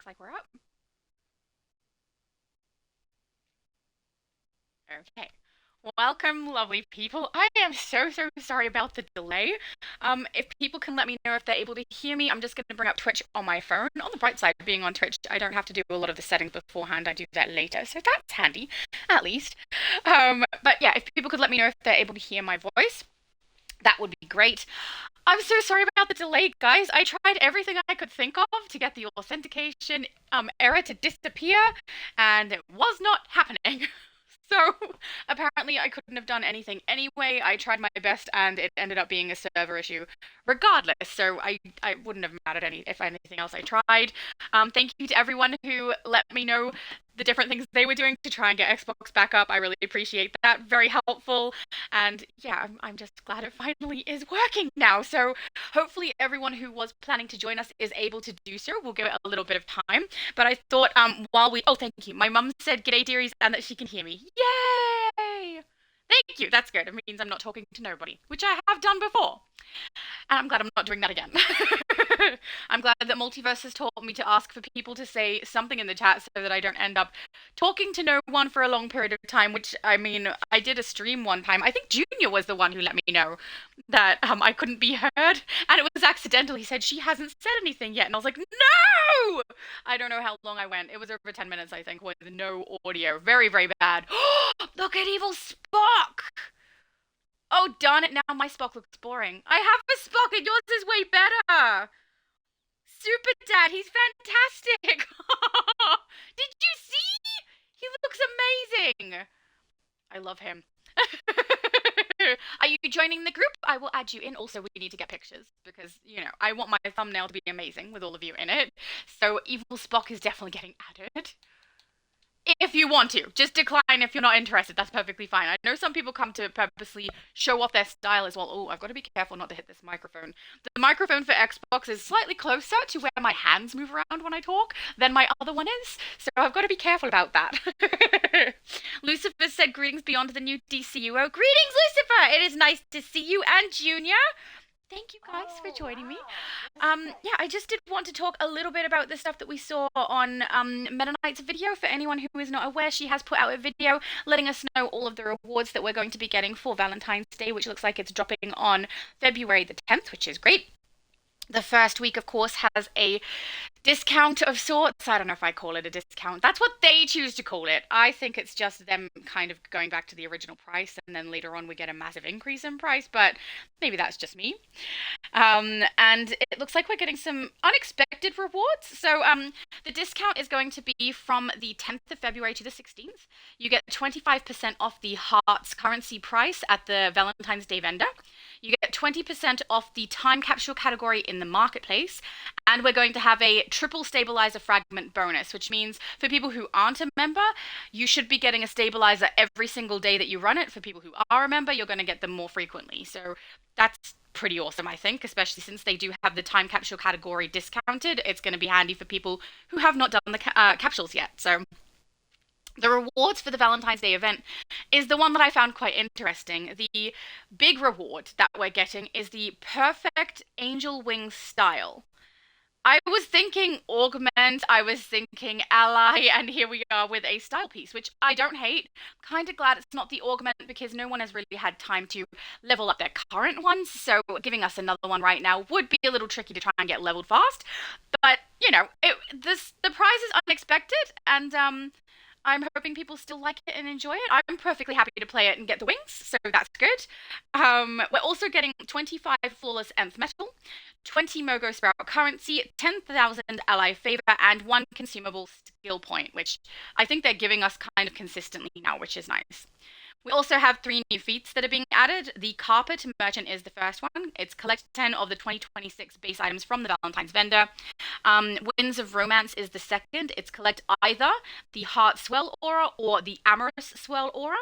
like we're up. Okay. Welcome, lovely people. I am so sorry about the delay. If people can let me know if they're able to hear me, I'm just going to bring up Twitch on my phone. On the bright side of being on Twitch, I don't have to do a lot of the settings beforehand. I do that later, so that's handy, at least. But yeah, if people could let me know if they're able to hear my voice, that would be great. I'm so sorry about the delay, guys. I tried everything I could think of to get the authentication error to disappear, and it was not happening. So apparently I couldn't have done anything anyway. I tried my best and it ended up being a server issue regardless. So I wouldn't have mattered any if anything else I tried. Thank you to everyone who let me know the different things they were doing to try and get Xbox back up. I really appreciate that. Very helpful. And yeah, I'm just glad it finally is working now. So hopefully everyone who was planning to join us is able to do so. We'll give it a little bit of time. But I thought while we thank you. My mum said g'day dearies and that she can hear me. Yay! Thank you. That's good. It means I'm not talking to nobody, which I have done before. And I'm glad I'm not doing that again. I'm glad that Multiverse has taught me to ask for people to say something in the chat so that I don't end up talking to no one for a long period of time, which, I mean, I did a stream one time. I think Junior was the one who let me know that I couldn't be heard, and it was accidental. He said, she hasn't said anything yet, and I was like, no! I don't know how long I went. It was over 10 minutes, I think, with no audio. Very bad. Look at Evil Spock! Oh, darn it, now my Spock looks boring. I have a Spock and yours is way better! Super Dad, he's fantastic! Did you see? He looks amazing! I love him. Are you joining the group? I will add you in. Also, we need to get pictures because, I want my thumbnail to be amazing with all of you in it. So Evil Spock is definitely getting added. If you want to. Just decline if you're not interested. That's perfectly fine. I know some people come to purposely show off their style as well. Oh, I've got to be careful not to hit this microphone. The microphone for Xbox is slightly closer to where my hands move around when I talk than my other one is. So I've got to be careful about that. Lucifer said greetings beyond the new DCUO. Greetings, Lucifer! It is nice to see you and Junior. Thank you guys for joining me. Yeah, I just did want to talk a little bit about the stuff that we saw on Meta Knight's video. For anyone who is not aware, she has put out a video letting us know all of the rewards that we're going to be getting for Valentine's Day, which looks like it's dropping on February the 10th, which is great. The first week, of course, has a discount of sorts. I don't know if I call it a discount. That's what they choose to call it. I think it's just them kind of going back to the original price, and then later on we get a massive increase in price, but maybe that's just me. And it looks like we're getting some unexpected rewards. So the discount is going to be from the 10th of February to the 16th. You get 25% off the Hearts currency price at the Valentine's Day vendor. You get 20% off the time capsule category in the marketplace, and we're going to have a triple stabilizer fragment bonus, which means for people who aren't a member, you should be getting a stabilizer every single day that you run it. For people who are a member, you're going to get them more frequently. So that's pretty awesome, I think, especially since they do have the time capsule category discounted. It's going to be handy for people who have not done the capsules yet. So the rewards for the Valentine's Day event is the one that I found quite interesting. The big reward that we're getting is the perfect angel wing style. I was thinking augment, I was thinking ally, and here we are with a style piece, which I don't hate. Kind of glad it's not the augment because no one has really had time to level up their current ones, so giving us another one right now would be a little tricky to try and get leveled fast. But, the prize is unexpected, and I'm hoping people still like it and enjoy it. I'm perfectly happy to play it and get the wings, so that's good. We're also getting 25 Flawless Nth Metal, 20 Mogo Sprout currency, 10,000 ally favor, and 1 consumable skill point, which I think they're giving us kind of consistently now, which is nice. We also have 3 new feats that are being added. The Carpet Merchant is the first one. It's collect 10 of the 2026 base items from the Valentine's vendor. Winds of Romance is the second. It's collect either the Heart Swell Aura or the Amorous Swell Aura.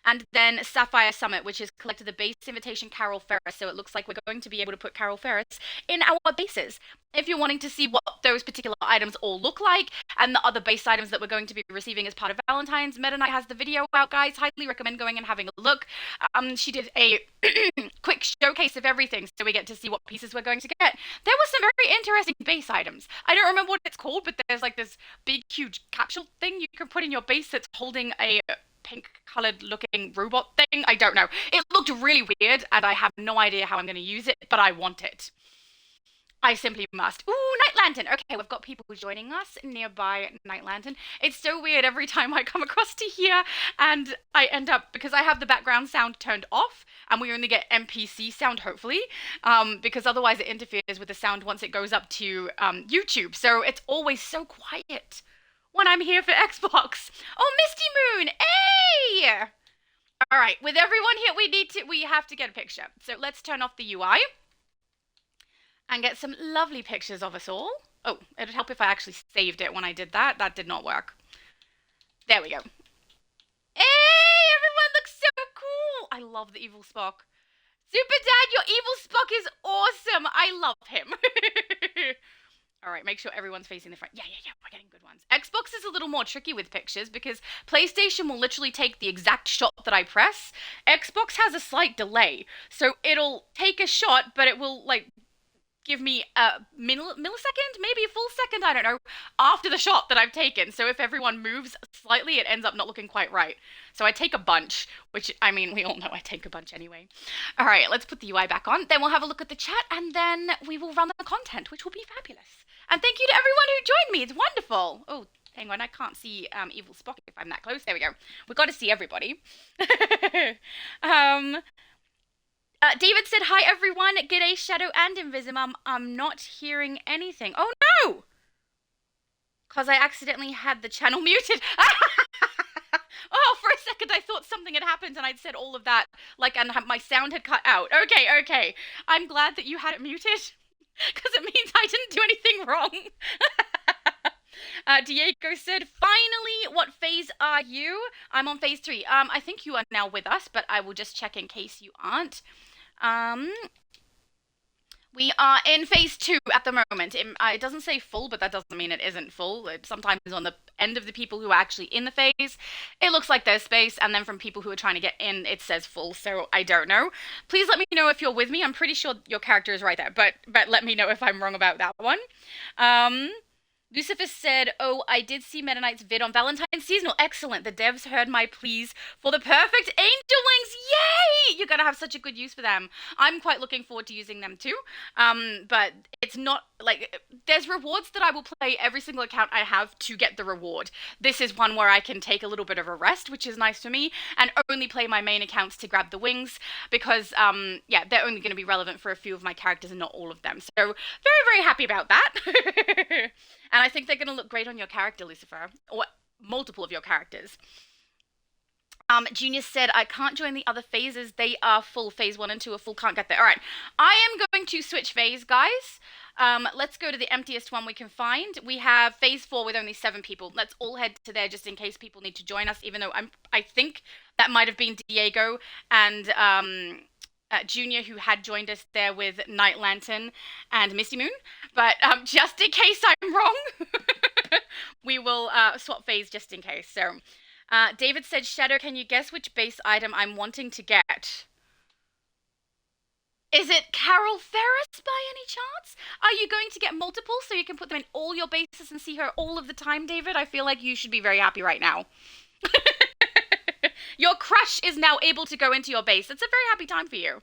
And then Sapphire Summit, which is collected the base invitation Carol Ferris. So it looks like we're going to be able to put Carol Ferris in our bases. If you're wanting to see what those particular items all look like and the other base items that we're going to be receiving as part of Valentine's, Meta Knight has the video out, guys. Highly recommend going and having a look. She did a quick showcase of everything, so we get to see what pieces we're going to get. There was some very interesting base items. I don't remember what it's called, but there's like this big, huge capsule thing you can put in your base that's holding a pink colored looking robot thing. I don't know. It looked really weird and I have no idea how I'm going to use it, but I want it. I simply must. Ooh, Night Lantern. Okay, we've got people joining us nearby Night Lantern. It's so weird every time I come across to here and I end up, because I have the background sound turned off and we only get NPC sound, hopefully, because otherwise it interferes with the sound once it goes up to YouTube. So it's always so quiet when I'm here for Xbox. Oh, Misty Moon! Hey! All right, with everyone here, we have to get a picture. So let's turn off the UI and get some lovely pictures of us all. Oh, it'd help if I actually saved it when I did that. That did not work. There we go. Hey, everyone looks so cool. I love the evil Spock. Super Dad, your evil Spock is awesome. I love him. All right, make sure everyone's facing the front. Yeah, we're getting good ones. Xbox is a little more tricky with pictures because PlayStation will literally take the exact shot that I press. Xbox has a slight delay, so it'll take a shot, but it will, like, give me a millisecond, maybe a full second, I don't know, after the shot that I've taken. So if everyone moves slightly, it ends up not looking quite right. So I take a bunch, which, I mean, we all know I take a bunch anyway. All right, let's put the UI back on. Then we'll have a look at the chat, and then we will run the content, which will be fabulous. And thank you to everyone who joined me. It's wonderful. Oh, hang on, I can't see Evil Spock if I'm that close. There we go. We've got to see everybody. David said, hi everyone, G'day Shadow and Invisimum. I'm not hearing anything. Oh no! Because I accidentally had the channel muted. Oh, for a second I thought something had happened and I'd said all of that, like, and my sound had cut out. Okay. I'm glad that you had it muted, because it means I didn't do anything wrong. Diego said, finally, what phase are you? I'm on phase 3. I think you are now with us, but I will just check in case you aren't. We are in phase 2 at the moment. It doesn't say full, but that doesn't mean it isn't full. It sometimes on the end of the people who are actually in the phase, it looks like there's space, and then from people who are trying to get in, it says full, so I don't know. Please let me know if you're with me. I'm pretty sure your character is right there, but let me know if I'm wrong about that one. Lucifer said, oh, I did see Meta Knight's vid on Valentine's Seasonal. Excellent. The devs heard my pleas for the perfect angel wings. Yay! You're going to have such a good use for them. I'm quite looking forward to using them too. But it's not, like, there's rewards that I will play every single account I have to get the reward. This is one where I can take a little bit of a rest, which is nice for me, and only play my main accounts to grab the wings because, yeah, they're only going to be relevant for a few of my characters and not all of them. So very, very happy about that. And I think they're going to look great on your character, Lucifer, or multiple of your characters. Junior said, I can't join the other phases. They are full. Phase 1 and 2 are full. Can't get there. All right. I am going to switch phase, guys. Let's go to the emptiest one we can find. We have phase 4 with only 7 people. Let's all head to there just in case people need to join us, even though I think that might have been Diego and Junior, who had joined us there with Night Lantern and Misty Moon. But just in case I'm wrong, we will swap phase just in case. So David said, Shadow, can you guess which base item I'm wanting to get? Is it Carol Ferris by any chance? Are you going to get multiple so you can put them in all your bases and see her all of the time, David? I feel like you should be very happy right now. Your crush is now able to go into your base. It's a very happy time for you.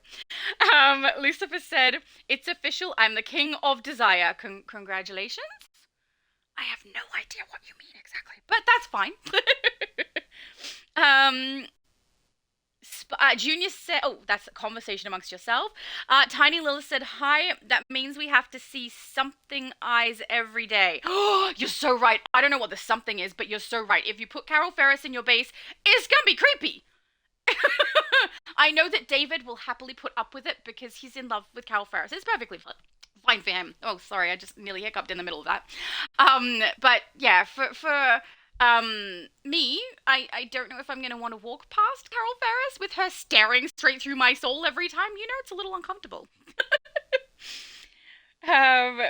Lucifer said, it's official. I'm the king of desire. Congratulations. I have no idea what you mean exactly, but that's fine. Junior said, oh, that's a conversation amongst yourself. Tiny Lilith said, hi, that means we have to see something eyes every day. Oh, you're so right. I don't know what the something is, but you're so right. If you put Carol Ferris in your base, it's gonna be creepy. I know that David will happily put up with it because he's in love with Carol Ferris. It's perfectly fine for him. Oh, sorry, I just nearly hiccuped in the middle of that. But yeah, for Me, I don't know if I'm gonna want to walk past Carol Ferris with her staring straight through my soul every time. It's a little uncomfortable. Um,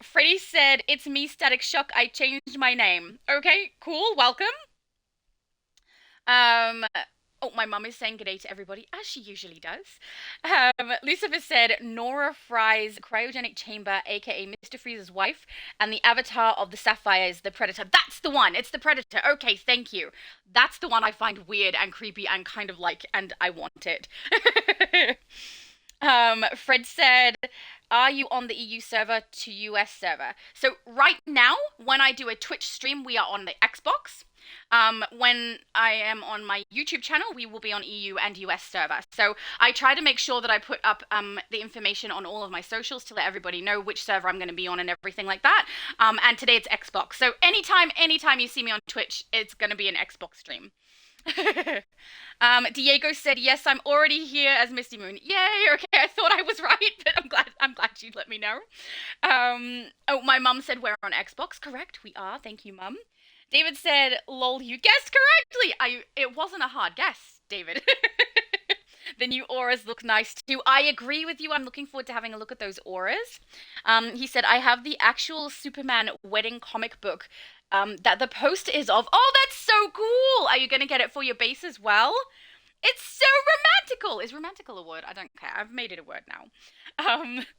Freddie said, "It's me, Static Shock. I changed my name." Okay, cool. Welcome. Um, oh, my mum is saying good day to everybody, as she usually does. Lucifer said, "Nora Fry's cryogenic chamber, aka Mr. Freeze's wife, and the avatar of the Sapphire is the Predator." That's the one. It's the Predator. Okay, thank you. That's the one I find weird and creepy and kind of like, and I want it. Fred said, "Are you on the EU server to US server?" So right now, when I do a Twitch stream, we are on the Xbox. When I am on my YouTube channel, we will be on EU and US server. So I try to make sure that I put up the information on all of my socials to let everybody know which server I'm going to be on and everything like that. And today it's Xbox. So anytime you see me on Twitch, it's going to be an Xbox stream. Diego said, "Yes, I'm already here as Misty Moon." Yay! Okay, I thought I was right, but I'm glad you let me know. Oh, my mum said we're on Xbox. Correct, we are. Thank you, mum. David said, "Lol, you guessed correctly." It wasn't a hard guess, David. The new auras look nice too. I agree with you. I'm looking forward to having a look at those auras. He said, "I have the actual Superman wedding comic book that the poster is of." Oh, that's so cool. Are you going to get it for your base as well? It's so romantical. Is romantical a word? I don't care. I've made it a word now.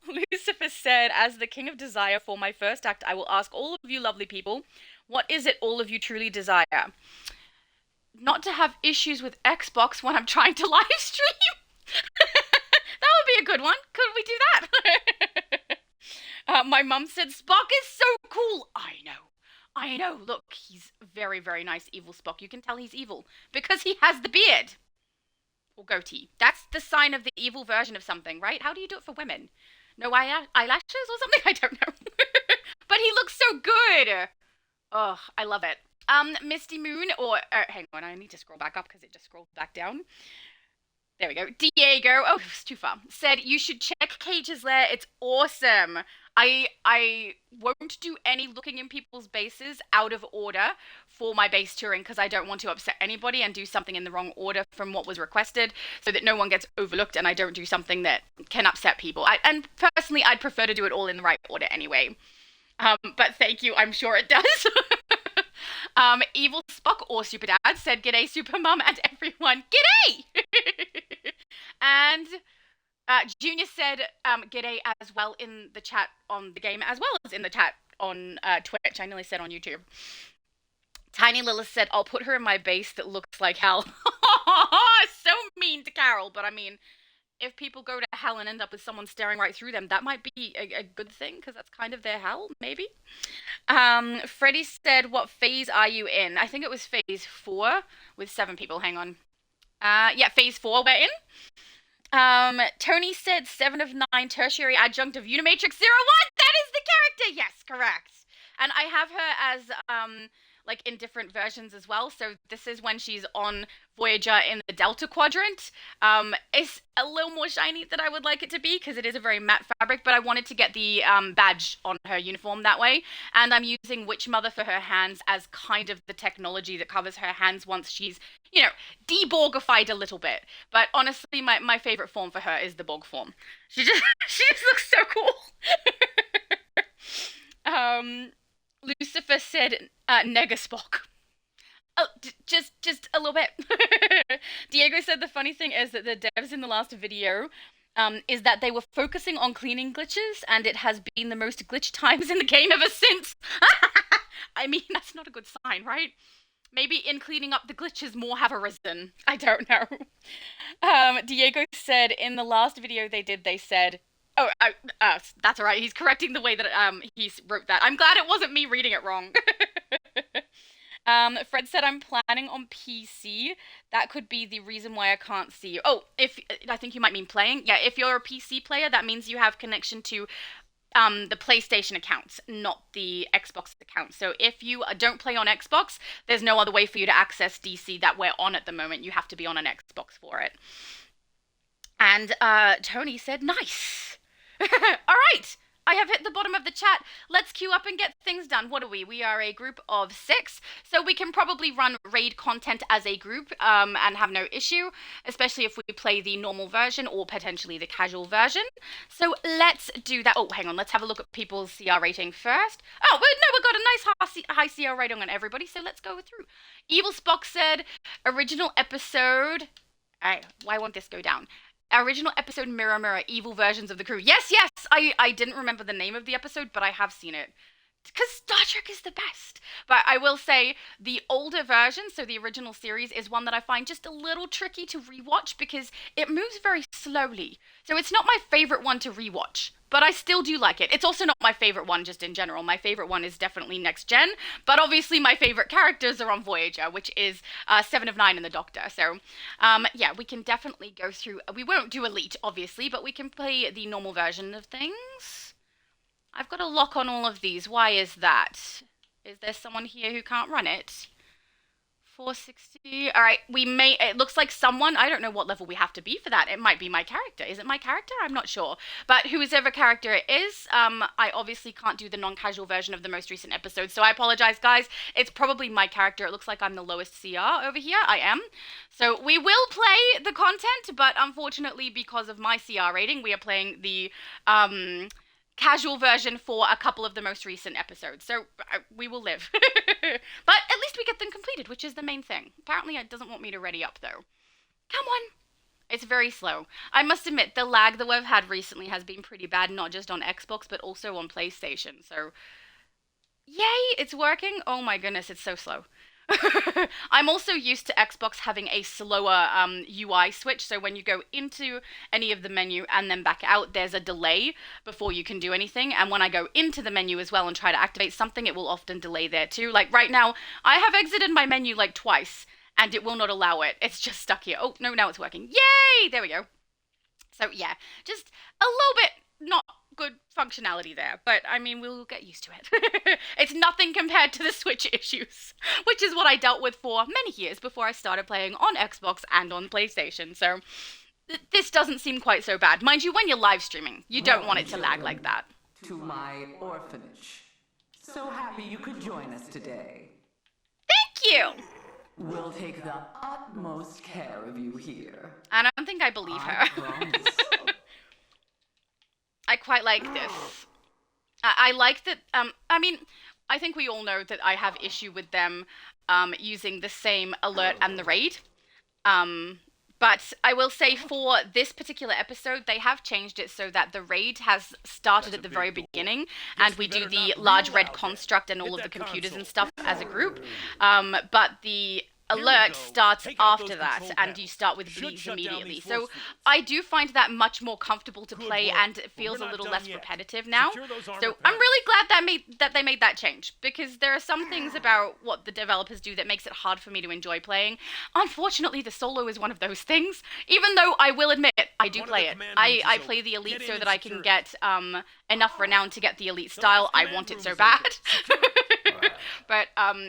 Lucifer said, "As the king of desire for my first act, I will ask all of you lovely people, what is it all of you truly desire?" Not to have issues with Xbox when I'm trying to live stream. That would be a good one. Could we do that? My mum said, "Spock is so cool." I know. I know. Look, he's very, very nice, evil Spock. You can tell he's evil because he has the beard. Or goatee. That's the sign of the evil version of something, right? How do you do it for women? No eyelashes or something? I don't know. But he looks so good. Oh, I love it. Misty Moon, or hang on, I need to scroll back up because it just scrolled back down. There we go. Diego, oh, it was too far. Said, "You should check Cage's Lair. It's awesome." I won't do any looking in people's bases out of order for my base touring because I don't want to upset anybody and do something in the wrong order from what was requested so that no one gets overlooked and I don't do something that can upset people. And personally, I'd prefer to do it all in the right order anyway. But thank you, I'm sure it does. Evil Spock or Super Dad said, "G'day, Super Mum, and everyone." G'day! And Junior said, "G'day" as well in the chat on the game, as well as in the chat on Twitch. I nearly said on YouTube. Tiny Lilith said, "I'll put her in my base that looks like hell." So mean to Carol, but I mean, if people go to hell and end up with someone staring right through them, that might be a good thing, because that's kind of their hell, maybe. Freddie said, "What phase are you in?" I think it was phase 4 with 7 people. Hang on. Yeah, phase 4 we're in. Tony said 7 of 9 tertiary adjunct of Unimatrix 01. That is the character. Yes, correct. And I have her as like in different versions as well. So this is when she's on Voyager in the Delta Quadrant. It's a little more shiny than I would like it to be because it is a very matte fabric, but I wanted to get the badge on her uniform that way. And I'm using Witch Mother for her hands as kind of the technology that covers her hands once she's, deborgified a little bit. But honestly, my favorite form for her is the Borg form. She just looks so cool. Lucifer said, "Negaspock." Oh, just a little bit. Diego said the funny thing is that the devs in the last video is that they were focusing on cleaning glitches, and it has been the most glitch times in the game ever since. I mean, that's not a good sign, right? Maybe in cleaning up the glitches, more have arisen. I don't know. Diego said in the last video they said, oh, that's all right. He's correcting the way that he wrote that. I'm glad it wasn't me reading it wrong. Fred said, "I'm planning on PC. That could be the reason why I can't see you." Oh, I think you might mean playing. Yeah, if you're a PC player, that means you have connection to the PlayStation accounts, not the Xbox account. So if you don't play on Xbox, there's no other way for you to access DC that we're on at the moment. You have to be on an Xbox for it. And Tony said, "Nice." All right. I have hit the bottom of the chat. Let's queue up and get things done. What are we? We are a group of 6, so we can probably run raid content as a group and have no issue, especially if we play the normal version or potentially the casual version. So let's do that. Oh, hang on. Let's have a look at people's CR rating first. Oh, no, we got a nice high CR rating on everybody, so let's go through. Evil Spock said, original episode... why won't this go down? Original episode Mirror Mirror, evil versions of the crew. Yes, I didn't remember the name of the episode, but I have seen it. Because Star Trek is the best. But I will say the older version, so the original series, is one that I find just a little tricky to rewatch because it moves very slowly. So it's not my favorite one to rewatch, but I still do like it. It's also not my favorite one just in general. My favorite one is definitely Next Gen, but obviously my favorite characters are on Voyager, which is 7 of 9 and the Doctor. So yeah, we can definitely go through. We won't do Elite, obviously, but we can play the normal version of things. I've got a lock on all of these. Why is that? Is there someone here who can't run it? 460. All right, it looks like someone, I don't know what level we have to be for that. It might be my character. Is it my character? I'm not sure. But whoever character it is, I obviously can't do the non-casual version of the most recent episode. So I apologize, guys. It's probably my character. It looks like I'm the lowest CR over here. I am. So we will play the content, but unfortunately, because of my CR rating, we are playing the, casual version for a couple of the most recent episodes. So we will live. But at least we get them completed, which is the main thing. Apparently it doesn't want me to ready up, though. Come on. It's very slow. I must admit, the lag that we've had recently has been pretty bad, not just on Xbox, but also on PlayStation. So, yay, it's working. Oh my goodness, it's so slow. I'm also used to Xbox having a slower UI switch, so when you go into any of the menu and then back out, there's a delay before you can do anything, and when I go into the menu as well and try to activate something, it will often delay there too. Like right now, I have exited my menu like twice, and it will not allow it. It's just stuck here. Oh, no, now it's working. Yay! There we go. So yeah, just a little bit not good functionality there, but I mean, we'll get used to it. It's nothing compared to the Switch issues, which is what I dealt with for many years before I started playing on Xbox and on PlayStation, so this doesn't seem quite so bad. Mind you, when you're live streaming, you don't want it to lag like that. To my orphanage. So happy you could join us today. Thank you! We'll take the utmost care of you here. I don't think I believe her. I quite like this. I like that, I mean, I think we all know that I have issue with them using the same alert and the raid. But I will say for this particular episode, they have changed it so that the raid has started at the very beginning, and we do the large red construct and all of the computers and stuff as a group. But the alert starts after that, and you start with bleeds immediately. So I do find that much more comfortable to play, and it feels a little less repetitive now. So I'm really glad that they made that change, because there are some things about what the developers do that makes it hard for me to enjoy playing. Unfortunately, the solo is one of those things, even though I will admit I do play it. I play the elite so that I can get enough renown to get the elite style. I want it so bad. But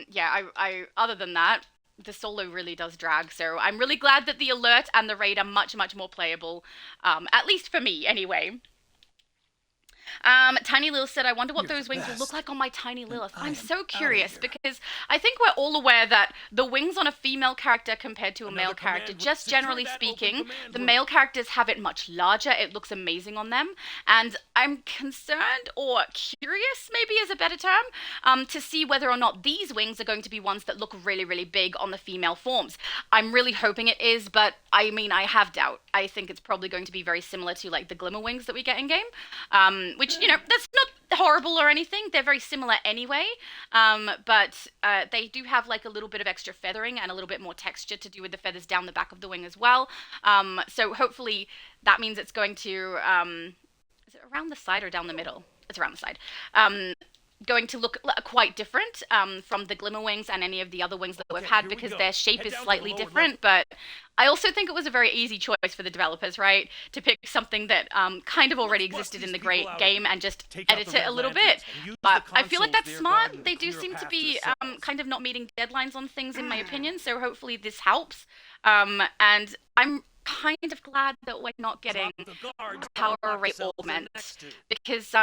yeah, I other than that, the solo really does drag, so I'm really glad that the alert and the raid are much, much more playable, at least for me, anyway. Tiny Lilith said, I wonder what those wings will look like on my Tiny Lilith. I'm so curious, because I think we're all aware that the wings on a female character compared to a male character, just generally speaking, the male characters have it much larger. It looks amazing on them, and I'm concerned, or curious maybe is a better term, to see whether or not these wings are going to be ones that look really, really big on the female forms. I'm really hoping it is, but I mean, I have doubt. I think it's probably going to be very similar to like the Glimmer wings that we get in game, which, you know, that's not horrible or anything. They're very similar anyway, but they do have like a little bit of extra feathering and a little bit more texture to do with the feathers down the back of the wing as well. So hopefully that means it's going to, is it around the side or down the middle? It's around the side. Going to look quite different from the Glimmer wings and any of the other wings that we've had, because their shape is slightly different. But I also think it was a very easy choice for the developers, right, to pick something that kind of already existed in the great game and just edit it a little bit. But I feel like that's smart. They do seem to be kind of not meeting deadlines on things, in my opinion, so hopefully this helps. And I'm kind of glad that we're not getting power rate augment, because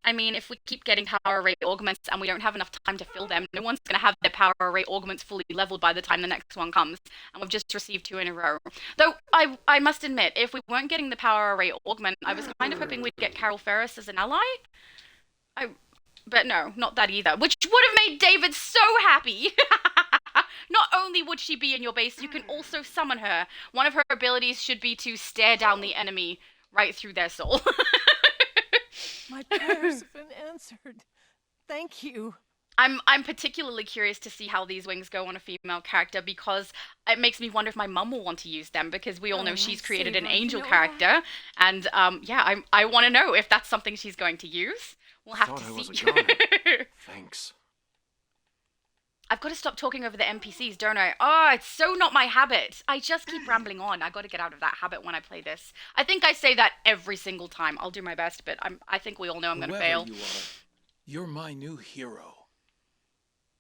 I mean, if we keep getting power array augments and we don't have enough time to fill them, no one's going to have their power array augments fully leveled by the time the next one comes. And we've just received 2 in a row. Though, I must admit, if we weren't getting the power array augment, I was kind of hoping we'd get Carol Ferris as an ally. I, but no, not that either. Which would have made David so happy! Not only would she be in your base, you can also summon her. One of her abilities should be to stare down the enemy right through their soul. My prayers have been answered. Thank you. I'm particularly curious to see how these wings go on a female character because it makes me wonder if my mum will want to use them because we all know she's created an angel character, and yeah, I want to know if that's something she's going to use. We'll have to see. I was a goner. Thanks. I've got to stop talking over the NPCs, don't I? Oh, it's so not my habit. I just keep rambling on. I got to get out of that habit when I play this. I think I say that every single time. I'll do my best, but I think we all know I'm going to fail. Whoever you are, you're my new hero.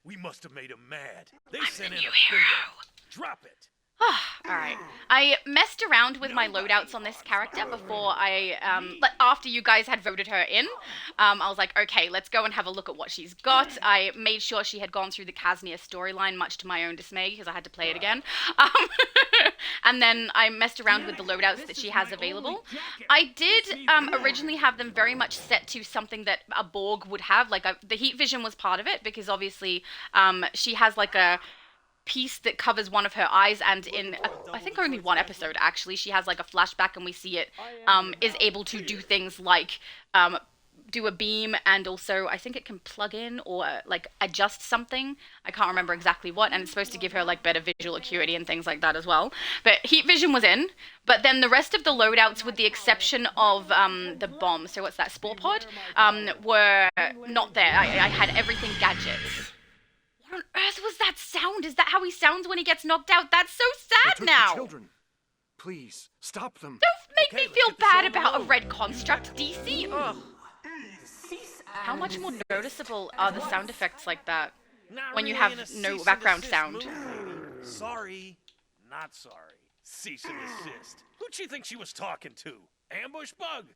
We must have made him mad. They I'm sent the in new a hero. Drop it. Alright. I messed around with my loadouts on this character before after you guys had voted her in. I was like, okay, let's go and have a look at what she's got. I made sure she had gone through the Casnia storyline, much to my own dismay, because I had to play it again. And then I messed around with the loadouts that she has available. I did originally have them very much set to something that a Borg would have. Like, the heat vision was part of it, because obviously she has like a piece that covers one of her eyes, and in I think only one episode actually she has like a flashback and we see it is able to do things like do a beam, and also I think it can plug in or like adjust something. I can't remember exactly what, and it's supposed to give her like better visual acuity and things like that as well. But heat vision was in, but then the rest of the loadouts, with the exception of the bomb, so what's that, spore pod, were not there. I had everything gadgets. What on earth was that sound? Is that how he sounds when he gets knocked out? That's so sad now! Children. Please, stop them. Don't make me feel bad about a red construct, DC! Ugh. How much more noticeable are the sound effects like that when you have no background sound? Sorry, not sorry. Cease and desist. Who'd she think she was talking to? Ambush bug?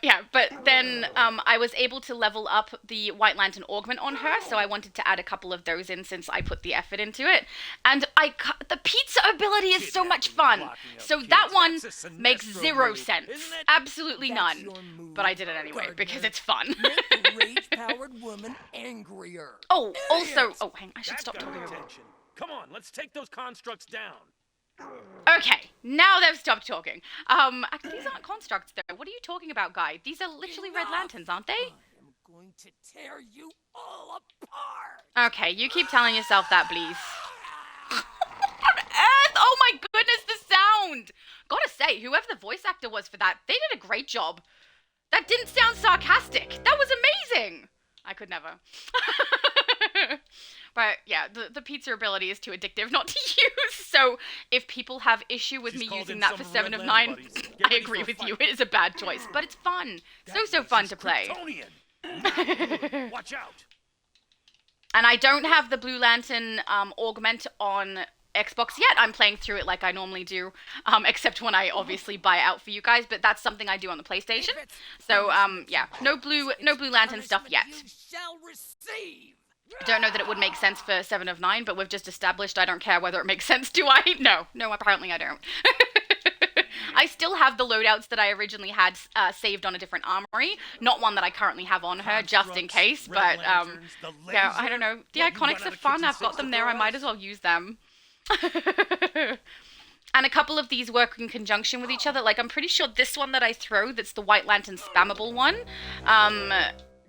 Yeah, but then I was able to level up the White Lantern augment on her, so I wanted to add a couple of those in since I put the effort into it. And the pizza ability is so much fun. So that one makes 0 sense. Absolutely none. But I did it anyway because it's fun. Make a rage-powered woman angrier. Oh, also, hang on, I should stop talking. Come on, let's take those constructs down. Okay, now they've stopped talking. Actually, these aren't constructs though. What are you talking about, Guy? These are literally red lanterns, aren't they? I am going to tear you all apart. Okay, you keep telling yourself that, please. What on earth? Oh my goodness, the sound! Gotta say, whoever the voice actor was for that, they did a great job. That didn't sound sarcastic. That was amazing. I could never. But yeah, the pizza ability is too addictive not to use. So if people have issue with me using that for 7 of 9, I agree with you. It is a bad choice, but it's fun. So fun to play. Watch out. And I don't have the Blue Lantern augment on Xbox yet. I'm playing through it like I normally do, except when I obviously buy it out for you guys, but that's something I do on the PlayStation. So yeah, no Blue Lantern stuff yet. You shall receive. Don't know that it would make sense for 7 of 9, but we've just established I don't care whether it makes sense, do I? No, apparently I don't. I still have the loadouts that I originally had saved on a different armory, not one that I currently have on her, just in case, but yeah, I don't know. The iconics are fun, I've got them there, I might as well use them. And a couple of these work in conjunction with each other, like I'm pretty sure this one that I throw, that's the White Lantern spammable one,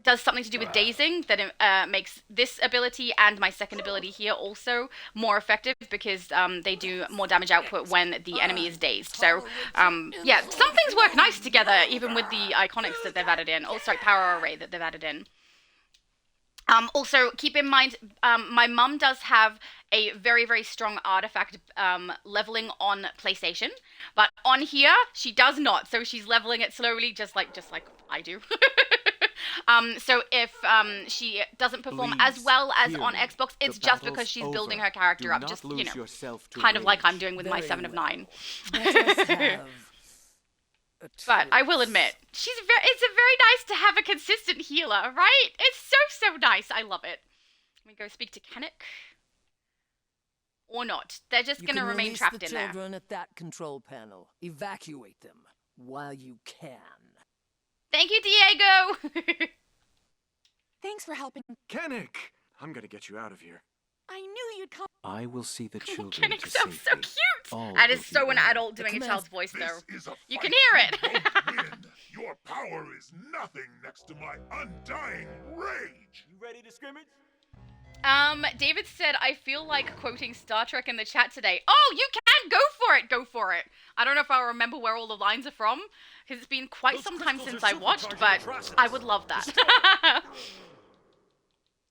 does something to do with dazing that makes this ability and my second ability here also more effective because they do more damage output when the enemy is dazed. So yeah, some things work nice together even with the iconics that they've added in. Oh, sorry, power array that they've added in. Also, keep in mind, my mum does have a very, very strong artifact leveling on PlayStation, but on here, she does not. So she's leveling it slowly, just like I do. So if she doesn't perform as well as on Xbox, it's just because she's building her character up, just, you know, kind of like I'm doing with my 7 of 9. Let us have But I will admit, it's a very nice to have a consistent healer, right? It's so nice. I love it. Let me go speak to Kennick. Or not. They're just gonna remain trapped in there. You can release the children at that control panel. Evacuate them while you can. Thank you, Diego! Thanks for helping. Kennick! I'm gonna get you out of here. I knew you'd come. I will see the children Kennick to sounds so safety. cute! All That will is be so an well. adult doing a child's voice, though. This is a You fight can hear it! you won't win. Your power is nothing next to my undying rage. You ready to scrimmage? David said, I feel like quoting Star Trek in the chat today. Oh, you can! Go for it! Go for it! I don't know if I'll remember where all the lines are from, because it's been quite some time since I watched, but I would love that.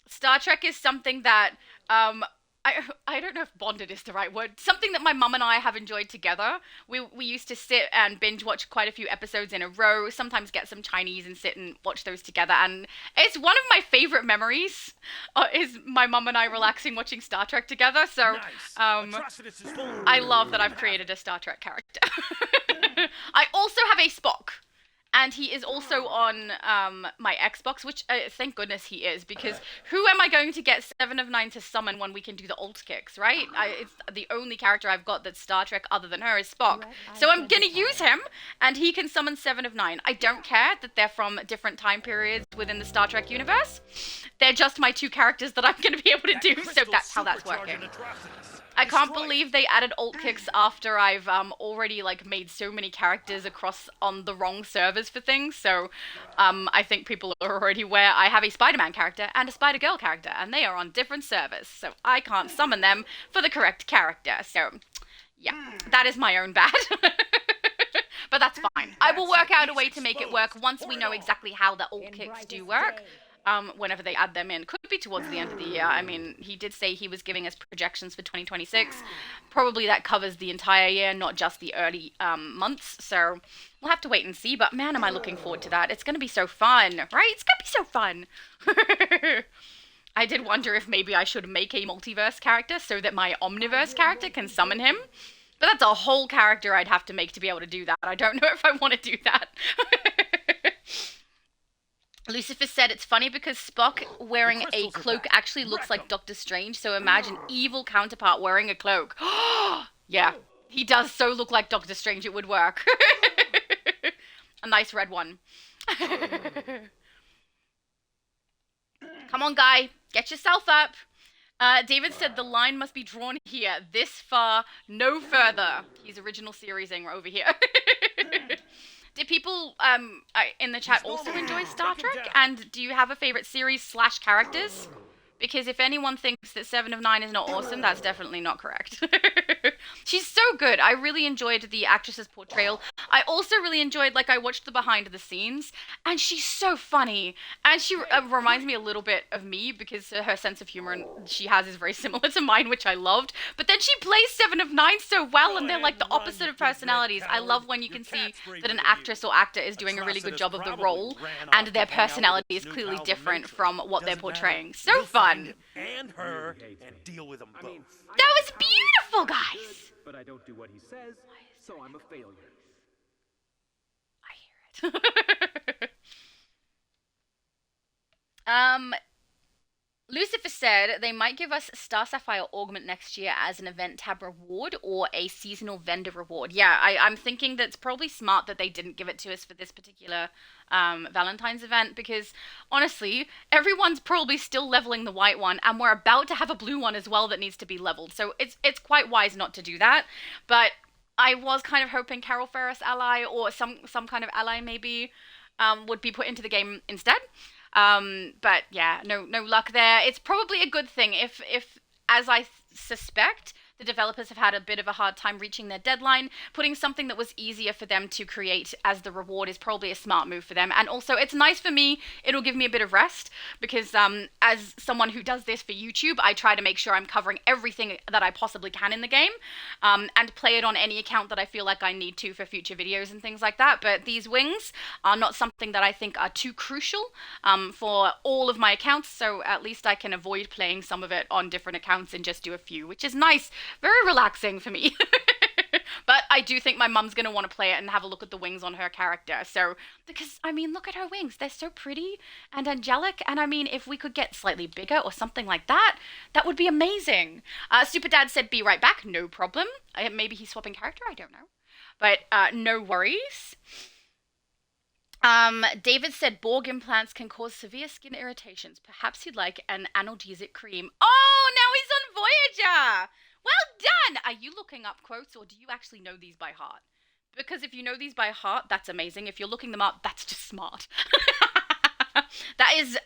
Star Trek is something that, I don't know if bonded is the right word. Something that my mum and I have enjoyed together. We used to sit and binge watch quite a few episodes in a row, sometimes get some Chinese and sit and watch those together. And it's one of my favorite memories, is my mum and I relaxing watching Star Trek together. So, I love that I've created a Star Trek character. I also have a Spock. And he is also on my Xbox, which thank goodness he is, because who am I going to get 7 of 9 to summon when we can do the alt kicks, right? It's the only character I've got that's Star Trek other than her is Spock. So I'm going to use him, and he can summon 7 of 9. I don't care that they're from different time periods within the Star Trek universe. They're just my 2 characters that I'm going to be able to do, so that's how that's working. I can't believe they added alt kicks after I've already like made so many characters across on the wrong servers for things. So I think people are already aware I have a Spider-Man character and a Spider-Girl character, and they are on different servers. So I can't summon them for the correct character. So yeah, that is my own bad. But that's fine. I will work out a way to make it work once we know exactly how the alt kicks do work. Whenever they add them in. Could be towards the end of the year. I mean, he did say he was giving us projections for 2026. Probably that covers the entire year, not just the early months. So we'll have to wait and see. But man, am I looking forward to that. It's going to be so fun, right? It's going to be so fun. I did wonder if maybe I should make a multiverse character so that my omniverse character can summon him. But that's a whole character I'd have to make to be able to do that. I don't know if I want to do that. Lucifer said it's funny because Spock wearing a cloak actually looks like Doctor Strange, so imagine evil counterpart wearing a cloak. Yeah, he does so look like Doctor Strange, it would work. A nice red one. Come on, guy, get yourself up. David said the line must be drawn here, this far, no further. He's original seriesing over here. Do people in the chat also enjoy Star Trek? And do you have a favorite series / characters? Because if anyone thinks that 7 of 9 is not awesome, that's definitely not correct. She's so good. I really enjoyed the actress's portrayal. I also really enjoyed, like, I watched the behind the scenes, and she's so funny. And she reminds me a little bit of me, because her sense of humor she has is very similar to mine, which I loved. But then she plays 7 of 9 so well, and they're like the opposite of personalities. I love when you can see that an actress or actor is doing a really good job of the role, and their personality is clearly different from what they're portraying. So fun. And her, and deal with them both. That was beautiful, guys! But I don't do what he says, so I'm a failure. I hear it. Lucifer said they might give us Star Sapphire Augment next year as an event tab reward or a seasonal vendor reward. Yeah, I'm thinking that's probably smart that they didn't give it to us for this particular Valentine's event, because honestly, everyone's probably still leveling the white one, and we're about to have a blue one as well that needs to be leveled. So it's quite wise not to do that. But I was kind of hoping Carol Ferris ally or some kind of ally maybe would be put into the game instead. But yeah, no luck there. It's probably a good thing if as I suspect, the developers have had a bit of a hard time reaching their deadline. Putting something that was easier for them to create as the reward is probably a smart move for them. And also, it's nice for me. It'll give me a bit of rest because as someone who does this for YouTube, I try to make sure I'm covering everything that I possibly can in the game and play it on any account that I feel like I need to for future videos and things like that. But these wings are not something that I think are too crucial for all of my accounts. So at least I can avoid playing some of it on different accounts and just do a few, which is nice. Very relaxing for me. But I do think my mum's going to want to play it and have a look at the wings on her character. So, because, I mean, look at her wings. They're so pretty and angelic. And I mean, if we could get slightly bigger or something like that, that would be amazing. Super Dad said, be right back. No problem. Maybe he's swapping character. I don't know. But no worries. David said Borg implants can cause severe skin irritations. Perhaps he'd like an analgesic cream. Oh, now he's on Voyager! Well done! Are you looking up quotes or do you actually know these by heart? Because if you know these by heart, that's amazing. If you're looking them up, that's just smart. That is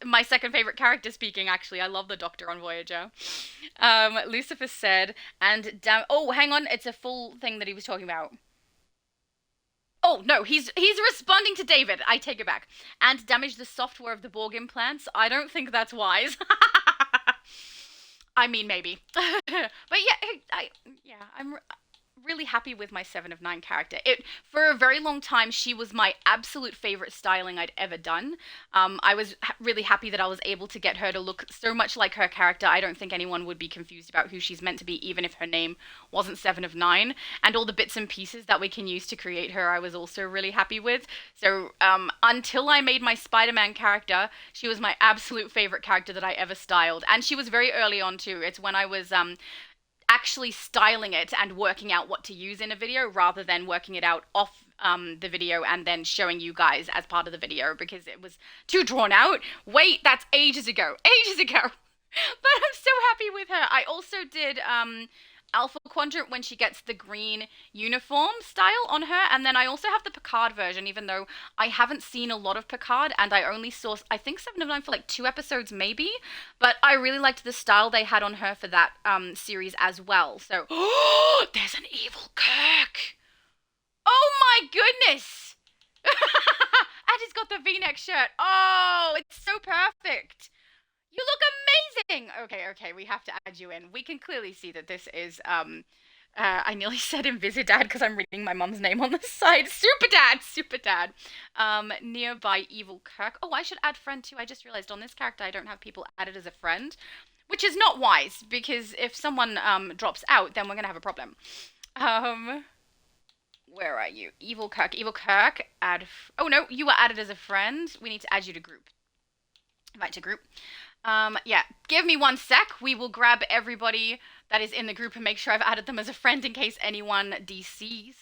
my second favorite character speaking, actually. I love the Doctor on Voyager. Lucifer said, oh, hang on. It's a full thing that he was talking about. Oh, no, he's responding to David. I take it back. And damage the software of the Borg implants. I don't think that's wise. I mean, maybe. But yeah, I'm really happy with my 7 of 9 character. For a very long time, she was my absolute favorite styling I'd ever done. I was really happy that I was able to get her to look so much like her character. I don't think anyone would be confused about who she's meant to be, even if her name wasn't 7 of 9. And all the bits and pieces that we can use to create her, I was also really happy with. So until I made my Spider-Man character, she was my absolute favorite character that I ever styled. And she was very early on too. It's when I was actually styling it and working out what to use in a video rather than working it out off the video and then showing you guys as part of the video because it was too drawn out. Wait, that's ages ago. Ages ago. But I'm so happy with her. I also did Alpha Quadrant when she gets the green uniform style on her, and then I also have the Picard version, even though I haven't seen a lot of Picard and I only saw, I think, 7 of 9 for like 2 episodes maybe, but I really liked the style they had on her for that series as well. So, oh, there's an evil Kirk. Oh my goodness. And he's got the V-neck shirt. Oh, it's so perfect. You look amazing! Okay, we have to add you in. We can clearly see that this is, I nearly said Invisidad because I'm reading my mum's name on the side. Super Dad! Nearby Evil Kirk. Oh, I should add friend too. I just realized on this character I don't have people added as a friend, which is not wise because if someone drops out, then we're gonna have a problem. Where are you? Evil Kirk, add, oh no, you were added as a friend. We need to add you to group. Invite to group. Yeah, give me 1 sec. We will grab everybody that is in the group and make sure I've added them as a friend in case anyone DCs.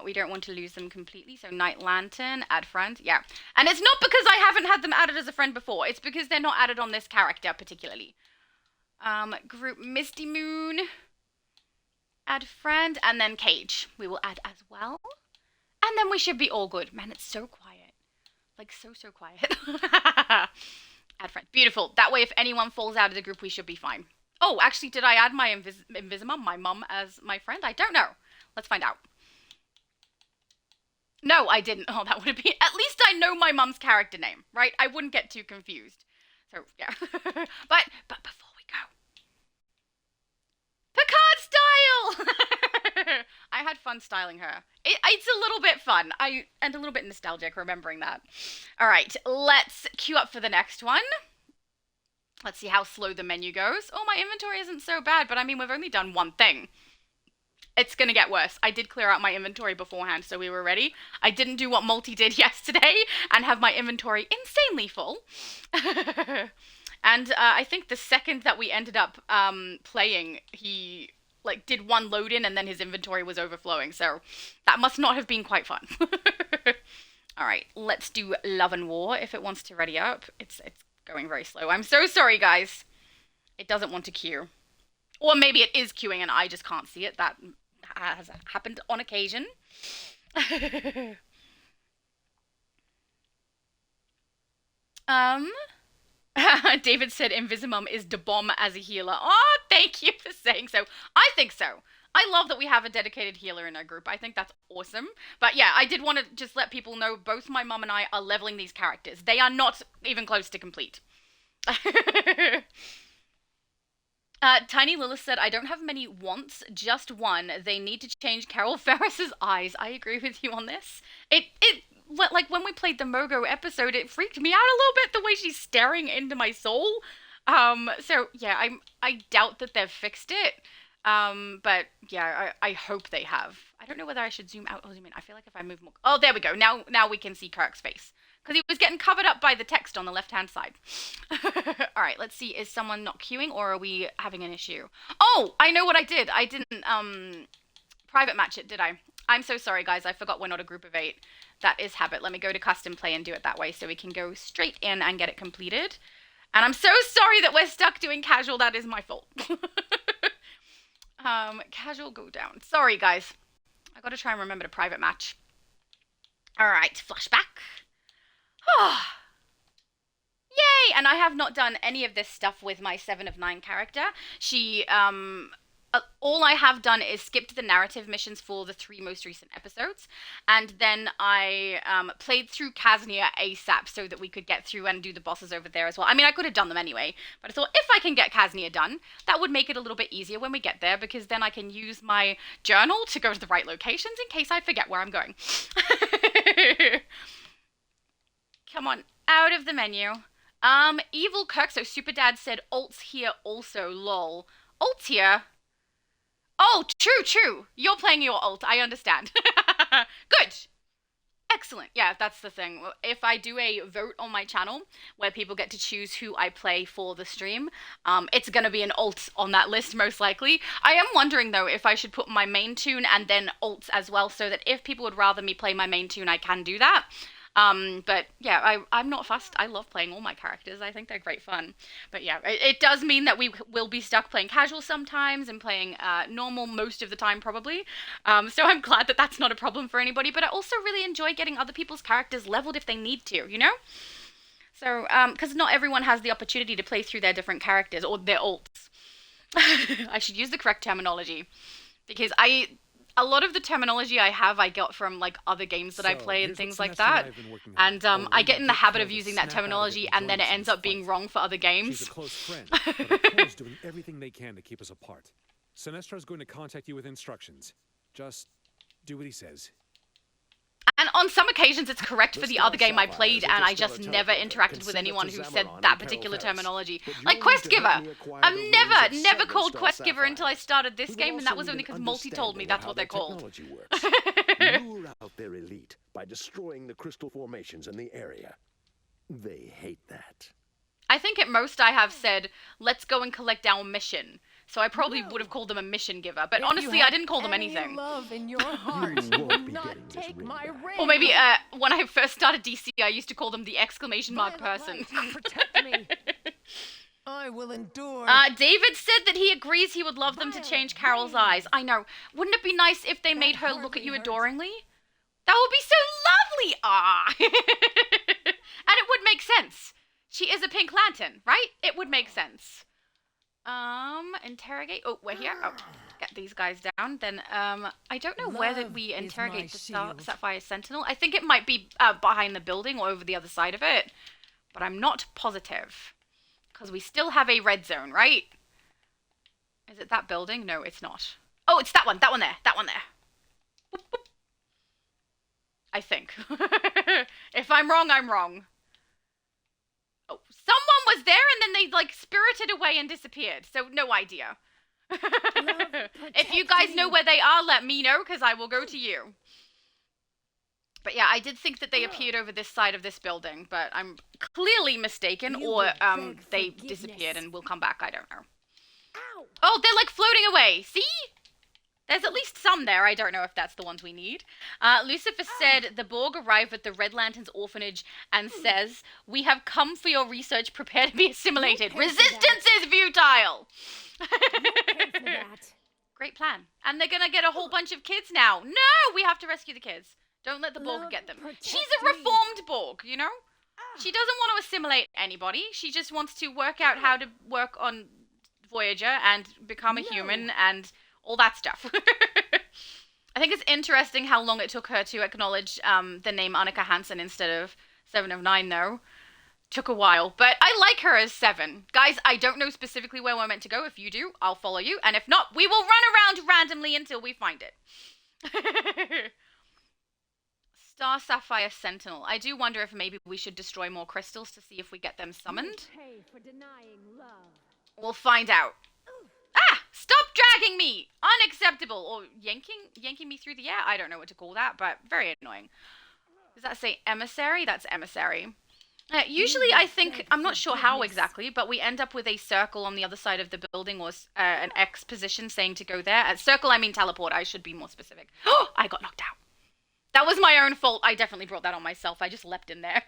We don't want to lose them completely. So Night Lantern, add friend. Yeah. And it's not because I haven't had them added as a friend before. It's because they're not added on this character particularly. Group Misty Moon, add friend, and then Cage. We will add as well. And then we should be all good. Man, it's so quiet. Like, so quiet. Add friend. Beautiful. That way, if anyone falls out of the group, we should be fine. Oh, actually, did I add my Invisimum, my mum, as my friend? I don't know. Let's find out. No, I didn't. Oh, that would have been... At least I know my mum's character name, right? I wouldn't get too confused. So, yeah. but before we go... Picard style! I had fun styling her. It's a little bit fun. And a little bit nostalgic remembering that. All right, let's queue up for the next one. Let's see how slow the menu goes. Oh, my inventory isn't so bad, but I mean, we've only done one thing. It's gonna get worse. I did clear out my inventory beforehand, so we were ready. I didn't do what Multi did yesterday and have my inventory insanely full. And I think the second that we ended up playing, he like did one load in and then his inventory was overflowing. So that must not have been quite fun. All right, let's do Love and War if it wants to ready up. It's going very slow. I'm so sorry, guys. It doesn't want to queue. Or maybe it is queuing and I just can't see it. That has happened on occasion. David said Invisimum is the bomb as a healer. Oh, thank you for saying so. I think so. I love that we have a dedicated healer in our group. I think that's awesome. But yeah, I did want to just let people know both my mum and I are leveling these characters. They are not even close to complete. Tiny Lilith said, I don't have many wants, just one. They need to change Carol Ferris's eyes. I agree with you on this. Like, when we played the Mogo episode, it freaked me out a little bit, the way she's staring into my soul. So, yeah, I doubt that they've fixed it. But yeah, I hope they have. I don't know whether I should zoom out or zoom in. I feel like if I move more. Oh, there we go. Now we can see Kirk's face because he was getting covered up by the text on the left-hand side. All right, let's see. Is someone not queuing or are we having an issue? Oh, I know what I did. I didn't private match it, did I? I'm so sorry, guys. I forgot we're not a group of 8. That is habit. Let me go to custom play and do it that way so we can go straight in and get it completed. And I'm so sorry that we're stuck doing casual. That is my fault. Casual go down. Sorry, guys. I gotta try and remember to private match. Alright, flashback. Yay! And I have not done any of this stuff with my 7 of 9 character. She, all I have done is skipped the narrative missions for the 3 most recent episodes, and then I played through Kaznia ASAP so that we could get through and do the bosses over there as well. I mean, I could have done them anyway, but I thought if I can get Kaznia done, that would make it a little bit easier when we get there, because then I can use my journal to go to the right locations in case I forget where I'm going. Come on, out of the menu. Evil Kirk, so Superdad said alts here also, lol. Alts here? Oh, true. You're playing your alt. I understand. Good. Excellent. Yeah, that's the thing. If I do a vote on my channel where people get to choose who I play for the stream, it's going to be an alt on that list, most likely. I am wondering, though, if I should put my main tune and then alts as well, so that if people would rather me play my main tune, I can do that. But yeah, I'm not fussed. I love playing all my characters. I think they're great fun. But yeah, it does mean that we will be stuck playing casual sometimes and playing normal most of the time probably. So I'm glad that that's not a problem for anybody. But I also really enjoy getting other people's characters leveled if they need to, you know? So, because not everyone has the opportunity to play through their different characters or their alts. I should use the correct terminology. Because a lot of the terminology I got from like other games that I play and things like that, and I get in the habit of using that terminology, and then it ends up being wrong for other games. She's a close friend, but Cole's doing everything they can to keep us apart. Sinestro's going to contact you with instructions. Just do what he says. And on some occasions, it's correct for the other game I played, and I just never interacted with anyone who said that particular terminology. Like Quest Giver. I've never called Quest Giver until I started this game, and that was only because Multi told me that's what they're called. Lure out their elite by destroying the crystal formations in the area. They hate that. I think at most I have said, let's go and collect our mission. So I probably would have called them a mission giver, but honestly, I didn't call them anything. Love in your heart, You won't be not getting this take ring my back. ring. Or maybe when I first started DC, I used to call them the exclamation mark person. Protect me. I will endure. David said that he agrees he would love them to change Carol's eyes. I know. Wouldn't it be nice if they made her look at you adoringly? That would be so lovely! Ah! And it would make sense. She is a Pink Lantern, right? It would make sense. Interrogate. Oh, we're here. Oh, get these guys down. Then, I don't know whether we interrogate the Sapphire Sentinel. I think it might be behind the building or over the other side of it. But I'm not positive. Because we still have a red zone, right? Is it that building? No, it's not. Oh, it's that one. That one there. That one there. Boop, boop. I think. If I'm wrong, I'm wrong. Oh, someone was there and then they, like, spirited away and disappeared. So, no idea. If you guys know where they are, let me know, because I will go to you. But yeah, I did think that they appeared over this side of this building, but I'm clearly mistaken, or they disappeared and will come back. I don't know. Oh, they're, like, floating away. See? There's at least some there. I don't know if that's the ones we need. Lucifer said, the Borg arrive at the Red Lantern's orphanage and says, we have come for your research. Prepare to be assimilated. Resistance is futile. Great plan. And they're going to get a whole bunch of kids now. No, we have to rescue the kids. Don't let the Borg get them. She's a reformed Borg, you know? She doesn't want to assimilate anybody. She just wants to work out how to work on Voyager and become a human and all that stuff. I think it's interesting how long it took her to acknowledge the name Annika Hansen instead of 7 of 9, though. Took a while, but I like her as 7. Guys, I don't know specifically where we're meant to go. If you do, I'll follow you. And if not, we will run around randomly until we find it. Star Sapphire Sentinel. I do wonder if maybe we should destroy more crystals to see if we get them summoned. Pay for denying love. We'll find out. Ah! Stop dragging me! unacceptable. Or yanking me through the air. I don't know what to call that, but very annoying. Does that say emissary? That's emissary. Usually, I think, I'm not sure how exactly, but we end up with a circle on the other side of the building or an X position saying to go there. At circle, I mean teleport. I should be more specific. Oh, I got knocked out. That was my own fault. I definitely brought that on myself. I just leapt in there.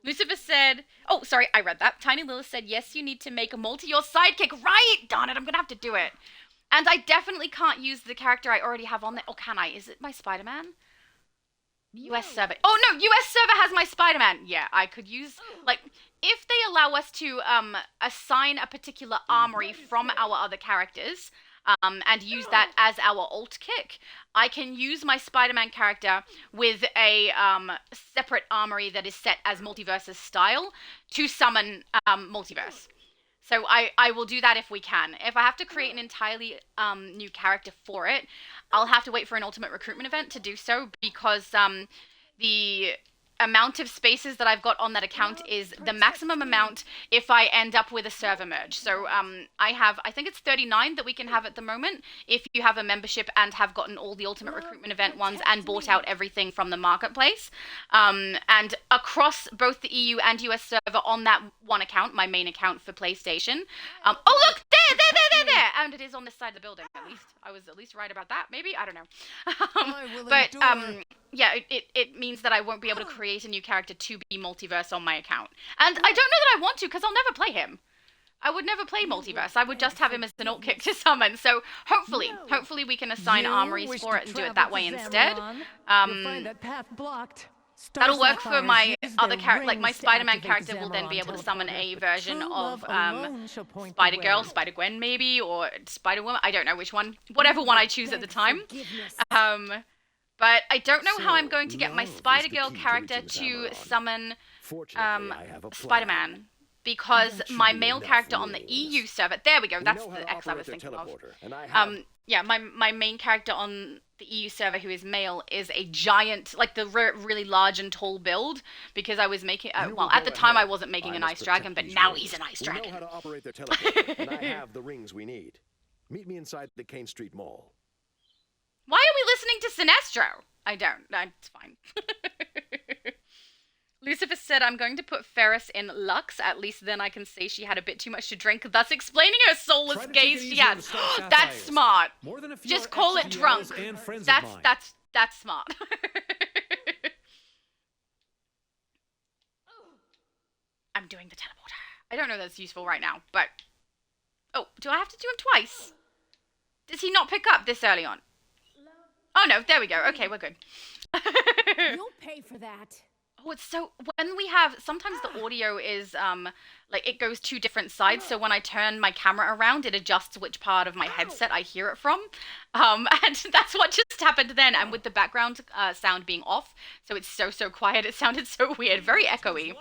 Lucifer said, oh, sorry, I read that. Tiny Lilith said, yes, you need to make a multi your sidekick. Right! Darn it, I'm going to have to do it. And I definitely can't use the character I already have on there. Or can I? Is it my Spider-Man? US server. Oh no, US server has my Spider-Man. Yeah, I could use, like, if they allow us to assign a particular armory from our other characters, and use that as our alt kick, I can use my Spider-Man character with a separate armory that is set as Multiverse's style to summon Multiverse. So I will do that if we can. If I have to create an entirely new character for it, I'll have to wait for an Ultimate Recruitment event to do so, because the amount of spaces that I've got on that account is the maximum amount if I end up with a server merge. So I think it's 39 that we can have at the moment if you have a membership and have gotten all the Ultimate Recruitment event ones and bought out everything from the marketplace. And across both the EU and US server on that one account, my main account for PlayStation. Oh look, there! And it is on this side of the building, at least. I was at least right about that, maybe? I don't know. But yeah, it means that I won't be able to create a new character to be Multiverse on my account. And I don't know that I want to, because I'll never play him. I would never play Multiverse. I would just have him as an alt kick to summon. So hopefully we can assign armories for it and do it that way instead. That'll work for my other character. Like, my Spider-Man character will then be able to summon a version of Spider-Girl, Spider-Gwen maybe, or Spider-Woman. I don't know which one. Whatever one I choose at the time. But I don't know how I'm going to get my Spider-Girl character to summon Spider-Man. Because my male character on the EU server, there we go, that's the X I was thinking of. Yeah, my main character on the EU server who is male is a giant, like the really large and tall build, because I was making, well, at the time I wasn't making an ice dragon, but now he's an ice dragon. We know how to operate their teleporter, and I have the rings we need. Meet me inside the Kane Street Mall. Why are we listening to Sinestro? I don't, it's fine. Lucifer said, I'm going to put Ferris in Lux. At least then I can say she had a bit too much to drink, thus explaining her soulless gaze she has. That's smart. Just call it drunk. That's smart. I'm doing the teleporter. I don't know that's useful right now, but... Oh, do I have to do him twice? Does he not pick up this early on? Oh no, there we go. Okay, we're good. You'll pay for that. Oh, it's so, when we have, sometimes the audio is, like, it goes two different sides, so when I turn my camera around, it adjusts which part of my headset I hear it from, and that's what just happened then, and with the background sound being off, so it's so quiet, it sounded so weird, very echoey.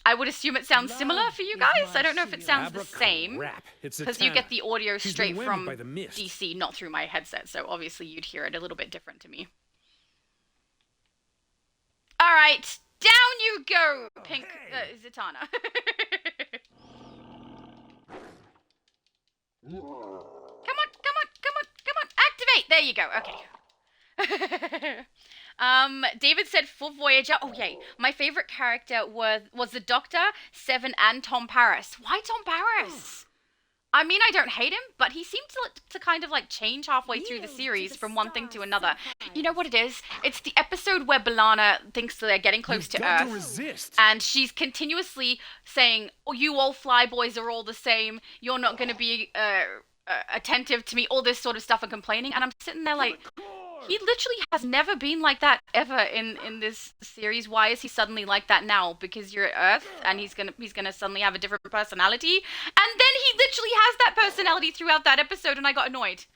I would assume it sounds similar for you guys. I don't know if it sounds the same, because you get the audio straight from DC, not through my headset, so obviously you'd hear it a little bit different to me. All right, down you go, Pink Zatanna. Come on, activate. There you go. Okay. David said for Voyager. Oh yay, my favorite character was the Doctor, Seven, and Tom Paris. Why Tom Paris? I mean, I don't hate him, but he seemed to kind of like change halfway through the series from one thing to another. You know what it is? It's the episode where B'Elanna thinks they're getting close to Earth, and she's continuously saying, "Oh, you all flyboys are all the same. You're not going to be attentive to me." All this sort of stuff and complaining, and I'm sitting there like, he literally has never been like that ever in this series. Why is he suddenly like that now? Because you're at Earth and he's gonna suddenly have a different personality. And then he literally has that personality throughout that episode, and I got annoyed.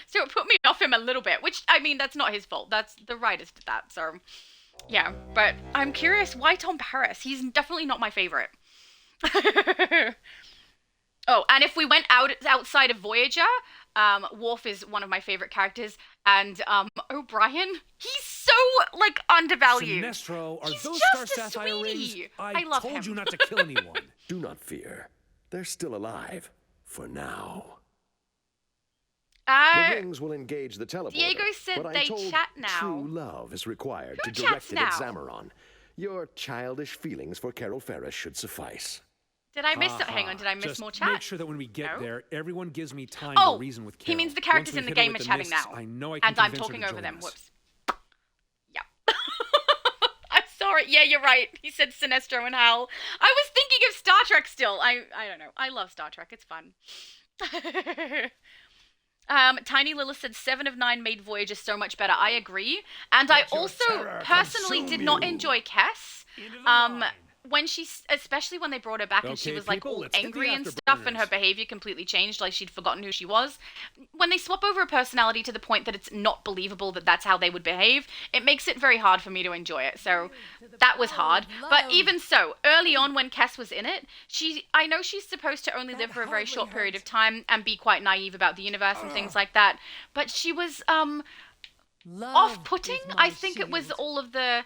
So it put me off him a little bit, which, I mean, that's not his fault. That's the writers did that, so yeah. But I'm curious, why Tom Paris? He's definitely not my favorite. Oh, and if we went outside of Voyager, Worf is one of my favorite characters, and O'Brien, he's so, like, undervalued. Sinestro, are he's those just Star a Sapphire sweetie. rings? I love told him. you not to kill anyone. Do not fear. They're still alive. For now. The rings will engage the teleporter. Diego said but I'm they told chat now. true love is required Who to chats direct it at now? Zamaron. Your childish feelings for Carol Ferris should suffice. Did I miss it? Hang on, did I miss Just more chat? make sure that when we get No? there, everyone gives me time Oh, to reason with he Carol. means the characters Once in the we hit her game with are the chatting mists, now. I know I can And I'm convince her talking to over join them. us. Whoops. Yeah. I'm sorry. Yeah, you're right. He said Sinestro and Hal. I was thinking of Star Trek still. I don't know. I love Star Trek. It's fun. Tiny Lilith said 7 of 9 made Voyager so much better. I agree. And I also personally did not enjoy Kess. When especially when they brought her back and she Okay, was like people, all let's hit the angry and stuff, and her afterburners. behavior completely changed, like she'd forgotten who she was. When they swap over a personality to the point that it's not believable that that's how they would behave, it makes it very hard for me to enjoy it. So that was hard. But even so, early on when Kess was in it, I know she's supposed to only live for a very short period of time and be quite naive about the universe and things like that. But she was off-putting. I think it was all of the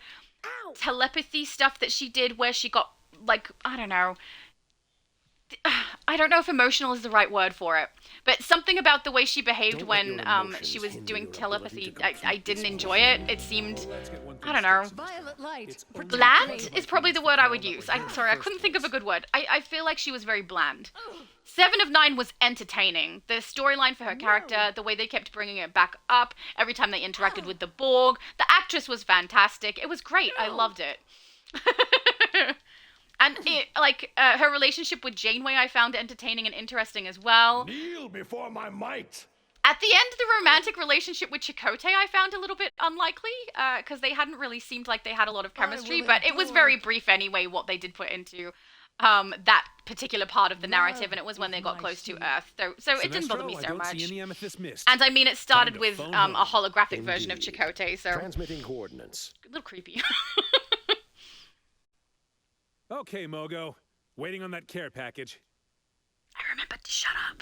telepathy stuff that she did where she got, like, I don't know if emotional is the right word for it, but something about the way she behaved when she was doing telepathy, I didn't enjoy it. It seemed, I don't know, Violet light. bland is probably the word I would use. Sorry, I couldn't think of a good word. I feel like she was very bland. 7 of 9 was entertaining. The storyline for her character, the way they kept bringing it back up every time they interacted with the Borg. The actress was fantastic. It was great. I loved it. And her relationship with Janeway I found entertaining and interesting as well. Kneel before my might. At the end, the romantic relationship with Chakotay I found a little bit unlikely, because they hadn't really seemed like they had a lot of chemistry, but it was very brief anyway what they did put into that particular part of the narrative, and it was when they got close to Earth. So it didn't bother me so much. See any amethyst mist. And I mean, it started Time to with phone a home. holographic version of Indeed. Chakotay, so Transmitting coordinates. a little creepy. Okay, Mogo. Waiting on that care package. I remembered to shut up.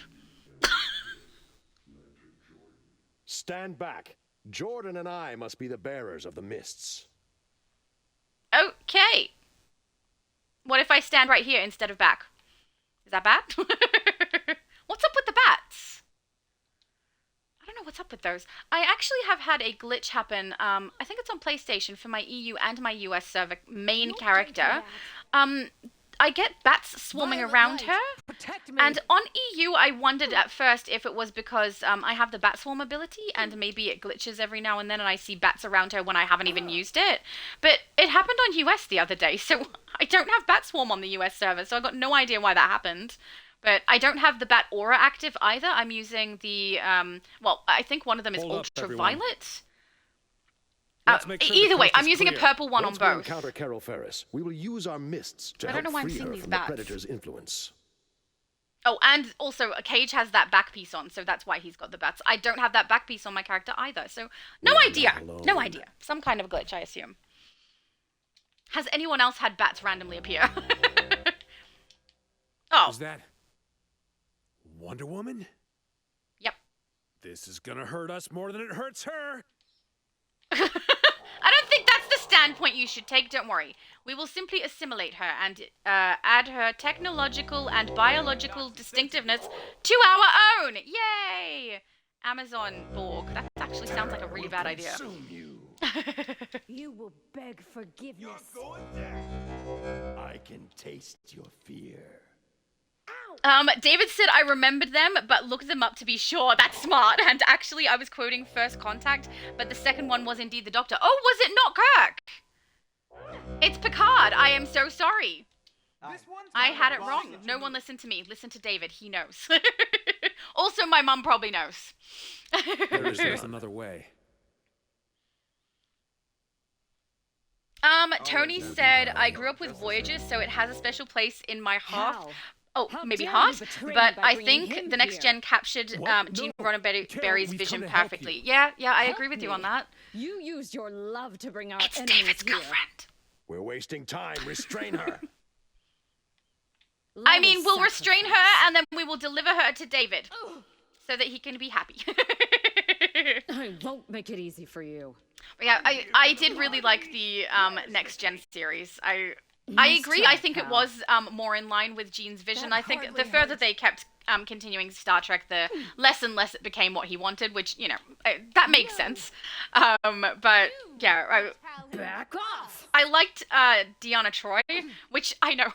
Stand back. Jordan and I must be the bearers of the mists. Okay. What if I stand right here instead of back? Is that bad? What's up with the bats? I don't know what's up with those. I actually have had a glitch happen. I think it's on PlayStation for my EU and my US server main character. I get bats swarming around her. Protect me. And on EU, I wondered at first if it was because I have the bat swarm ability and maybe it glitches every now and then and I see bats around her when I haven't even used it. But it happened on US the other day, so I don't have bat swarm on the US server, so I got no idea why that happened. But I don't have the bat aura active either. I'm using the, I think one of them is Hold up, everyone. ultraviolet. Let's make sure the Either way, coast I'm is using a clear. purple one Once on we both. encounter Carol Ferris, we will use our mists to I don't help know why I'm free seeing her these from bats. the Predator's influence. Oh, and also Cage has that back piece on, so that's why he's got the bats. I don't have that back piece on my character either, so no We are idea. not alone. No idea. Some kind of a glitch, I assume. Has anyone else had bats randomly appear? Oh, Is that Wonder Woman? yep. This is gonna hurt us more than it hurts her. I don't think that's the standpoint you should take, don't worry. We will simply assimilate her and add her technological and biological distinctiveness to our own. Yay! Amazon Borg. That actually sounds like a really bad idea. Consume you. You will beg forgiveness. I can taste your fear. David said I remembered them, but looked them up to be sure. That's smart. And actually, I was quoting First Contact, but the second one was indeed the Doctor. Oh, was it not Kirk? It's Picard. I am so sorry. I had it wrong. No one listened to me. Listen to David. He knows. Also, my mum probably knows. There is just another way. Tony said, I grew up with Voyager, so it has a special place in my heart. How? Oh, How maybe dare heart, you betray me but by I bringing think him the next here? gen captured What? Gene No. Roddenberry's Carol, we've vision come to help perfectly. you. Yeah, I Help agree with you me. on that. You used your love to bring our It's enemies David's here. girlfriend. We're wasting time. Restrain her. I Love mean, is we'll restrain sacrifice. her and then we will deliver her to David so that he can be happy. I won't make it easy for you. But yeah, I did really like the next gen series. I Nice agree. try, I think it pal. was more in line with Gene's vision. That I think the hardly further hurts. they kept continuing Star Trek, the less and less it became what he wanted, which, you know, that makes sense. But, yeah, Back off! I liked Deanna Troy, which I know,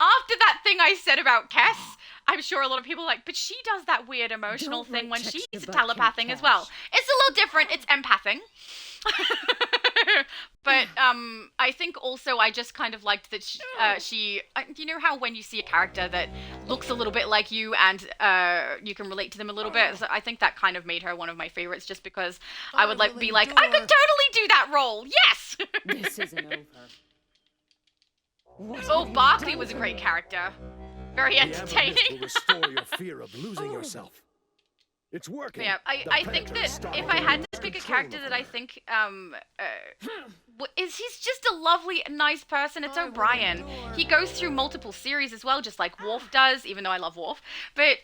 after that thing I said about Kess, I'm sure a lot of people are like, but she does that weird emotional Don't thing when write checks she's to butt telepathing Kate as well. Cash. It's a little different. It's empathing. But I think also I just kind of liked that you know how when you see a character that looks a little bit like you and you can relate to them a little bit. So I think that kind of made her one of my favorites, just because I would will be like, I could endure. totally do that role. Yes. This isn't over. What Oh, have you Barkley done was a to great me? character. Very The Amber Mist entertaining. will restore your fear of losing yourself. It's working. Yeah, The I think Predator is that starting if I had to lose pick a control character of that I her. think he's just a lovely, nice person. It's I will O'Brien. endure. He goes through multiple series as well, just like Worf does, even though I love Worf. But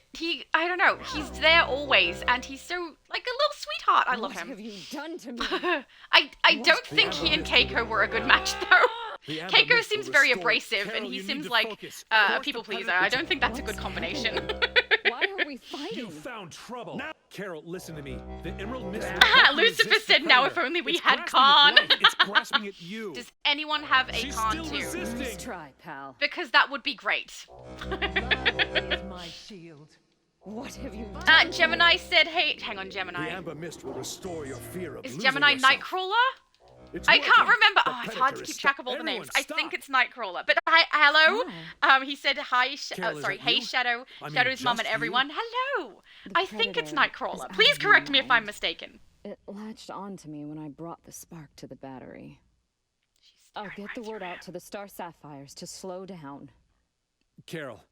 I don't know, he's there always, and he's so, like, a little sweetheart. I love What him. have you done to me? I don't think he and Keiko were a good match, though. The Amber Keiko Mist will seems very restore- abrasive, Carol, and he you need seems to like focus. a Force the people pleaser. Predator- I don't think that's a good What's combination. Why are we fighting? You found trouble. Now, Carol, listen to me. The Emerald Mist. will Ah, help you Lucifer resist the said, "Now if Predator. only we It's had grasping Khan." at life. It's grasping at you. Does anyone have a She's Khan still too? resisting. Nice try, pal. Because that would be great. Love is my shield. What have you done? to Gemini me? said, hey, hang on, The Gemini. Amber Mist will restore your fear of Is losing Gemini yourself. Nightcrawler? It's I can't working. remember. The Oh, it's Predator hard to is keep sto- track of all the Everyone, names. I think stop. it's Nightcrawler. But hello. He said hi. Carol, is Sorry, that hey you? Shadow. I mean, Shadow's mum just and you? everyone. Hello. The I think it's Predator is Nightcrawler. out Please of your correct me if I'm mind. mistaken. It latched onto me when I brought the spark to the battery. She's I'll staring get right the through word him. out to the Star Sapphires to slow down. Carol,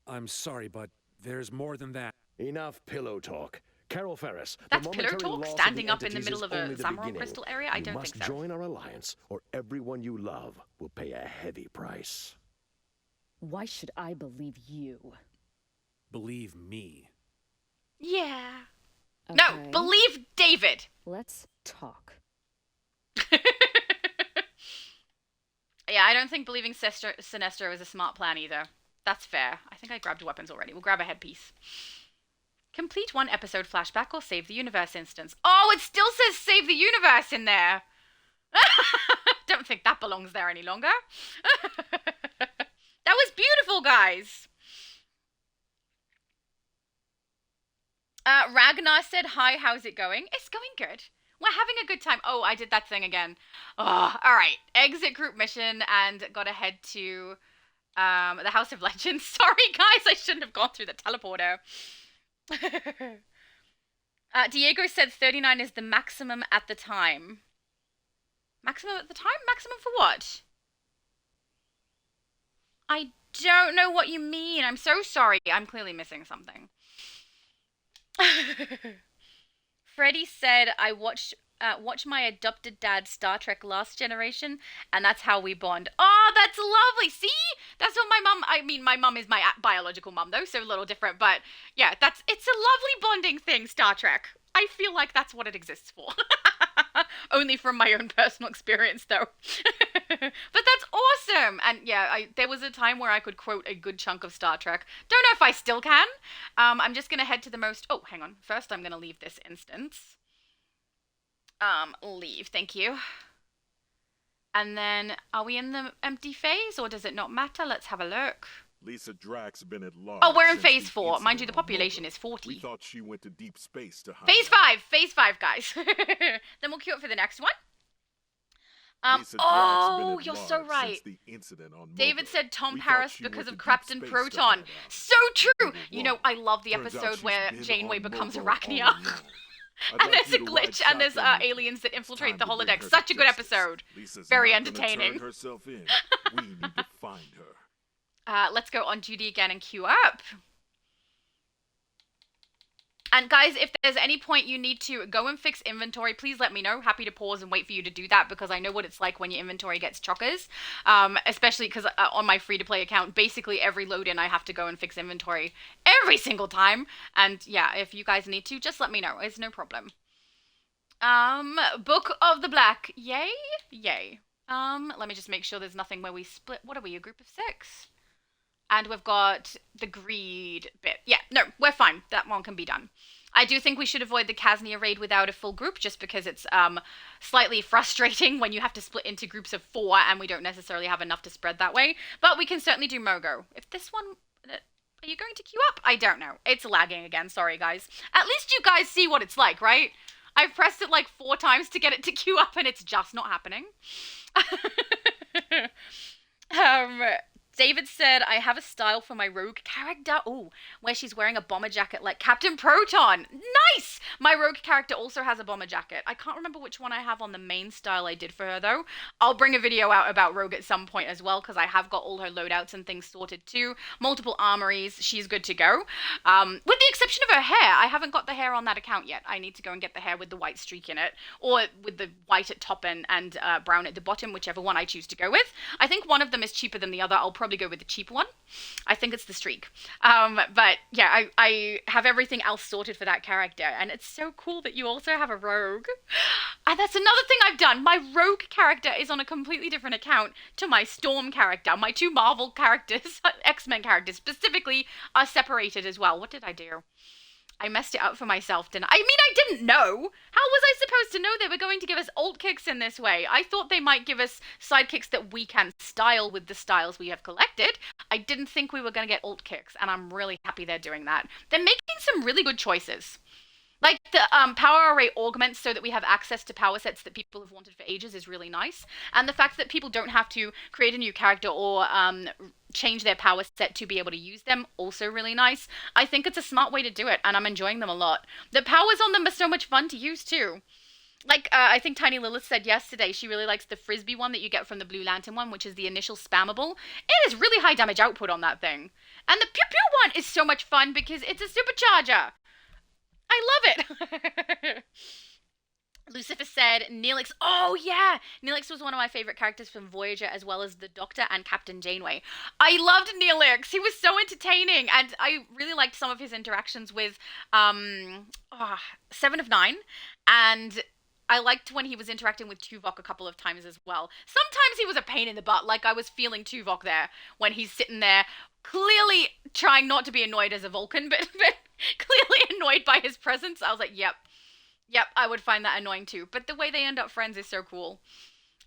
I'm sorry, but there's more than that. Enough pillow talk. Carol Ferris, That's the pillow momentary talk? loss of Standing the up in the entities middle is of a only the Samron beginning. crystal area? I You don't must think so. join our alliance, or everyone you love will pay a heavy price. Why should I believe you? Believe me. Yeah. Okay, No, believe David. Let's talk. Yeah, I don't think believing Sinestro is a smart plan either. That's fair. I think I grabbed weapons already. We'll grab a headpiece. Complete one episode flashback or save the universe instance. Oh, it still says save the universe in there. Don't think that belongs there any longer. That was beautiful, guys. Ragnar said, hi, how's it going? It's going good. We're having a good time. Oh, I did that thing again. Oh, all right. Exit group mission and gotta head to the House of Legends. Sorry, guys, I shouldn't have gone through the teleporter. Diego said 39 is the maximum at the time. Maximum at the time? Maximum for what? I don't know what you mean. I'm so sorry. I'm clearly missing something. Freddie said, I watch my adopted dad's Star Trek Last Generation, and that's how we bond. Oh, that's lovely. See? That's what my mum is my biological mum, though, so a little different. But, yeah, it's a lovely bonding thing, Star Trek. I feel like that's what it exists for. Only from my own personal experience, though. But that's awesome. And, yeah, there was a time where I could quote a good chunk of Star Trek. Don't know if I still can. I'm just going to head to the most... Oh, hang on. First, I'm going to leave this instance. Leave. Thank you. And then, are we in the empty phase, or does it not matter? Let's have a look. Lisa Drack's been at large. Oh, we're in since phase the 4. Mind you, the incident on population Nova. is 40. We thought she went to deep space to hide. Phase 5! Phase 5, guys. Then we'll queue up for the next one. Lisa Drack's been at You're so large right. Since the incident on David Nova. said Tom We thought Paris she because went of to Captain deep space to Proton. hide out. So true! We were You know, wrong. I love the Turns out episode she's where been Janeway on becomes Nova all Arachnia. along. And I'd like there's a you to ride glitch, and there's shotgun with me. aliens that It's infiltrate time the to bring holodeck. her to Such a good justice. episode. Lisa's Very not gonna entertaining. turn herself in. We need to find her. Let's go on duty again and queue up. And guys, if there's any point you need to go and fix inventory, please let me know. Happy to pause and wait for you to do that, because I know what it's like when your inventory gets chockers. Especially because on my free-to-play account, basically every load-in I have to go and fix inventory every single time. And yeah, if you guys need to, just let me know. It's no problem. Book of the Black. Yay? Yay. Let me just make sure there's nothing where we split. What are we, a group of 6? And we've got the greed bit. Yeah, no, we're fine. That one can be done. I do think we should avoid the Kaznia raid without a full group, just because it's slightly frustrating when you have to split into groups of 4 and we don't necessarily have enough to spread that way. But we can certainly do Mogo. If this one... Are you going to queue up? I don't know. It's lagging again. Sorry, guys. At least you guys see what it's like, right? I've pressed it like 4 times to get it to queue up and it's just not happening. David said, I have a style for my rogue character. Oh, where she's wearing a bomber jacket like Captain Proton. Nice! My rogue character also has a bomber jacket. I can't remember which one I have on the main style I did for her, though. I'll bring a video out about rogue at some point as well, because I have got all her loadouts and things sorted too. Multiple armories. She's good to go. With the exception of her hair. I haven't got the hair on that account yet. I need to go and get the hair with the white streak in it, or with the white at top and brown at the bottom, whichever one I choose to go with. I think one of them is cheaper than the other. I'll probably go with the cheap one. I think it's the streak. But yeah, I have everything else sorted for that character, and it's so cool that you also have a rogue. And that's another thing I've done. My rogue character is on a completely different account to my Storm character. My 2 Marvel characters, X-Men characters specifically, are separated as well. What did I do? I messed it up for myself, didn't I? I mean, I didn't know. How was I supposed to know they were going to give us alt kicks in this way? I thought they might give us sidekicks that we can style with the styles we have collected. I didn't think we were going to get alt kicks, and I'm really happy they're doing that. They're making some really good choices. Like the power array augments so that we have access to power sets that people have wanted for ages is really nice. And the fact that people don't have to create a new character or change their power set to be able to use them, also really nice. I think it's a smart way to do it, and I'm enjoying them a lot. The powers on them are so much fun to use too. Like, I think Tiny Lilith said yesterday, she really likes the Frisbee one that you get from the Blue Lantern one, which is the initial spammable. It is really high damage output on that thing. And the Pew Pew one is so much fun because it's a supercharger. I love it. Lucifer said, Neelix. Oh, yeah. Neelix was one of my favorite characters from Voyager, as well as the Doctor and Captain Janeway. I loved Neelix. He was so entertaining. And I really liked some of his interactions with 7 of 9. And I liked when he was interacting with Tuvok a couple of times as well. Sometimes he was a pain in the butt. Like, I was feeling Tuvok there when he's sitting there clearly trying not to be annoyed as a Vulcan, but clearly annoyed by his presence. I was like, yep, I would find that annoying too. But the way they end up friends is so cool.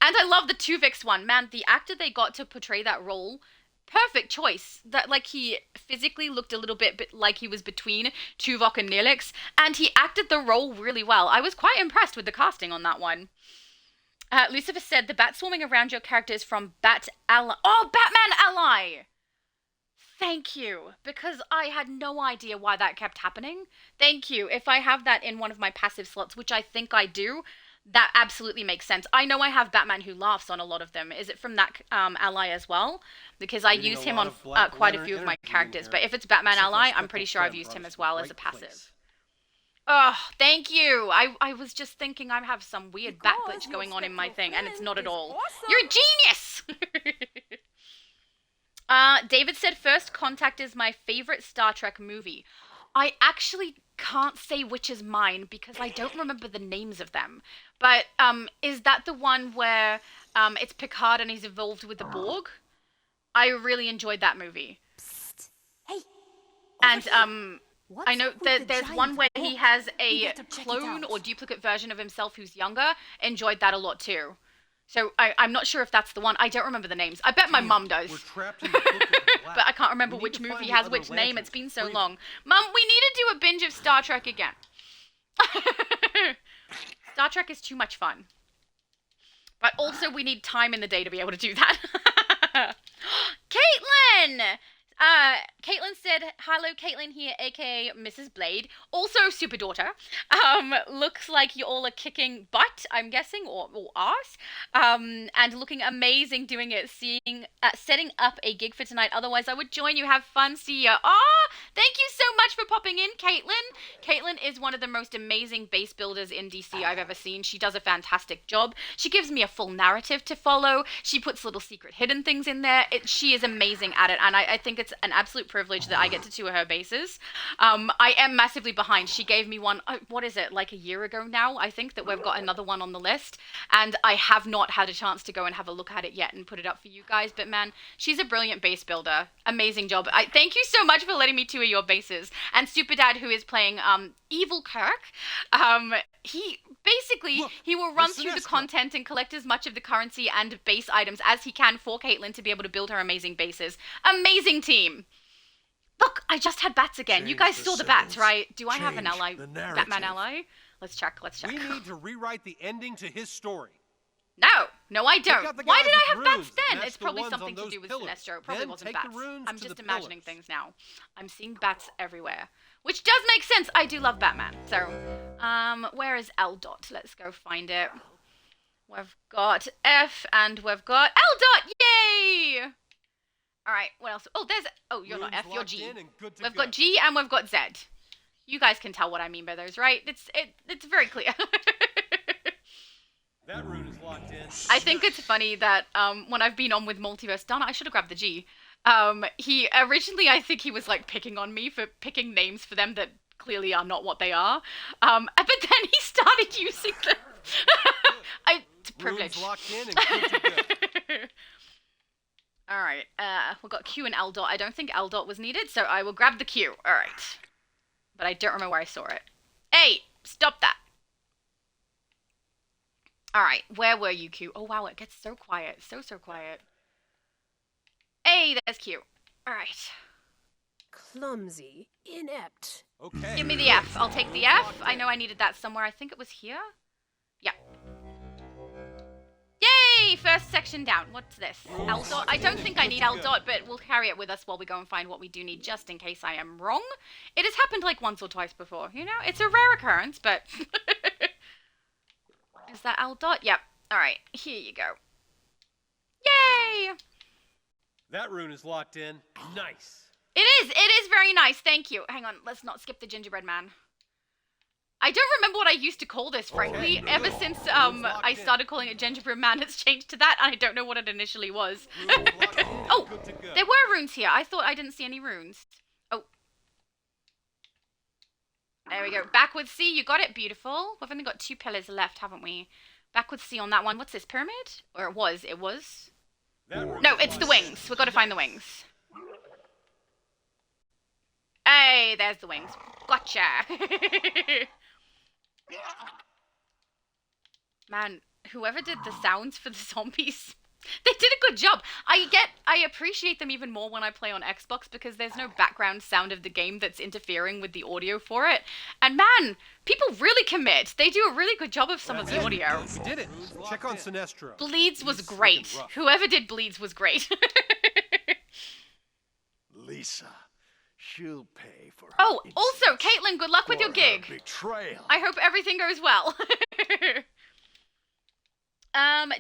And I love the Tuvix one. Man, the actor they got to portray that role, perfect choice. That, like, he physically looked a little bit like he was between Tuvok and Neelix, and he acted the role really well. I was quite impressed with the casting on that one. Lucifer said, the bat swarming around your character is from Bat Ally. Oh, Batman Ally! Thank you, because I had no idea why that kept happening. Thank you. If I have that in one of my passive slots, which I think I do, that absolutely makes sense. I know I have Batman Who Laughs on a lot of them. Is it from that ally as well? Because I use him on quite a few of my characters. But if it's Batman Ally, I'm pretty sure I've used him as well as a passive. Oh, thank you. I was just thinking I have some weird bat glitch going on in my thing, and it's not at all. You're a genius! David said, First Contact is my favorite Star Trek movie. I actually can't say which is mine because I don't remember the names of them. But is that the one where it's Picard and he's evolved with the Borg? I really enjoyed that movie. Psst. Hey. And I know that there's one where he has a clone or duplicate version of himself who's younger. Enjoyed that a lot too. So I'm not sure if that's the one. I don't remember the names. I bet my mum does. We're trapped in the book of black. But I can't remember which movie has which name. It's been so long. Mum, we need to do a binge of Star Trek again. Star Trek is too much fun. But also we need time in the day to be able to do that. Caitlin! Caitlin said, hello, Caitlin here, aka Mrs. Blade, also super daughter. Looks like you all are kicking butt, I'm guessing, or arse, and looking amazing doing it, setting up a gig for tonight. Otherwise, I would join you. Have fun. See ya. Thank you so much for popping in, Caitlin. Caitlin is one of the most amazing base builders in DC I've ever seen. She does a fantastic job. She gives me a full narrative to follow. She puts little secret hidden things in there. She is amazing at it, and I think it's it's an absolute privilege that I get to tour her bases. I am massively behind. She gave me one, what is it, like a year ago now, I think, that we've got another one on the list, and I have not had a chance to go and have a look at it yet and put it up for you guys, but man, she's a brilliant base builder. Amazing job. Thank you so much for letting me tour your bases. And Super Dad, who is playing Evil Kirk, he basically, Look, he will run it's through the Sinestro. content and collect as much of the currency and base items as he can for Caitlin to be able to build her amazing bases. Amazing team. Look, I just had bats again. You Change guys the saw the bats, settings. right? Do I have an Change ally? the Batman narrative. ally? Let's check. We need to rewrite the ending to his story. No, I don't. out the Why guys did I with have runes bats that then? match It's the probably ones something on to those do with pillars. Sinestro. It probably Then wasn't take the bats. runes I'm to just the imagining pillars. things now. I'm seeing bats everywhere. Which does make sense. I do love Batman. So, where is L dot? Let's go find it. We've got F and we've got L dot. Yay! Alright, what else? Oh, there's... Oh, you're not Runes F, you're locked G. in and good to We've go. got G and we've got Z. You guys can tell what I mean by those, right? It's very clear. That rune is locked in. I think it's funny that when I've been on with Multiverse, Donna, I should have grabbed the G. He originally, I think he was like picking on me for picking names for them that clearly are not what they are. But then he started using them. It's privilege. Runes locked in and good to go. Alright, we've got Q and L dot. I don't think L dot was needed, so I will grab the Q. Alright. But I don't remember where I saw it. Hey! Stop that! Alright, where were you, Q? Oh wow, it gets so quiet. So quiet. Hey, there's Q. Alright. Clumsy, inept. Okay. Give me the F. I'll take the F. I know I needed that somewhere. I think it was here. Yeah. Yay! First section down. What's this? L dot. I don't think I need L dot, but we'll carry it with us while we go and find what we do need, just in case I am wrong. It has happened like once or twice before, you know? It's a rare occurrence, but... Is that L dot? Yep. Alright, here you go. Yay! That rune is locked in. Nice. It is very nice, thank you. Hang on, let's not skip the gingerbread man. I don't remember what I used to call this, frankly. Okay. Ever since I started calling it gingerbread man, it's changed to that, and I don't know what it initially was. Runes locked in and Oh, good to go. there were runes here. I thought I didn't see any runes. Oh. There we go. Backwards C, you got it. Beautiful. We've only got 2 pillars left, haven't we? Backwards C on that one. What's this, pyramid? Or it was. That rune No, is it's the locked in. wings. We've got to find the wings. Hey, there's the wings. Gotcha. Man, whoever did the sounds for the zombies, they did a good job. I appreciate them even more when I play on Xbox because there's no background sound of the game that's interfering with the audio for it. And man, people really commit. They do a really good job of some of the audio. We did it. Check on Sinestro. Bleeds was He's great. looking rough. Whoever did Bleeds was great. Lisa, she'll pay for her Oh, also, insolence, Caitlin, good luck with for your gig. her betrayal. I hope everything goes well.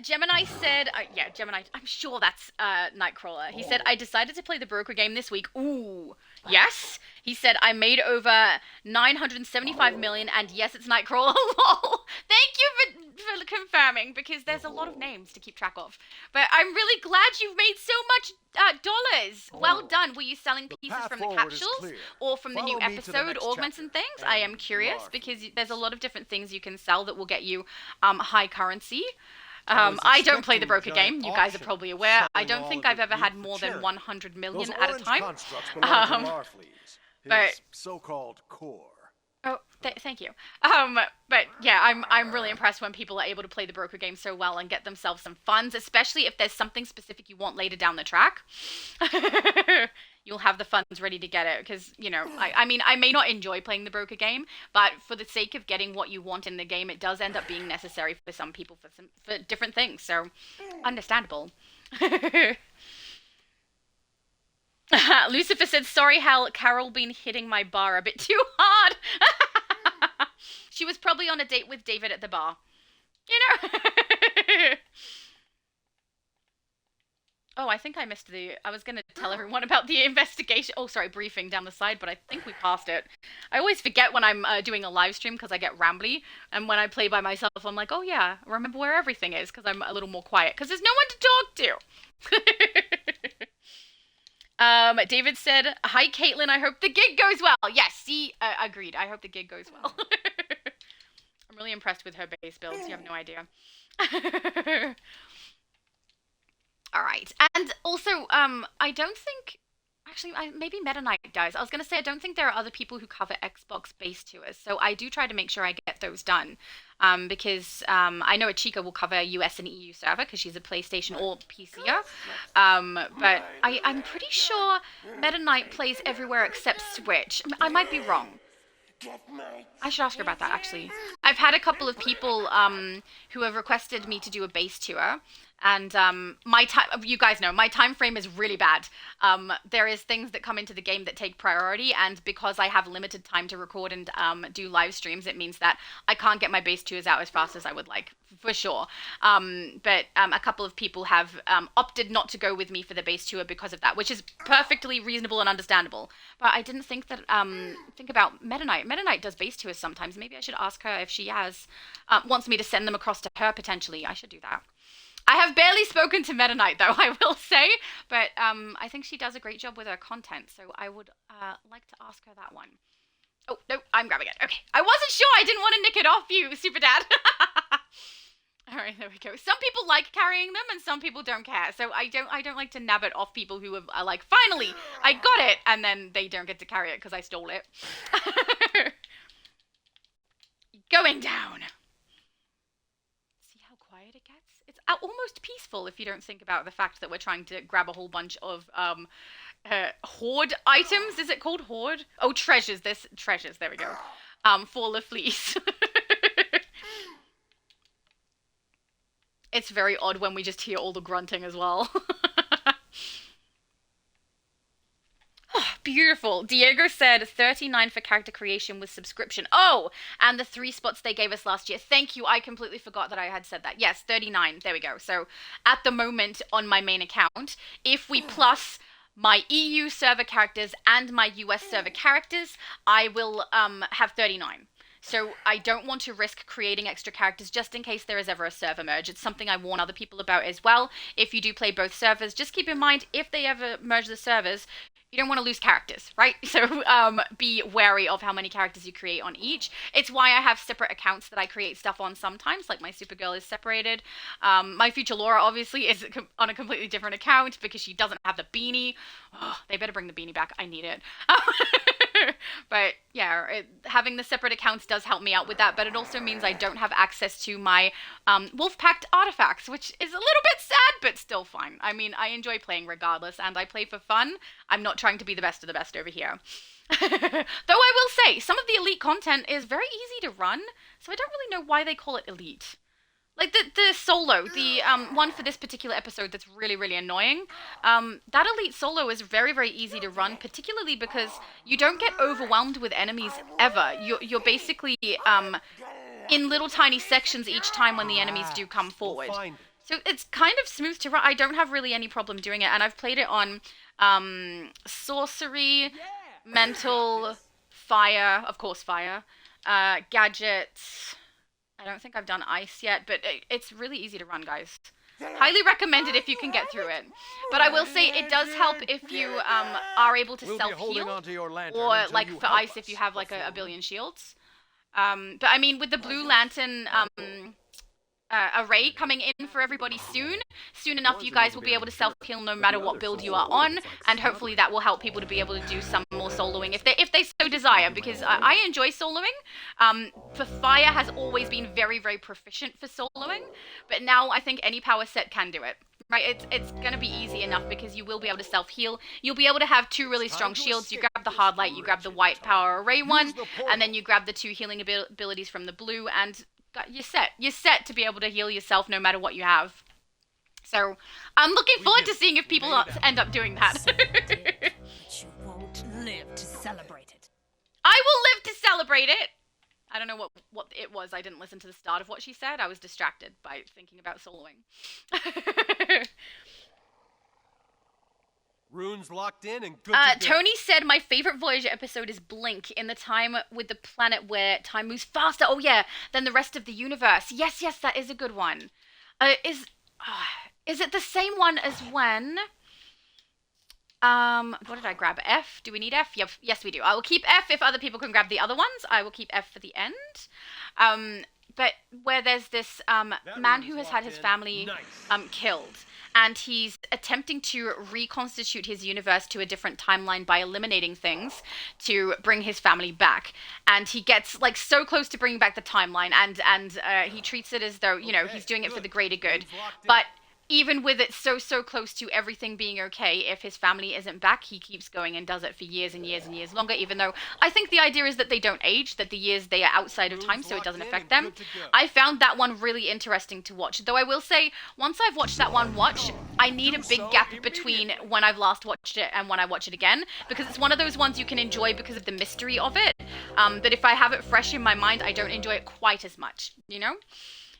Gemini said, Gemini, I'm sure that's, Nightcrawler. He said, I decided to play the broker game this week. Ooh, yes. He said, I made over 975 million, and yes, it's Nightcrawler. Lol. Thank you for confirming, because there's a lot of names to keep track of. But I'm really glad you've made so much, dollars. Well done. Were you selling pieces path from the forward is capsules, clear. or from the new Follow me to the episode, next augments chapter, and things? and I am curious, you are because free. there's a lot of different things you can sell that will get you, high currency. I was I don't play the expecting broker a game. giant You guys are auction probably aware. I selling don't all think of I've it ever had meat for more than charity. 100 million Those at a orange time. constructs belong to Um, Larfleeze, his but- so-called core. Oh, thank you. But yeah, I'm really impressed when people are able to play the broker game so well and get themselves some funds, especially if there's something specific you want later down the track. You'll have the funds ready to get it because, you know, I mean, I may not enjoy playing the broker game, but for the sake of getting what you want in the game, it does end up being necessary for some people for different things. So, understandable. Lucifer said, sorry, Carol been hitting my bar a bit too hard. She was probably on a date with David at the bar. You know? Oh, I think I missed I was going to tell everyone about the investigation. Oh, sorry, briefing down the side, but I think we passed it. I always forget when I'm doing a live stream because I get rambly. And when I play by myself, I'm like, oh yeah, remember where everything is because I'm a little more quiet because there's no one to talk to. David said, "Hi, Caitlin. I hope the gig goes well." Yes, see, agreed. I hope the gig goes well. I'm really impressed with her base builds. You have no idea. All right, and also, I don't think. Actually, maybe Meta Knight does. I was going to say, I don't think there are other people who cover Xbox base tours, so I do try to make sure I get those done. Because I know Achika will cover US and EU server because she's a PlayStation or PCer. But I'm pretty sure Meta Knight plays everywhere except Switch. I might be wrong. I should ask her about that, actually. I've had a couple of people who have requested me to do a base tour, and my time, you guys know, my time frame is really bad. There is things that come into the game that take priority, and because I have limited time to record and do live streams, it means that I can't get my base tours out as fast as I would like, for sure. But a couple of people have opted not to go with me for the base tour because of that, which is perfectly reasonable and understandable. But I didn't think that, think about Meta Knight. Meta Knight does base tours sometimes. Maybe I should ask her if she wants me to send them across to her, potentially. I should do that. I have barely spoken to Meta Knight, though, I will say, but I think she does a great job with her content, so I would like to ask her that one. Oh, no, I'm grabbing it. Okay, I wasn't sure. I didn't want to nick it off you, Super Dad. All right, there we go. Some people like carrying them, and some people don't care, so I don't like to nab it off people who are like, finally, I got it, and then they don't get to carry it because I stole it. Going down. Quiet it gets. It's almost peaceful if you don't think about the fact that we're trying to grab a whole bunch of hoard items. Is it called hoard? Oh, treasures. There's treasures. There we go. For the fleece. It's very odd when we just hear all the grunting as well. Beautiful. Diego said 39 for character creation with subscription. Oh, and the 3 spots they gave us last year. Thank you. I completely forgot that I had said that. Yes, 39. There we go. So at the moment on my main account, if we plus my EU server characters and my US server characters, I will have 39. So I don't want to risk creating extra characters just in case there is ever a server merge. It's something I warn other people about as well. If you do play both servers, just keep in mind, if they ever merge the servers, you don't want to lose characters, right? So be wary of how many characters you create on each. It's why I have separate accounts that I create stuff on sometimes, like my Supergirl is separated. My future Laura, obviously, is on a completely different account because she doesn't have the beanie. Oh, they better bring the beanie back. I need it. But yeah, having the separate accounts does help me out with that, but it also means I don't have access to my Wolfpack artifacts, which is a little bit sad, but still fine. I mean, I enjoy playing regardless, and I play for fun. I'm not trying to be the best of the best over here. Though I will say, some of the elite content is very easy to run, so I don't really know why they call it elite. Like the solo, the one for this particular episode that's really, really annoying. That elite solo is very, very easy to run, particularly because you don't get overwhelmed with enemies ever. You're basically in little tiny sections each time when the enemies do come forward. So it's kind of smooth to run. I don't have really any problem doing it, and I've played it on sorcery, mental, fire, of course fire, gadgets. I don't think I've done ice yet, but it's really easy to run, guys. Highly recommended if you can get through it. But I will say it does help if you are able to self-heal, or like for ice if you have like a billion shields. But I mean, with the Blue Lantern array coming in for everybody soon enough you guys will be able to self-heal no matter what build you are on, and hopefully that will help people to be able to do some more soloing if they so desire, because I enjoy soloing. For fire has always been very, very proficient for soloing, but now I think any power set can do it. Right, it's gonna be easy enough because you will be able to self-heal. You'll be able to have 2 really strong shields. You grab the hard light, you grab the white power array one, and then you grab the 2 healing abilities from the blue, and you're set. You're set to be able to heal yourself no matter what you have. So I'm looking forward to seeing if people end up doing that. But you won't live to celebrate it. I will live to celebrate it. I don't know what it was. I didn't listen to the start of what she said. I was distracted by thinking about soloing. Runes locked in and good to go. Tony said my favorite Voyager episode is Blink, in the time with the planet where time moves faster, oh yeah, than the rest of the universe. Yes, that is a good one. Is it the same one as when What did I grab? F? Do we need F? Yep. Yes, we do. I will keep F if other people can grab the other ones. I will keep F for the end. But where there's this man who has had his family killed, and he's attempting to reconstitute his universe to a different timeline by eliminating things to bring his family back. And he gets like so close to bringing back the timeline, and he treats it as though, you know, he's doing it for the greater good. But even with it so close to everything being okay, if his family isn't back, he keeps going and does it for years and years and years longer, even though I think the idea is that they don't age, that the years they are outside of time, so it doesn't affect them. I found that one really interesting to watch, though I will say, once I've watched that one I need a big gap between when I've last watched it and when I watch it again, because it's one of those ones you can enjoy because of the mystery of it, that if I have it fresh in my mind, I don't enjoy it quite as much, you know?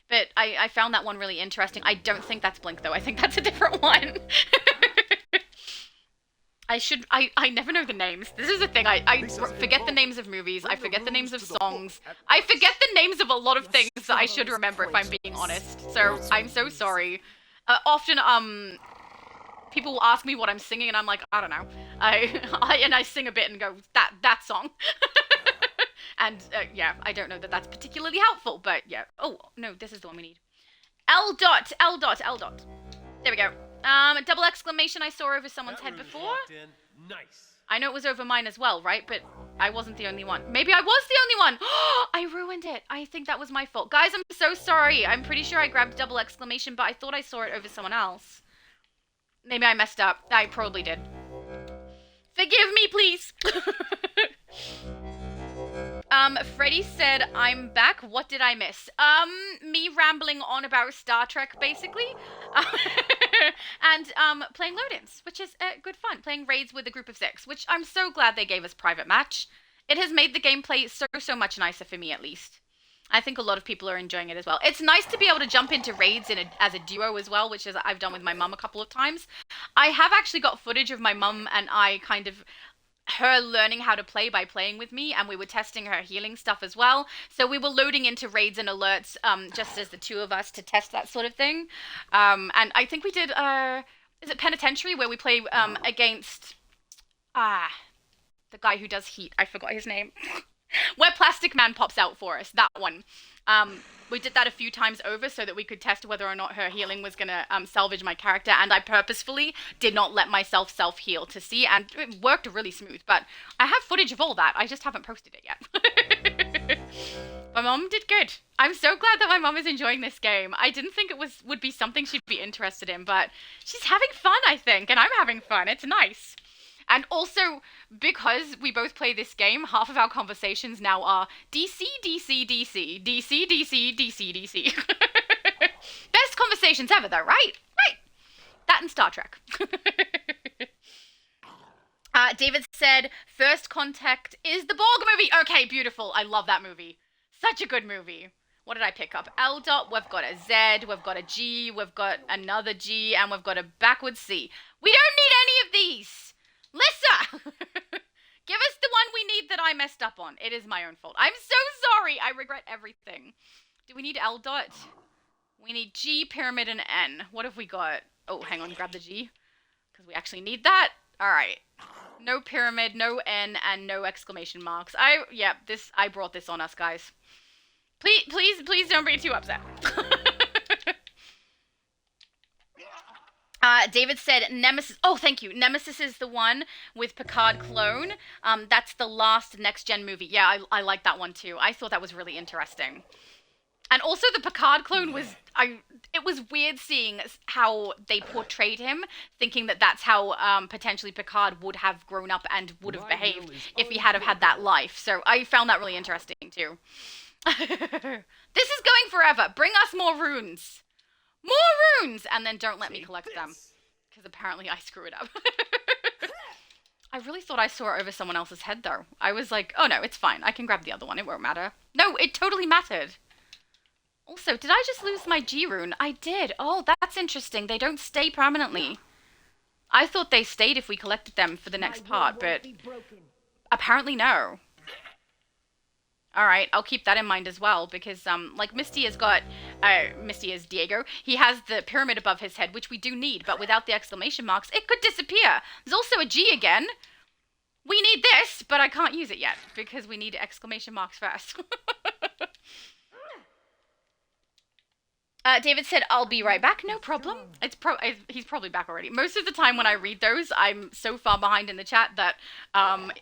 But I found that one really interesting. I don't think that's Blink, though. I think that's a different one. I never know the names. This is the thing. I forget the names of movies. I forget the names of songs. I forget the names of a lot of things that I should remember if I'm being honest. So, I'm so sorry. Often, people will ask me what I'm singing, and I'm like, I don't know. I sing a bit and go, that song. And, yeah, I don't know that that's particularly helpful, but yeah. Oh, no, this is the one we need. L dot. There we go. Double exclamation I saw over someone's head before. Nice. I know it was over mine as well, right? But I wasn't the only one. Maybe I was the only one. I ruined it. I think that was my fault. Guys, I'm so sorry. I'm pretty sure I grabbed double exclamation, but I thought I saw it over someone else. Maybe I messed up. I probably did. Forgive me, please. Freddy said, I'm back. What did I miss? Me rambling on about Star Trek, basically. And, playing load-ins, which is good fun. Playing raids with a group of 6, which I'm so glad they gave us private match. It has made the gameplay so much nicer for me, at least. I think a lot of people are enjoying it as well. It's nice to be able to jump into raids as a duo as well, which is I've done with my mum a couple of times. I have actually got footage of my mum and I kind of her learning how to play by playing with me, and we were testing her healing stuff as well. So we were loading into raids and alerts just as the two of us to test that sort of thing. And I think we did, is it Penitentiary, where we play against, the guy who does Heat. I forgot his name. Where Plastic Man pops out for us, that one. We did that a few times over so that we could test whether or not her healing was going to salvage my character, and I purposefully did not let myself self-heal to see, and it worked really smooth, but I have footage of all that, I just haven't posted it yet. My mom did good. I'm so glad that my mom is enjoying this game. I didn't think it would be something she'd be interested in, but she's having fun, I think, and I'm having fun. It's nice. And also, because we both play this game, half of our conversations now are DC, DC, DC, DC, DC, DC, DC. Best conversations ever, though, right? Right. That and Star Trek. David said, First Contact is the Borg movie. Okay, beautiful. I love that movie. Such a good movie. What did I pick up? L dot, we've got a Z, we've got a G, we've got another G, and we've got a backwards C. We don't need any of these. Lissa! Give us the one we need that I messed up on. It is my own fault. I'm so sorry. I regret everything. Do we need L dot? We need G, pyramid, and N. What have we got? Oh, hang on. Grab the G. Because we actually need that. Alright. No pyramid, no N, and no exclamation marks. I brought this on us, guys. Please don't be too upset. David said Nemesis. Oh, thank you. Nemesis is the one with Picard clone. That's the last next-gen movie. Yeah, I like that one too. I thought that was really interesting. And also the Picard clone was, it was weird seeing how they portrayed him, thinking that that's how potentially Picard would have grown up and would have behaved if he had have had that life. So I found that really interesting too. This is going forever. Bring us more runes. More runes! And then don't let me collect them. Because apparently I screw it up. I really thought I saw it over someone else's head though. I was like, oh no, it's fine. I can grab the other one. It won't matter. No, it totally mattered. Also, did I just lose my G rune? I did. Oh, that's interesting. They don't stay permanently. I thought they stayed if we collected them for the next part, but apparently no. All right, I'll keep that in mind as well because, like Misty is Diego. He has the pyramid above his head, which we do need, but without the exclamation marks, it could disappear. There's also a G again. We need this, but I can't use it yet because we need exclamation marks first. David said, "I'll be right back." No problem. He's probably back already. Most of the time when I read those, I'm so far behind in the chat that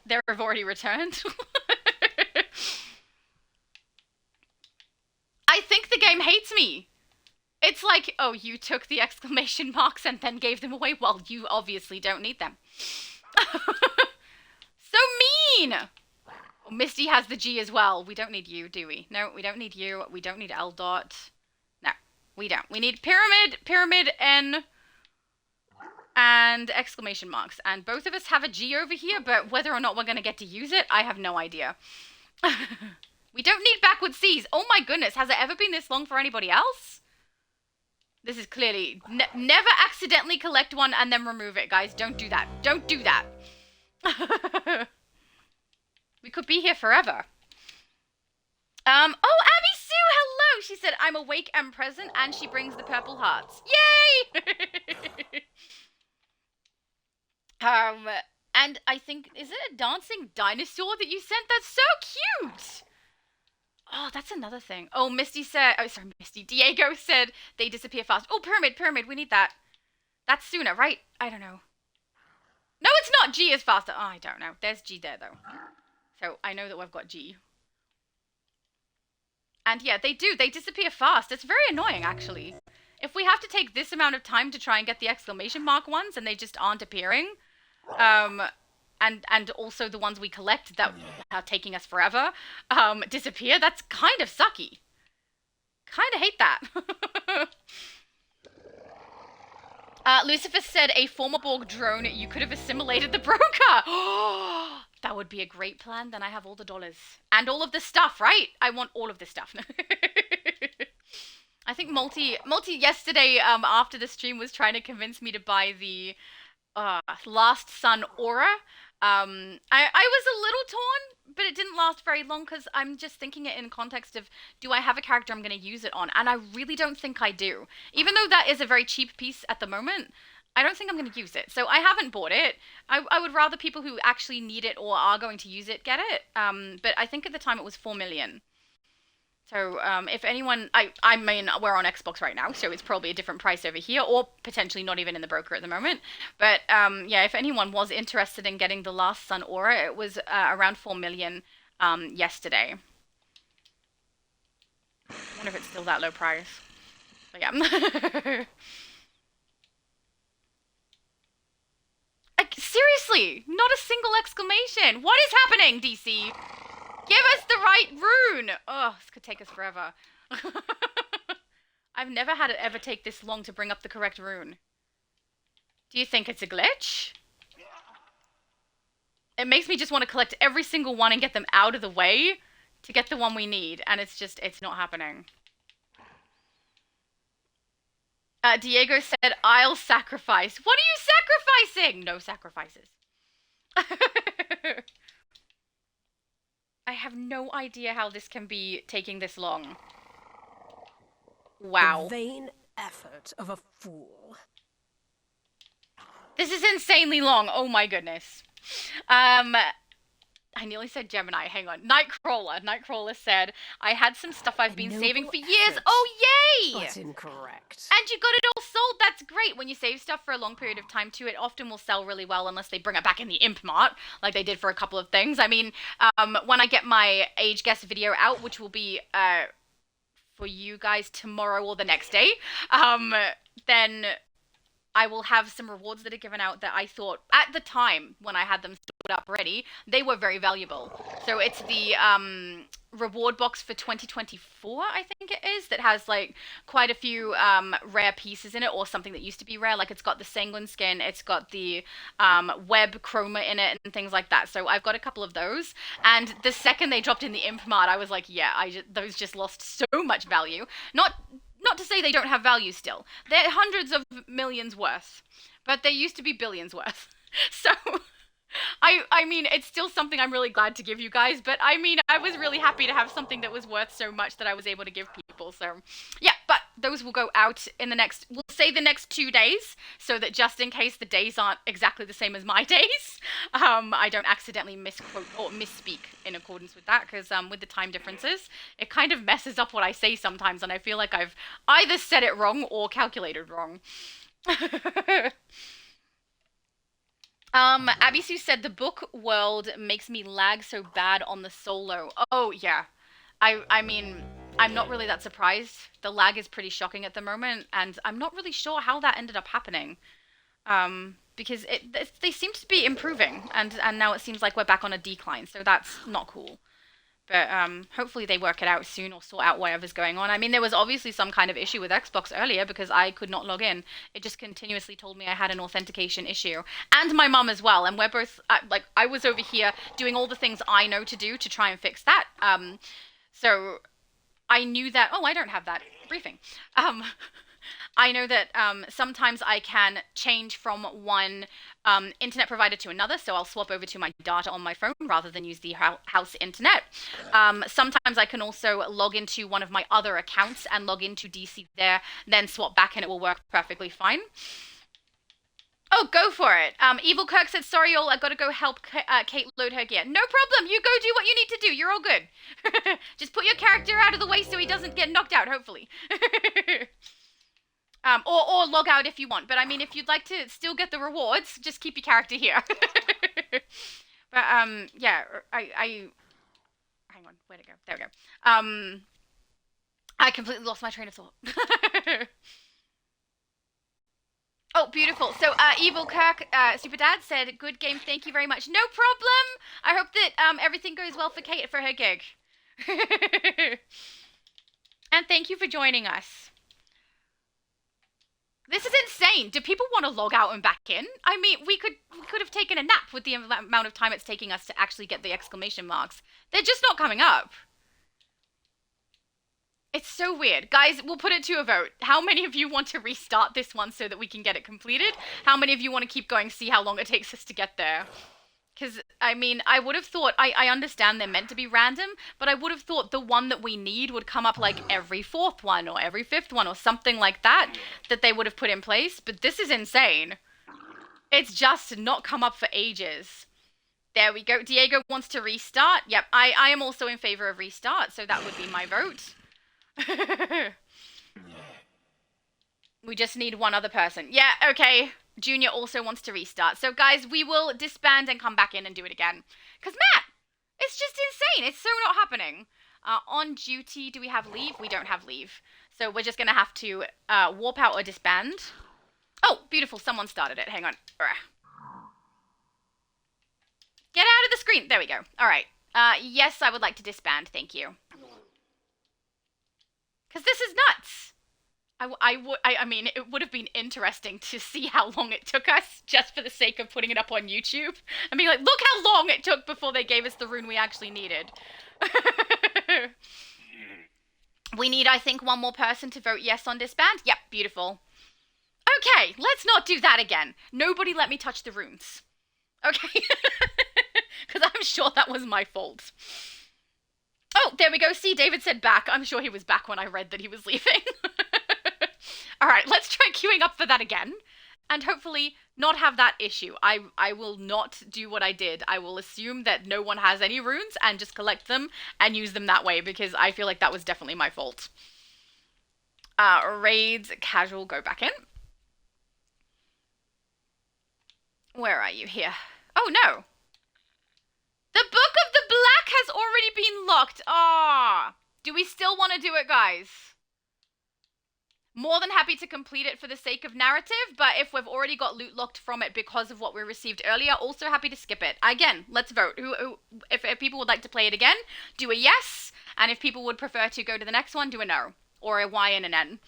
they've already returned. I think the game hates me. It's like, oh, you took the exclamation marks and then gave them away? Well, you obviously don't need them. So mean! Oh, Misty has the G as well. We don't need you, do we? No, we don't need you. We don't need L dot. No, we don't. We need pyramid, N, and exclamation marks. And both of us have a G over here, but whether or not we're going to get to use it, I have no idea. We don't need backward C's. Oh my goodness, has it ever been this long for anybody else? This is clearly... never accidentally collect one and then remove it, guys. Don't do that. Don't do that. We could be here forever. Oh, Abby Sue, hello! She said, "I'm awake and present," and she brings the purple hearts. Yay! And I think... is it a dancing dinosaur that you sent? That's so cute! Oh, that's another thing. Oh, Misty said... oh, sorry, Misty. Diego said they disappear fast. Oh, pyramid. We need that. That's sooner, right? I don't know. No, it's not. G is faster. Oh, I don't know. There's G there, though. So I know that we've got G. And yeah, they do. They disappear fast. It's very annoying, actually. If we have to take this amount of time to try and get the exclamation mark ones and they just aren't appearing... and also the ones we collect that are taking us forever disappear. That's kind of sucky. Kind of hate that. Lucifer said, "A former Borg drone, you could have assimilated the broker." Oh, that would be a great plan. Then I have all the dollars. And all of the stuff, right? I want all of the stuff. I think Multi yesterday after the stream was trying to convince me to buy the Last Sun Aura. I was a little torn, but it didn't last very long because I'm just thinking it in context of, do I have a character I'm going to use it on? And I really don't think I do. Even though that is a very cheap piece at the moment, I don't think I'm going to use it. So I haven't bought it. I would rather people who actually need it or are going to use it get it. But I think at the time it was 4 million. So if anyone, I mean, we're on Xbox right now, so it's probably a different price over here, or potentially not even in the broker at the moment. But yeah, if anyone was interested in getting the Last Sun Aura, it was around 4 million yesterday. I wonder if it's still that low price. But yeah. Seriously, not a single exclamation. What is happening, DC? Give us the right rune! Oh, this could take us forever. I've never had it ever take this long to bring up the correct rune. Do you think it's a glitch? It makes me just want to collect every single one and get them out of the way to get the one we need, and it's not happening. Diego said, "I'll sacrifice." What are you sacrificing? No sacrifices. I have no idea how this can be taking this long. Wow. The vain effort of a fool. This is insanely long. Oh my goodness. I nearly said Gemini. Hang on. Nightcrawler. Nightcrawler said, "I had some stuff I've been saving for years." Oh, yay! That's incorrect. And you got it all sold. That's great. When you save stuff for a long period of time, too, it often will sell really well unless they bring it back in the Imp Mart, like they did for a couple of things. I mean, when I get my age guess video out, which will be for you guys tomorrow or the next day, then I will have some rewards that are given out that I thought, at the time, when I had them stored up ready, they were very valuable. So it's the reward box for 2024, I think it is, that has, like, quite a few rare pieces in it, or something that used to be rare. Like, it's got the Sanguine skin, it's got the web chroma in it, and things like that. So I've got a couple of those. And the second they dropped in the Imp Mart, I was like, yeah, those just lost so much value. Not to say they don't have value still. They're hundreds of millions worth. But they used to be billions worth. So, I mean, it's still something I'm really glad to give you guys, but I mean, I was really happy to have something that was worth so much that I was able to give people. So, yeah, but those will go out in the next, we'll say the next 2 days, so that just in case the days aren't exactly the same as my days, I don't accidentally misquote or misspeak in accordance with that, because with the time differences, it kind of messes up what I say sometimes, and I feel like I've either said it wrong or calculated wrong. Abby Sue said the book world makes me lag so bad on the solo. Oh, yeah. I mean, I'm not really that surprised. The lag is pretty shocking at the moment, and I'm not really sure how that ended up happening. Because they seem to be improving, and now it seems like we're back on a decline, so that's not cool. But hopefully they work it out soon or sort out whatever's going on. I mean, there was obviously some kind of issue with Xbox earlier because I could not log in. It just continuously told me I had an authentication issue. And my mum as well. And we're both, like, I was over here doing all the things I know to do to try and fix that. So I knew that, oh, I don't have that briefing. I know that sometimes I can change from one internet provider to another, so I'll swap over to my data on my phone rather than use the house internet. Sometimes I can also log into one of my other accounts and log into DC there, then swap back and it will work perfectly fine. Oh, go for it. Evil Kirk said, sorry all, I gotta go help Kate load her gear. No problem, you go do what you need to do, you're all good. Just put your character out of the way so he doesn't get knocked out, hopefully. Or log out if you want. But I mean, if you'd like to still get the rewards, just keep your character here. But yeah, I hang on, where'd it go? There we go. I completely lost my train of thought. Oh, beautiful. So, Evil Kirk, Super Dad said, good game, thank you very much. No problem! I hope that everything goes well for Kate for her gig. And thank you for joining us. This is insane. Do people want to log out and back in? I mean, we could have taken a nap with the amount of time it's taking us to actually get the exclamation marks. They're just not coming up. It's so weird. Guys, we'll put it to a vote. How many of you want to restart this one so that we can get it completed? How many of you want to keep going, see how long it takes us to get there? Because, I mean, I would have thought, I understand they're meant to be random, but I would have thought the one that we need would come up like every 4th one or every 5th one or something like that they would have put in place. But this is insane. It's just not come up for ages. There we go. Diego wants to restart. Yep, I am also in favor of restart, so that would be my vote. We just need one other person. Yeah, okay. Junior also wants to restart. So, guys, we will disband and come back in and do it again. Because, Matt, it's just insane. It's so not happening. On duty, do we have leave? We don't have leave. So we're just going to have to warp out or disband. Oh, beautiful. Someone started it. Hang on. Get out of the screen. There we go. All right. Yes, I would like to disband. Thank you. Because this is nuts. I mean, it would have been interesting to see how long it took us just for the sake of putting it up on YouTube. I mean, like, look how long it took before they gave us the rune we actually needed. We need, I think, one more person to vote yes on disband. Yep, beautiful. Okay, let's not do that again. Nobody let me touch the runes. Okay? Because I'm sure that was my fault. Oh, there we go. See, David said back. I'm sure he was back when I read that he was leaving. All right, let's try queuing up for that again. And hopefully not have that issue. I will not do what I did. I will assume that no one has any runes and just collect them and use them that way because I feel like that was definitely my fault. Raids, casual, go back in. Where are you here? Oh, no. The Book of the Black has already been locked. Ah, do we still want to do it, guys? More than happy to complete it for the sake of narrative, but if we've already got loot locked from it because of what we received earlier, also happy to skip it. Again, let's vote. If people would like to play it again, do a yes, and if people would prefer to go to the next one, do a no, or a Y and an N.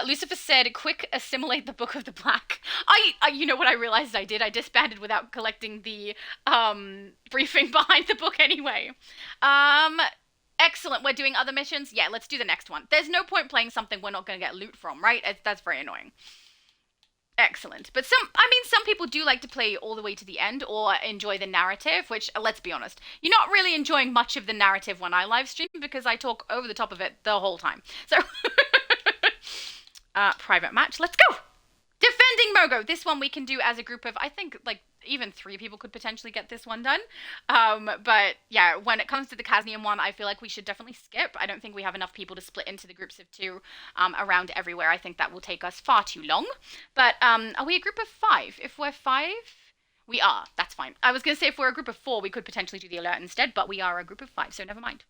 Lucifer said, quick, assimilate the Book of the Black. You know what I realized I did? I disbanded without collecting the briefing behind the book anyway. Excellent, we're doing other missions? Yeah, let's do the next one. There's no point playing something we're not going to get loot from, right? That's very annoying. Excellent. But some people do like to play all the way to the end or enjoy the narrative, which, let's be honest, you're not really enjoying much of the narrative when I live stream because I talk over the top of it the whole time. So, private match, let's go! Defending Mogo. This one we can do as a group of, I think, like, even 3 people could potentially get this one done. But yeah, when it comes to the Kaznian one, I feel like we should definitely skip. I don't think we have enough people to split into the groups of 2 around everywhere. I think that will take us far too long. But are we a group of 5? If we're 5, we are. That's fine. I was going to say if we're a group of 4, we could potentially do the alert instead, but we are a group of 5, so never mind.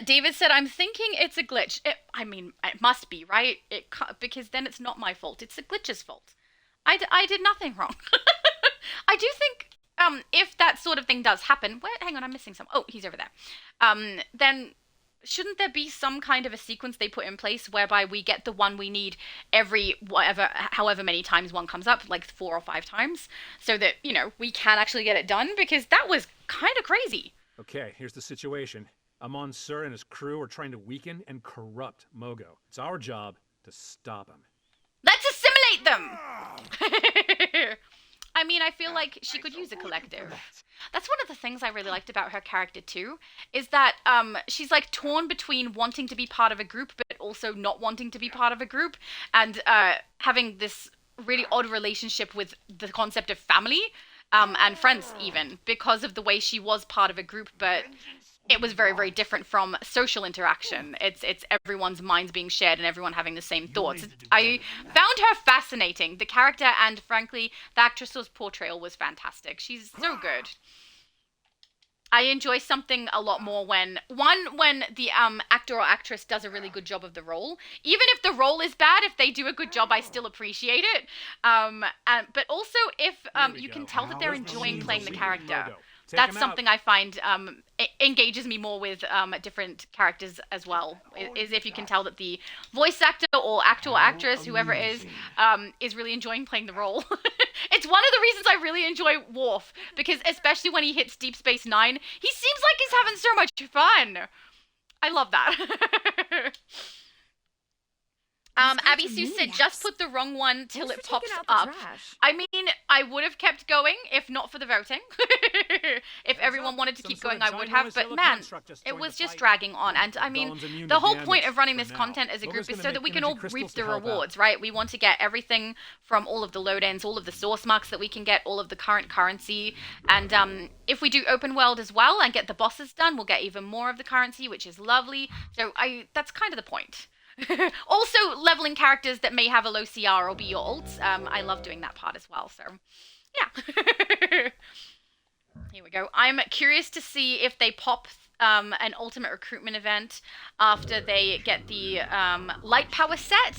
David said, I'm thinking it's a glitch. It must be, right? Because then it's not my fault. It's the glitch's fault. I did nothing wrong. I do think, if that sort of thing does happen, hang on, I'm missing some. Oh, he's over there. Then shouldn't there be some kind of a sequence they put in place whereby we get the one we need however many times one comes up, like 4 or 5 times, so that, we can actually get it done? Because that was kind of crazy. Okay, here's the situation. Amon Sur and his crew are trying to weaken and corrupt Mogo. It's our job to stop him. Let's assimilate them! I feel like she could use a collective. That's one of the things I really liked about her character too, is that she's like torn between wanting to be part of a group but also not wanting to be part of a group, and having this really odd relationship with the concept of family and friends even, because of the way she was part of a group, but it was very, very different from social interaction. It's everyone's minds being shared and everyone having the same thoughts. I found her fascinating. The character and, frankly, the actress's portrayal was fantastic. She's so good. I enjoy something a lot more when the actor or actress does a really good job of the role. Even if the role is bad, if they do a good job, I still appreciate it. But also if you can tell that they're enjoying playing the character. That's something I find engages me more with different characters as well, is if you can tell that the voice actor or actress, whoever it is really enjoying playing the role. It's one of the reasons I really enjoy Worf, because especially when he hits Deep Space Nine, he seems like he's having so much fun. I love that. Abby Sue said, just put the wrong one till it pops up. I would have kept going if not for the voting. If everyone wanted to keep going, I would have. But man, it was just dragging on. And the whole point of running this content as a group is so that we can all reap the rewards, right? We want to get everything from all of the load ends, all of the source marks that we can get, all of the current currency. And if we do open world as well and get the bosses done, we'll get even more of the currency, which is lovely. So that's kind of the point. Also, leveling characters that may have a low CR or be your ults. I love doing that part as well, so yeah. Here we go. I'm curious to see if they pop an ultimate recruitment event after they get the light power set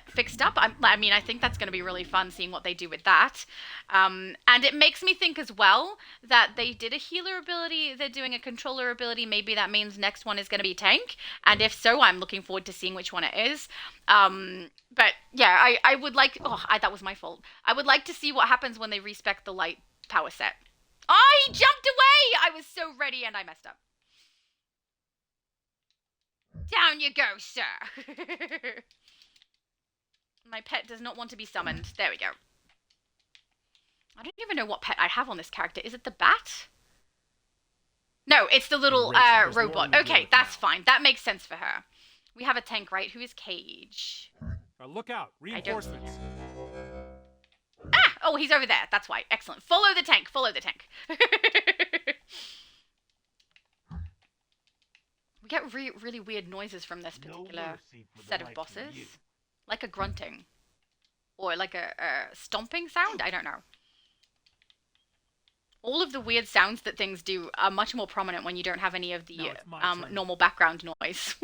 fixed up. I think that's going to be really fun seeing what they do with that. And it makes me think as well that they did a healer ability, they're doing a controller ability. Maybe that means next one is going to be tank. And if so, I'm looking forward to seeing which one it is. But yeah, I would like... that was my fault. I would like to see what happens when they respec the light power set. Oh, he jumped away! I was so ready and I messed up. Down you go, sir. My pet does not want to be summoned. There we go. I don't even know what pet I have on this character. Is it the bat? No, it's the little robot. Okay, that's fine. That makes sense for her. We have a tank, right? Who is Cage? Look out. Reinforcements. Oh, he's over there. That's why. Excellent. Follow the tank. Follow the tank. We get really weird noises from this particular set of bosses. Like a grunting. Or like a stomping sound? I don't know. All of the weird sounds that things do are much more prominent when you don't have any of the normal background noise.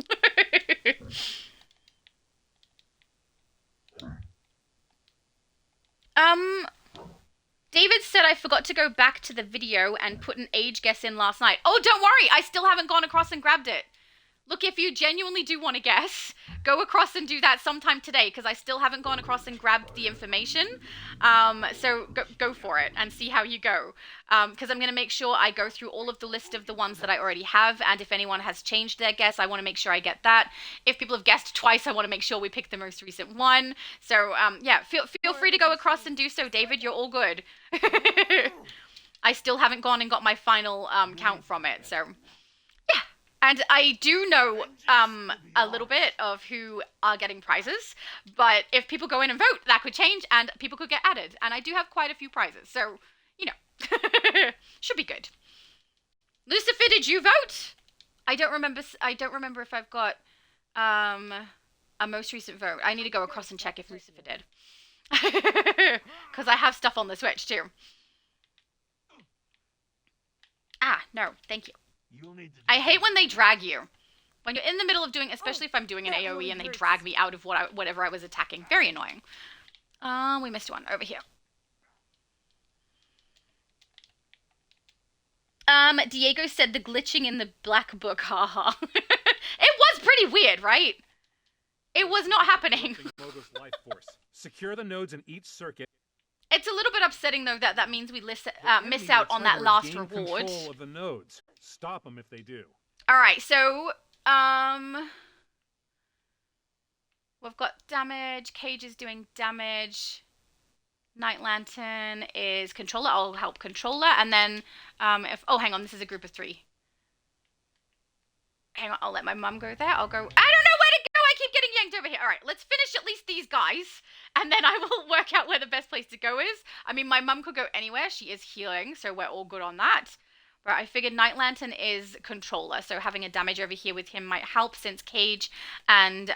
David said I forgot to go back to the video and put an age guess in last night. Oh, don't worry. I still haven't gone across and grabbed it. Look, if you genuinely do want to guess, go across and do that sometime today, because I still haven't gone across and grabbed the information. So go for it and see how you go. Because I'm going to make sure I go through all of the list of the ones that I already have, and if anyone has changed their guess, I want to make sure I get that. If people have guessed twice, I want to make sure we pick the most recent one. So, yeah, feel free to go across and do so, David. You're all good. I still haven't gone and got my final count from it, so... And I do know a little bit of who are getting prizes, but if people go in and vote, that could change, and people could get added. And I do have quite a few prizes, so, you know, should be good. Lucifer, did you vote? I don't remember if I've got a most recent vote. I need to go across and check if Lucifer did. Because I have stuff on the Switch, too. Ah, no, thank you. I hate when they drag you. When you're in the middle of doing, especially if I'm doing an AoE and they drag me out of whatever I was attacking. Very annoying. We missed one over here. Diego said the glitching in the black book, haha. It was pretty weird, right? It was not happening. Life force. Secure the nodes in each circuit. It's a little bit upsetting, though, that that means we miss out on that last reward. Control of the nodes. Stop them if they do. All right, so we've got damage. Cage is doing damage. Night Lantern is controller. I'll help controller, and then hang on, this is a group of 3. Hang on, I'll let my mum go there. I'll go. I don't know where to go. I keep getting yanked over here. All right, let's finish at least these guys, and then I will work out where the best place to go is. I mean, my mum could go anywhere. She is healing, so we're all good on that. But I figured Night Lantern is controller, so having a damage over here with him might help, since Cage and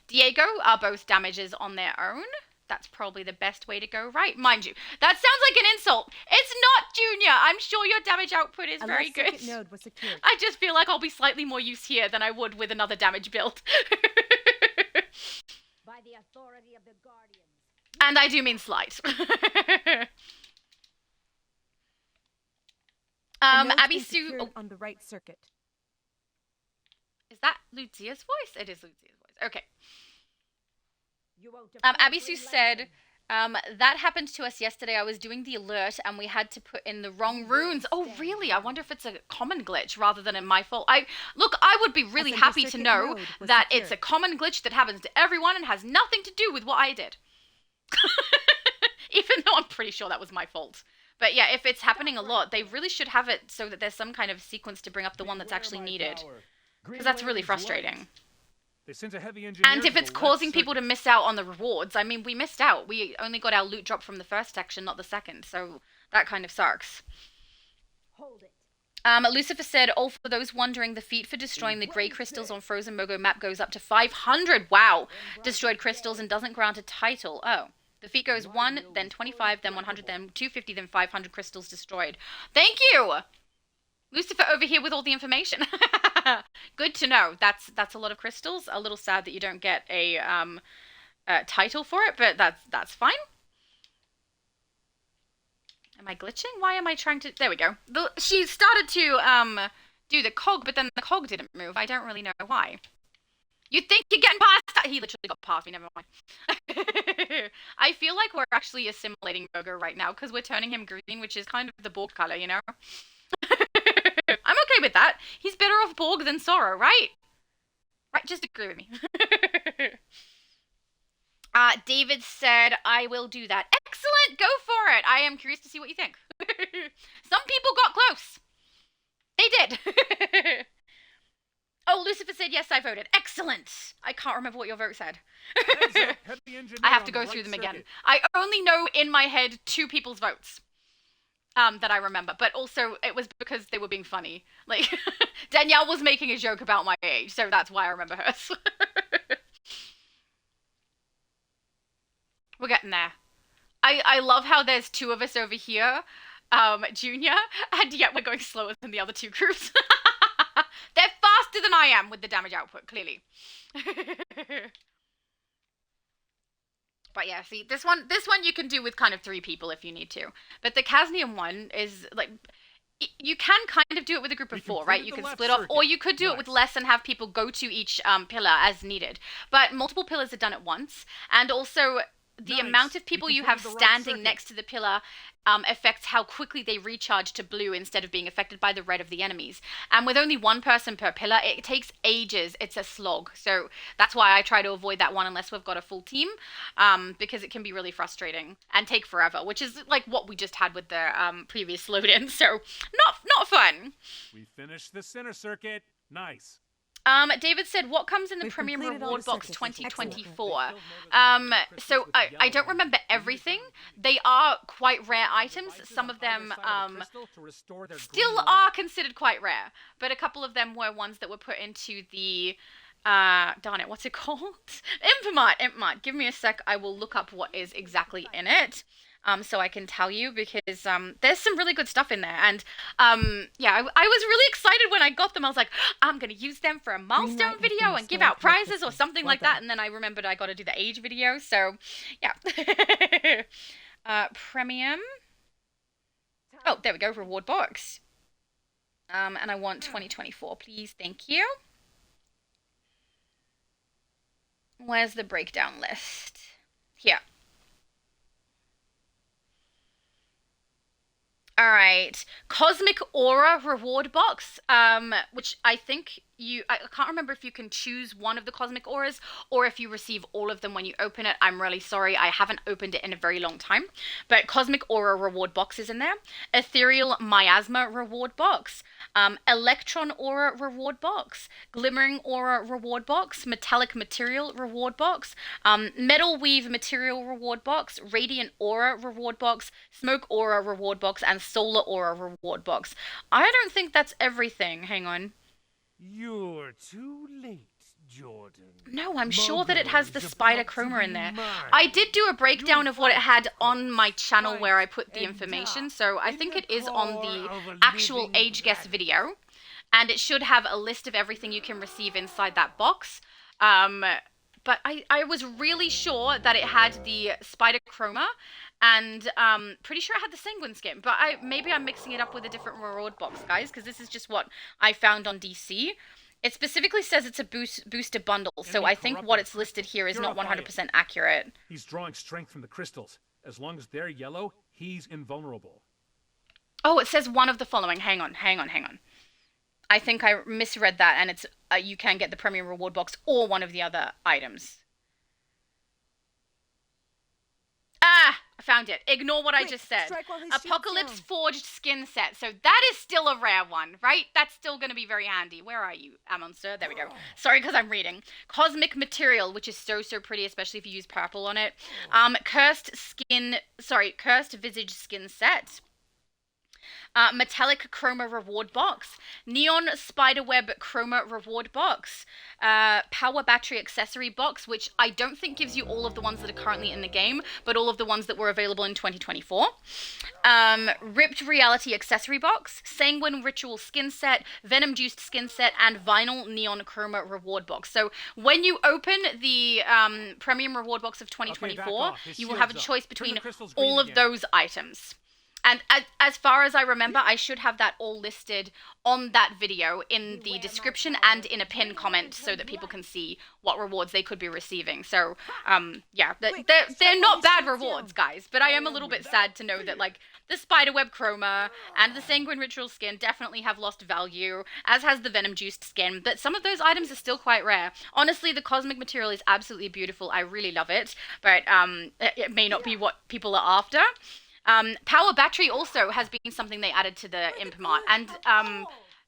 Diego are both damages on their own. That's probably the best way to go, right? Mind you, that sounds like an insult. It's not, Junior. I'm sure your damage output is very good. Node was secured. I just feel like I'll be slightly more use here than I would with another damage build. By the authority of the Guardians. And I do mean slight. Abby Sue... Oh. On the right circuit. Is that Lucia's voice? It is Lucia's voice. Okay. Abby Sue said, that happened to us yesterday. I was doing the alert and we had to put in the wrong runes. Oh, really? I wonder if it's a common glitch rather than my fault. I would be really happy to know that it's a common glitch that happens to everyone and has nothing to do with what I did. Even though I'm pretty sure that was my fault. But yeah, if it's happening a lot, they really should have it so that there's some kind of sequence to bring up the one that's actually needed. Because that's really frustrating. They sent a heavy engineer And if it's causing people to miss out on the rewards, I mean, we missed out. We only got our loot drop from the first section, not the second. So that kind of sucks. Hold it. Lucifer said, all for those wondering, the feat for destroying the grey crystals on Frozen Mogo map goes up to 500. Wow. Destroyed crystals and doesn't grant a title. Oh. The feat goes 1, then 25, then 100, then 250, then 500 crystals destroyed. Thank you! Lucifer over here with all the information. Good to know. That's a lot of crystals. A little sad that you don't get a title for it, but that's fine. Am I glitching? Why am I trying to... There we go. She started to do the cog, but then the cog didn't move. I don't really know why. You think you're getting past... He literally got past me, never mind. I feel like we're actually assimilating Mogo right now, because we're turning him green, which is kind of the Borg color, you know? I'm okay with that. He's better off Borg than Sorrow, right? Right, just agree with me. David said, I will do that. Excellent, go for it. I am curious to see what you think. Some people got close. They did. Oh, Lucifer said, yes, I voted. Excellent. I can't remember what your vote said. I have to go through them again. I only know in my head 2 people's votes. That I remember, but also it was because they were being funny. Like, Danielle was making a joke about my age, so that's why I remember hers. We're getting there. I love how there's 2 of us over here, Junior, and yet we're going slower than the other 2 groups. They're faster than I am with the damage output, clearly. But yeah, see, this one you can do with kind of 3 people if you need to. But the Casnium one is, like, you can kind of do it with a group of 4, right? You can split off, or you could do it with less and have people go to each pillar as needed. But multiple pillars are done at once, and also the amount of people you have standing next to the pillar affects how quickly they recharge to blue instead of being affected by the red of the enemies. And with only 1 person per pillar, it takes ages. It's a slog. So that's why I try to avoid that one unless we've got a full team, because it can be really frustrating and take forever, which is like what we just had with the previous load-in. So not fun. We finished the center circuit. Nice. David said, what comes in the Premium Reward Box 2024? So I don't remember everything. They are quite rare items. Some of them still are considered quite rare, but a couple of them were ones that were put into the, darn it, what's it called? Impomart. Give me a sec. I will look up what is exactly in it. So I can tell you, because there's some really good stuff in there. And yeah, I was really excited when I got them. I was like, I'm going to use them for a milestone video and give out prizes or something like that. And then I remembered I got to do the age video. So yeah. Premium. Oh, there we go. Reward box. And I want 2024, please. Thank you. Where's the breakdown list? Here. All right, Cosmic Aura reward box, which I think I can't remember if you can choose one of the Cosmic Auras or if you receive all of them when you open it. I'm really sorry, I haven't opened it in a very long time. But Cosmic Aura reward box is in there. Ethereal Miasma reward box. Electron Aura reward box. Glimmering Aura reward box. Metallic Material reward box. Metal Weave Material reward box. Radiant Aura reward box. Smoke Aura reward box. And Solar Aura reward box. I don't think that's everything. Hang on. You're too late, Jordan. No, I'm sure that it has the spider chroma in there. I did do a breakdown of what it had on my channel where I put the information, so I think it is on the actual age guess video. And it should have a list of everything you can receive inside that box. But I was really sure that it had the spider chroma, and pretty sure it had the sanguine skin. But maybe I'm mixing it up with a different reward box, guys, because this is just what I found on DC. It specifically says it's a booster bundle, so I think what it's listed here is not 100% accurate. He's drawing strength from the crystals. As long as they're yellow, he's invulnerable. Oh, it says one of the following. Hang on. I think I misread that, and it's you can get the premium reward box or one of the other items. Ah, I found it. Ignore what I just said. Apocalypse Forged skin set. So that is still a rare one, right? That's still going to be very handy. Where are you, Amonster? There we go. Sorry, because I'm reading. Cosmic Material, which is so pretty, especially if you use purple on it. Cursed Visage skin set. Metallic Chroma reward box, Neon Spiderweb Chroma reward box, Power Battery accessory box, which I don't think gives you all of the ones that are currently in the game, but all of the ones that were available in 2024. Ripped Reality accessory box, Sanguine Ritual skin set, Venom Juiced skin set, and Vinyl Neon Chroma reward box. So when you open the premium reward box of 2024, you will have a choice between all of those items. And as far as I remember, I should have that all listed on that video in the description and in a pinned comment so that people can see what rewards they could be receiving. So, yeah, they're not bad rewards, guys. But I am a little bit sad to know that, like, the Spiderweb Chroma and the Sanguine Ritual skin definitely have lost value, as has the Venom Juiced skin. But some of those items are still quite rare. Honestly, the Cosmic Material is absolutely beautiful. I really love it. But it may not be what people are after. Power Battery also has been something they added to the Impomart, and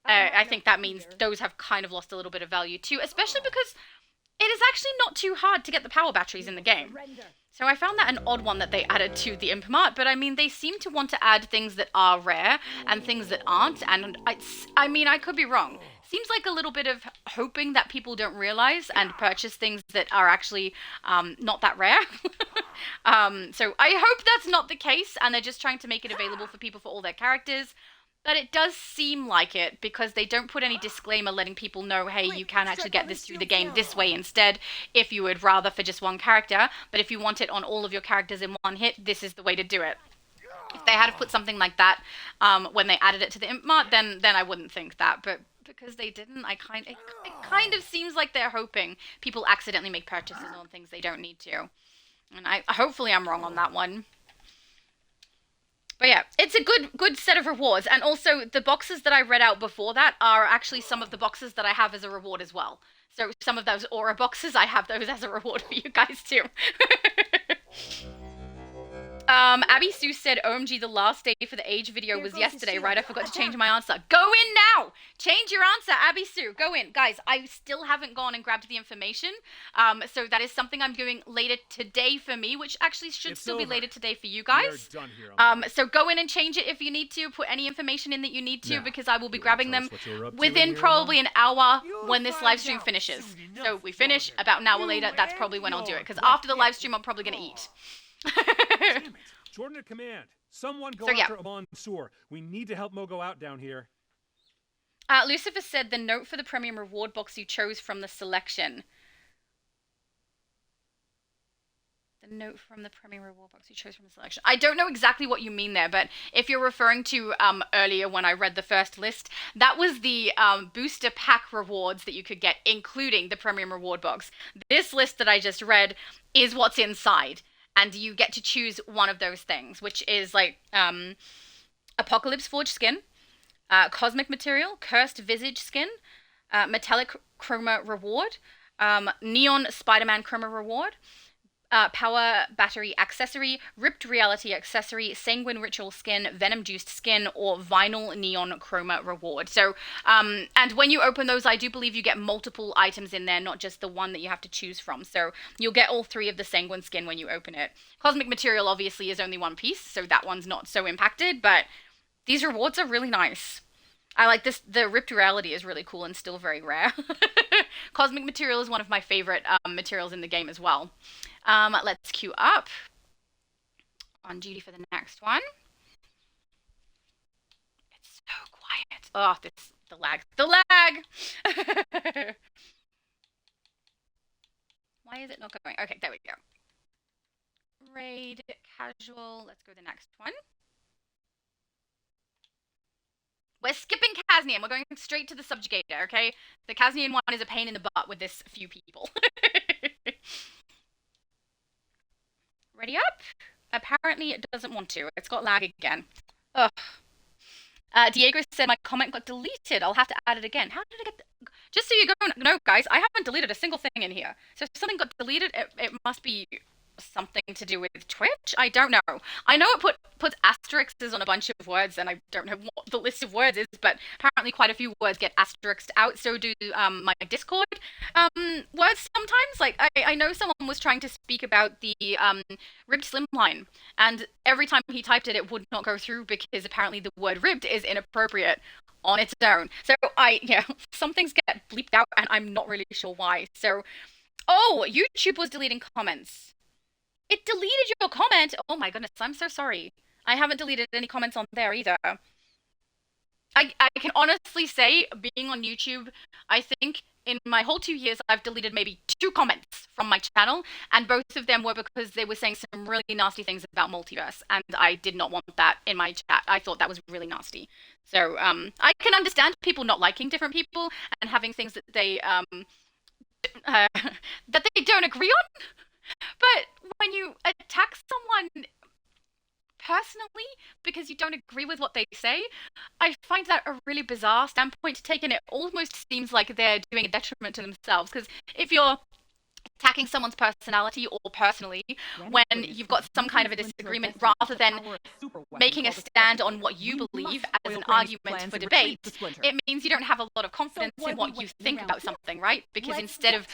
I think that means those have kind of lost a little bit of value too, especially because it is actually not too hard to get the power batteries in the game. So I found that an odd one that they added to the Impomart, but I mean, they seem to want to add things that are rare and things that aren't, and I mean, I could be wrong. Seems like a little bit of hoping that people don't realize and purchase things that are actually not that rare. So I hope that's not the case, and they're just trying to make it available for people for all their characters. But it does seem like it, because they don't put any disclaimer letting people know, hey, you can actually get this through the game this way instead, if you would rather for just one character. But if you want it on all of your characters in one hit, this is the way to do it. If they had put something like that when they added it to the imp mart, then I wouldn't think that. But because they didn't, it kind of seems like they're hoping people accidentally make purchases on things they don't need to. And hopefully I'm wrong on that one. But yeah, it's a good set of rewards. And also, the boxes that I read out before that are actually some of the boxes that I have as a reward as well. So some of those aura boxes, I have those as a reward for you guys too. Abby Sue said, OMG, the last day for the age video was yesterday, right? I forgot to change my answer. Go in now! Change your answer, Abby Sue. Go in. Guys, I still haven't gone and grabbed the information. So that is something I'm doing later today for me, which actually should still be later today for you guys. Done here, so go in and change it if you need to. Put any information in that you need to, now, because I will be grabbing them within within probably an hour when this live stream finishes. So we finish about an hour later. That's probably when I'll do it, because after the live stream, I'm probably going to eat. Damn it. Jordan at command. Someone go after Mansoor. We need to help Mogo out down here. Lucifer said the note for the premium reward box you chose from the selection. The note from the premium reward box you chose from the selection. I don't know exactly what you mean there, but if you're referring to earlier when I read the first list, that was the booster pack rewards that you could get, including the premium reward box. This list that I just read is what's inside. And you get to choose one of those things, which is like Apocalypse Forge skin, Cosmic Material, Cursed Visage skin, Metallic Chroma reward, Neon Spider-Man Chroma reward, Power Battery accessory, Ripped Reality accessory, Sanguine Ritual skin, Venom Juiced skin, or Vinyl Neon Chroma reward. So, and when you open those, I do believe you get multiple items in there, not just the one that you have to choose from. So you'll get all three of the Sanguine skin when you open it. Cosmic Material obviously is only one piece, so that one's not so impacted, but these rewards are really nice. I like this. The Ripped Reality is really cool and still very rare. Cosmic Material is one of my favorite materials in the game as well. Let's queue up. On duty for the next one. It's so quiet. Oh, the lag. The lag! Why is it not going? Okay, there we go. Raid, casual. Let's go to the next one. We're skipping Kaznian. We're going straight to the Subjugator, okay? The Kaznian one is a pain in the butt with this few people. Ready up? Apparently it doesn't want to. It's got lag again. Ugh. Diego said my comment got deleted. I'll have to add it again. How did it get... Just so you know, guys, I haven't deleted a single thing in here. So if something got deleted, it must be something to do with Twitch? I don't know. I know it puts asterisks on a bunch of words, and I don't know what the list of words is, but apparently quite a few words get asterisked out, so do my Discord words sometimes. Like, I know someone was trying to speak about the ribbed slimline, and every time he typed it, it would not go through because apparently the word ribbed is inappropriate on its own. So some things get bleeped out, and I'm not really sure why. So, oh, YouTube was deleting comments. It deleted your comment! Oh my goodness, I'm so sorry. I haven't deleted any comments on there either. I can honestly say, being on YouTube, I think in my whole 2 years, I've deleted maybe 2 comments from my channel, and both of them were because they were saying some really nasty things about multiverse, and I did not want that in my chat. I thought that was really nasty. So, I can understand people not liking different people and having things that they don't agree on. But when you attack someone personally because you don't agree with what they say, I find that a really bizarre standpoint to take, and it almost seems like they're doing a detriment to themselves. Because if you're attacking someone's personality or personally when you've got some kind of a disagreement, rather than making a stand on what you believe as an argument for debate, it means you don't have a lot of confidence in what you think about something, right? Because instead of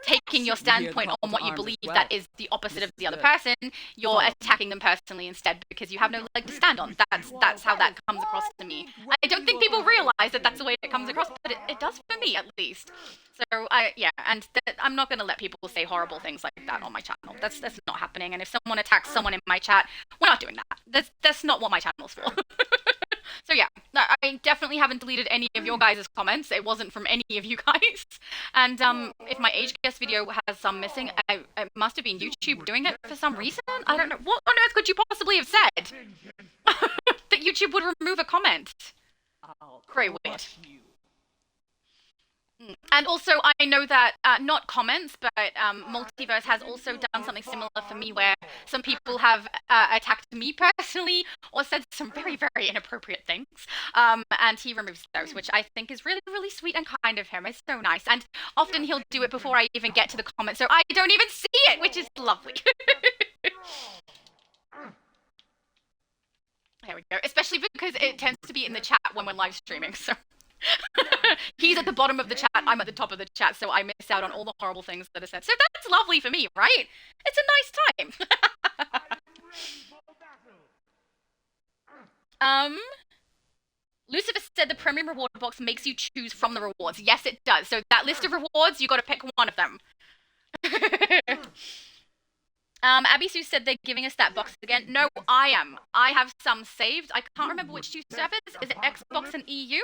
taking your standpoint on what you believe that is the opposite of the other person, you're attacking them personally instead because you have no leg to stand on. That's how that comes across to me. I don't think people realize that that's the way it comes across, but it does for me at least. So I'm not going to let people say horrible things like that on my channel. That's not happening. And if someone attacks someone in my chat, we're not doing that. That's not what my channel's for. So yeah, I definitely haven't deleted any of your guys' comments. It wasn't from any of you guys. And if my age guest video has some missing, it must have been YouTube doing it for some reason. I don't know. What on earth could you possibly have said? that YouTube would remove a comment. Very weird. And also, I know that, not comments, but Multiverse has also done something similar for me where some people have attacked me personally or said some very, very inappropriate things. And he removes those, which I think is really, really sweet and kind of him. It's so nice. And often he'll do it before I even get to the comments, so I don't even see it, which is lovely. There we go. Especially because it tends to be in the chat when we're live streaming, so... He's at the bottom of the chat, I'm at the top of the chat, so I miss out on all the horrible things that are said. So that's lovely for me, right? It's a nice time. Lucifer said the premium reward box makes you choose from the rewards. Yes, it does. So that list of rewards, you gotta pick one of them. Abby Sue said they're giving us that box again. No, I am. I have some saved. I can't remember which two servers. Is it Xbox and EU?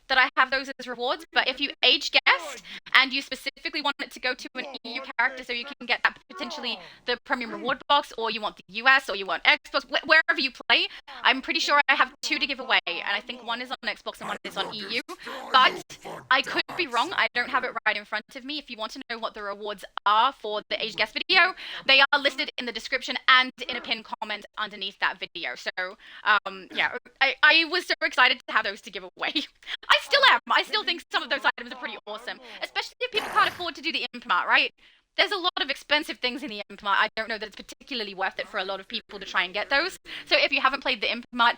That I have those as rewards, but if you age guest and you specifically want it to go to an EU character so you can get that potentially the premium reward box, or you want the US, or you want Xbox, wherever you play, I'm pretty sure I have 2 to give away, and I think one is on Xbox and one is on EU, but I could be wrong. I don't have it right in front of me. If you want to know what the rewards are for the age guest video, they are listed in the description and in a pinned comment underneath that video. So, yeah, I was so excited to have those to give away. I still am. I still think some of those items are pretty awesome, especially if people can't afford to do the Imp Mart, right? There's a lot of expensive things in the Imp Mart. I don't know that it's particularly worth it for a lot of people to try and get those. So if you haven't played the Imp Mart,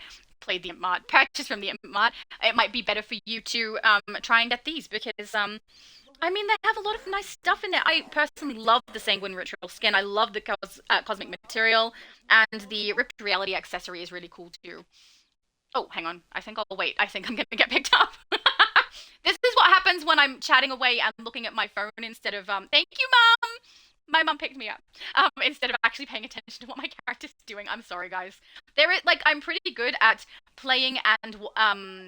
purchase from the Imp Mart, it might be better for you to try and get these because, I mean, they have a lot of nice stuff in there. I personally love the Sanguine Ritual skin. I love the Cosmic Material, and the Ripped Reality accessory is really cool too. Oh, hang on. I think I'll wait. I think I'm going to get picked up. This is what happens when I'm chatting away and looking at my phone instead of, thank you, Mom! My mom picked me up. Instead of actually paying attention to what my character's doing. I'm sorry, guys. I'm pretty good at playing and,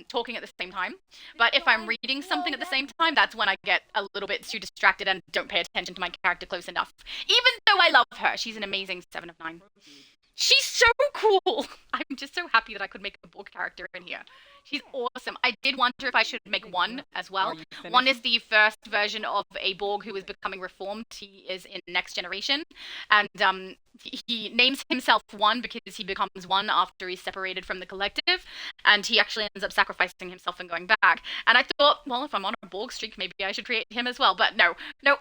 talking at the same time. But if I'm reading something at the same time, that's when I get a little bit too distracted and don't pay attention to my character close enough. Even though I love her. She's an amazing 7 of 9. She's so cool! I'm just so happy that I could make a Borg character in here. She's awesome. I did wonder if I should make one as well. One is the first version of a Borg who is becoming reformed. He is in Next Generation. And he names himself one because he becomes one after he's separated from the collective. And he actually ends up sacrificing himself and going back. And I thought, well, if I'm on a Borg streak, maybe I should create him as well. But no,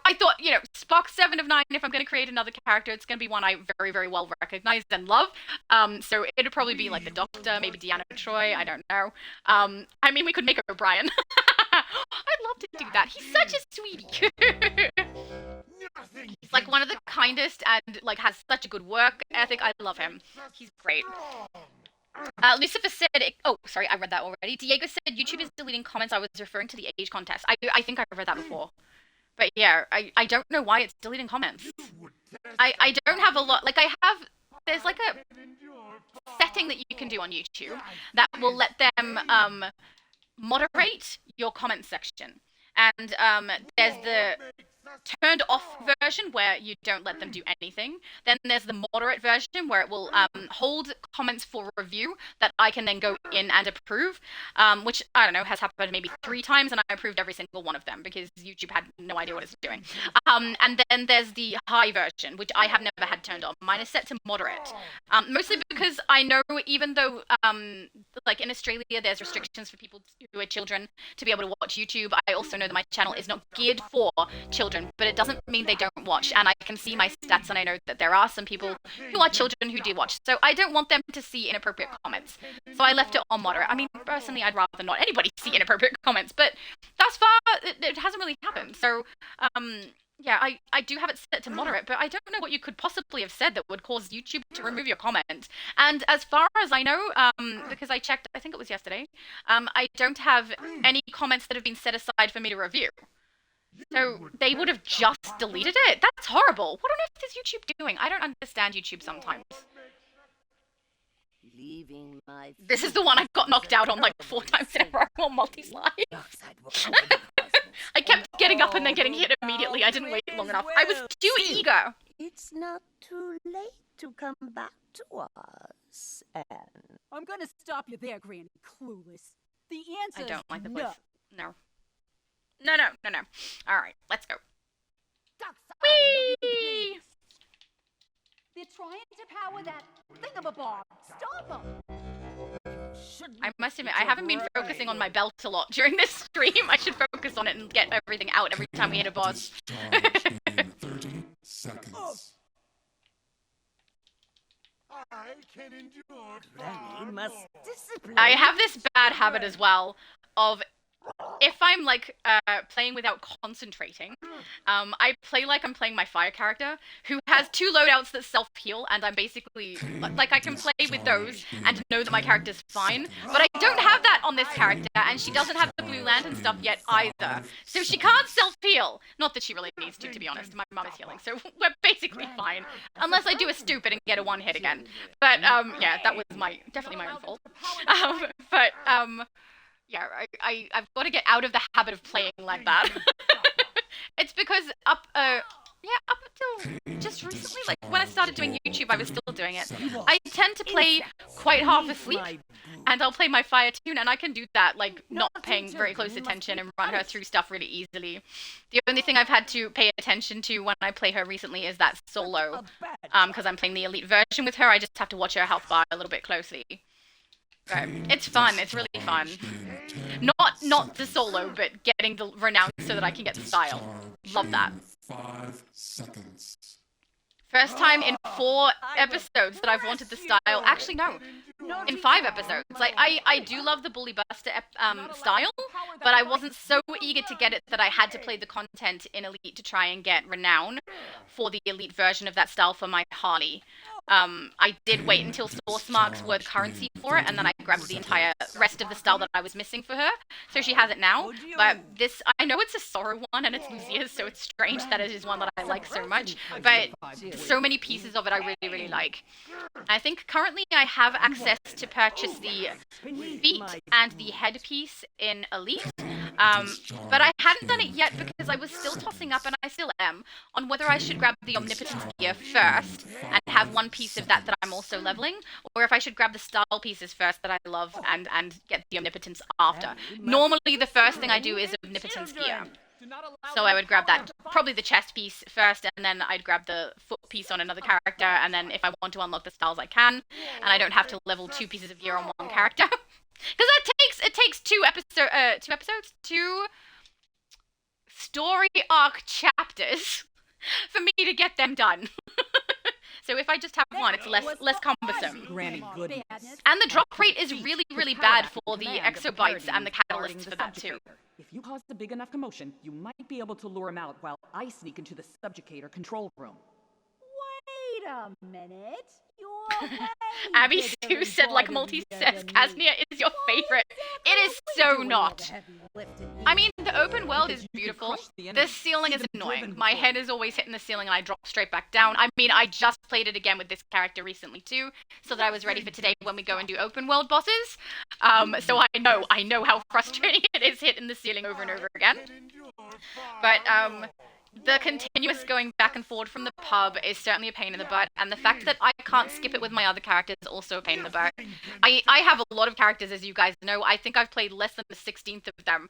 I thought, Spock 7 of 9, if I'm going to create another character, it's going to be one I very, very well recognize and love. So it'd probably be like the Doctor, maybe Deanna Troi, I don't know. I mean, we could make O'Brien. I'd love to do that. He's such a sweetie. He's like one of the kindest and has such a good work ethic. I love him. He's great. Lucifer said, oh, sorry, I read that already. Diego said YouTube is deleting comments. I was referring to the age contest. I think I read that before. But yeah, I don't know why it's deleting comments. I don't have a lot. There's like a setting that you can do on YouTube that will let them moderate your comment section. And there's the turned off version where you don't let them do anything. Then there's the moderate version where it will hold comments for review that I can then go in and approve, which, I don't know, has happened maybe 3 times, and I approved every single one of them because YouTube had no idea what it's doing. And then there's the high version, which I have never had turned on. Mine is set to moderate, mostly because I know even though, in Australia, there's restrictions for people who are children to be able to watch YouTube, I also know that my channel is not geared for children, but it doesn't mean they don't watch, and I can see my stats and I know that there are some people who are children who do watch, so I don't want them to see inappropriate comments, so I left it on moderate. I mean, personally, I'd rather not anybody see inappropriate comments, but thus far, it hasn't really happened, so, yeah, I do have it set to moderate, but I don't know what you could possibly have said that would cause YouTube to remove your comment. And as far as I know, because I checked, I think it was yesterday, I don't have any comments that have been set aside for me to review. So they would have just deleted it? That's horrible. What on earth is YouTube doing? I don't understand YouTube sometimes. This is the one I've got knocked out on 4 times in a row on multi-slide. I kept getting up and then getting hit immediately. I didn't wait long enough. I was too eager. It's not too late to come back to us, Anne. I'm gonna stop you there, Granny Clueless. The answer I don't like the no. place. No. No. All right, let's go. Whee! They're trying to power that thingamabob. Stop them! I must admit, I haven't been focusing on my belt a lot during this stream. I should focus on it and get everything out every time we hit a boss. 30 seconds. I can endure Granny must discipline. I have this bad habit as well of if I'm like playing without concentrating, I play like I'm playing my fire character who has 2 loadouts that self-heal, and I'm basically like I can play with those and know that my character's fine, but I don't have that on this character, and she doesn't have the blue lantern stuff yet either, so she can't self-heal. Not that she really needs to be honest. My mum is healing, so we're basically fine, unless I do a stupid and get a 1-hit again. But yeah, that was definitely my own fault. Yeah, I've got to get out of the habit of playing like that. It's because up until just recently, like when I started doing YouTube, I was still doing it. I tend to play quite half asleep, and I'll play my fire tune, and I can do that, like not paying very close attention and run her through stuff really easily. The only thing I've had to pay attention to when I play her recently is that solo, because I'm playing the elite version with her. I just have to watch her health bar a little bit closely. But it's fun. It's really fun. Not the solo, but getting the renown so that I can get the style. Love that. 5 seconds. First time in 4 episodes that I've wanted the style. Actually, no. In 5 episodes. Like, I do love the Bully Buster style, but I wasn't so eager to get it that I had to play the content in Elite to try and get renown for the Elite version of that style for my Harley. I did wait until source marks were the currency for it, and then I grabbed the entire rest of the style that I was missing for her. So she has it now. But this, I know it's a Sorrow one, and it's Lucia's, so it's strange that it is one that I like so much. But so many pieces of it I really, really like. I think currently I have access to purchase the feet and the headpiece in Elite. But I hadn't done it yet because I was still tossing up, and I still am, on whether I should grab the Omnipotence gear first and have one piece of that I'm also leveling, or if I should grab the style pieces first that I love and get the Omnipotence after. Normally the first thing I do is Omnipotence gear. So I would grab that, probably the chest piece first, and then I'd grab the foot piece on another character, and then if I want to unlock the styles I can, and I don't have to level 2 pieces of gear on one character. Because it takes 2 story arc chapters for me to get them done. So if I just have one, it's less cumbersome. Granny goodness. And the drop rate is really, really bad for the exobites and the catalysts for that too. If you cause a big enough commotion, you might be able to lure him out while I sneak into the subjugator control room. Wait a minute. You're Abby Sue said like multi says Casnia is your favorite. It is so not. I mean, the open world is beautiful. The ceiling is annoying. My head is always hitting the ceiling and I drop straight back down. I mean, I just played it again with this character recently too, so that I was ready for today when we go and do open world bosses. So I know how frustrating it is hitting the ceiling over and over again. But the continuous going back and forward from the pub is certainly a pain in the butt, and the fact that I can't skip it with my other characters is also a pain in the butt. I have a lot of characters, as you guys know. I think I've played less than the 16th of them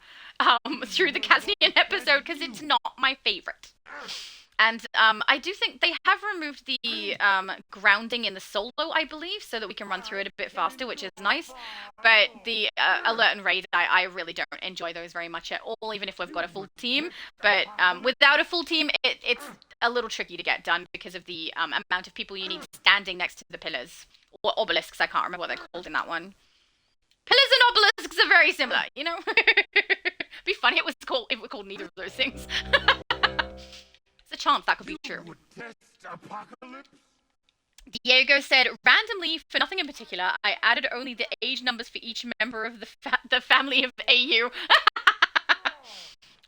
through the Casnian episode, because it's not my favorite. And I do think they have removed the grounding in the solo, I believe, so that we can run through it a bit faster, which is nice. But the alert and raid, I really don't enjoy those very much at all, even if we've got a full team. But without a full team, it's a little tricky to get done because of the amount of people you need standing next to the pillars. Or obelisks, I can't remember what they're called in that one. Pillars and obelisks are very similar, you know? It'd be funny if it were called neither of those things. A chance that could be true. Diego said, randomly, for nothing in particular, I added only the age numbers for each member of the family of AU.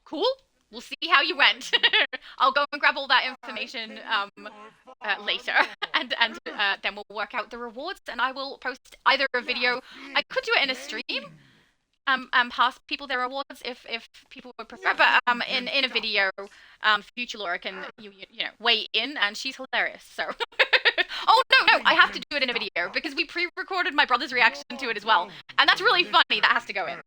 Cool. We'll see how you went. I'll go and grab all that information later, and then we'll work out the rewards, and I will post either a video. I could do it in a stream. Pass people their rewards if people would prefer, but in a video, Future Laura can you know weigh in, and she's hilarious. So, Oh, no, I have to do it in a video because we pre-recorded my brother's reaction to it as well. And that's really funny. That has to go in.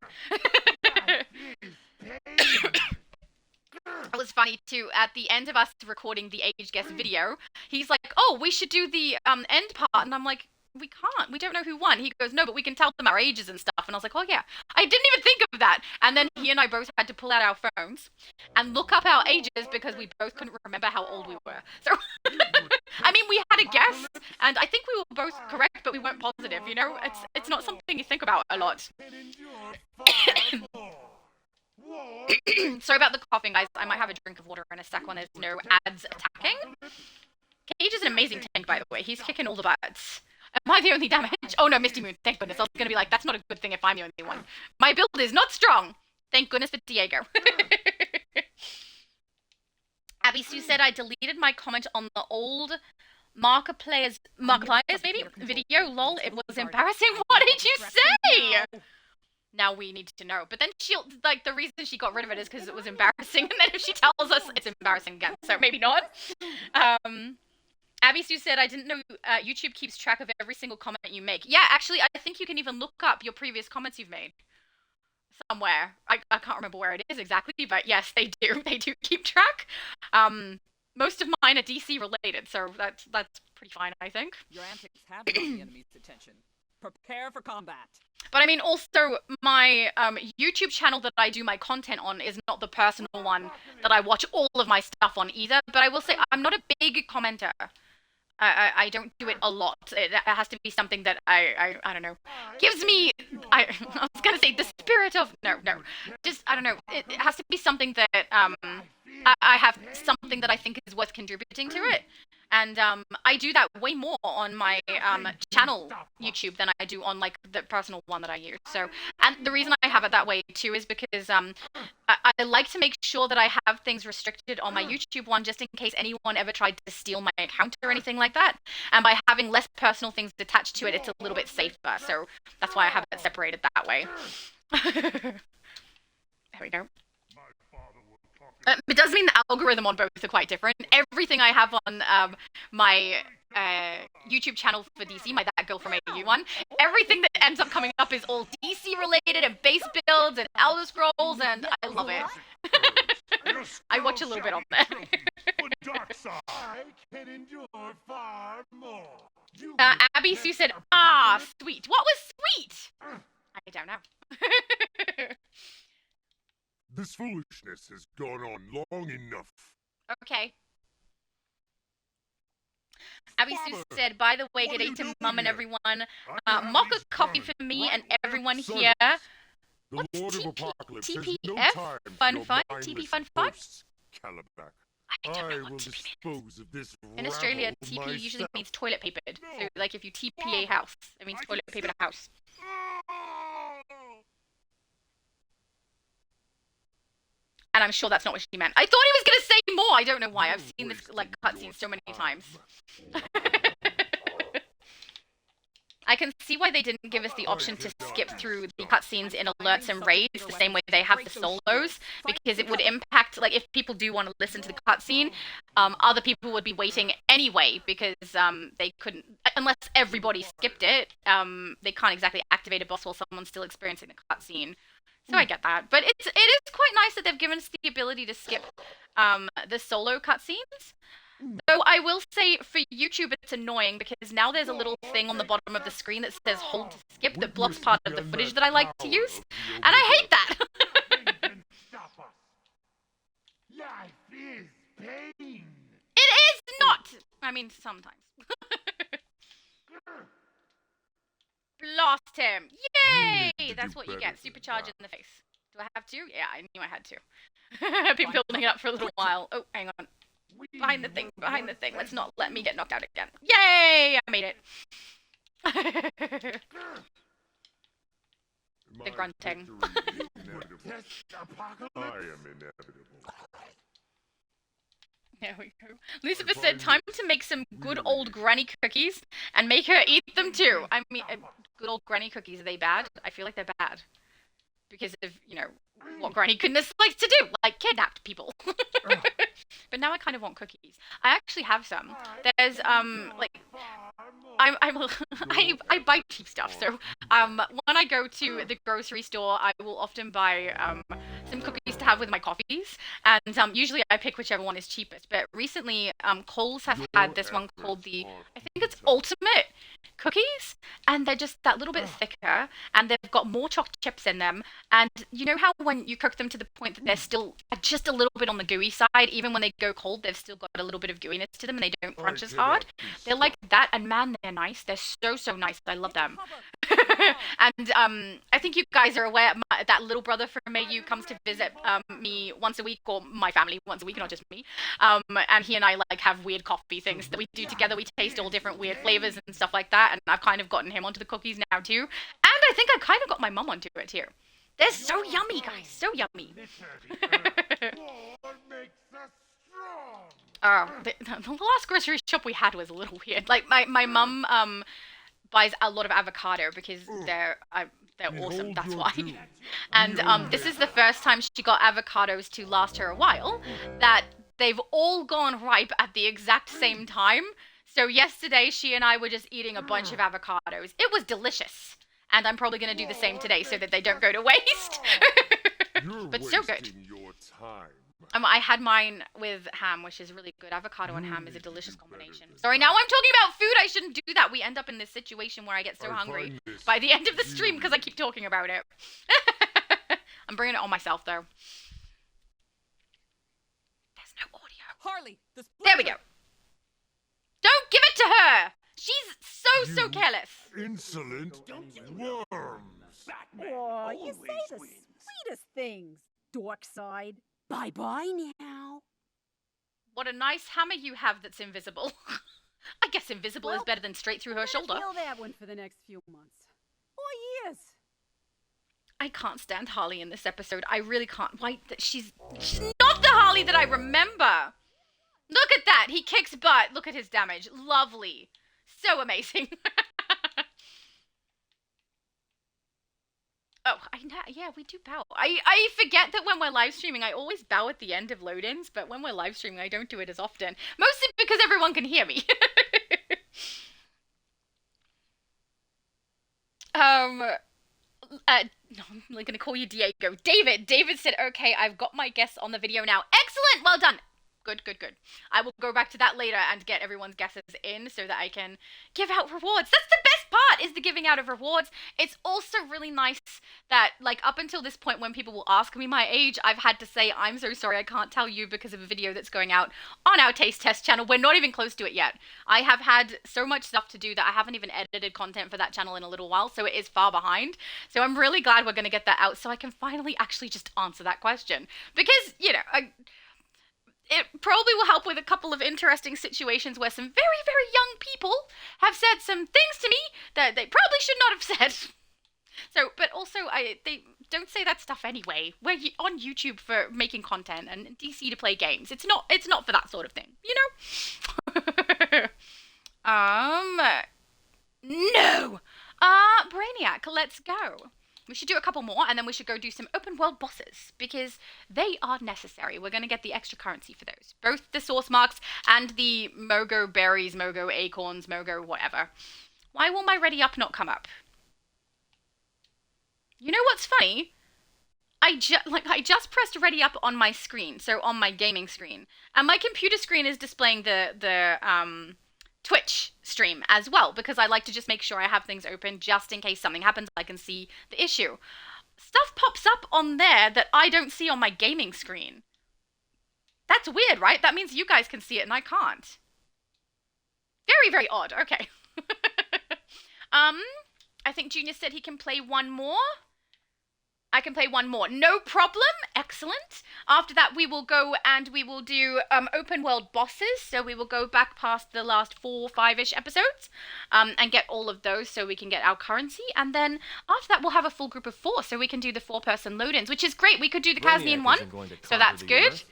It was funny too. At the end of us recording the age guess video, he's like, "Oh, we should do the end part," and I'm like, "We can't. We don't know who won." He goes, "No, but we can tell them our ages and stuff." And I was like, "Oh yeah, I didn't even think of that." And then he and I both had to pull out our phones and look up our ages because we both couldn't remember how old we were. So, I mean, we had a guess, and I think we were both correct, but we weren't positive. You know, it's not something you think about a lot. Sorry about the coughing, guys. I might have a drink of water in a sec when there's no ads attacking. Cage is an amazing tank, by the way. He's kicking all the butts. Am I the only damage? Oh no, Misty Moon. Thank goodness. I was gonna be like, that's not a good thing if I'm the only one. My build is not strong. Thank goodness for Diego. Abby Sue said I deleted my comment on the old Markipliers maybe video. Lol, it was embarrassing. What did you say? Now we need to know. But then she'll, like, the reason she got rid of it is because it was embarrassing. And then if she tells us, it's embarrassing again. So maybe not. Abby Sue said, I didn't know YouTube keeps track of every single comment you make. Yeah, actually, I think you can even look up your previous comments you've made. Somewhere. I can't remember where it is exactly, but yes, they do. They do keep track. Most of mine are DC related, so that's pretty fine, I think. Your antics have got the enemy's attention. Prepare for combat. But I mean, also, my YouTube channel that I do my content on is not the personal one that I watch all of my stuff on either. But I will say, I'm not a big commenter. I don't do it a lot. It has to be something that I don't know, gives me, I was gonna say the spirit of, no, just, I don't know, it has to be something that, I have something that I think is worth contributing to it. And I do that way more on my channel YouTube than I do on like the personal one that I use. So, and the reason I have it that way too is because I like to make sure that I have things restricted on my YouTube one just in case anyone ever tried to steal my account or anything like that. And by having less personal things attached to it, it's a little bit safer. So that's why I have it separated that way. There we go. It does mean the algorithm on both are quite different. Everything I have on my YouTube channel for DC, my That Girl from AU one, everything that ends up coming up is all DC related and base builds and Elder Scrolls, and I love it. I watch a little bit on there. Abby Sue said, "Ah, sweet. What was sweet?" I don't know. This foolishness has gone on long enough. Okay. Abby Sue said, by the way, good day to Mum and everyone. Mocha coffee for me and everyone here. What's TPF? Fun? TP Fun? I don't know what TP means. In Australia, TP usually means toilet papered. So, like, if you TP a house, it means toilet papered a house. And I'm sure that's not what she meant. I thought he was gonna say more. I don't know why. I've seen this like cutscene so many times. I can see why they didn't give us the option to skip through the cutscenes in alerts and raids the same way they have the solos, because it would impact, like, if people do want to listen to the cutscene, other people would be waiting anyway, because they couldn't, unless everybody skipped it, they can't exactly activate a boss while someone's still experiencing the cutscene. So I get that, but it is quite nice that they've given us the ability to skip the solo cutscenes. Though I will say for YouTube it's annoying because now there's a little thing on the bottom of the screen that says hold to skip that blocks part of the footage that I like to use, and I hate that. Life is pain. It is not. I mean, sometimes. Lost him. Yay! That's what you get. Supercharge in the face. Do I have to? Yeah, I knew I had to. I've been building it up for a little while. Oh, hang on. Behind the thing. Behind the thing. Let's not let me get knocked out again. Yay! I made it. The grunting. I am inevitable. There we go. Lucifer said, time to make some good old granny cookies and make her eat them too. I mean, good old granny cookies, are they bad? I feel like they're bad. Because of, you know, what granny goodness likes to do, like kidnapped people. But now I kind of want cookies. I actually have some. There's like I buy cheap stuff. So when I go to the grocery store, I will often buy some cookies to have with my coffees, and usually I pick whichever one is cheapest. But recently, Kohl's has had this one called the, I think it's Ultimate cookies, and they're just that little bit thicker, and they've got more chocolate chips in them. And you know how when you cook them to the point that they're still just a little bit on the gooey side, even when they go cold, they've still got a little bit of gooiness to them, and they don't crunch as hard. They're like that, and man, they're nice. They're so nice. I love them. And I think you guys are aware that little brother from AU comes to visit me once a week, or my family once a week, not just me. And he and I like have weird coffee things that we do together. We taste all different weird flavors and stuff like that. And I've kind of gotten him onto the cookies now too. And I think I kind of got my mum onto it too. They're so yummy, guys. So yummy. The last grocery shop we had was a little weird. Like my mum buys a lot of avocado because they're awesome. That's why. And this is the first time she got avocados to last her a while. That they've all gone ripe at the exact same time. So yesterday she and I were just eating a bunch of avocados. It was delicious. And I'm probably going to do the same today so that they don't go to waste. But so good. I had mine with ham, which is really good. Avocado and ham is a delicious combination. Sorry, now I'm talking about food. I shouldn't do that. We end up in this situation where I get so hungry by the end of the stream because I keep talking about it. I'm bringing it on myself, though. There's no audio. Harley, there we go. Don't give it to her. She's so careless. Insolent worms. Oh, you say the sweetest things, dork side. Bye-bye now. What a nice hammer you have that's invisible. I guess invisible is better than straight through her shoulder. Feel that one for the next few months. Or years. I can't stand Harley in this episode. I really can't. Why? She's not the Harley that I remember. Look at that. He kicks butt. Look at his damage. Lovely. So amazing. Oh, yeah, we do bow. I forget that when we're live streaming, I always bow at the end of load-ins, but when we're live streaming, I don't do it as often. Mostly because everyone can hear me. No, I'm gonna call you Diego. David said, okay, I've got my guests on the video now. Excellent, well done. Good. I will go back to that later and get everyone's guesses in so that I can give out rewards. That's the best part, is the giving out of rewards. It's also really nice that, like, up until this point when people will ask me my age, I've had to say, I'm so sorry, I can't tell you because of a video that's going out on our Taste Test channel. We're not even close to it yet. I have had so much stuff to do that I haven't even edited content for that channel in a little while, so it is far behind. So I'm really glad we're going to get that out so I can finally actually just answer that question. Because, you know, it probably will help with a couple of interesting situations where some very, very young people have said some things to me that they probably should not have said. So, but also, they don't say that stuff anyway. We're on YouTube for making content and DC to play games. It's not for that sort of thing, you know? No! Brainiac, let's go. We should do a couple more, and then we should go do some open world bosses, because they are necessary. We're going to get the extra currency for those. Both the source marks and the Mogo berries, Mogo acorns, Mogo whatever. Why will my ready up not come up? You know what's funny? I just pressed ready up on my screen, so on my gaming screen, and my computer screen is displaying the Twitch stream as well, because I like to just make sure I have things open just in case something happens, I can see the issue. Stuff pops up on there that I don't see on my gaming screen. That's weird, right? That means you guys can see it and I can't. Very, very odd. Okay. I think Junior said he can play one more. I can play one more. No problem. Excellent. After that, we will go and we will do open world bosses. So we will go back past the last 4 or 5-ish episodes and get all of those so we can get our currency. And then after that, we'll have a full group of 4 so we can do the 4-person load-ins, which is great. We could do the Casnian one, so that's good.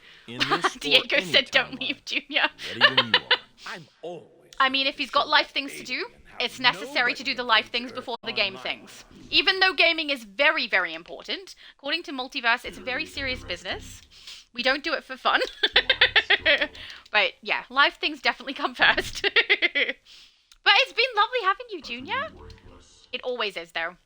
Diego said don't leave, Junior. I mean, if he's got life things to do, it's necessary to do the life things before the game things. Even though gaming is very, very important, according to Multiverse, it's a very serious business. We don't do it for fun. But yeah, life things definitely come first. But it's been lovely having you, Junior. It always is, though.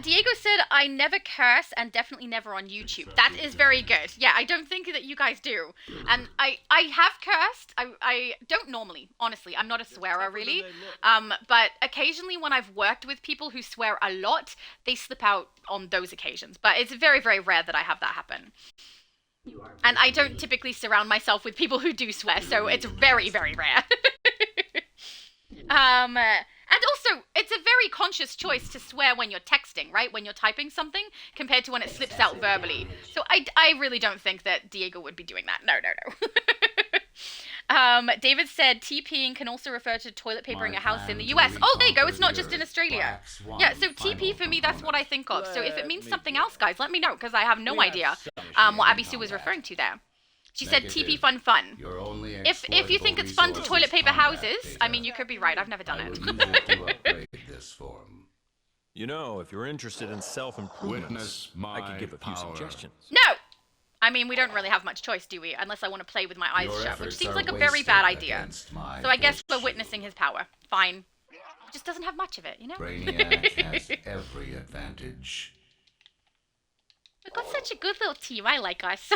Diego said, I never curse and definitely never on YouTube. That is very good. Yeah, I don't think that you guys do. And I have cursed. I don't normally, honestly. I'm not a swearer, really. But occasionally when I've worked with people who swear a lot, they slip out on those occasions. But it's very, very rare that I have that happen. And I don't typically surround myself with people who do swear, so it's very, very rare. And also, it's a very conscious choice to swear when you're texting, right? When you're typing something, compared to when it slips out verbally. So I really don't think that Diego would be doing that. No. David said TPing can also refer to toilet paper in a house in the US. Oh, there you go. It's not just in Australia. Yeah, so TP for me, that's what I think of. So if it means something else, guys, let me know, because I have no idea what Abby Sue was referring to there. She said TP fun. If you think it's fun to toilet paper houses, I mean, you could be right. I've never done it. You know, if you're interested in self-improvement, I could give a few suggestions. No! I mean, we don't really have much choice, do we? Unless I want to play with my eyes shut, which seems like a very bad idea. So I guess we're witnessing his power. Fine. He just doesn't have much of it, you know? Brainiac has every advantage. We've got such a good little team. I like us.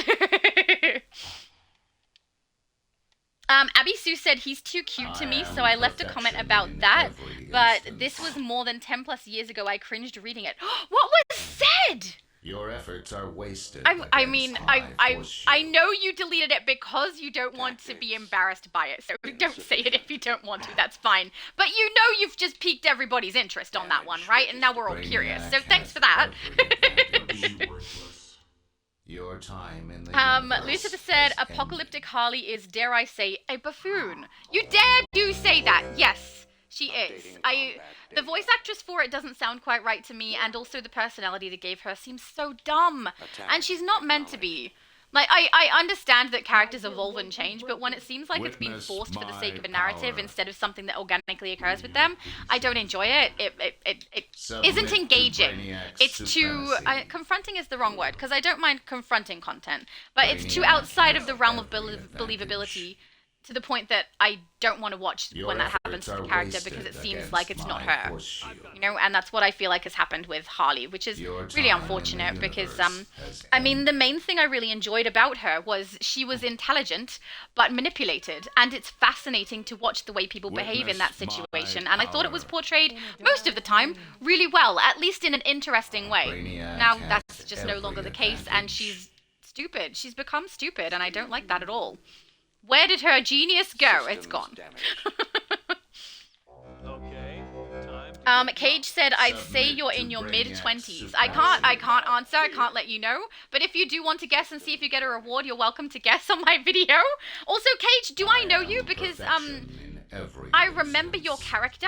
Abby Sue said he's too cute to me, so I left a comment about that. But this was more than 10 plus years ago. I cringed reading it. What was said? Your efforts are wasted. I know you deleted it because you don't want to be embarrassed by it. So don't say it if you don't want to. That's fine. But you know you've just piqued everybody's interest on that one, right? And now we're all curious. So thanks for that. Your time in the Lucifer said, Apocalyptic Harley is, dare I say, a buffoon. You dare do say that? Yes, she is. The voice actress for it doesn't sound quite right to me, and also the personality they gave her seems so dumb. And she's not meant to be. Like, I understand that characters evolve and change, but when it seems like it's being forced for the sake of a narrative instead of something that organically occurs with them, I don't enjoy it. It isn't engaging. It's too... confronting is the wrong word, because I don't mind confronting content, but it's too outside of the realm of believability to the point that I don't want to watch when that happens to the character because it seems like it's not her. You know, and that's what I feel like has happened with Harley, which is really unfortunate because, I mean, the main thing I really enjoyed about her was she was intelligent but manipulated, and it's fascinating to watch the way people behave in that situation, and I thought it was portrayed most of the time really well, at least in an interesting way. Now, that's just no longer the case, and she's stupid. She's become stupid, and I don't like that at all. Where did her genius go? It's gone. Cage said, I'd say you're in your mid-20s. I can't answer, I can't let you know. But if you do want to guess and see if you get a reward, you're welcome to guess on my video. Also, Cage, do I know you? Because, I remember your character.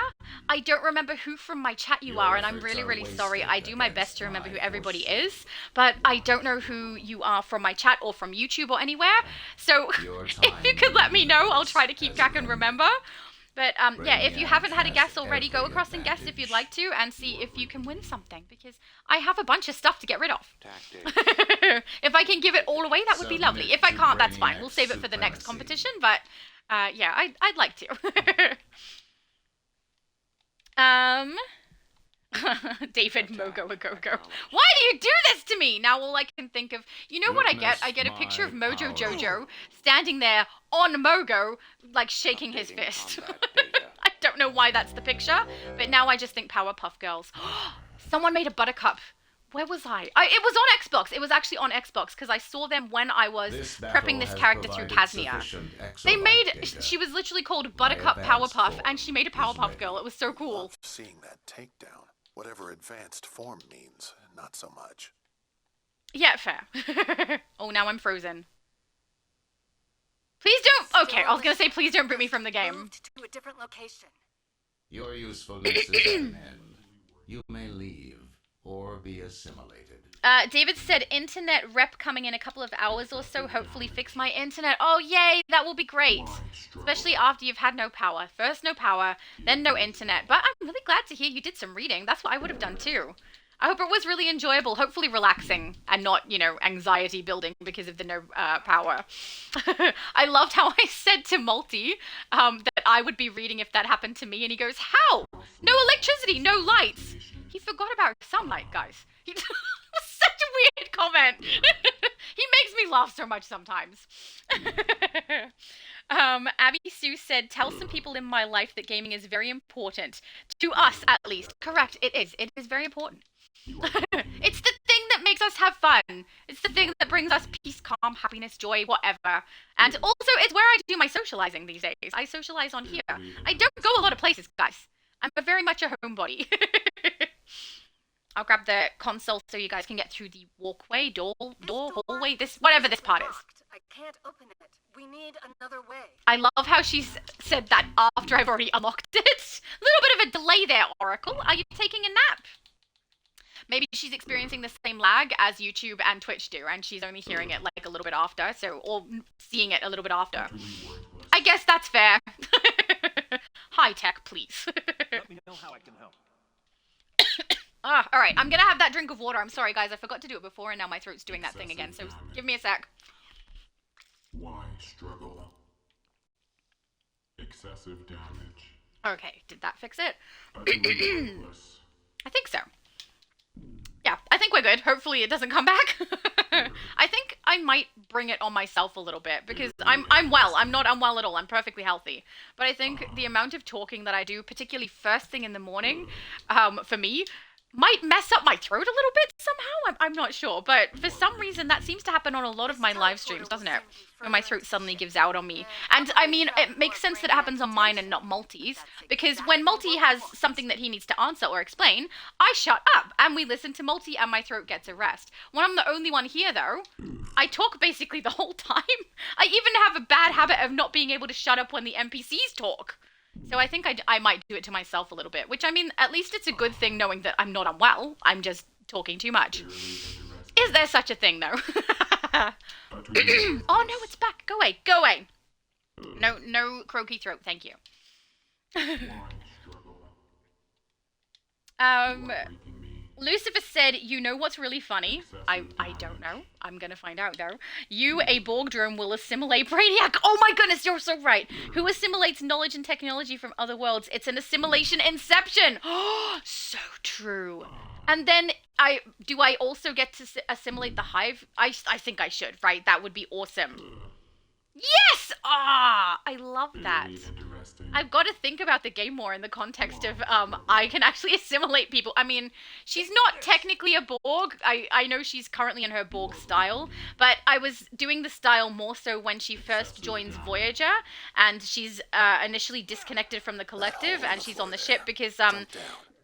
I don't remember who from my chat you are, and I'm really, really sorry. I do my best to remember who everybody is, but I don't know who you are from my chat or from YouTube or anywhere. So if you could let me know, I'll try to keep track and remember. But yeah, if you haven't had a guess already, go across and guess if you'd like to, and see if you can win something, because I have a bunch of stuff to get rid of. If I can give it all away, that would be lovely. If I can't, that's fine. We'll save it for the next competition, but yeah, I'd like to. David Mogo a Go-Go. Why do you do this to me? Now all I can think of, you know what I get? I get a picture of Mojo Jojo standing there on Mogo, like shaking his fist. I don't know why that's the picture, but now I just think Powerpuff Girls. Someone made a Buttercup. Where was I? It was on Xbox. It was actually on Xbox because I saw them when I was prepping this character through Casnia. They made, she was literally called Buttercup Powerpuff, and she made a Powerpuff Girl. It was so cool. Seeing that takedown, whatever advanced form means, not so much. Yeah, fair. Oh, now I'm frozen. Please don't. Okay, I was gonna say please don't boot me from the game. Moved to a different location. Your usefulness is at an end. You may leave or be assimilated. David said internet rep coming in a couple of hours or so. Hopefully fix my internet. Oh yay, that will be great. Especially after you've had no power. First no power, then no internet. But I'm really glad to hear you did some reading. That's what I would have done too. I hope it was really enjoyable, hopefully relaxing, and not, you know, anxiety building because of the no power. I loved how I said to Multi that I would be reading if that happened to me, and he goes, how? No electricity, no lights. He forgot about sunlight, guys. He was such a weird comment. He makes me laugh so much sometimes. Abby Sue said, tell some people in my life that gaming is very important. To us, at least. Correct, it is. It is very important. It's the thing that makes us have fun. It's the thing that brings us peace, calm, happiness, joy, whatever. And also, it's where I do my socializing these days. I socialize on here. I don't go a lot of places, guys. I'm very much a homebody. I'll grab the console so you guys can get through the walkway, door, hallway, whatever this part is. I can't open it. We need another way. I love how she's said that after I've already unlocked it. A little bit of a delay there, Oracle. Are you taking a nap? Maybe she's experiencing the same lag as YouTube and Twitch do, and she's only hearing it like a little bit after, or seeing it a little bit after. I guess that's fair. High tech, please. Let me know how I can help. Alright, I'm gonna have that drink of water. I'm sorry, guys, I forgot to do it before, and now my throat's doing that thing again, so give me a sec. Why struggle? Excessive damage. Okay, did that fix it? I think so. Yeah, I think we're good. Hopefully it doesn't come back. I think I might bring it on myself a little bit, because I'm well. I'm not unwell at all. I'm perfectly healthy. But I think the amount of talking that I do, particularly first thing in the morning, for me, might mess up my throat a little bit somehow. I'm not sure, but for some reason that seems to happen on a lot of my live streams, doesn't it? When my throat suddenly gives out on me. And I mean, it makes sense that it happens on mine and not Multi's, because when Multi has something that he needs to answer or explain, I shut up and we listen to Multi and my throat gets a rest. When I'm the only one here though, I talk basically the whole time. I even have a bad habit of not being able to shut up when the NPCs talk. So I think I might do it to myself a little bit, which, I mean, at least it's a good thing knowing that I'm not unwell. I'm just talking too much. Is there such a thing, though? Oh, no, it's back. Go away. Go away. No croaky throat, thank you. Lucifer said, you know what's really funny? I don't know. I'm gonna find out, though. You, a Borg drone, will assimilate Brainiac. Oh my goodness, you're so right. Who assimilates knowledge and technology from other worlds? It's an assimilation inception. Oh, so true. And then, do I also get to assimilate the Hive? I think I should, right? That would be awesome. Yes! Ah, I love that. I've got to think about the game more in the context of, I can actually assimilate people. I mean, she's not technically a Borg. I know she's currently in her Borg style, but I was doing the style more so when she first joins Voyager, and she's initially disconnected from the collective, and she's on the ship because,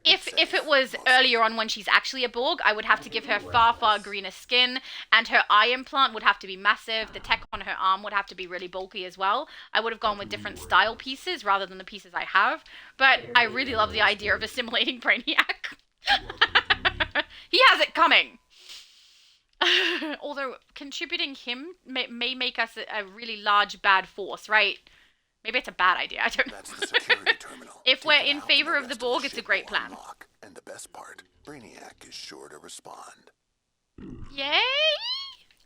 if it was earlier on when she's actually a Borg, I would have to give her far greener skin, and her eye implant would have to be massive. The tech on her arm would have to be really bulky as well. I would have gone with different style pieces rather than the pieces I have, but I really love the idea of assimilating Brainiac. He has it coming. Although contributing him may make us a really large bad force, right? Maybe it's a bad idea, I don't know. That's the security terminal. If we're in favor of the Borg, it's a great plan. And the best part, Brainiac is sure to respond. Yay?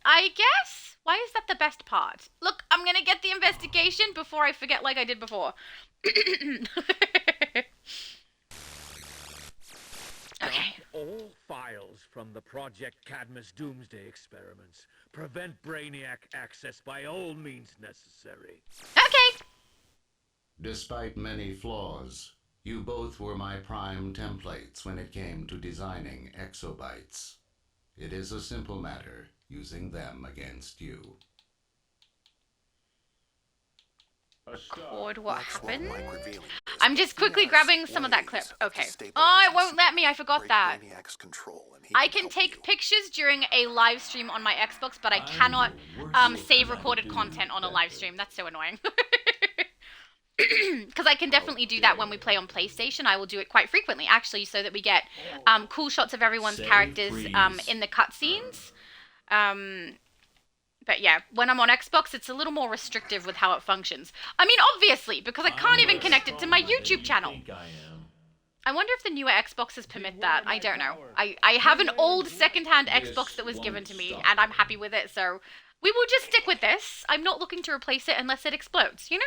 I guess? Why is that the best part? Look, I'm gonna get the investigation before I forget like I did before. Okay. All files from the Project Cadmus Doomsday experiments. Prevent Brainiac access by all means necessary. Okay. Despite many flaws, you both were my prime templates when it came to designing exobytes. It is a simple matter, using them against you. Record what happened? I'm just quickly grabbing some of that clip. Okay. Oh, it won't let me. I forgot that. I can take pictures during a live stream on my Xbox, but I cannot save recorded content on a live stream. That's so annoying. Because I can definitely do that when we play on PlayStation. I will do it quite frequently, actually, so that we get cool shots of everyone's characters in the cutscenes. But yeah, when I'm on Xbox, it's a little more restrictive with how it functions. I mean, obviously, because I can't even connect it to my YouTube channel. I wonder if the newer Xboxes permit that. I don't know. I have an old second-hand Xbox that was given to me, and I'm happy with it, so we will just stick with this. I'm not looking to replace it unless it explodes, you know?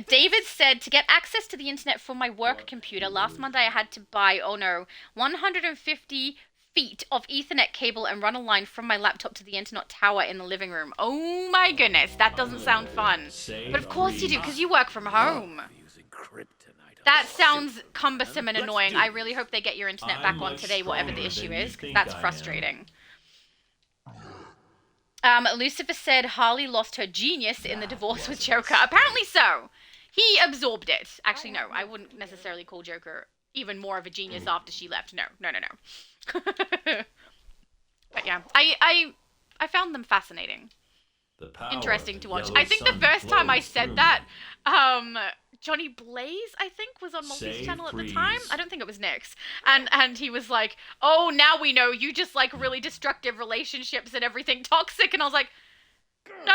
David said, to get access to the internet from my work computer, last Monday I had to buy, 150 feet of Ethernet cable and run a line from my laptop to the internet tower in the living room. Oh my goodness, that doesn't sound fun. But of course you do, because you work from home. That sounds cumbersome and annoying. I really hope they get your internet back on today, whatever the issue is, because that's frustrating. Lucifer said Harley lost her genius in the divorce with Joker. Apparently so. He absorbed it. Actually, no, I wouldn't necessarily call Joker even more of a genius after she left. No. But yeah, I found them fascinating. Interesting to watch. I think the first time I said that, Johnny Blaze, I think, was on Multi's channel at the time. I don't think it was Nick's. And he was like, oh, now we know you just like really destructive relationships and everything toxic. And I was like, no!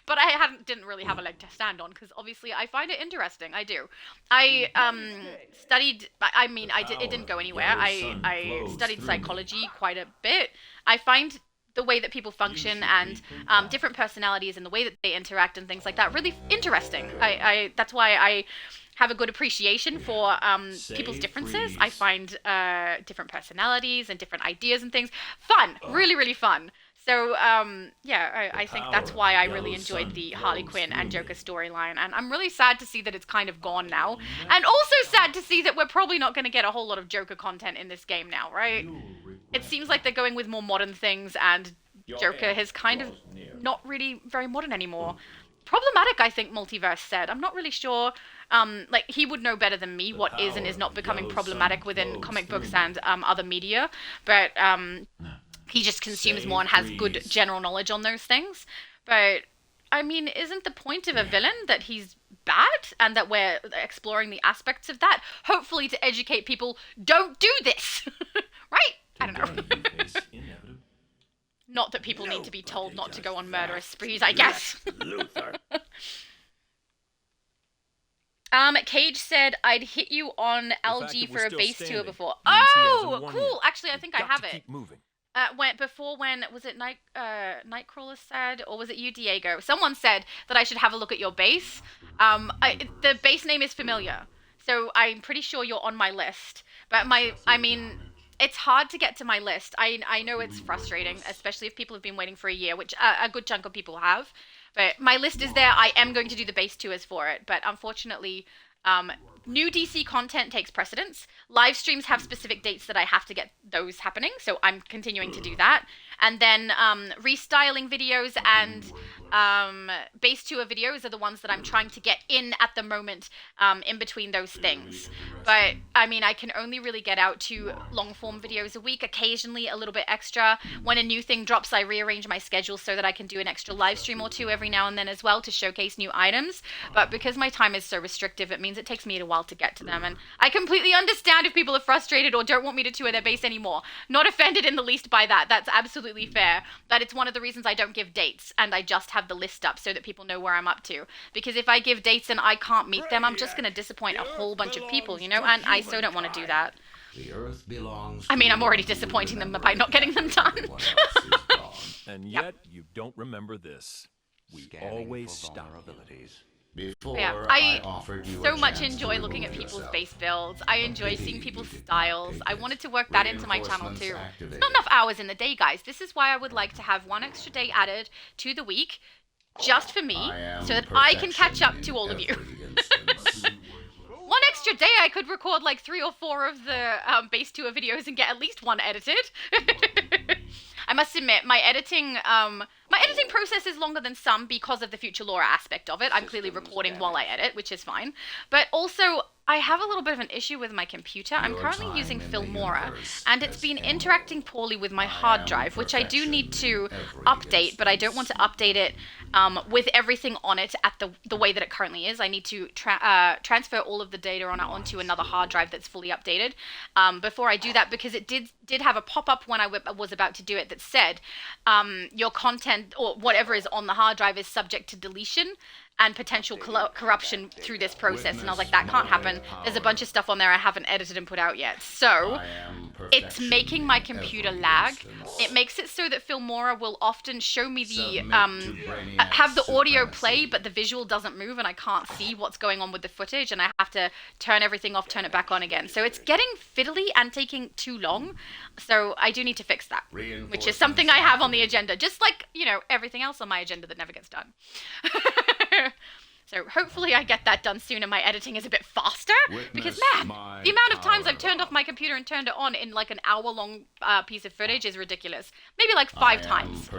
But I didn't really have a leg to stand on, because obviously I find it interesting. I do. I studied, it didn't go anywhere. I studied psychology quite a bit. I find the way that people function and different personalities and the way that they interact and things like that really interesting. That's why I have a good appreciation for people's differences. I find different personalities and different ideas and things fun, really, really fun. So, I think that's why I really enjoyed the Harley Quinn and Joker storyline, and I'm really sad to see that it's kind of gone now, and also sad to see that we're probably not going to get a whole lot of Joker content in this game now, right? It seems like they're going with more modern things, and Joker is kind of not really very modern anymore. Problematic, I think Multiverse said. I'm not really sure, he would know better than me what is and is not becoming problematic within comic books and other media, but he just consumes more and has good general knowledge on those things. But, I mean, isn't the point of a villain that he's bad and that we're exploring the aspects of that? Hopefully to educate people, don't do this! Right? I don't know. Not that people need to be told not to go on murderous sprees, I guess. Cage said, I'd hit you on LG for a base tour before. Oh, cool! Actually, I think I have it. When was it Nightcrawler said, or was it you, Diego? Someone said that I should have a look at your base. The base name is familiar, so I'm pretty sure you're on my list. But it's hard to get to my list. I know it's frustrating, especially if people have been waiting for a year, which a good chunk of people have. But my list is there. I am going to do the base tours for it, but unfortunately, new DC content takes precedence. Live streams have specific dates that I have to get those happening, so I'm continuing to do that. And then restyling videos and base tour videos are the ones that I'm trying to get in at the moment, in between those things. But, I can only really get out 2 long-form videos a week, occasionally a little bit extra. When a new thing drops, I rearrange my schedule so that I can do an extra live stream or 2 every now and then as well to showcase new items. But because my time is so restrictive, it means it takes me a while to get to them. And I completely understand if people are frustrated or don't want me to tour their base anymore. Not offended in the least by that. That's absolutely fair. But it's one of the reasons I don't give dates, and I just have the list up so that people know where I'm up to. Because if I give dates and I can't meet them, I'm just going to disappoint a whole bunch of people, and I so don't want to do that. The Earth belongs I'm already disappointing them by not getting them done. And yet, you don't remember this. We always stop. Before I offered you so much enjoy looking at people's base builds. I enjoy seeing people's styles. I wanted to work that into my channel too. It's not enough hours in the day, guys. This is why I would like to have 1 extra day added to the week, just for me, so that I can catch up to all of you. 1 extra day, I could record like 3 or 4 of the base tour videos and get at least 1 edited. I must admit, my editing process is longer than some because of the future lore aspect of it. I'm clearly recording while I edit, which is fine. But also, I have a little bit of an issue with my computer. I'm currently using Filmora, and it's been interacting poorly with my hard drive, which I do need to update, but I don't want to update it with everything on it at the way that it currently is. I need to transfer all of the data on it onto another hard drive that's fully updated before I do that, because it did have a pop-up when I was about to do it that said your content or whatever is on the hard drive is subject to deletion. and potential corruption through this process. And I was like, that can't happen. There's a bunch of stuff on there I haven't edited and put out yet. So it's making my computer lag. It makes it so that Filmora will often show me the have the audio play, but the visual doesn't move, and I can't see what's going on with the footage, and I have to turn everything off, turn it back on again. So it's getting fiddly and taking too long. So I do need to fix that, which is something I have on the agenda, just like, you know, everything else on my agenda that never gets done. So hopefully I get that done soon and my editing is a bit faster, because man, the amount of times I've turned off my computer and turned it on in like an hour-long piece of footage is ridiculous. Maybe like 5 times.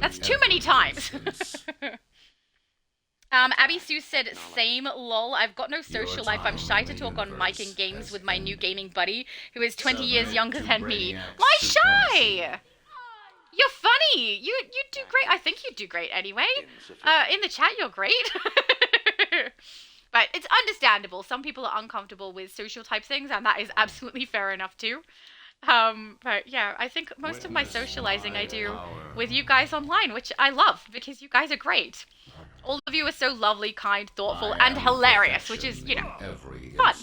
That's too many times. Abby Sue said, same lol, I've got no social life, I'm shy to talk on mic and games with my new gaming buddy, who is 20 years younger than me. Why shy? You're funny. You do great. I think you do great anyway. In the chat, you're great. But it's understandable. Some people are uncomfortable with social type things, and that is absolutely fair enough too. But yeah, I think most of my socializing I do with you guys online, which I love because you guys are great. All of you are so lovely, kind, thoughtful, and hilarious, which is, you know, fun.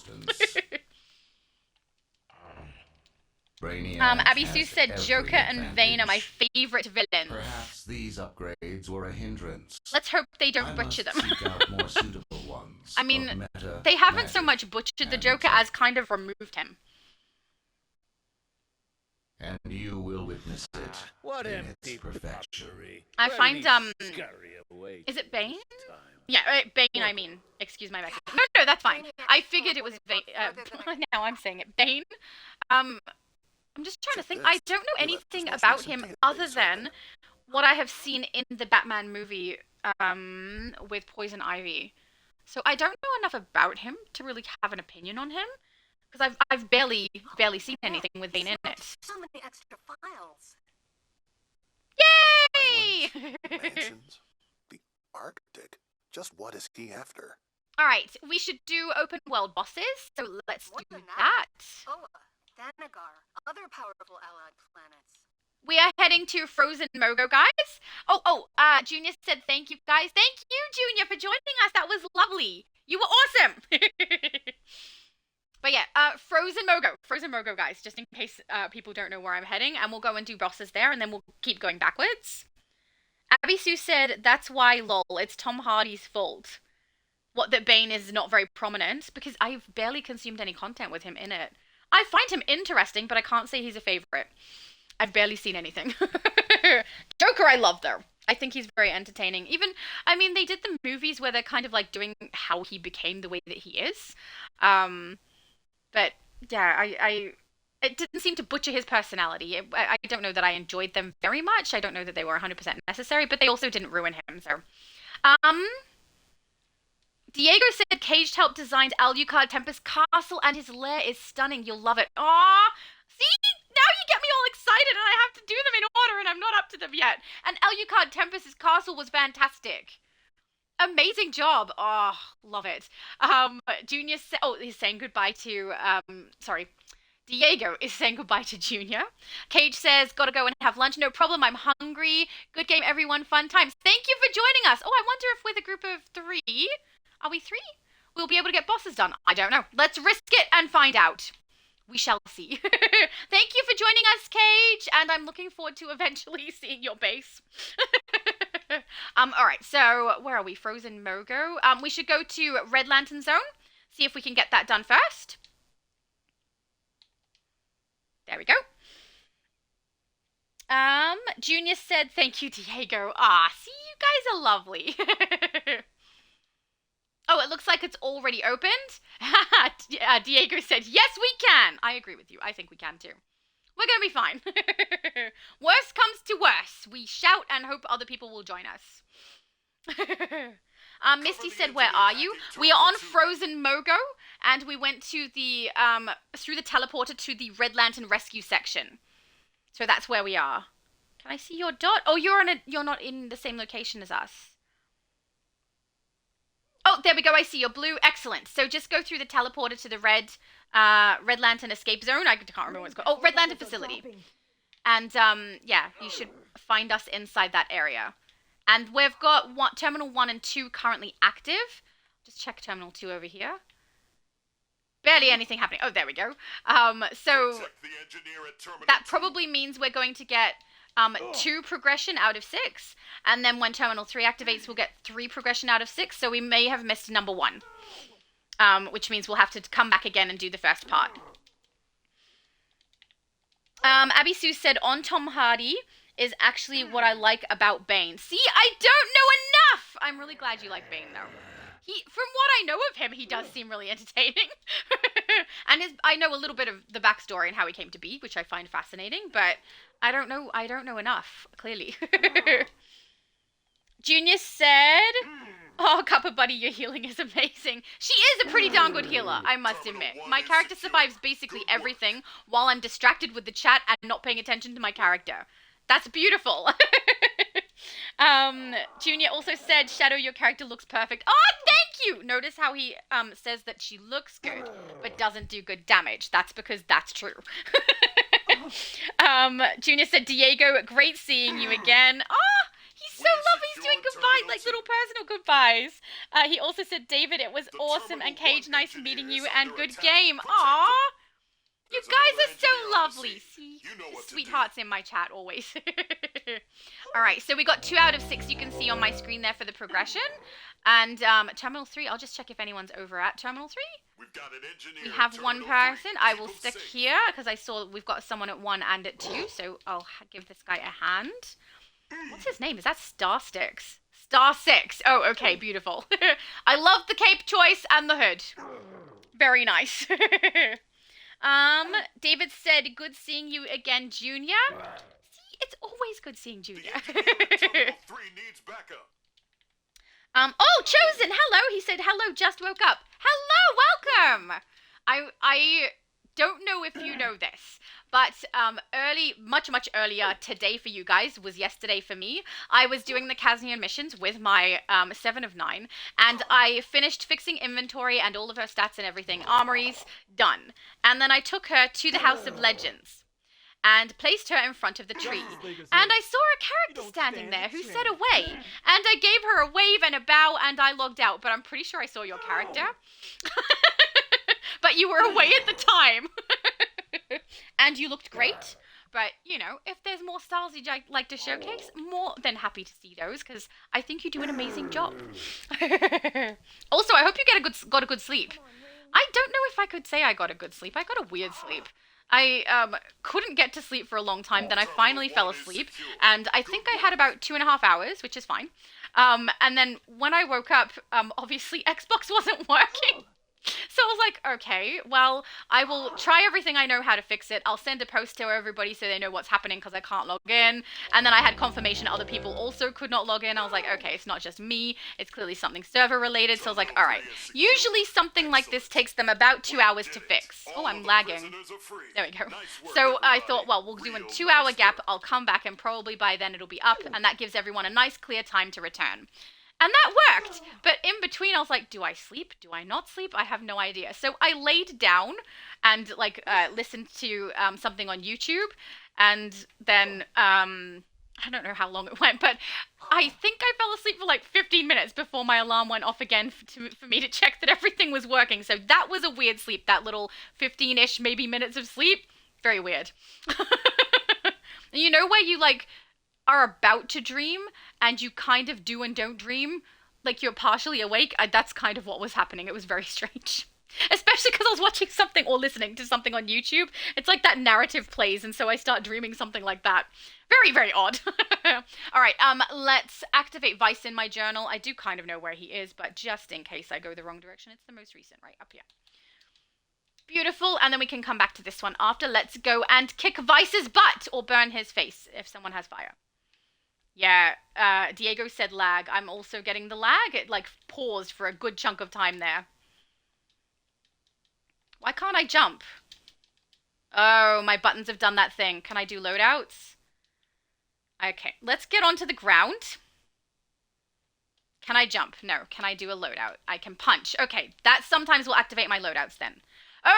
Abby Sue said Joker and Vane are my favorite villains. Perhaps these upgrades were a hindrance. Let's hope they don't butcher them. More suitable ones. I mean, they haven't so much butchered the Joker as kind of removed him. And you will witness it. What in empty its perfection. I find is it Bane? Yeah, Bane. I mean, excuse my Mexican. No, that's fine. I figured it was Bane. Now I'm saying it, Bane. I'm just trying to think. I don't know anything about him other than what I have seen in the Batman movie with Poison Ivy. So I don't know enough about him to really have an opinion on him, because I've barely seen anything with Bane in it. So many extra files. Yay! Mansions, the Arctic. Just what is he after? All right, we should do open world bosses. So let's do that. Oa, Thanagar, other powerful allied planets. We are heading to Frozen Mogo, guys. Junior said thank you, guys. Thank you, Junior, for joining us. That was lovely. You were awesome. But yeah, Frozen Mogo, guys, just in case people don't know where I'm heading, and we'll go and do bosses there, and then we'll keep going backwards. Abby Sue said, that's why, lol, it's Tom Hardy's fault. What, that Bane is not very prominent? Because I've barely consumed any content with him in it. I find him interesting, but I can't say he's a favorite. I've barely seen anything. Joker I love, though. I think he's very entertaining. Even, I mean, they did the movies where they're kind of like doing how he became the way that he is. But yeah, it didn't seem to butcher his personality. I don't know that I enjoyed them very much. I don't know that they were 100% necessary, but they also didn't ruin him, so. Diego said Caged helped design Alucard Tempest Castle, and his lair is stunning. You'll love it. Aww! See? Now you get me all excited, and I have to do them in order, and I'm not up to them yet. And Alucard Tempest's castle was fantastic. Amazing job. Oh, love it. Junior said, he's saying goodbye to, Diego is saying goodbye to Junior. Cage says, gotta go and have lunch. No problem, I'm hungry. Good game, everyone. Fun times. Thank you for joining us. Oh, I wonder if with a group of 3, are we 3? We'll be able to get bosses done. I don't know. Let's risk it and find out. We shall see. Thank you for joining us, Cage, and I'm looking forward to eventually seeing your base. Alright, so where are we? Frozen Mogo. We should go to Red Lantern Zone, see if we can get that done first. There we go. Junior said, thank you, Diego. See, you guys are lovely. Oh, it looks like it's already opened. Diego said, yes, we can. I agree with you. I think we can too. We're going to be fine. Worst comes to worst. We shout and hope other people will join us. Misty said, where are you? We are on Frozen Mogo, and we went to the, through the teleporter to the Red Lantern Rescue section. So that's where we are. Can I see your dot? Oh, you're not in the same location as us. Oh, there we go. I see your blue. Excellent. So just go through the teleporter to the Red Lantern Escape Zone. I can't remember what it's called. Oh, Red Lantern Facility. And, yeah, you should find us inside that area. And we've got Terminal 1 and 2 currently active. Just check Terminal 2 over here. Barely anything happening. Oh, there we go. So that probably means we're going to get 2 progression out of 6. And then when Terminal 3 activates, we'll get 3 progression out of 6. So we may have missed number 1. Which means we'll have to come back again and do the first part. Abby Sue said, on Tom Hardy is actually what I like about Bane. See, I don't know enough! I'm really glad you like Bane, though. From what I know of him, he does seem really entertaining. And I know a little bit of the backstory and how he came to be, which I find fascinating, but I don't know enough, clearly. Junior said, oh, Cuppa Buddy, your healing is amazing. She is a pretty darn good healer, I must admit. My character survives basically everything while I'm distracted with the chat and not paying attention to my character. That's beautiful. Junior also said, Shadow, your character looks perfect. Oh, thank you! Notice how he says that she looks good, but doesn't do good damage. That's because that's true. Junior said, Diego, great seeing you again. Oh, he's so lovely. He's doing goodbye, like little personal goodbyes. He also said, David, it was awesome, and Cage, nice meeting you, and good game. Aww. You guys are so lovely. See, sweethearts in my chat always. Alright, so we got 2 out of 6 you can see on my screen there for the progression. And Terminal 3, I'll just check if anyone's over at Terminal 3. We have one person. I will stick here because I saw we've got someone at 1 and at 2. So I'll give this guy a hand. What's his name? Is that Star Six? Star 6. Oh, okay, beautiful. I love the cape choice and the hood. Very nice. David said, good seeing you again, Junior. See, it's always good seeing Junior. Oh, Chosen, hello. He said, hello, just woke up. Hello, welcome. I don't know if you know this, but much earlier today for you guys was yesterday for me. I was doing the Kaznian missions with my 7 of 9, and I finished fixing inventory and all of her stats and everything. Armories, done. And then I took her to the House of Legends and placed her in front of the tree. And I saw a character standing there who said away. And I gave her a wave and a bow and I logged out, but I'm pretty sure I saw your character. But you were away at the time. And you looked great. But, you know, if there's more styles you'd like to showcase, more than happy to see those, because I think you do an amazing job. Also, I hope you got a good sleep. I don't know if I could say I got a good sleep. I got a weird sleep. I couldn't get to sleep for a long time, then I finally fell asleep, and I think I had about 2.5 hours, which is fine. And then when I woke up, obviously Xbox wasn't working. So I was like, okay, well, I will try everything I know how to fix it. I'll send a post to everybody so they know what's happening because I can't log in. And then I had confirmation other people also could not log in. I was like, okay, it's not just me. It's clearly something server related. So I was like, all right. Usually something like this takes them about 2 hours to fix. Oh, I'm lagging. There we go. So I thought, well, we'll do a 2-hour gap. I'll come back and probably by then it'll be up. And that gives everyone a nice clear time to return. And that worked, but in between I was like, do I sleep? Do I not sleep? I have no idea. So I laid down and listened to something on YouTube, and then I don't know how long it went, but I think I fell asleep for like 15 minutes before my alarm went off again for me to check that everything was working. So that was a weird sleep, that little 15-ish maybe minutes of sleep. Very weird. You know where you are about to dream and you kind of do and don't dream, like you're partially awake? That's kind of what was happening. It was very strange, especially because I was watching something or listening to something on YouTube. It's like that narrative plays and so I start dreaming something like that. Very, very odd. All right, let's activate Vice in my journal. I do kind of know where he is, but just in case I go the wrong direction, it's the most recent, right up here. Beautiful, and then we can come back to this one after. Let's go and kick Vice's butt or burn his face if someone has fire. Yeah, Diego said lag. I'm also getting the lag. It paused for a good chunk of time there. Why can't I jump? Oh, my buttons have done that thing. Can I do loadouts? Okay, let's get onto the ground. Can I jump? No. Can I do a loadout? I can punch. Okay, that sometimes will activate my loadouts then.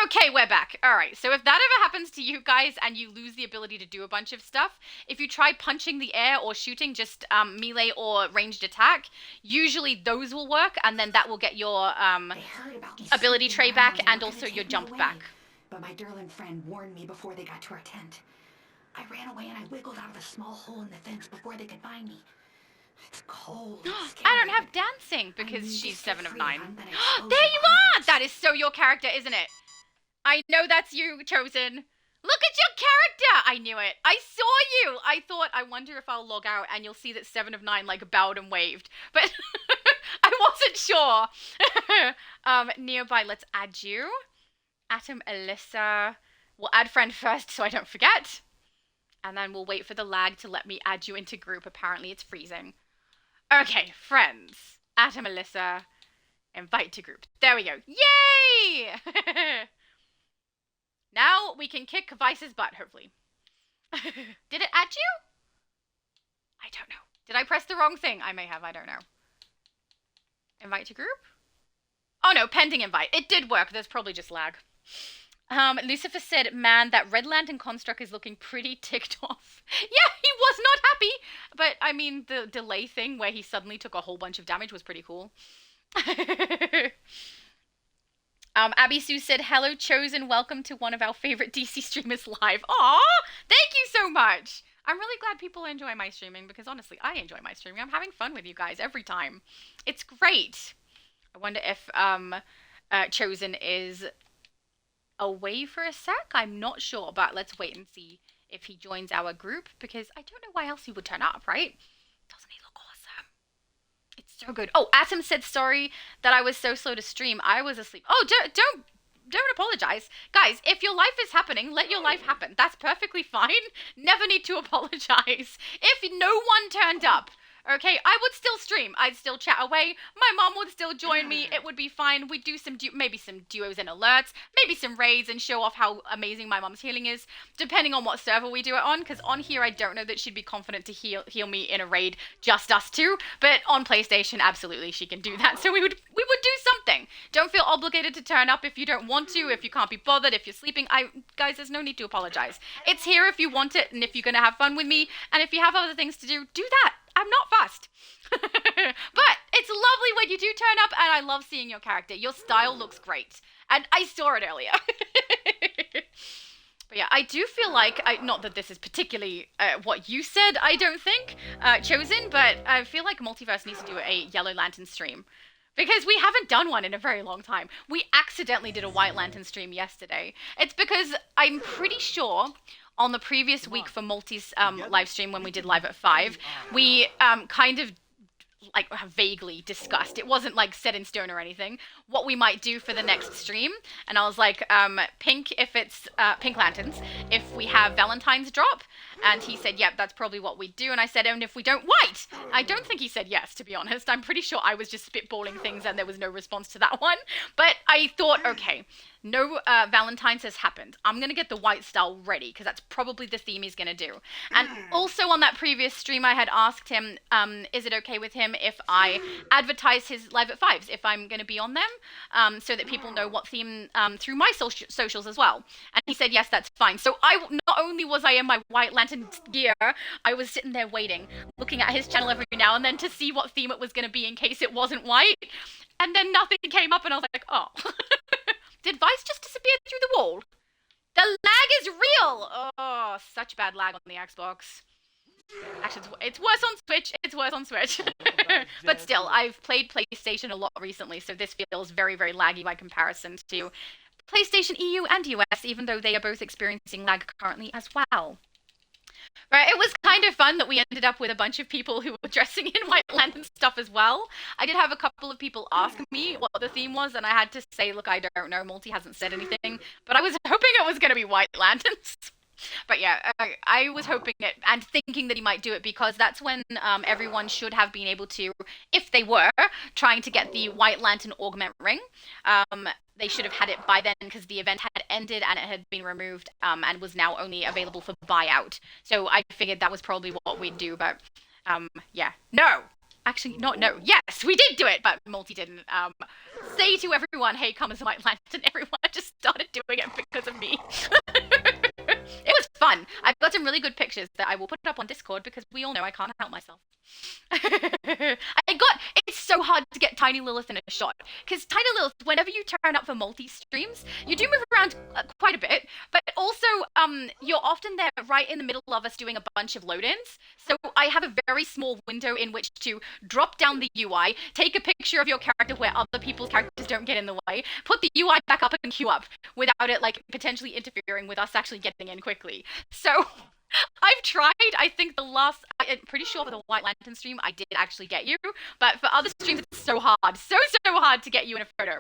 Okay, we're back. Alright, so if that ever happens to you guys and you lose the ability to do a bunch of stuff, if you try punching the air or shooting just melee or ranged attack, usually those will work, and then that will get your ability tray back and also your jump back. But my darling friend warned me before they got to our tent. I ran away and I wiggled out of a small hole in the fence before they could find me. It's cold. I don't have dancing because she's 7 of 9. There you are! That is so your character, isn't it? I know that's you, Chosen. Look at your character! I knew it. I saw you! I thought, I wonder if I'll log out and you'll see that 7 of 9 like bowed and waved. But I wasn't sure. Nearby, let's add you. Atom Alyssa. We'll add friend first so I don't forget. And then we'll wait for the lag to let me add you into group. Apparently it's freezing. Okay, friends. Atom Alyssa. Invite to group. There we go. Yay! Now we can kick Vice's butt, hopefully. Did it add you? I don't know. Did I press the wrong thing? I may have, I don't know. Invite to group? Oh no, pending invite. It did work. There's probably just lag. Lucifer said, man, that Red Lantern construct is looking pretty ticked off. Yeah, he was not happy. But, I mean, the delay thing where he suddenly took a whole bunch of damage was pretty cool. Abby Sue said, hello, Chosen. Welcome to one of our favorite DC streamers live. Aw, thank you so much. I'm really glad people enjoy my streaming because, honestly, I enjoy my streaming. I'm having fun with you guys every time. It's great. I wonder if Chosen is away for a sec. I'm not sure, but let's wait and see if he joins our group because I don't know why else he would turn up, right? Doesn't he look awesome? It's so good. Oh, Atom said sorry that I was so slow to stream. I was asleep. Oh, don't apologize. Guys, if your life is happening, let your life happen. That's perfectly fine. Never need to apologize. If no one turned up, okay, I would still stream. I'd still chat away. My mom would still join me. It would be fine. We'd do some maybe some duos and alerts, maybe some raids and show off how amazing my mom's healing is, depending on what server we do it on, because on here I don't know that she'd be confident to heal me in a raid, just us two, but on PlayStation, absolutely, she can do that. So we would do something. Don't feel obligated to turn up if you don't want to, if you can't be bothered, if you're sleeping. Guys, there's no need to apologize. It's here if you want it, and if you're going to have fun with me, and if you have other things to do, do that. I'm not fussed. But it's lovely when you do turn up, and I love seeing your character. Your style looks great. And I saw it earlier. But yeah, I do feel like, not that this is particularly what you said, I don't think, Chosen, but I feel like Multiverse needs to do a Yellow Lantern stream. Because we haven't done one in a very long time. We accidentally did a White Lantern stream yesterday. It's because I'm pretty sure on the previous week for Multi's live stream when we did live at 5, we kind of like vaguely discussed. It wasn't like set in stone or anything. What we might do for the next stream, and I was like, pink if it's pink lanterns. If we have Valentine's drop, and he said, yep, that's probably what we do. And I said, and if we don't, white. I don't think he said yes, to be honest. I'm pretty sure I was just spitballing things and there was no response to that one. But I thought, okay, no Valentine's has happened. I'm going to get the white style ready because that's probably the theme he's going to do. And also on that previous stream, I had asked him, is it okay with him if I advertise his live at 5s, if I'm going to be on them, so that people know what theme through my socials as well. And he said, yes, that's fine. So not only was I in my White Lantern gear, I was sitting there waiting, looking at his channel every now and then to see what theme it was going to be in case it wasn't white. And then nothing came up and I was like, oh. Did Vice just disappear through the wall? The lag is real! Oh, such bad lag on the Xbox. Actually, it's worse on Switch. It's worse on Switch. But still, I've played PlayStation a lot recently, so this feels very, very laggy by comparison to PlayStation EU and US, even though they are both experiencing lag currently as well. Right, it was kind of fun that we ended up with a bunch of people who were dressing in White Lantern stuff as well. I did have a couple of people ask me what the theme was, and I had to say, look, I don't know, Multi hasn't said anything, but I was hoping it was going to be White Lanterns. But yeah, I was hoping it and thinking that he might do it because that's when everyone should have been able to, if they were trying to get the White Lantern Augment Ring, they should have had it by then because the event had ended and it had been removed and was now only available for buyout. So I figured that was probably what we'd do, but yeah. No! Actually, not no. Yes, we did do it, but Multi didn't say to everyone, hey, come as a White Lantern. Everyone just started doing of pictures that I will put up on Discord because we all know I can't help myself. It's so hard to get Tiny Lilith in a shot because Tiny Lilith, whenever you turn up for multi-streams, you do move around quite a bit, but also you're often there right in the middle of us doing a bunch of load-ins, so I have a very small window in which to drop down the UI, take a picture of your character where other people's characters don't get in the way, put the UI back up and queue up without it like potentially interfering with us actually getting in quickly. So I've tried. I think I'm pretty sure for the White Lantern stream, I did actually get you. But for other streams, it's so hard. So hard to get you in a photo.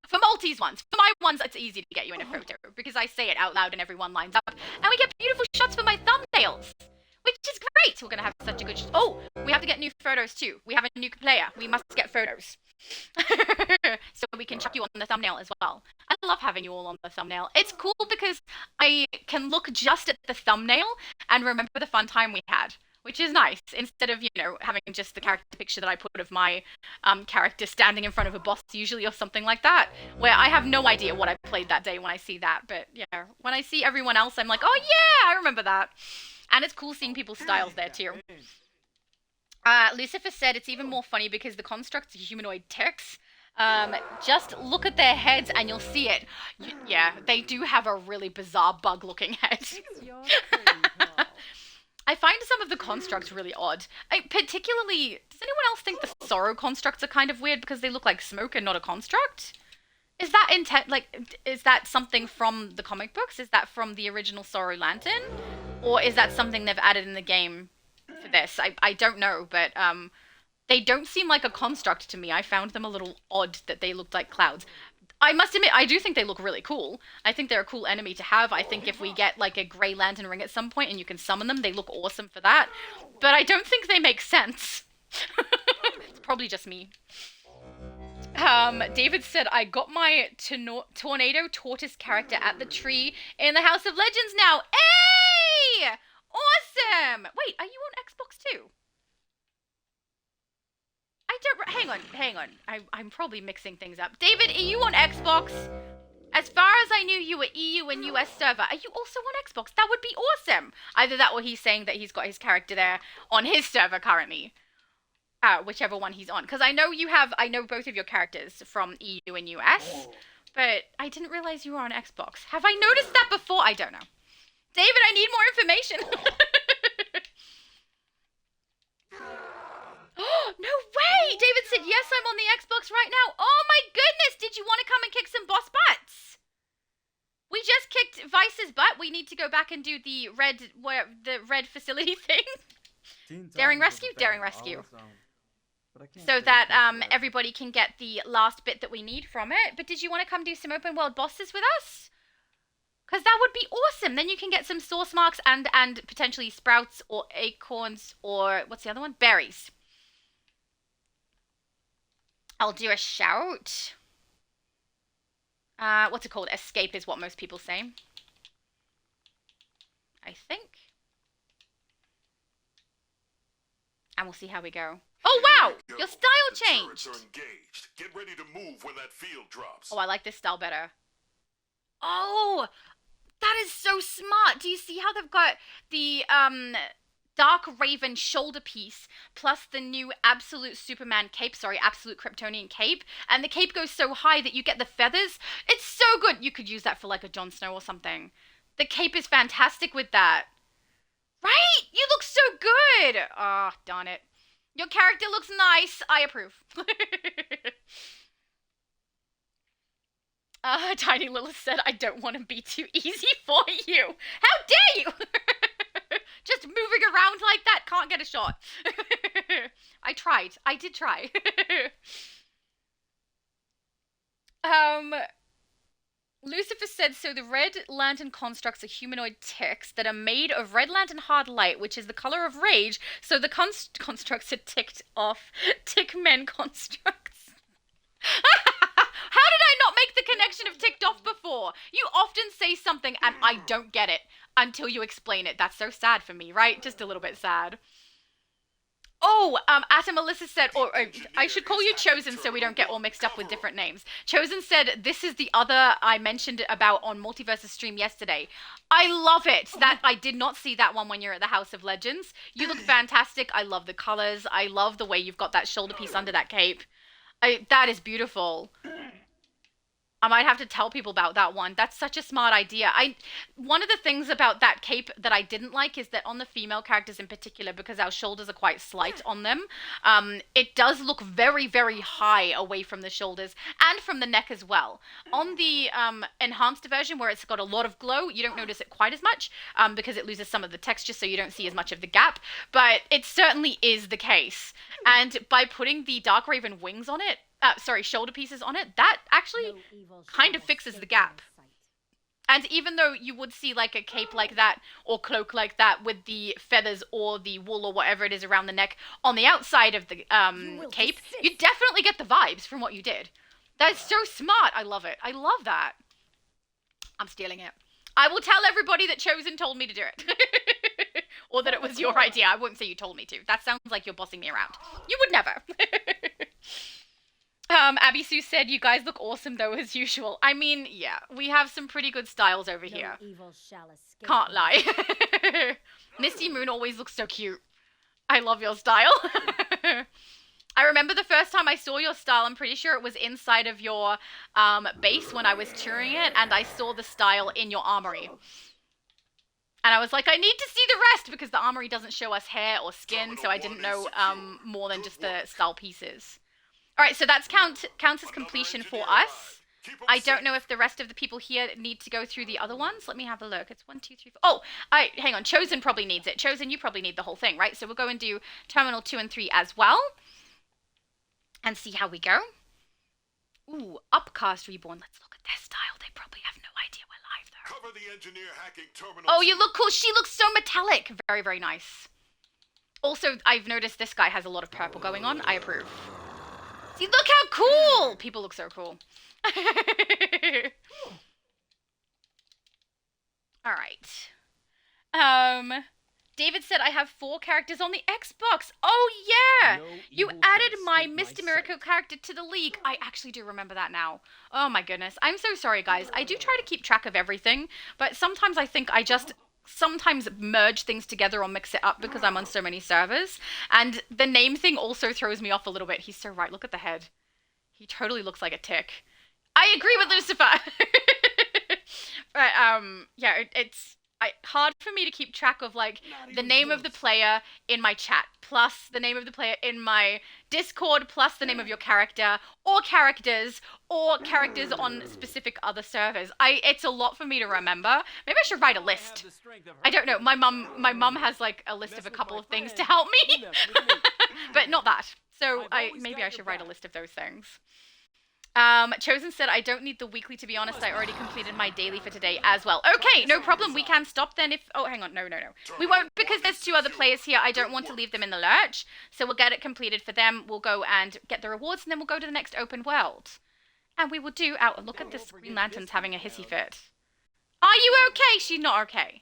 For multis ones. For my ones, it's easy to get you in a photo. Because I say it out loud and everyone lines up. And we get beautiful shots for my thumbnails. Which is great. We're going to have such a good... Oh, we have to get new photos too. We have a new player. We must get photos. So we can chuck you on the thumbnail as well. I love having you all on the thumbnail. It's cool because I can look just at the thumbnail and remember the fun time we had, which is nice, instead of, having just the character picture that I put of my character standing in front of a boss usually or something like that, where I have no idea what I played that day when I see that. But yeah, when I see everyone else, I'm like, oh yeah, I remember that. And it's cool seeing people's styles there too. Lucifer said it's even more funny because the constructs are humanoid ticks. Just look at their heads and you'll see it. Yeah, they do have a really bizarre bug-looking head. I find some of the constructs really odd. Particularly, does anyone else think the Sorrow constructs are kind of weird because they look like smoke and not a construct? Is that is that something from the comic books? Is that from the original Sorrow Lantern? Or is that something they've added in the game for this? I don't know, but they don't seem like a construct to me. I found them a little odd that they looked like clouds. I must admit, I do think they look really cool. I think they're a cool enemy to have. I think if we get like a Grey Lantern ring at some point and you can summon them, they look awesome for that. But I don't think they make sense. It's probably just me. David said, I got my Tornado Tortoise character at the tree in the House of Legends now. Hey! Awesome! Wait, are you on Xbox too? Hang on. I'm probably mixing things up. David, are you on Xbox? As far as I knew, you were EU and US server. Are you also on Xbox? That would be awesome. Either that or he's saying that he's got his character there on his server currently. Whichever one he's on. Because I know both of your characters from EU and US. But I didn't realize you were on Xbox. Have I noticed that before? I don't know. David, I need more information. No way! David said, yes, I'm on the Xbox right now. Oh my goodness! Did you want to come and kick some boss butts? We just kicked Vice's butt. We need to go back and do the red facility thing. Daring rescue? Daring rescue. So that everybody can get the last bit that we need from it. But did you want to come do some open world bosses with us? Because that would be awesome. Then you can get some source marks and potentially sprouts or acorns or what's the other one? Berries. I'll do a shout. What's it called? Escape is what most people say. I think. And we'll see how we go. Oh wow! Your style changed! Get ready to move when that field drops. Oh, I like this style better. Oh! That is so smart! Do you see how they've got the Dark Raven shoulder piece plus the new Absolute Superman cape, Absolute Kryptonian cape, and the cape goes so high that you get the feathers. It's so good. You could use that for like a Jon Snow or something. The cape is fantastic with that. Right? You look so good. Ah, oh, darn it. Your character looks nice. I approve. Tiny Lilith said, I don't want to be too easy for you. How dare you? Just moving around like that, can't get a shot. I tried. I did try. Lucifer said, so the Red Lantern constructs are humanoid ticks that are made of Red Lantern hard light, which is the color of rage, so the constructs are ticked off tick men constructs. How did I not make the connection of ticked off before? You often say something and I don't get it until you explain it. That's so sad for me, right? Just a little bit sad. Oh, Atom Melissa said, or I should call you Chosen so we don't get all mixed up with different names. Chosen said, this is the other I mentioned about on Multiverse's stream yesterday. I love it. That I did not see that one when you're at the House of Legends. You look fantastic. I love the colors. I love the way you've got that shoulder piece under that cape. That is beautiful. I might have to tell people about that one. That's such a smart idea. One of the things about that cape that I didn't like is that on the female characters in particular, because our shoulders are quite slight on them, it does look very, very high away from the shoulders and from the neck as well. On the enhanced version where it's got a lot of glow, you don't notice it quite as much because it loses some of the texture, so you don't see as much of the gap, but it certainly is the case. And by putting the Dark Raven wings on it, shoulder pieces on it, that actually kind of fixes the gap. And even though you would see like a cape like that or cloak like that with the feathers or the wool or whatever it is around the neck on the outside of the cape, you definitely get the vibes from what you did. That's so smart. I love it. I love that. I'm stealing it. I will tell everybody that Chosen told me to do it. Or that it was your idea. I wouldn't say you told me to. That sounds like you're bossing me around. You would never. Abby Sue said, you guys look awesome though, as usual. I mean, yeah, we have some pretty good styles over here. Can't lie. Misty Moon always looks so cute. I love your style. I remember the first time I saw your style, I'm pretty sure it was inside of your base when I was touring it, and I saw the style in your armory. And I was like, I need to see the rest, because the armory doesn't show us hair or skin, so I didn't know more than just the style pieces. Alright, so that's counts as completion for us. I don't know if the rest of the people here need to go through the other ones. Let me have a look. It's 1, 2, 3, 4. Oh, hang on. Chosen probably needs it. Chosen, you probably need the whole thing, right? So we'll go and do Terminal 2 and 3 as well. And see how we go. Ooh, Upcast Reborn. Let's look at their style. They probably have no idea we're live, though. Cover the engineer hacking terminal. Oh, you look cool. She looks so metallic. Very, very nice. Also, I've noticed this guy has a lot of purple going on. I approve. See, look how cool! People look so cool. Alright. David said I have 4 characters on the Xbox. Oh, yeah! You added my Mr. Miracle character to the league. I actually do remember that now. Oh, my goodness. I'm so sorry, guys. I do try to keep track of everything, but sometimes I think I just sometimes merge things together or mix it up because I'm on so many servers. And the name thing also throws me off a little bit. He's so right. Look at the head. He totally looks like a tick. I agree with Lucifer. But yeah, it's hard for me to keep track of like the name of the player in my chat plus the name of the player in my Discord plus the name of your character or characters on specific other servers. It's a lot for me to remember. Maybe I should write a list. I don't know. My mum has like a list of a couple of things to help me. But not that. So maybe I should write a list of those things. Chosen said, I don't need the weekly, to be honest. I already completed my daily for today as well. Okay, no problem. We can stop then if... Oh, hang on. No. We won't, because there's 2 other players here. I don't want to leave them in the lurch. So we'll get it completed for them. We'll go and get the rewards, and then we'll go to the next open world. And we will do... look at this Green Lantern's having a hissy fit. Are you okay? She's not okay.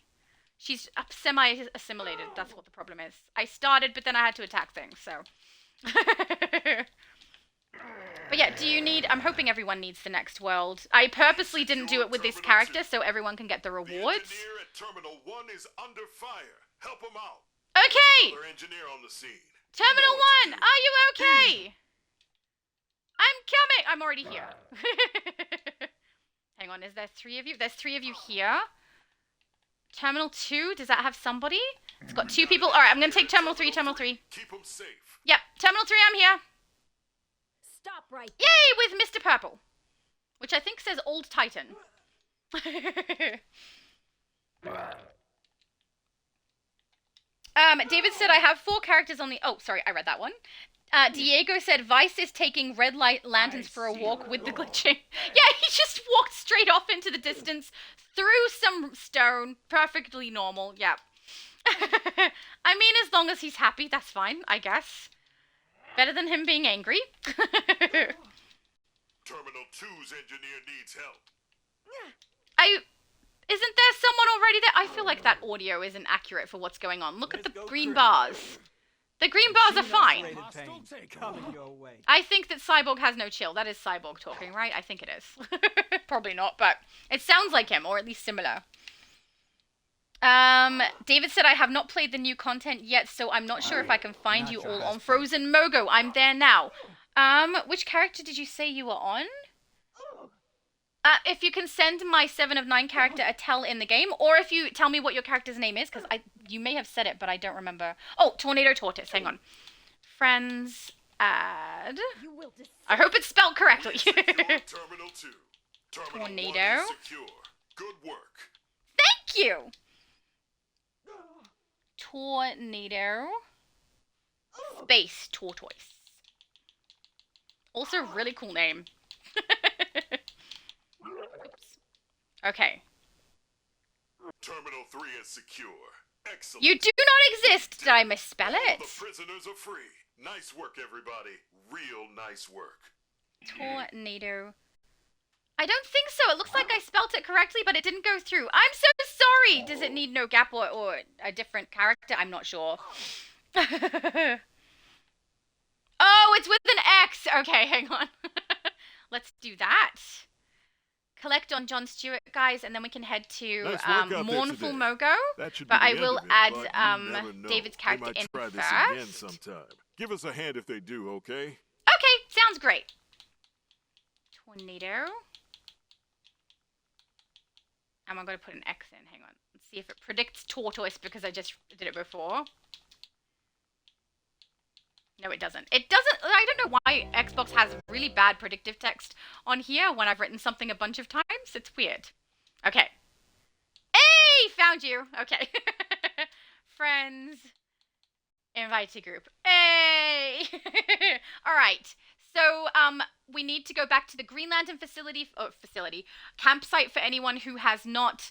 She's semi-assimilated. That's what the problem is. I started, but then I had to attack things, so... But yeah, do you need... I'm hoping everyone needs the next world. I purposely didn't do it with this character so everyone can get the rewards. The engineer at Terminal 1 is under fire. Help him out. Okay! Another engineer on the scene. Terminal 1, are you okay? I'm coming! I'm already here. Hang on, is there 3 of you? There's 3 of you here. Terminal 2, does that have somebody? It's got 2 people. Alright, I'm gonna take Terminal 3, Terminal 3. Keep them safe. Yep, Terminal 3, I'm here. Stop right there. Yay, with Mr. Purple. Which I think says Old Titan. David said I have 4 characters on the... Oh, sorry, I read that one. Diego said Vice is taking red light lanterns for a walk with the glitching. Yeah, he just walked straight off into the distance through some stone. Perfectly normal, yeah. I mean, as long as he's happy, that's fine, I guess. Better than him being angry. Terminal 2's engineer needs help. Isn't there someone already there? I feel like that audio isn't accurate for what's going on. Look at the green bars. The green bars are fine. Coming your way. I think that Cyborg has no chill. That is Cyborg talking, right? I think it is. Probably not, but it sounds like him, or at least similar. David said, I have not played the new content yet, so I'm not sure if I can find you all on Frozen Mogo. I'm there now. Which character did you say you were on? If you can send my 7 of 9 character a tell in the game, or if you tell me what your character's name is, because you may have said it, but I don't remember. Oh, Tornado Tortoise, hang on. Friends, add. I hope it's spelled correctly. Terminal 2. Tornado. Secure. Good work. Thank you! Tornado. Space Tortoise. Also, really cool name. Oops. Okay. Terminal 3 is secure. Excellent. You do not exist! Did I misspell All it? the prisoners are free. Nice work, everybody. Real nice work. Tornado. I don't think so. It looks like I spelt it correctly, but it didn't go through. I'm so sorry! Does it need no gap or a different character? I'm not sure. Oh, it's with an X! Okay, hang on. Let's do that. Collect on Jon Stewart, guys, and then we can head to Nice work out there Mournful today. Mogo. That should be But the I end will of it, add but you never know. David's They character might in try this first. again sometime. Give us a hand if they do, okay? Okay, sounds great. Tornado. I'm going to put an X in. Hang on. Let's see if it predicts tortoise because I just did it before. No, it doesn't. It doesn't. I don't know why Xbox has really bad predictive text on here when I've written something a bunch of times. It's weird. Okay. Hey, found you. Okay. Friends. Invite to group. Hey. All right. So, we need to go back to the Green Lantern campsite for anyone who has not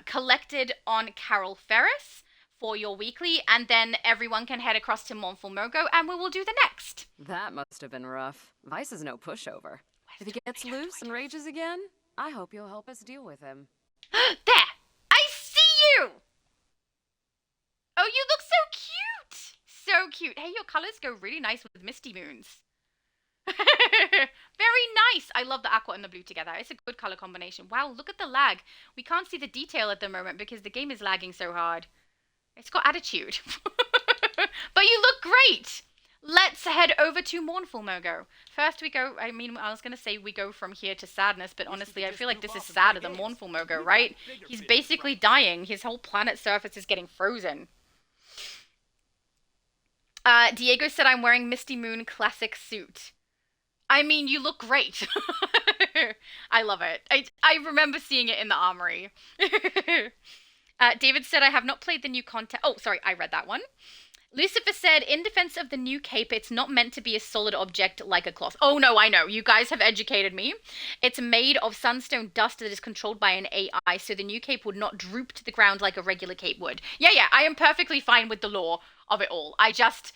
collected on Carol Ferris for your weekly, and then everyone can head across to Mournful Mogo, and we will do the next. That must have been rough. Vice is no pushover. If he gets loose and rages again, I hope you'll help us deal with him. There! I see you! Oh, you look so cute! So cute. Hey, your colors go really nice with Misty Moons. Very nice. I love the aqua and the blue together. It's a good color combination. Wow, look at the lag. We can't see the detail at the moment because the game is lagging so hard. It's got attitude. But you look great. Let's head over to Mournful Mogo. First we go, I was going to say we go from here to Sadness, but honestly I feel like this is sadder than Mournful Mogo, right? He's basically dying. His whole planet surface is getting frozen. Diego said I'm wearing Misty Moon classic suit. I mean, you look great. I love it. I remember seeing it in the armory. David said I have not played the new content. Oh, sorry, I read that one. Lucifer said, in defense of the new cape, it's not meant to be a solid object like a cloth. Oh, no, I know. You guys have educated me. It's made of sunstone dust that is controlled by an AI, so the new cape would not droop to the ground like a regular cape would. Yeah, I am perfectly fine with the lore of it all. I just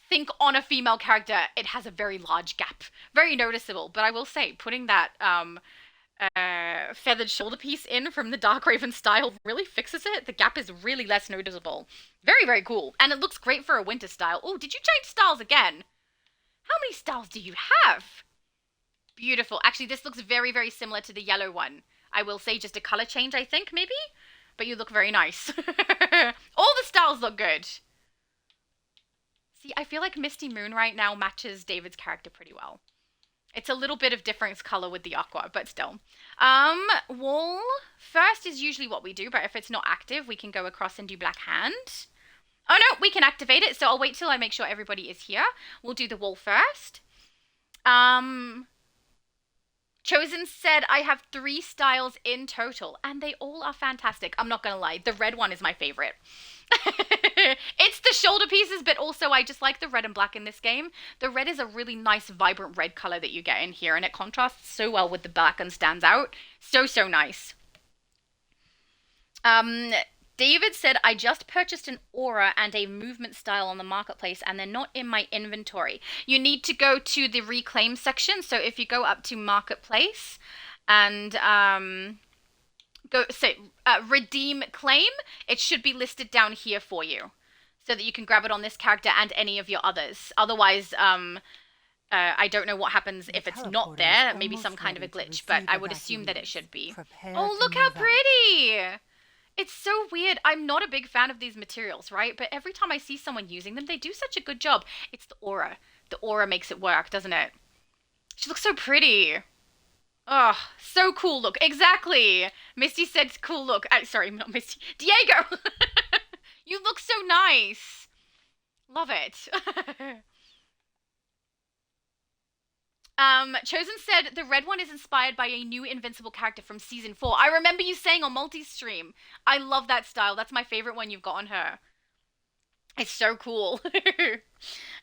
think on a female character, it has a very large gap. Very noticeable. But I will say, putting that feathered shoulder piece in from the Dark Raven style really fixes it. The gap is really less noticeable. Very, very cool. And it looks great for a winter style. Oh, did you change styles again? How many styles do you have? Beautiful. Actually, this looks very, very similar to the yellow one. I will say just a color change, I think, maybe? But you look very nice. All the styles look good. See, I feel like Misty Moon right now matches David's character pretty well. It's a little bit of difference color with the aqua, but still. Wall first is usually what we do, but if it's not active, we can go across and do Black Hand. Oh no, we can activate it, so I'll wait till I make sure everybody is here. We'll do the wall first. Chosen said I have 3 styles in total, and they all are fantastic. I'm not gonna lie, the red one is my favorite. It's the shoulder pieces, but also I just like the red and black in this game. The red is a really nice, vibrant red color that you get in here, and it contrasts so well with the black and stands out. So, so nice. David said, I just purchased an aura and a movement style on the marketplace, and they're not in my inventory. You need to go to the reclaim section. So if you go up to marketplace and redeem claim, it should be listed down here for you. so that you can grab it on this character and any of your others. Otherwise, I don't know what happens if it's not there. Maybe some kind of a glitch, but I would assume that it should be. Oh, look how pretty! It's so weird. I'm not a big fan of these materials, right? But every time I see someone using them, they do such a good job. It's the aura. The aura makes it work, doesn't it? She looks so pretty. Oh, so cool look. Exactly. Misty said cool look. Sorry, not Misty. Diego! You look so nice. Love it. Chosen said the red one is inspired by a new Invincible character from season 4. I remember you saying on multi-stream. I love that style. That's my favorite one you've got on her. It's so cool.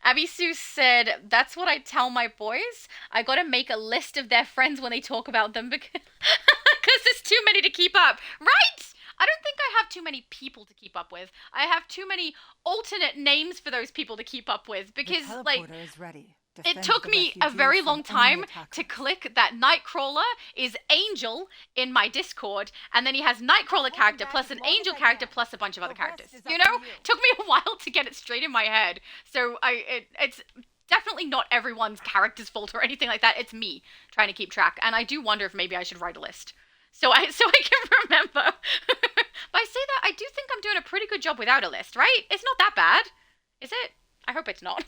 Abby Sue said, that's what I tell my boys. I gotta make a list of their friends when they talk about them because there's too many to keep up. Right? I don't think I have too many people to keep up with. I have too many alternate names for those people to keep up with because, like, is ready. it took me a very long time to click that Nightcrawler is Angel in my Discord, and then he has Nightcrawler character plus an Angel character plus a bunch of other characters. You know? Took me a while to get it straight in my head. So it's definitely not everyone's character's fault or anything like that. It's me trying to keep track, and I do wonder if maybe I should write a list so I can remember. But I say that I do think I'm doing a pretty good job without a list, right? It's not that bad, is it? I hope it's not.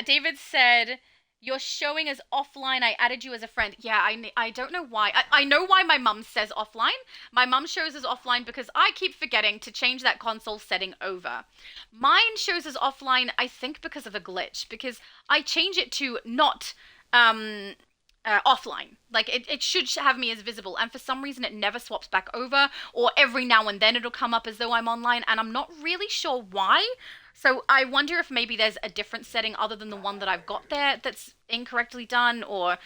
David said, you're showing as offline. I added you as a friend. Yeah, I don't know why. I know why my mum says offline. My mum shows as offline because I keep forgetting to change that console setting over. Mine shows as offline, I think, because of a glitch. Because I change it to not offline. Like, it should have me as visible. And for some reason, it never swaps back over. Or every now and then it'll come up as though I'm online. And I'm not really sure why. So I wonder if maybe there's a different setting other than the one that I've got there that's incorrectly done, or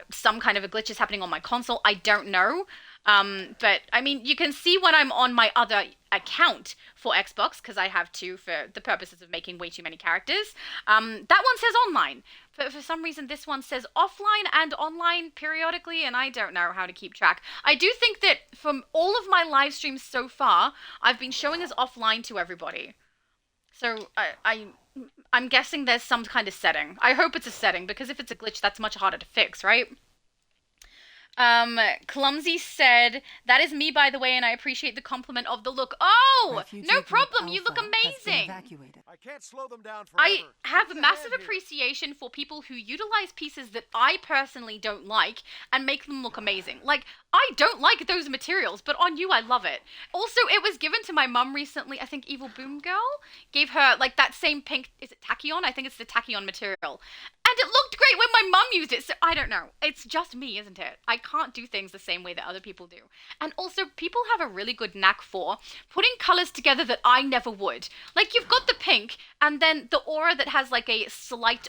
some kind of a glitch is happening on my console. I don't know. But I mean, you can see when I'm on my other account for Xbox, because I have two for the purposes of making way too many characters. That one says online. But for some reason, this one says offline and online periodically, and I don't know how to keep track. I do think that from all of my live streams so far, I've been showing as offline to everybody. So I'm guessing there's some kind of setting. I hope it's a setting, because if it's a glitch, that's much harder to fix, right? Clumsy said, that is me, by the way, and I appreciate the compliment of the look. Oh, no problem. You look amazing. I can't slow them down forever. I have massive appreciation for people who utilize pieces that I personally don't like and make them look amazing. Like, I don't like those materials, but on you, I love it. Also, it was given to my mum recently. I think Evil Boom Girl gave her, like, that same pink, is it Tachyon? I think it's the Tachyon material. And it looked great when my mum used it, so I don't know. It's just me, isn't it? I can't do things the same way that other people do. And also, people have a really good knack for putting colors together that I never would. Like, you've got the pink, and then the aura that has, like, a slight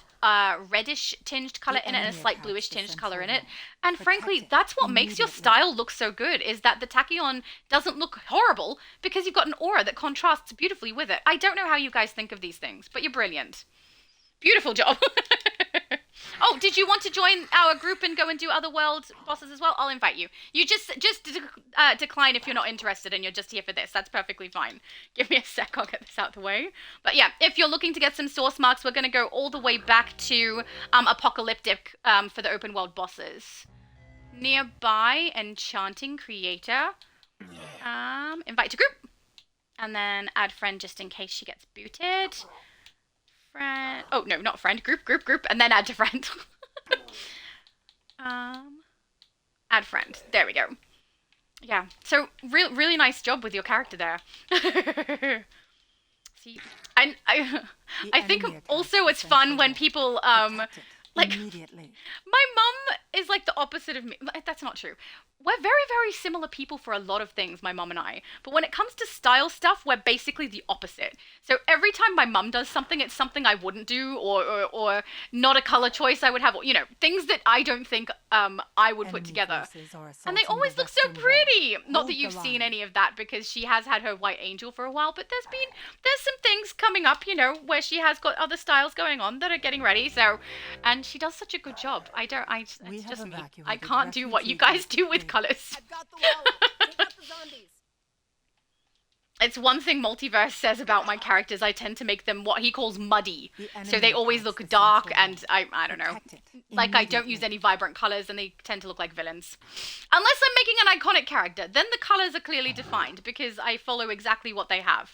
reddish tinged color in it and a slight bluish tinged color in it. And frankly, that's what makes your style look so good, is that the Tachyon doesn't look horrible because you've got an aura that contrasts beautifully with it. I don't know how you guys think of these things, but you're brilliant. Beautiful job. Oh, did you want to join our group and go and do other world bosses as well? I'll invite you. You just decline if you're not interested and you're just here for this. That's perfectly fine. Give me a sec, I'll get this out the way. But yeah, if you're looking to get some source marks, we're going to go all the way back to Apocalyptic for the open world bosses. Nearby Enchanting Creator. Invite to group. And then add friend just in case she gets booted. Friend. Oh, no, not friend. Group, and then add to friend. Add friend. There we go. Yeah. So, really nice job with your character there. See, and I think also it's fun when people, like, my mum is like the opposite of me. That's not true. We're very, very similar people for a lot of things, my mum and I. But when it comes to style stuff, we're basically the opposite. So every time my mum does something, it's something I wouldn't do, or not a color choice I would have, or, you know, things that I don't think I would put together. And they always look so pretty. Not that you've seen any of that, because she has had her White Angel for a while, but there's some things coming up, you know, where she has got other styles going on that are getting ready. So, and she does such a good job. It's just me. I can't do what you guys do with colors. I've got the wallet. Take out the zombies. It's one thing Multiverse says about my characters. I tend to make them what he calls muddy. So they always look dark and I don't know. Like I don't use any vibrant colors and they tend to look like villains. Unless I'm making an iconic character, then the colors are clearly defined because I follow exactly what they have.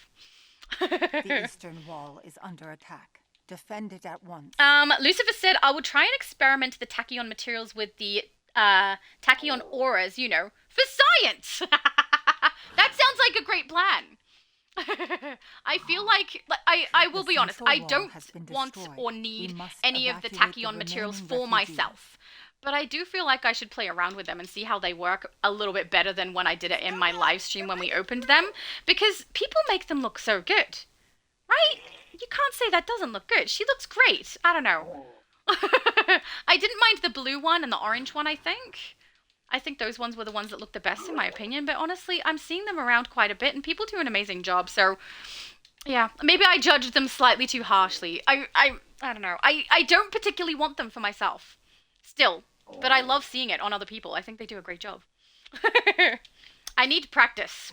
The eastern wall is under attack. Defend it at once. Lucifer said, I will try and experiment the tachyon materials with the tachyon auras, you know, for science. That sounds like a great plan. I feel like I will be honest, I don't want or need any of the tachyon materials for myself. But I do feel like I should play around with them and see how they work a little bit better than when I did it in my live stream when we opened them. Because people make them look so good. Right? You can't say that doesn't look good. She looks great. I don't know. I didn't mind the blue one and the orange one, I think. I think those ones were the ones that looked the best in my opinion, but honestly, I'm seeing them around quite a bit and people do an amazing job, so yeah, maybe I judged them slightly too harshly. I don't know. I don't particularly want them for myself. Still, but I love seeing it on other people. I think they do a great job. I need practice.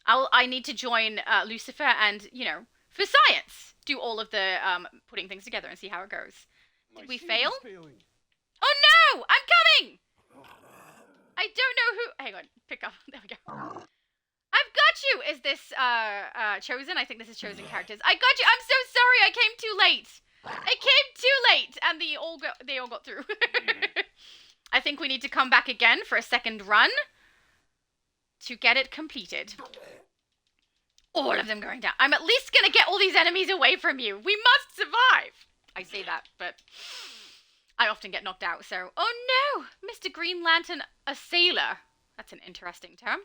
I need to join Lucifer and, you know, for science, do all of the putting things together and see how it goes. Did we fail? Oh no! I'm coming! I don't know who... Hang on, pick up. There we go. I've got you! Is this Chosen? I think this is Chosen characters. I got you! I'm so sorry! I came too late! I came too late! And they all got through. I think we need to come back again for a second run to get it completed. All of them going down. I'm at least gonna get all these enemies away from you. We must survive! I say that, but... I often get knocked out, so... Oh no! Mr. Green Lantern, a sailor. That's an interesting term.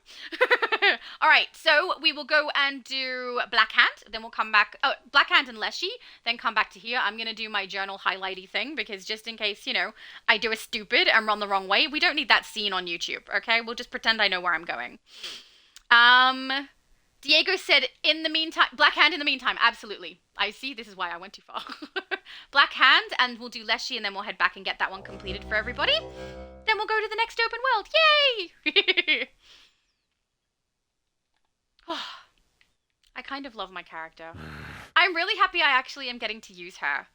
Alright, so we will go and do Black Hand, then we'll come back... Oh, Black Hand and Leshy, then come back to here. I'm gonna do my journal highlighty thing, because just in case, you know, I do a stupid and run the wrong way, we don't need that scene on YouTube, okay? We'll just pretend I know where I'm going. Diego said, in the meantime, Black Hand in the meantime, absolutely. I see, this is why I went too far. Black Hand, and we'll do Leshy, and then we'll head back and get that one completed for everybody. Then we'll go to the next open world. Yay! I kind of love my character. I'm really happy I actually am getting to use her.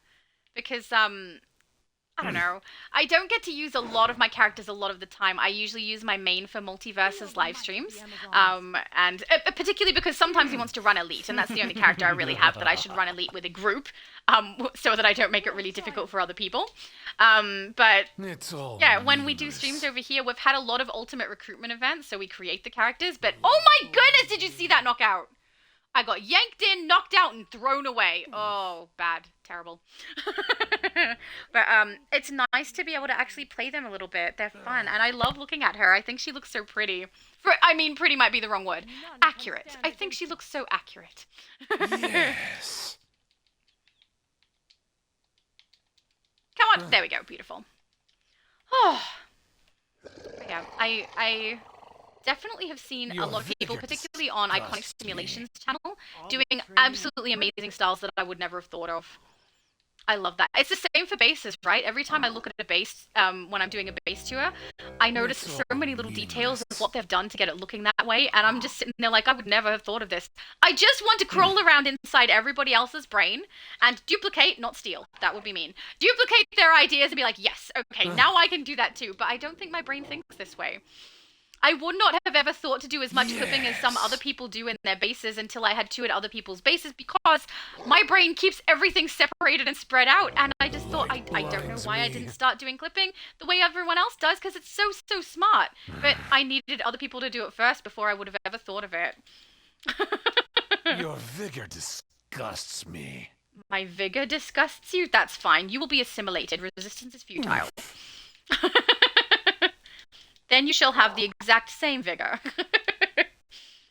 Because, I don't know. I don't get to use a lot of my characters a lot of the time. I usually use my main for Multiverse's live streams. And particularly because sometimes he wants to run Elite, and that's the only character I really have that I should run Elite with a group, so that I don't make it really difficult for other people. But yeah, when we do streams over here, we've had a lot of Ultimate Recruitment events, so we create the characters, but oh my goodness, did you see that knockout? I got yanked in, knocked out, and thrown away. Oh, bad. Terrible. But it's nice to be able to actually play them a little bit. They're fun, and I love looking at her. I think she looks so pretty. I mean, pretty might be the wrong word. Accurate. I think she looks so accurate. Yes. Come on. There we go. Beautiful. Oh. Yeah, I definitely have seen a lot of people, particularly on Iconic Simulations channel, doing absolutely amazing styles that I would never have thought of. I love that. It's the same for bases, right? Every time I look at a base, when I'm doing a base tour, I notice so many little details of what they've done to get it looking that way, and I'm just sitting there like, I would never have thought of this. I just want to crawl around inside everybody else's brain and duplicate, not steal. That would be mean. Duplicate their ideas and be like, yes, okay, now I can do that too. But I don't think my brain thinks this way. I would not have ever thought to do as much clipping as some other people do in their bases until I had two at other people's bases, because my brain keeps everything separated and spread out, and I just thought, I don't know why I didn't start doing clipping the way everyone else does, because it's so smart. But I needed other people to do it first before I would have ever thought of it. Your vigor disgusts me. My vigor disgusts you? That's fine. You will be assimilated. Resistance is futile. Then you shall have the exact same vigor.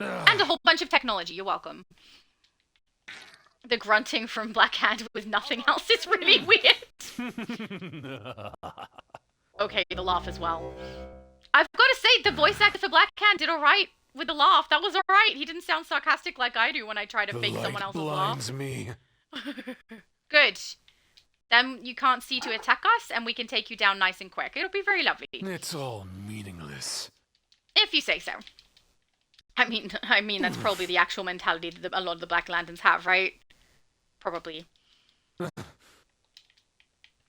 And a whole bunch of technology. You're welcome. The grunting from Black Hand with nothing else is really weird. Okay, the laugh as well. I've got to say, the voice actor for Black Hand did alright with the laugh. That was alright. He didn't sound sarcastic like I do when I try to fake someone else's laugh. Me. Good. Then you can't see to attack us, and we can take you down nice and quick. It'll be very lovely. It's all meaningless. If you say so. I mean that's probably the actual mentality that a lot of the Black Lanterns have, right? Probably.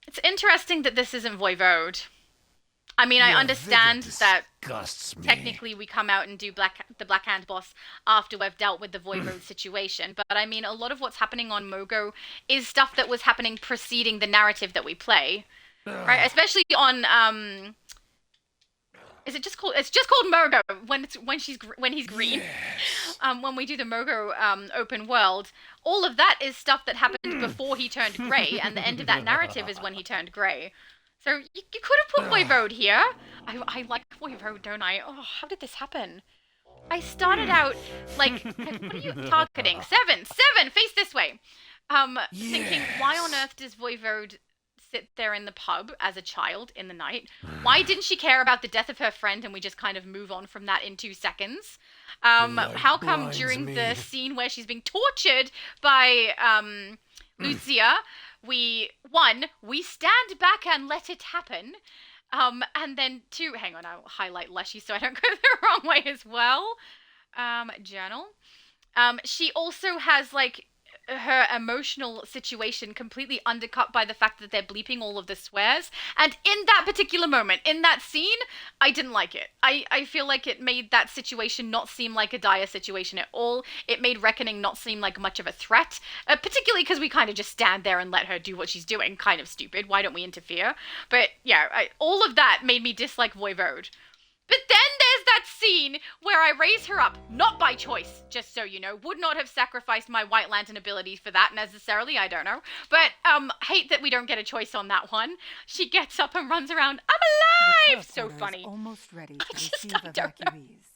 It's interesting that this isn't Voivode. I mean, I understand that technically we come out and do the Black Hand boss after we've dealt with the Voivode situation, but I mean, a lot of what's happening on Mogo is stuff that was happening preceding the narrative that we play, right? Especially on is it just called? It's just called Mogo when he's green. Yes. When we do the Mogo open world, all of that is stuff that happened before he turned grey, and the end of that narrative is when he turned grey. So you could have put Voivode here. I like Voivode, don't I? Oh, how did this happen? I started out like, what are you targeting? Seven, face this way. Thinking, why on earth does Voivode sit there in the pub as a child in the night? Why didn't she care about the death of her friend and we just kind of move on from that in 2 seconds? How come during the scene where she's being tortured by Lucia, we stand back and let it happen, and then 2, hang on, I'll highlight Leshy so I don't go the wrong way as well. Journal. She also has like her emotional situation completely undercut by the fact that they're bleeping all of the swears. And in that particular moment, in that scene, I didn't like it. I feel like it made that situation not seem like a dire situation at all. It made Reckoning not seem like much of a threat, particularly because we kind of just stand there and let her do what she's doing. Kind of stupid. Why don't we interfere? But yeah, all of that made me dislike Voivode. But then there's that scene where I raise her up, not by choice, just so you know. Would not have sacrificed my White Lantern ability for that necessarily, I don't know. But, hate that we don't get a choice on that one. She gets up and runs around, I'm alive! So funny. Almost ready to receive evacuees.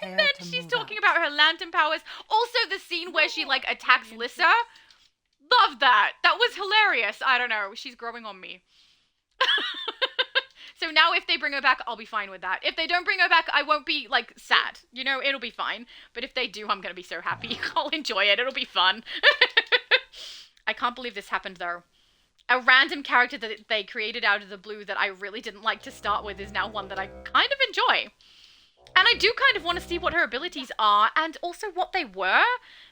And then she's talking about her lantern powers. Also the scene where she, like, attacks Lissa. Love that. That was hilarious. I don't know. She's growing on me. So now if they bring her back, I'll be fine with that. If they don't bring her back, I won't be, like, sad. You know, it'll be fine. But if they do, I'm gonna be so happy. I'll enjoy it. It'll be fun. I can't believe this happened, though. A random character that they created out of the blue that I really didn't like to start with is now one that I kind of enjoy. And I do kind of want to see what her abilities are, and also what they were,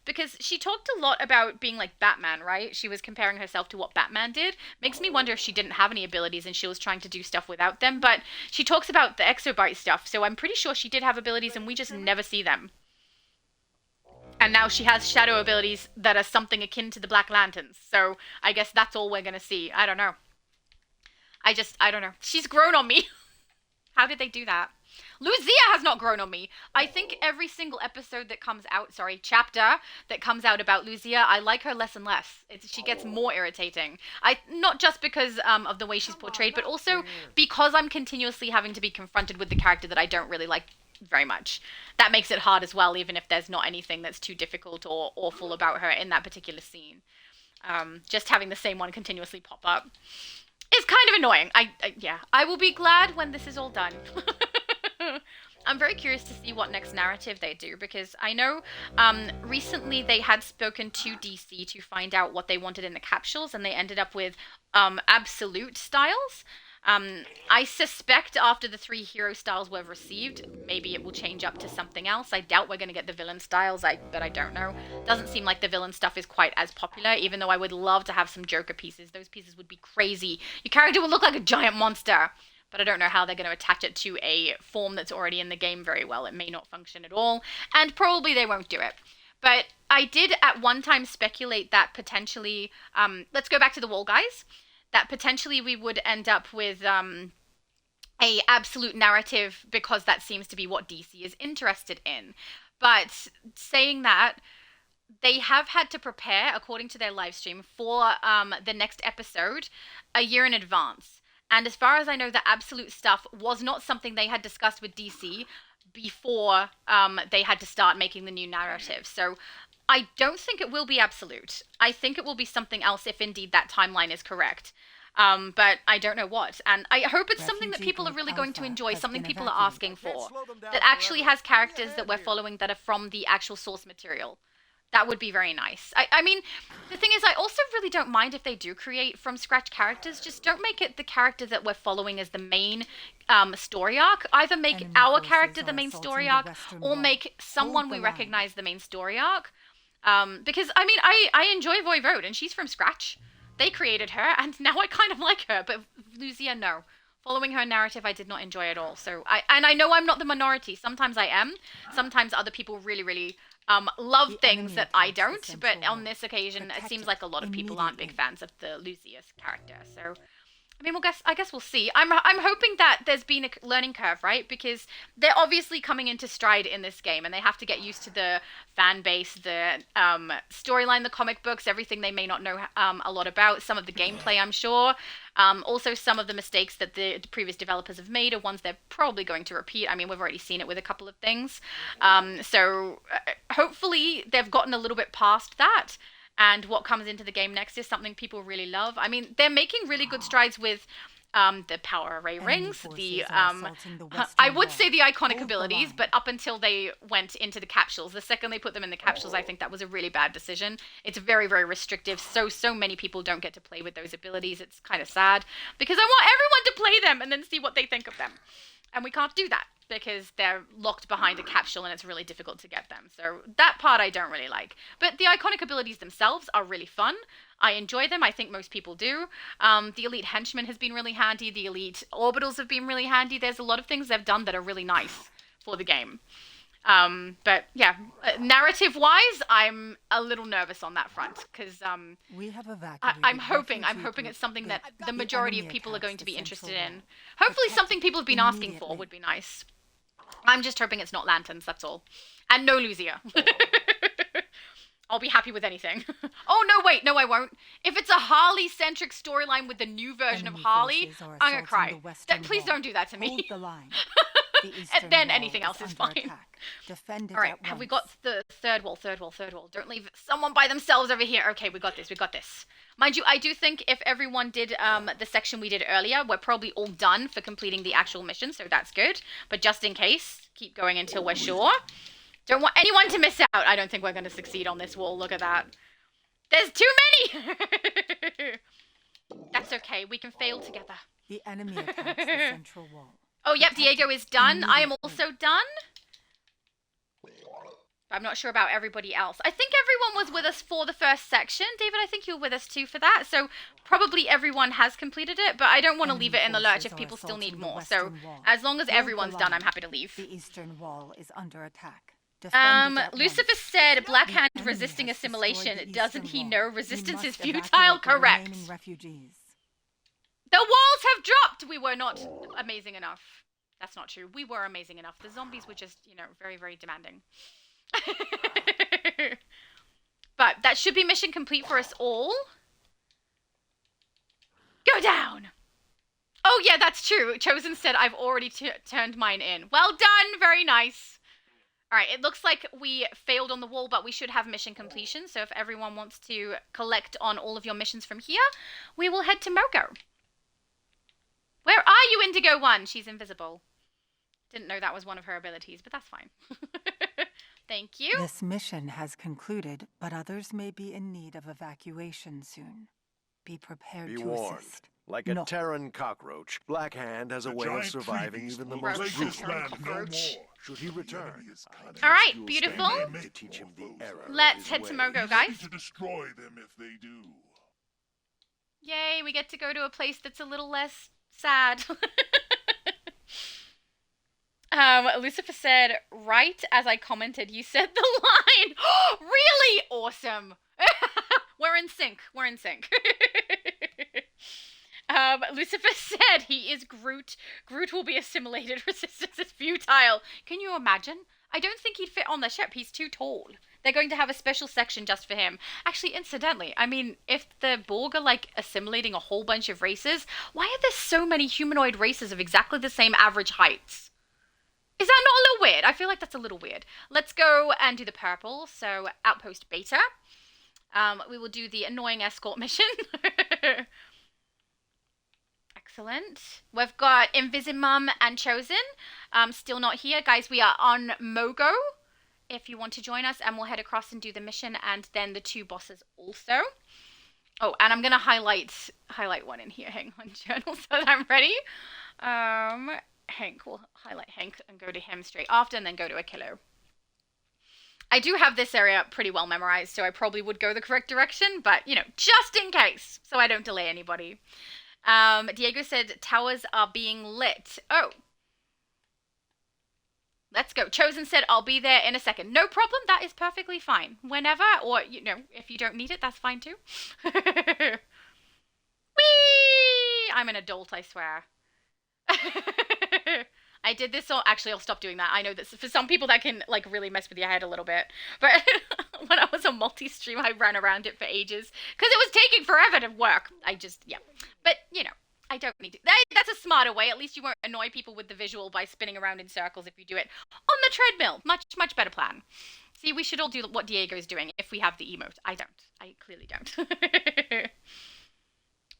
because she talked a lot about being like Batman, right? She was comparing herself to what Batman did. Makes me wonder if she didn't have any abilities and she was trying to do stuff without them, but she talks about the exobyte stuff, so I'm pretty sure she did have abilities and we just never see them. And now she has shadow abilities that are something akin to the Black Lanterns, so I guess that's all we're gonna see. I don't know. I don't know. She's grown on me. How did they do that? Lucia has not grown on me. I think every single episode that comes out, chapter that comes out about Lucia, I like her less and less. She gets more irritating. Not just because of the way she's portrayed, but also because I'm continuously having to be confronted with the character that I don't really like very much. That makes it hard as well, even if there's not anything that's too difficult or awful about her in that particular scene. Just having the same one continuously pop up is kind of annoying. Yeah, I will be glad when this is all done. I'm very curious to see what next narrative they do, because I know recently they had spoken to DC to find out what they wanted in the capsules, and they ended up with absolute styles. I suspect after the 3 hero styles were received, maybe it will change up to something else. I doubt we're going to get the villain styles, but I don't know. Doesn't seem like the villain stuff is quite as popular, even though I would love to have some Joker pieces. Those pieces would be crazy. Your character would look like a giant monster. But I don't know how they're going to attach it to a form that's already in the game very well. It may not function at all, and probably they won't do it. But I did at one time speculate that potentially, let's go back to the Wall guys, that potentially we would end up with a absolute narrative, because that seems to be what DC is interested in. But saying that, they have had to prepare, according to their live stream, for the next episode a year in advance. And as far as I know, the absolute stuff was not something they had discussed with DC before they had to start making the new narrative. So I don't think it will be absolute. I think it will be something else if indeed that timeline is correct. But I don't know what. And I hope it's something that people are really going to enjoy, something people are asking for, that actually has characters that we're following that are from the actual source material. That would be very nice. I mean, the thing is, I also really don't mind if they do create from scratch characters. Just don't make it the character that we're following as the main story arc. Either make our character the main story arc, or make someone we recognize the main story arc. Because, I mean, I enjoy Voivode, and she's from scratch. They created her, and now I kind of like her. But Lucia, no. Following her narrative, I did not enjoy at all. So I know I'm not the minority. Sometimes I am. Sometimes other people really, really love things that I don't, but on this occasion, it seems like a lot of people aren't big fans of the Lucius character. So, I mean, I guess we'll see. I'm hoping that there's been a learning curve, right? Because they're obviously coming into stride in this game, and they have to get used to the fan base, the storyline, the comic books, everything they may not know a lot about. Some of the gameplay, I'm sure. Also, some of the mistakes that the previous developers have made are ones they're probably going to repeat. I mean, we've already seen it with a couple of things. So hopefully they've gotten a little bit past that. And what comes into the game next is something people really love. I mean, they're making really good strides with the power array rings, I would say the iconic abilities, but up until they went into the capsules, the second they put them in the capsules, I think that was a really bad decision. It's very, very restrictive. So many people don't get to play with those abilities. It's kind of sad because I want everyone to play them and then see what they think of them. And we can't do that because they're locked behind a capsule and it's really difficult to get them. So that part I don't really like. But the iconic abilities themselves are really fun. I enjoy them. I think most people do. The Elite Henchman has been really handy. The Elite Orbitals have been really handy. There's a lot of things they've done that are really nice for the game. But yeah, narrative-wise, I'm a little nervous on that front because we have I'm hoping it's something that the majority of people are going to be interested in. Hopefully something people have been asking for would be nice. I'm just hoping it's not lanterns, that's all. And no Lucia. I'll be happy with anything. Oh, no, wait, no, I won't. If it's a Harley-centric storyline with the new version of Harley, I'm gonna cry. Please don't do that to me. And then anything else is fine. All right, have we got the third wall? Don't leave someone by themselves over here. Okay, we got this. Mind you, I do think if everyone did the section we did earlier, we're probably all done for completing the actual mission, so that's good. But just in case, keep going until we're sure. Don't want anyone to miss out. I don't think we're going to succeed on this wall. Look at that. There's too many! That's okay. We can fail together. The enemy attacks the central wall. Oh, yep, Diego is done. I am also done. I'm not sure about everybody else. I think everyone was with us for the first section. David, I think you were with us too for that. So probably everyone has completed it, but I don't want to leave it in the lurch if people still need more. So as long as everyone's done, I'm happy to leave. The eastern wall is under attack. Lucifer said Black Hand resisting assimilation. Doesn't he know resistance is futile? Correct. The walls have dropped! We were not amazing enough. That's not true. We were amazing enough. The zombies were just, very, very demanding. But that should be mission complete for us all. Go down! Oh, yeah, that's true. Chosen said I've already turned mine in. Well done! Very nice. All right, it looks like we failed on the wall, but we should have mission completion. So if everyone wants to collect on all of your missions from here, we will head to Mogo. Where are you, Indigo One? She's invisible. Didn't know that was one of her abilities, but that's fine. Thank you. This mission has concluded, but others may be in need of evacuation soon. Be prepared to warned. assist. Like a Terran cockroach, Black Hand has a way of surviving even the most ruthless. Should he return? All right, beautiful. To teach him the error Let's head to Mogo, guys. To destroy them if they do. Yay, we get to go to a place that's a little less sad. Lucifer said, right as I commented, you said the line. Really awesome. We're in sync. Lucifer said he is Groot. Groot will be assimilated. Resistance is futile. Can you imagine? I don't think he'd fit on the ship. He's too tall. They're going to have a special section just for him. Actually, incidentally, I mean, if the Borg are, assimilating a whole bunch of races, why are there so many humanoid races of exactly the same average heights? Is that not a little weird? I feel like that's a little weird. Let's go and do the purple. So, Outpost Beta. We will do the annoying escort mission. Excellent. We've got Invisimum and Chosen. Still not here. Guys, we are on Mogo if you want to join us, and we'll head across and do the mission, and then the 2 bosses also. Oh, and I'm gonna highlight one in here. Hang on, journal, so that I'm ready. Hank, we'll highlight Hank and go to him straight after, and then go to Akilo. I do have this area pretty well memorized, so I probably would go the correct direction, but, you know, just in case, so I don't delay anybody. Diego said towers are being lit. Oh. Let's go. Chosen said, I'll be there in a second. No problem. That is perfectly fine. Whenever, or, you know, if you don't need it, that's fine too. Whee! I'm an adult, I swear. I did this, so actually I'll stop doing that. I know that for some people that can, like, really mess with your head a little bit. But when I was a multi-stream, I ran around it for ages. Because it was taking forever to work. Yeah. But, you know, I don't need to. That's a smarter way. At least you won't annoy people with the visual by spinning around in circles if you do it on the treadmill. Much, much better plan. See, we should all do what Diego's doing if we have the emote. I don't. I clearly don't.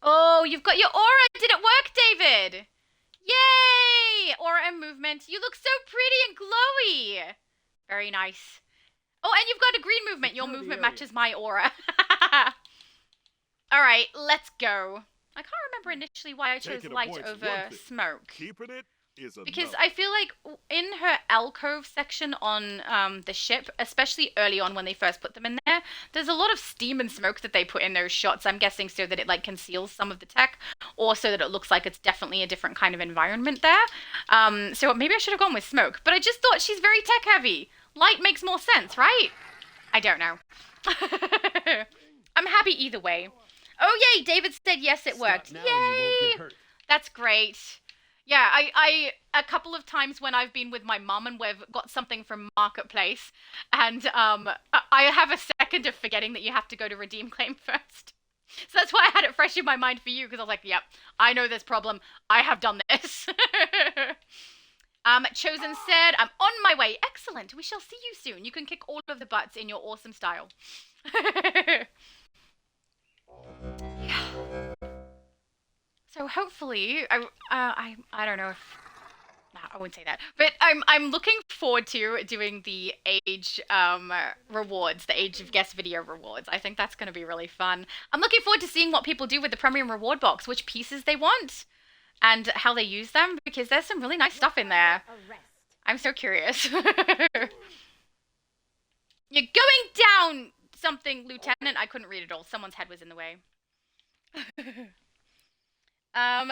Oh, you've got your aura. Did it work, David? Yay! Aura and movement. You look so pretty and glowy. Very nice. Oh, and you've got a green movement. Your movement matches my aura. All right, let's go. I can't remember initially why I chose light over smoke. Keeping it is enough. Because I feel like in her alcove section on the ship, especially early on when they first put them in there, there's a lot of steam and smoke that they put in those shots. I'm guessing so that it like conceals some of the tech, or so that it looks like it's definitely a different kind of environment there. So maybe I should have gone with smoke, but I just thought she's very tech heavy. Light makes more sense, right? I don't know. I'm happy either way. Oh, yay! David said yes, it worked. Yay! That's great. Yeah, I a couple of times when I've been with my mum and we've got something from Marketplace, and I have a second of forgetting that you have to go to redeem claim first. So that's why I had it fresh in my mind for you, because I was like, yep, I know this problem. I have done this. Chosen said, I'm on my way. Excellent. We shall see you soon. You can kick all of the butts in your awesome style. So hopefully, I don't know if, nah, I wouldn't say that, but I'm looking forward to doing the age rewards, the age of guest video rewards. I think that's going to be really fun. I'm looking forward to seeing what people do with the premium reward box, which pieces they want, and how they use them, because there's some really nice stuff in there. I'm so curious. You're going down something, Lieutenant. I couldn't read it all. Someone's head was in the way.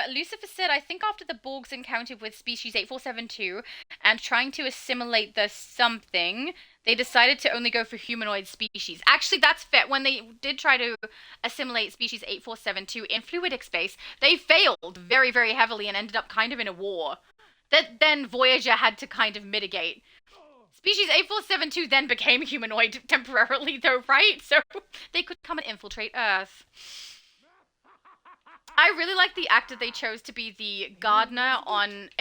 Lucifer said, I think after the Borg's encounter with species 8472 and trying to assimilate the something, they decided to only go for humanoid species. Actually, that's fair. When they did try to assimilate species 8472 in fluidic space, they failed very, very heavily and ended up kind of in a war that then Voyager had to kind of mitigate. Species 8472 then became humanoid temporarily, though, right? So they could come and infiltrate Earth. I really like the actor they chose to be the gardener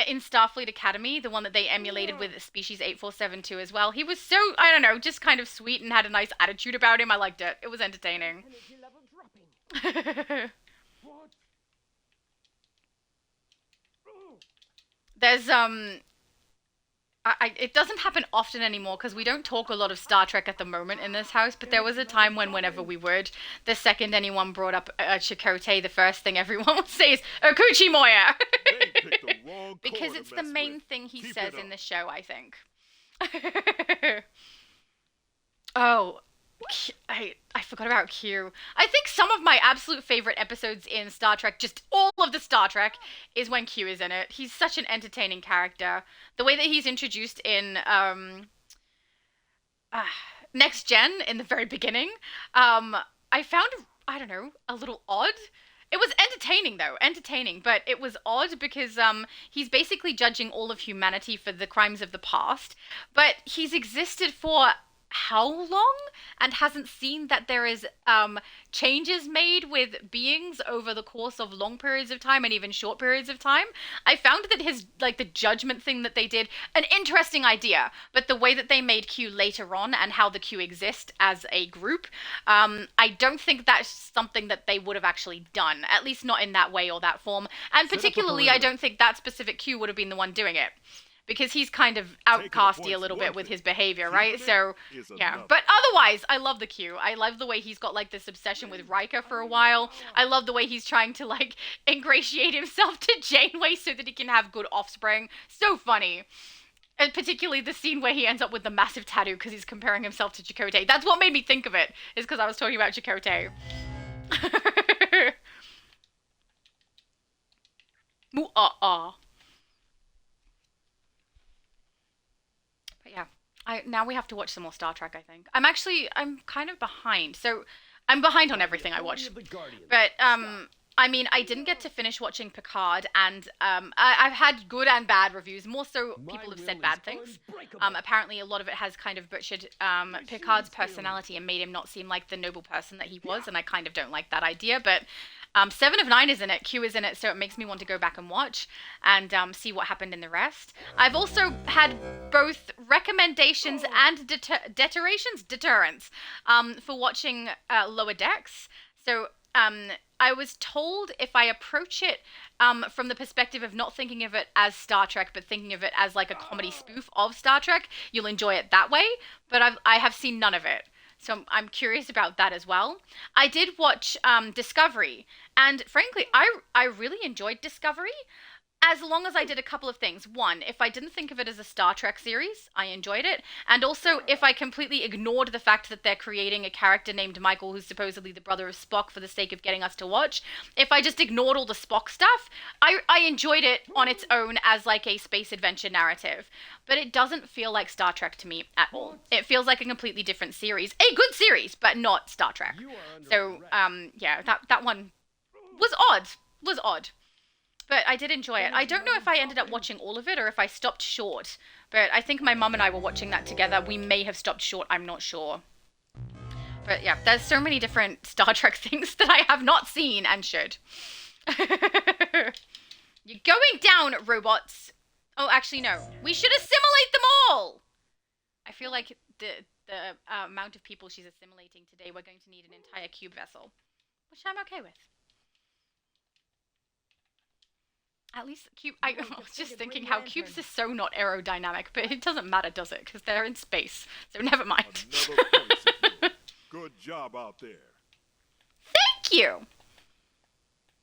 in Starfleet Academy, the one that they emulated with Species 8472 as well. He was so, I don't know, just kind of sweet and had a nice attitude about him. I liked it. It was entertaining. There's, it doesn't happen often anymore because we don't talk a lot of Star Trek at the moment in this house, but there was a time when whenever we would, the second anyone brought up Chakotay, the first thing everyone would say is, Okuchi Moya! Because it's the main thing he says in the show, I think. Oh, I forgot about Q. I think some of my absolute favorite episodes in Star Trek, just all of the Star Trek, is when Q is in it. He's such an entertaining character. The way that he's introduced in Next Gen in the very beginning, I found, I don't know, a little odd. It was entertaining, though. Entertaining, but it was odd because he's basically judging all of humanity for the crimes of the past, but he's existed for how long and hasn't seen that there is changes made with beings over the course of long periods of time and even short periods of time. I found that his, like, the judgment thing that they did, an interesting idea, but the way that they made Q later on and how the Q exist as a group, I don't think that's something that they would have actually done, at least not in that way or that form, and particularly I don't think that specific Q would have been the one doing it. because he's kind of outcasty a little bit with his behavior, right? So, yeah. But otherwise, I love the Q. I love the way he's got, like, this obsession with Riker for a while. I love the way he's trying to, like, ingratiate himself to Janeway so that he can have good offspring. So funny. And particularly the scene where he ends up with the massive tattoo because he's comparing himself to Chakotay. That's what made me think of it, is because I was talking about Chakotay. But yeah, now we have to watch some more Star Trek, I think. I'm kind of behind. So I'm behind on everything I watch. But I mean, I didn't get to finish watching Picard, and I've had good and bad reviews. More so, people have said bad things. Apparently, a lot of it has kind of butchered Picard's personality and made him not seem like the noble person that he was, and I kind of don't like that idea. But 7 of 9 is in it, Q is in it, so it makes me want to go back and watch and see what happened in the rest. I've also had both recommendations and deterrents for watching Lower Decks. So I was told if I approach it from the perspective of not thinking of it as Star Trek, but thinking of it as like a comedy spoof of Star Trek, you'll enjoy it that way. But I have seen none of it. So I'm curious about that as well. I did watch Discovery, and frankly, I really enjoyed Discovery, as long as I did a couple of things. One, if I didn't think of it as a Star Trek series, I enjoyed it. And also, if I completely ignored the fact that they're creating a character named Michael, who's supposedly the brother of Spock for the sake of getting us to watch, if I just ignored all the Spock stuff, I enjoyed it on its own as like a space adventure narrative. But it doesn't feel like Star Trek to me at all. It feels like a completely different series. A good series, but not Star Trek. So, yeah, that one was odd. But I did enjoy it. I don't know if I ended up watching all of it or if I stopped short. But I think my mum and I were watching that together. We may have stopped short, I'm not sure. But yeah, there's so many different Star Trek things that I have not seen and should. You're going down, robots. Oh, actually, no. We should assimilate them all! I feel like the amount of people she's assimilating today, we're going to need an entire cube vessel. Which I'm okay with. At least cube. I was just thinking how cubes are so not aerodynamic, but it doesn't matter, does it? Because they're in space, so never mind. Good job out there. Thank you.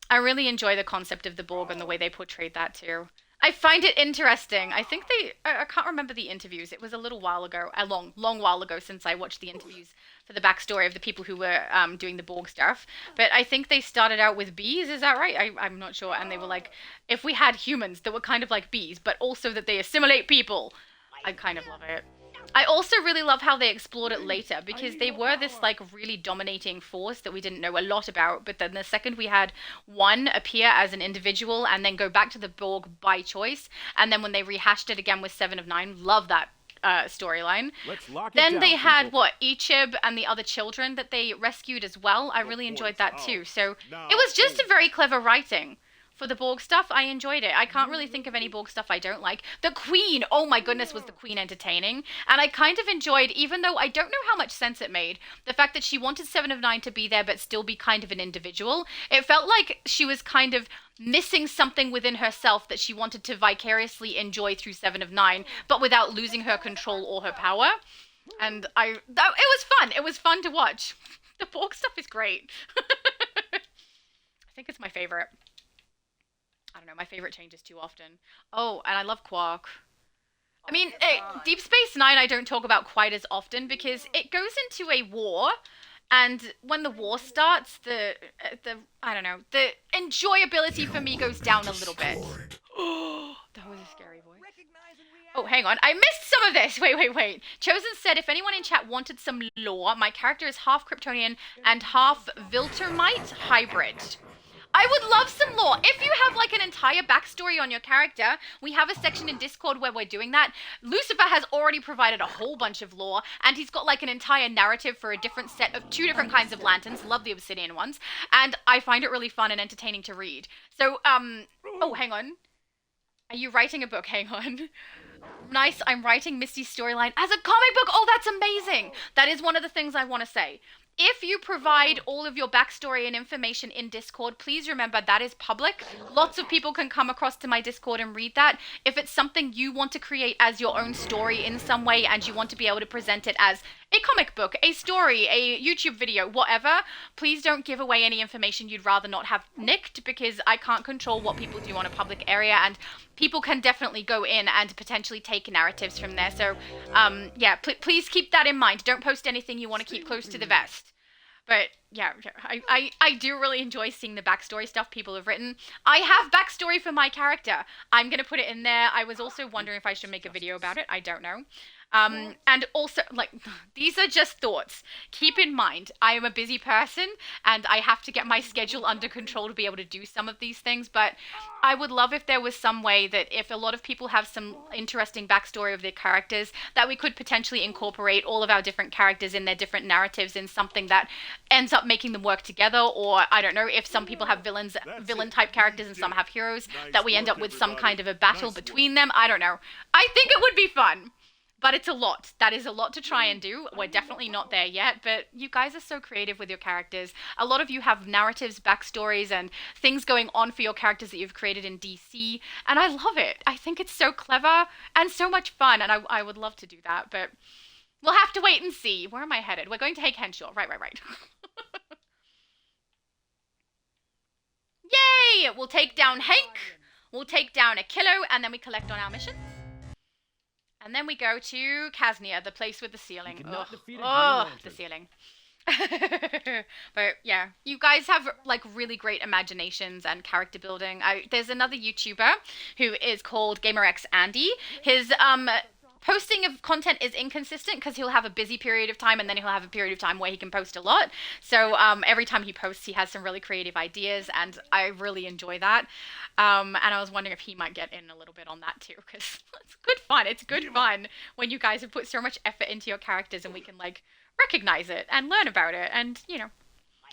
I really enjoy the concept of the Borg and the way they portrayed that too. I find it interesting. I think I can't remember the interviews. It was a little while ago, a long while ago since I watched the interviews for the backstory of the people who were doing the Borg stuff. But I think they started out with bees, is that right? I'm not sure. And they were like, if we had humans that were kind of like bees, but also that they assimilate people. I kind of love it. I also really love how they explored it later, because they were this like really dominating force that we didn't know a lot about, but then the second we had one appear as an individual and then go back to the Borg by choice, and then when they rehashed it again with 7 of 9, love that storyline. Then they had Ichib and the other children that they rescued as well. I really enjoyed that too. So it was just a very clever writing. For the Borg stuff, I enjoyed it. I can't really think of any Borg stuff I don't like. The Queen, oh my goodness, was the Queen entertaining. And I kind of enjoyed, even though I don't know how much sense it made, the fact that she wanted 7 of 9 to be there but still be kind of an individual. It felt like she was kind of missing something within herself that she wanted to vicariously enjoy through 7 of 9, but without losing her control or her power. And it was fun. It was fun to watch. The Borg stuff is great. I think it's my favorite. I don't know, my favorite changes too often. Oh, and I love Quark. I mean, Deep Space Nine I don't talk about quite as often because it goes into a war, and when the war starts, the enjoyability for me goes down a little bit. Oh, that was a scary voice. Oh, hang on. I missed some of this. Wait. Chosen said, if anyone in chat wanted some lore, my character is half Kryptonian and half Viltrumite hybrid. I would love some lore. If you have like an entire backstory on your character, we have a section in Discord where we're doing that. Lucifer has already provided a whole bunch of lore, and he's got like an entire narrative for a different set of 2 different kinds of lanterns. Love the obsidian ones. And I find it really fun and entertaining to read. So, oh, hang on. Are you writing a book? Hang on. Nice, I'm writing Misty's storyline as a comic book. Oh, that's amazing. That is one of the things I want to say. If you provide all of your backstory and information in Discord, please remember that is public. Lots of people can come across to my Discord and read that. If it's something you want to create as your own story in some way and you want to be able to present it as a comic book, a story, a YouTube video, whatever, please don't give away any information you'd rather not have nicked, because I can't control what people do on a public area, and people can definitely go in and potentially take narratives from there. So, yeah, please keep that in mind. Don't post anything you want to keep close to the vest. But yeah, I do really enjoy seeing the backstory stuff people have written. I have backstory for my character. I'm going to put it in there. I was also wondering if I should make a video about it. I don't know. And also, like, these are just thoughts. Keep in mind, I am a busy person and I have to get my schedule under control to be able to do some of these things, but I would love if there was some way that if a lot of people have some interesting backstory of their characters, that we could potentially incorporate all of our different characters in their different narratives in something that ends up making them work together. Or I don't know, if some people have villain type characters and some have heroes, that we end up with some kind of a battle between them. I don't know. I think it would be fun. But it's a lot. That is a lot to try and do. We're definitely not there yet, but you guys are so creative with your characters. A lot of you have narratives, backstories, and things going on for your characters that you've created in DC, and I love it. I think it's so clever and so much fun, and I would love to do that, but we'll have to wait and see. Where am I headed? We're going to Hank Henshaw. Right. Yay! We'll take down Hank, we'll take down a Kilo, and then we collect on our mission. And then we go to Kaznia, the place with the ceiling. Oh, the ceiling. But yeah, you guys have like really great imaginations and character building. There's another YouTuber who is called GamerX Andy. His posting of content is inconsistent because he'll have a busy period of time and then he'll have a period of time where he can post a lot. So every time he posts, he has some really creative ideas, and I really enjoy that. And I was wondering if he might get in a little bit on that too, because it's good fun. It's good fun when you guys have put so much effort into your characters and we can like recognize it and learn about it. And you know,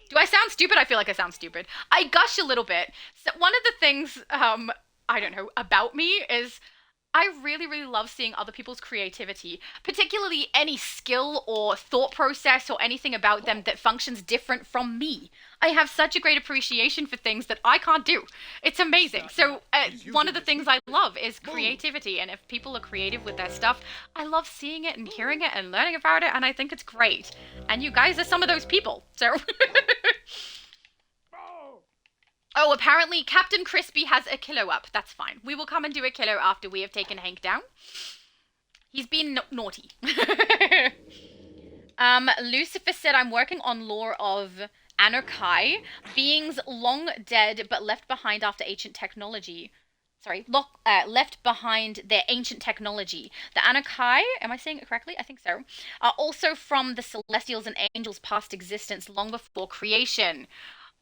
do I sound stupid? I feel like I sound stupid. I gush a little bit. So one of the things I don't know about me is I really, really love seeing other people's creativity, particularly any skill or thought process or anything about them that functions different from me. I have such a great appreciation for things that I can't do. It's amazing. So one of the things I love is creativity, and if people are creative with their stuff, I love seeing it and hearing it and learning about it, and I think it's great. And you guys are some of those people, so... Oh, apparently Captain Crispy has a Kilo up. That's fine. We will come and do a Kilo after we have taken Hank down. He's been naughty. Lucifer said, I'm working on lore of Anukai, beings long dead but left behind after ancient technology. Sorry, left behind their ancient technology. The Anukai, am I saying it correctly? I think so, are also from the Celestials and Angels' past existence long before creation.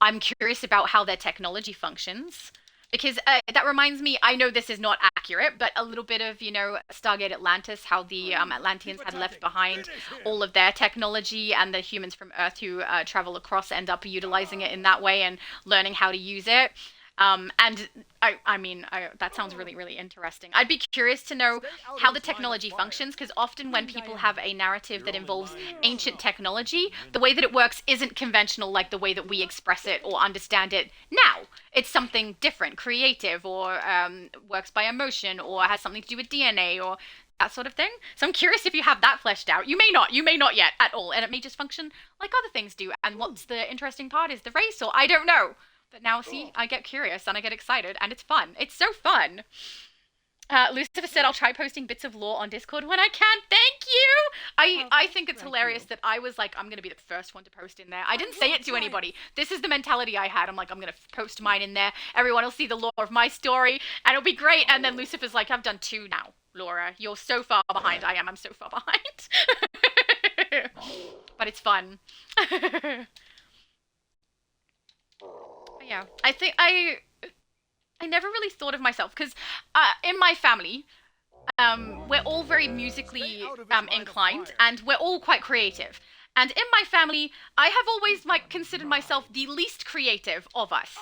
I'm curious about how their technology functions, because that reminds me, I know this is not accurate, but a little bit of, you know, Stargate Atlantis, how the Atlanteans had left behind all of their technology, and the humans from Earth who travel across end up utilizing it in that way and learning how to use it. And I mean, that sounds really, really interesting. I'd be curious to know how the technology functions, because often when people have a narrative that involves ancient technology, the way that it works isn't conventional like the way that we express it or understand it now. It's something different, creative, or works by emotion, or has something to do with DNA, or that sort of thing. So I'm curious if you have that fleshed out. You may not yet at all, and it may just function like other things do. And what's the interesting part is the race, or I don't know. But now, see, I get curious and I get excited, and it's fun. It's so fun. Lucifer said, I'll try posting bits of lore on Discord when I can. Thank you! I think it's hilarious that I was like, I'm going to be the first one to post in there. I didn't say it to anybody. This is the mentality I had. I'm like, I'm going to post mine in there. Everyone will see the lore of my story, and it'll be great. And then Lucifer's like, I've done 2 now, Laura. You're so far behind. I'm so far behind. But it's fun. Yeah, I think I never really thought of myself, because in my family, we're all very musically inclined, and we're all quite creative. And in my family, I have always considered myself the least creative of us.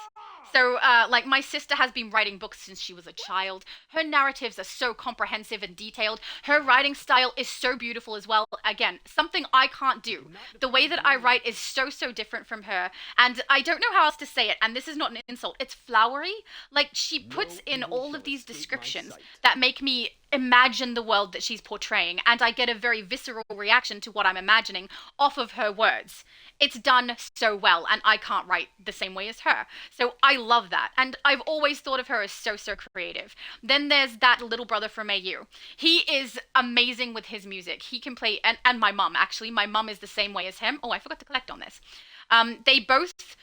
So, like, my sister has been writing books since she was a child. Her narratives are so comprehensive and detailed. Her writing style is so beautiful as well. again, something I can't do. The way that I write is so different from her, and I don't know how else to say it, and this is not an insult, it's flowery. Like, she puts in all of these descriptions that make me imagine the world that she's portraying, and I get a very visceral reaction to what I'm imagining off of her words. It's done so well, and I can't write the same way as her. So I love that, and I've always thought of her as so creative. Then there's that little brother from AU. He is amazing with his music. He can play, and my mum, actually. My mum is the same way as him. Oh, I forgot to collect on this. They both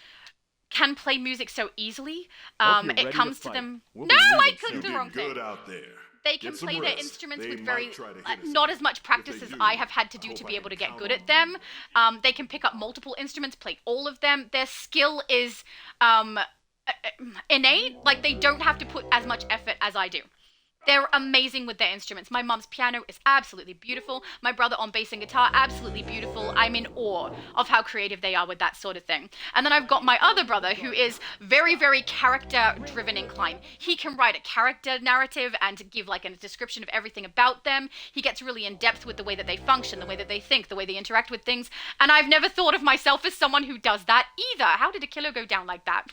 can play music so easily. It comes to them. No, I couldn't do the wrong thing. Good out there. They can play their instruments with very, not as much practice as I have had to do to be able to get good at them. They can pick up multiple instruments, play all of them. Their skill is innate. Like, they don't have to put as much effort as I do. They're amazing with their instruments. My mum's piano is absolutely beautiful. My brother on bass and guitar, absolutely beautiful. I'm in awe of how creative they are with that sort of thing. And then I've got my other brother who is very character-driven inclined. He can write a character narrative and give like a description of everything about them. He gets really in-depth with the way that they function, the way that they think, the way they interact with things. And I've never thought of myself as someone who does that either. How did a killer go down like that?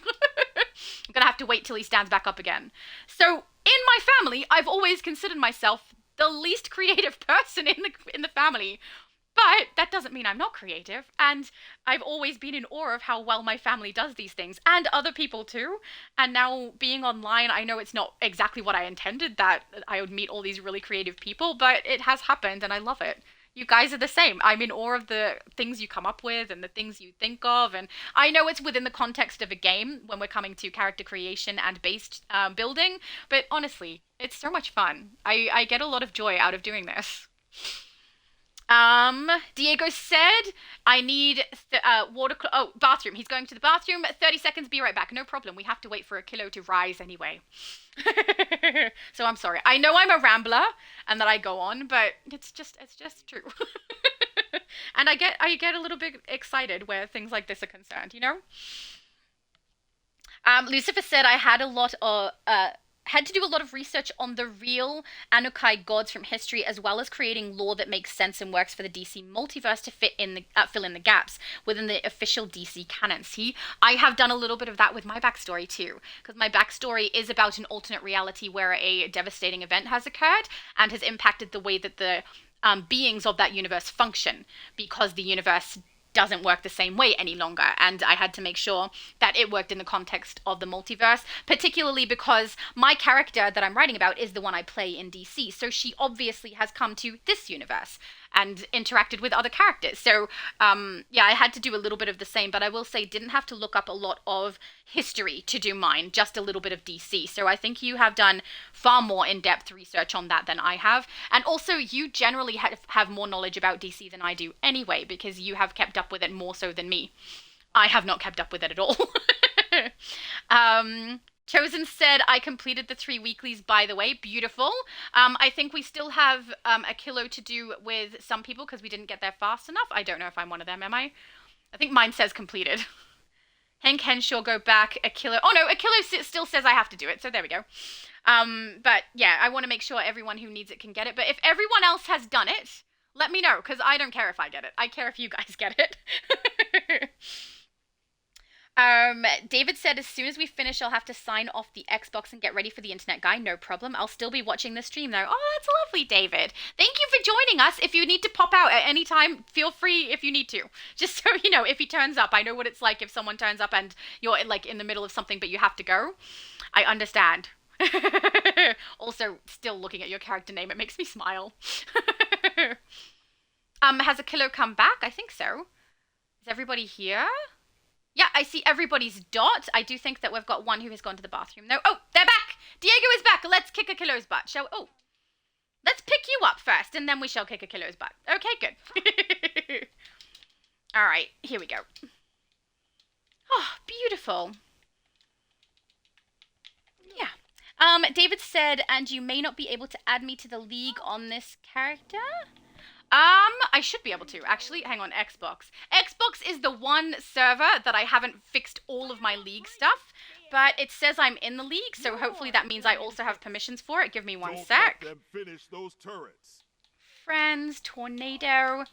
I'm gonna have to wait till he stands back up again. So, in my family, I've always considered myself the least creative person in the family. But that doesn't mean I'm not creative, and I've always been in awe of how well my family does these things, and other people too. And now, being online, I know it's not exactly what I intended, that I would meet all these really creative people, but it has happened, and I love it. You guys are the same. I'm in awe of the things you come up with and the things you think of. And I know it's within the context of a game when we're coming to character creation and base building. But honestly, it's so much fun. I get a lot of joy out of doing this. Diego said, I need water. Oh, bathroom. He's going to the bathroom. 30 seconds, be right back. No problem. We have to wait for a kilo to rise anyway. So I'm sorry. I know I'm a rambler and that I go on, but it's just true. And I get a little bit excited where things like this are concerned, you know? Lucifer said I had to do a lot of research on the real Anukai gods from history, as well as creating lore that makes sense and works for the DC multiverse to fill in the gaps within the official DC canon. See, I have done a little bit of that with my backstory too, because my backstory is about an alternate reality where a devastating event has occurred and has impacted the way that the beings of that universe function, because the universe doesn't work the same way any longer, and I had to make sure that it worked in the context of the multiverse, particularly because my character that I'm writing about is the one I play in DC, so she obviously has come to this universe and interacted with other characters. So yeah, I had to do a little bit of the same, but I will say didn't have to look up a lot of history to do mine, just a little bit of DC. So I think you have done far more in-depth research on that than I have. And also, you generally have more knowledge about DC than I do anyway, because you have kept up with it more so than me. I have not kept up with it at all. Chosen said, I completed the 3 weeklies, by the way. Beautiful. I think we still have a kilo to do with some people because we didn't get there fast enough. I don't know if I'm one of them, am I? I think mine says completed. Hank Henshaw, go back a kilo. Oh no, a kilo still says I have to do it, so there we go. But yeah, I want to make sure everyone who needs it can get it. But if everyone else has done it, let me know, because I don't care if I get it. I care if you guys get it. David said, as soon as we finish, I'll have to sign off the Xbox and get ready for the internet guy. No problem. I'll still be watching the stream though. Oh, that's lovely, David. Thank you for joining us. If you need to pop out at any time, feel free if you need to. Just so you know, if he turns up. I know what it's like if someone turns up and you're like in the middle of something, but you have to go. I understand. Also, still looking at your character name, it makes me smile. Has a kilo come back? I think so. Is everybody here? Yeah, I see everybody's dot. I do think that we've got one who has gone to the bathroom though. Oh, they're back! Diego is back! Let's kick a kilo's butt, shall we? Oh. Let's pick you up first, and then we shall kick a kilo's butt. Okay, good. Alright, here we go. Oh, beautiful. Yeah. David said, and you may not be able to add me to the league on this character? I should be able to, actually. Hang on, Xbox. Xbox is the one server that I haven't fixed all of my league stuff, but it says I'm in the league, so hopefully that means I also have permissions for it. Give me one sec. Let them finish those turrets. friends, Tornado.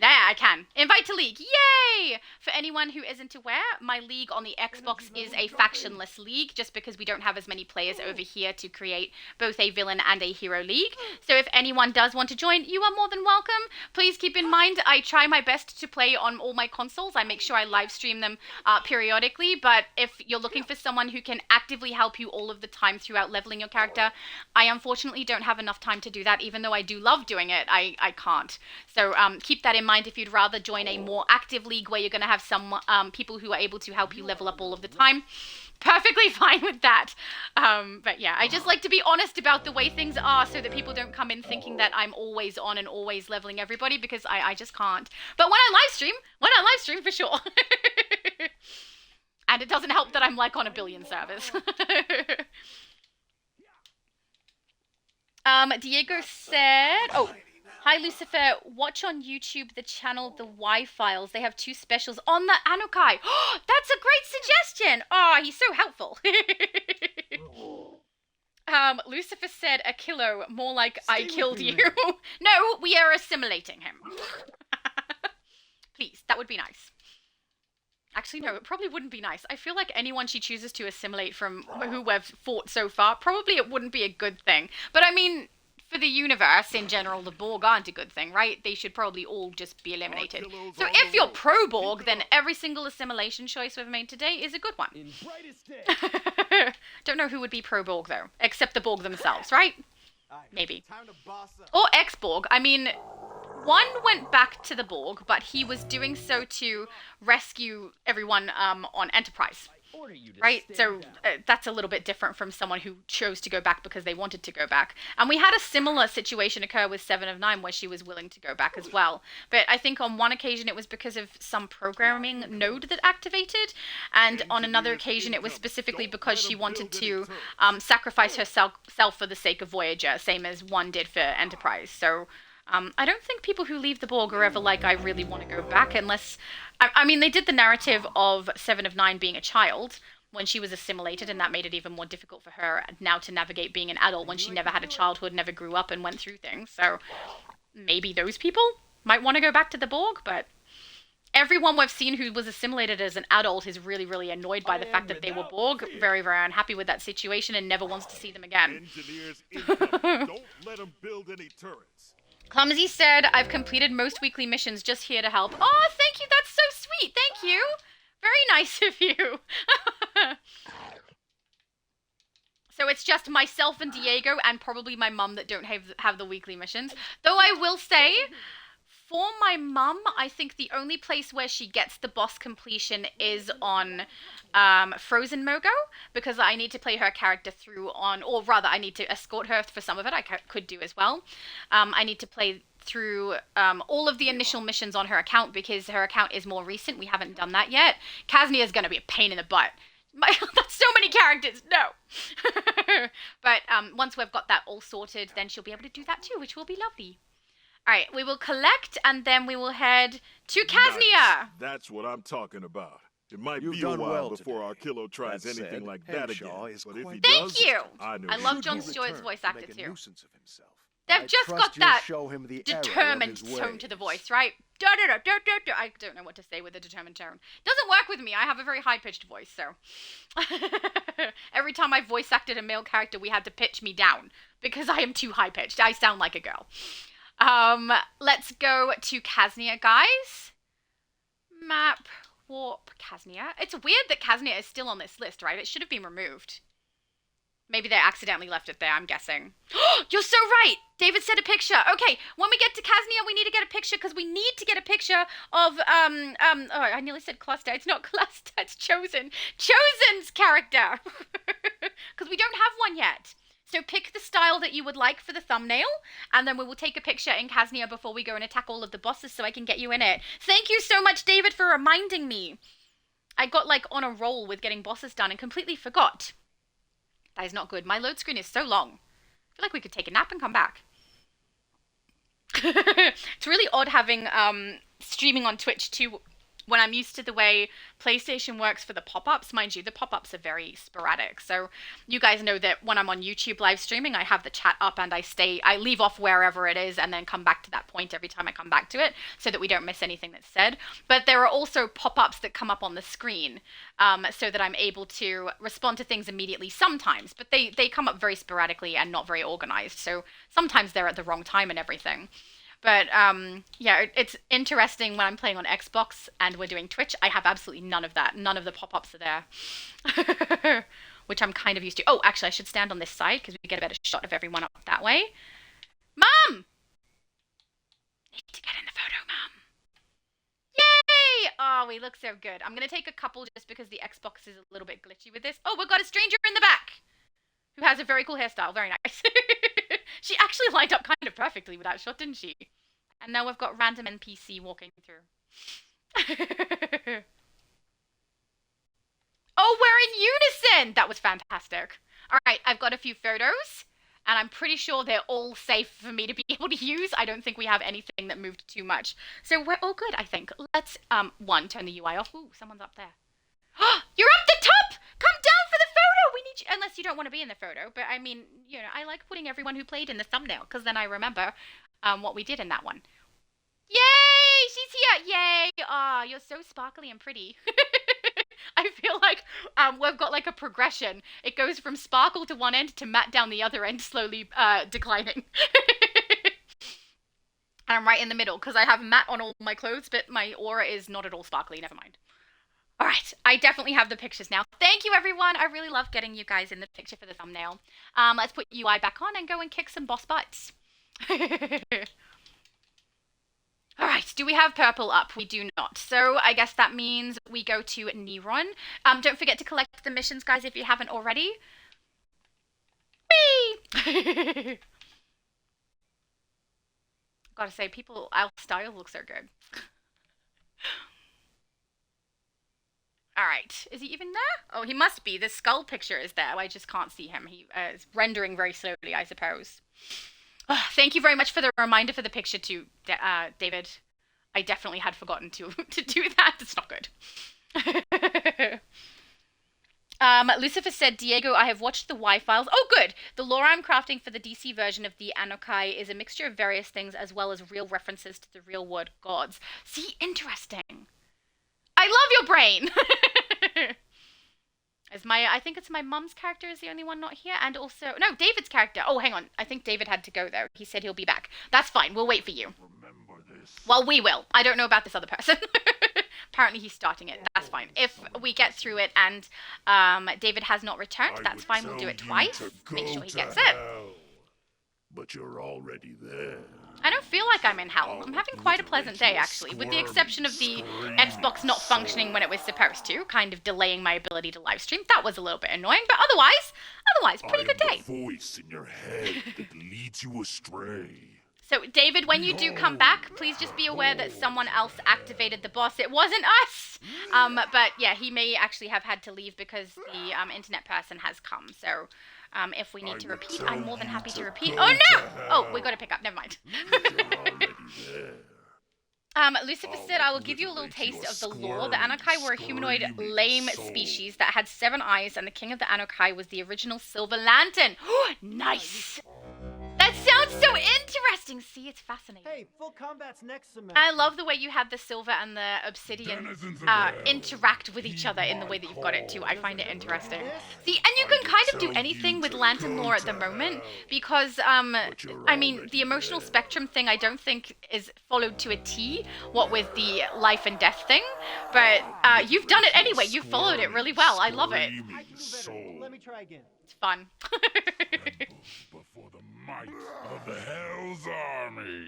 Yeah, I can. Invite to league. Yay! For anyone who isn't aware, my league on the Xbox is a factionless league, just because we don't have as many players over here to create both a villain and a hero league. So if anyone does want to join, you are more than welcome. Please keep in mind, I try my best to play on all my consoles. I make sure I live stream them periodically, but if you're looking for someone who can actively help you all of the time throughout leveling your character, I unfortunately don't have enough time to do that. Even though I do love doing it, I can't. So keep that in mind if you'd rather join a more active league where you're going to have some people who are able to help you level up all of the time. Perfectly fine with that. But yeah, I just like to be honest about the way things are so that people don't come in thinking that I'm always on and always leveling everybody, because I just can't. But when I live stream for sure. And it doesn't help that I'm like on a billion servers. Diego said, oh, hi Lucifer, watch on YouTube the channel The Y-Files. They have 2 specials on the Anukai. That's a great suggestion. Oh, he's so helpful. Lucifer said a kilo, more like I killed you. No, we are assimilating him. Please, that would be nice. Actually, no, it probably wouldn't be nice. I feel like anyone she chooses to assimilate from who we've fought so far, probably it wouldn't be a good thing. But I mean, for the universe in general, the Borg aren't a good thing, right? They should probably all just be eliminated. So if you're pro-Borg, then every single assimilation choice we've made today is a good one. Don't know who would be pro-Borg, though, except the Borg themselves, right? Maybe. Or ex-Borg. I mean, one went back to the Borg, but he was doing so to rescue everyone on Enterprise. Right? So that's a little bit different from someone who chose to go back because they wanted to go back. And we had a similar situation occur with 7 of 9 where she was willing to go back as well. But I think on one occasion it was because of some programming node that activated. And on another occasion it was specifically because she wanted to sacrifice herself for the sake of Voyager, same as 1 did for Enterprise. So I don't think people who leave the Borg are ever like, I really want to go back, unless... I mean, they did the narrative of 7 of 9 being a child when she was assimilated, and that made it even more difficult for her now to navigate being an adult when she never had a childhood, never grew up, and went through things. So maybe those people might want to go back to the Borg, but everyone we've seen who was assimilated as an adult is really, really annoyed by the fact that they were Borg, very, very unhappy with that situation, and never wants to see them again. Engineers incoming. Don't let them build any turrets. Clumsy said, I've completed most weekly missions, just here to help. Oh, thank you, that's so sweet, thank you. Very nice of you. So it's just myself and Diego and probably my mum that don't have the weekly missions. Though I will say, for my mum, I think the only place where she gets the boss completion is on Frozen Mogo, because I need to play her character through on, or rather I need to escort her for some of it, I could do as well. I need to play through all of the initial missions on her account because her account is more recent. We haven't done that yet. Kaznia is going to be a pain in the butt. That's so many characters, no. But once we've got that all sorted, then she'll be able to do that too, which will be lovely. All right, we will collect, and then we will head to Kaznia. Nice. That's what I'm talking about. It might You've be a done while well before our kilo tries That anything said, like that again. Henshaw is But if he Thank does, you. I know I he love will. Jon Stewart's voice actor make a too. nuisance of himself. They've I just trust got you'll that show him the error of determined his tone to the ways. voice, right? Da-da-da-da-da-da. I don't know what to say with a determined tone. Doesn't work with me. I have a very high-pitched voice, so. Every time I voice acted a male character, we had to pitch me down because I am too high-pitched. I sound like a girl. Let's go to Kaznia, guys. Map, warp, Kaznia. It's weird that Kaznia is still on this list, right? It should have been removed. Maybe they accidentally left it there, I'm guessing. You're so right! David said a picture. Okay, when we get to Kaznia, we need to get a picture, because we need to get a picture of, oh, I nearly said Cluster. It's not Cluster, it's Chosen. Chosen's character! Because we don't have one yet. So pick the style that you would like for the thumbnail, and then we will take a picture in Kaznia before we go and attack all of the bosses so I can get you in it. Thank you so much, David, for reminding me. I got, like, on a roll with getting bosses done and completely forgot. That is not good. My load screen is so long. I feel like we could take a nap and come back. It's really odd having streaming on Twitch too when I'm used to the way PlayStation works for the pop-ups, mind you, the pop-ups are very sporadic. So you guys know that when I'm on YouTube live streaming, I have the chat up and I leave off wherever it is and then come back to that point every time I come back to it so that we don't miss anything that's said. But there are also pop-ups that come up on the screen so that I'm able to respond to things immediately sometimes. But they come up very sporadically and not very organized. So sometimes they're at the wrong time and everything. But yeah, it's interesting when I'm playing on Xbox and we're doing Twitch. I have absolutely none of that. None of the pop-ups are there, which I'm kind of used to. Oh, actually, I should stand on this side because we get a better shot of everyone up that way. Mom! Need to get in the photo, Mom. Yay! Oh, we look so good. I'm going to take a couple just because the Xbox is a little bit glitchy with this. Oh, we've got a stranger in the back who has a very cool hairstyle. Very nice. She actually lined up kind of perfectly with that shot, didn't she? And now we've got random NPC walking through. Oh, we're in unison! That was fantastic. Alright, I've got a few photos, and I'm pretty sure they're all safe for me to be able to use. I don't think we have anything that moved too much. So we're all good, I think. Let's, turn the UI off. Ooh, someone's up there. You're up the top! Come down for the photo! We need you, unless you don't want to be in the photo. But I mean, you know, I like putting everyone who played in the thumbnail, because then I remember what we did in that one. Yay! She's here! Yay! Aw, you're so sparkly and pretty. I feel like we've got like a progression. It goes from sparkle to one end to matte down the other end, slowly declining. And I'm right in the middle, because I have matte on all my clothes, but my aura is not at all sparkly. Never mind. All right, I definitely have the pictures now. Thank you, everyone. I really love getting you guys in the picture for the thumbnail. Let's put UI back on and go and kick some boss butts. All right, do we have purple up? We do not. So I guess that means we go to Neron. Don't forget to collect the missions, guys, if you haven't already. Whee! Gotta say, our style looks so good. Alright, is he even there? Oh, he must be. The skull picture is there. I just can't see him. He is rendering very slowly, I suppose. Oh, thank you very much for the reminder for the picture too, David. I definitely had forgotten to do that. It's not good. Lucifer said, Diego, I have watched the Y files. Oh, good. The lore I'm crafting for the DC version of the Anokai is a mixture of various things as well as real references to the real world gods. See, interesting. I love your brain. I think it's my mum's character is the only one not here, and also no, David's character. Oh, hang on. I think David had to go though. He said he'll be back. That's fine. We'll wait for you. Remember this. Well, we will. I don't know about this other person. Apparently he's starting it. That's fine. If we get through it and David has not returned, that's fine. We'll do it twice. Make sure he gets it. But you're already there. I don't feel like I'm in hell. I'm having quite a pleasant day, actually, with the exception of the Xbox not functioning when it was supposed to, kind of delaying my ability to live stream. That was a little bit annoying, but otherwise, pretty good day. The voice in your head that leads you astray. So, David, when you do come back, please just be aware that someone else activated the boss. It wasn't us! But yeah, he may actually have had to leave because the internet person has come, so... if we need to repeat, I'm more than happy to repeat. Oh, no! Oh, we got to pick up. Never mind. Lucifer said, I will give you a little taste of the lore. The Anokai were a humanoid lame species that had 7 eyes, and the king of the Anokai was the original Silver Lantern. Nice! That sounds so interesting. See, it's fascinating. Hey, full combat's next semester. I love the way you have the silver and the obsidian interact with each other in the way that you've got it too. I find it interesting. See, and you can kind of do anything with lantern lore at the moment because, I mean, the emotional spectrum thing I don't think is followed to a T, what with the life and death thing, but you've done it anyway. You've followed it really well. I love it. I can do better. Let me try again. It's fun. Before the might of the Hell's Army.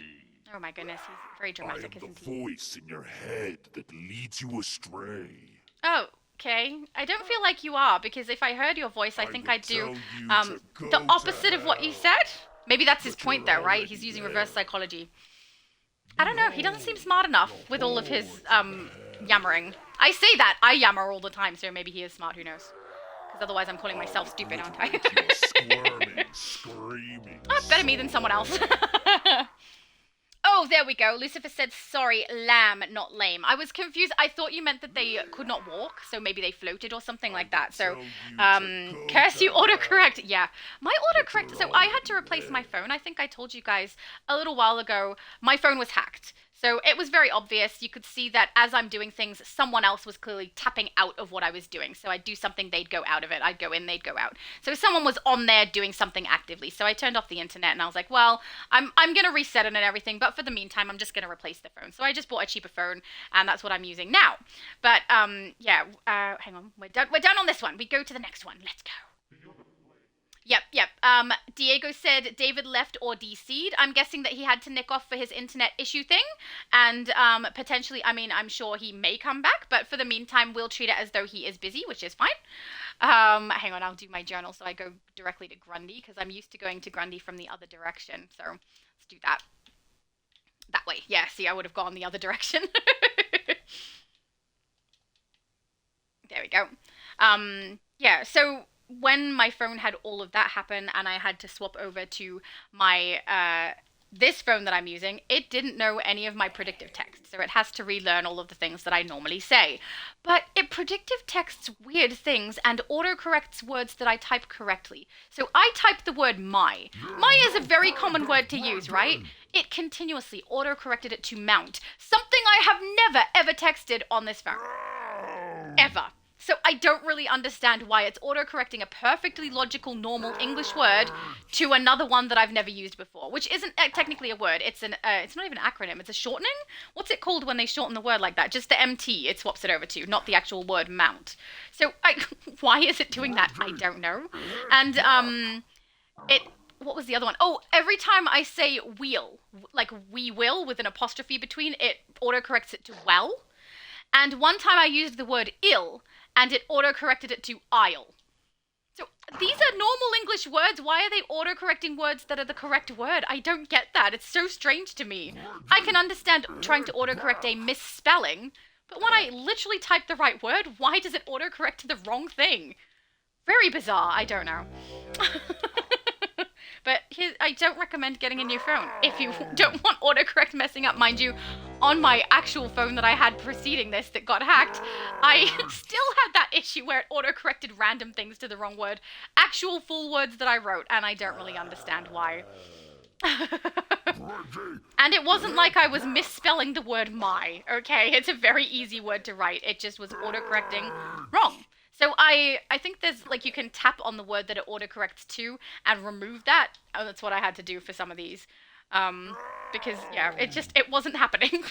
Oh my goodness, he's very dramatic, isn't he? I am the voice in your head that leads you astray. Oh, okay. I don't feel like you are, because if I heard your voice, I think I'd do the opposite of what you said. Maybe that's his point though, right? He's using reverse psychology. I don't know, he doesn't seem smart enough with all of his yammering. I say that, I yammer all the time, so maybe he is smart, who knows? Because otherwise I'm calling myself stupid, aren't I? Squirming, screaming. Oh, better me than someone else. Oh, Oh, there we go. Lucifer said, sorry, lamb, not lame. I was confused. I thought you meant that they could not walk, so maybe they floated or something like that. So, curse you, autocorrect. Yeah, my autocorrect. So I had to replace my phone. I think I told you guys a little while ago, my phone was hacked. So it was very obvious. You could see that as I'm doing things, someone else was clearly tapping out of what I was doing. So I'd do something, they'd go out of it. I'd go in, they'd go out. So someone was on there doing something actively. So I turned off the internet and I was like, well, I'm going to reset it and everything. But for the meantime, I'm just going to replace the phone. So I just bought a cheaper phone and that's what I'm using now. But yeah, hang on. We're done on this one. We go to the next one. Let's go. Yep. Diego said David left or DC'd. I'm guessing that he had to nick off for his internet issue thing. And potentially, I mean, I'm sure he may come back. But for the meantime, we'll treat it as though he is busy, which is fine. Hang on, I'll do my journal so I go directly to Grundy. Because I'm used to going to Grundy from the other direction. So let's do that. That way. Yeah, see, I would have gone the other direction. There we go. Yeah, so when my phone had all of that happen and I had to swap over to my this phone that I'm using, it didn't know any of my predictive text. So it has to relearn all of the things that I normally say. But it predictive texts weird things and autocorrects words that I type correctly. So I type the word my. My is a very common word to use, right? It continuously autocorrected it to mount. Something I have never, ever texted on this phone. Ever. So I don't really understand why it's autocorrecting a perfectly logical, normal English word to another one that I've never used before, which isn't technically a word. It's it's not even an acronym. It's a shortening. What's it called when they shorten the word like that? Just the MT it swaps it over to, not the actual word mount. So why is it doing that? I don't know. And what was the other one? Oh, every time I say wheel, like we will with an apostrophe between, it autocorrects it to well. And one time I used the word ill, and it autocorrected it to aisle. So these are normal English words. Why are they autocorrecting words that are the correct word? I don't get that. It's so strange to me. I can understand trying to autocorrect a misspelling, but when I literally type the right word, why does it autocorrect to the wrong thing? Very bizarre. I don't know. But I don't recommend getting a new phone if you don't want autocorrect messing up. Mind you, on my actual phone that I had preceding this that got hacked, I still had that issue where it autocorrected random things to the wrong word. Actual full words that I wrote, and I don't really understand why. And it wasn't like I was misspelling the word my, okay? It's a very easy word to write. It just was autocorrecting wrong. So I think there's, like, you can tap on the word that it autocorrects to and remove that. Oh, that's what I had to do for some of these. Because, yeah, it wasn't happening.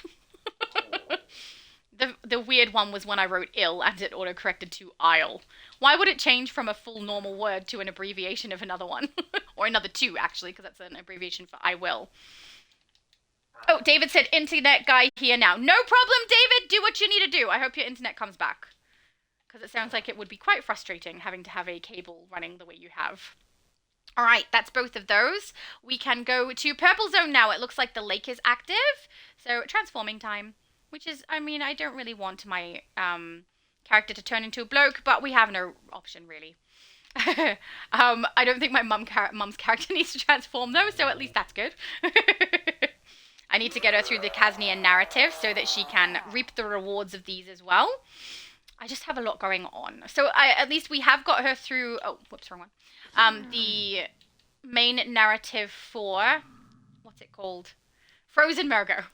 The weird one was when I wrote ill and it autocorrected to aisle. Why would it change from a full normal word to an abbreviation of another one? Or another two, actually, because that's an abbreviation for I will. Oh, David said, internet guy here now. No problem, David! Do what you need to do. I hope your internet comes back. Because it sounds like it would be quite frustrating having to have a cable running the way you have. All right, that's both of those. We can go to Purple Zone now. It looks like the lake is active. So transforming time, which is, I mean, I don't really want my character to turn into a bloke, but we have no option, really. I don't think my mum's character needs to transform, though, so at least that's good. I need to get her through the Kaznian narrative so that she can reap the rewards of these as well. I just have a lot going on. So at least we have got her through... Oh, whoops, wrong one. The main narrative for... What's it called? Frozen Mergo.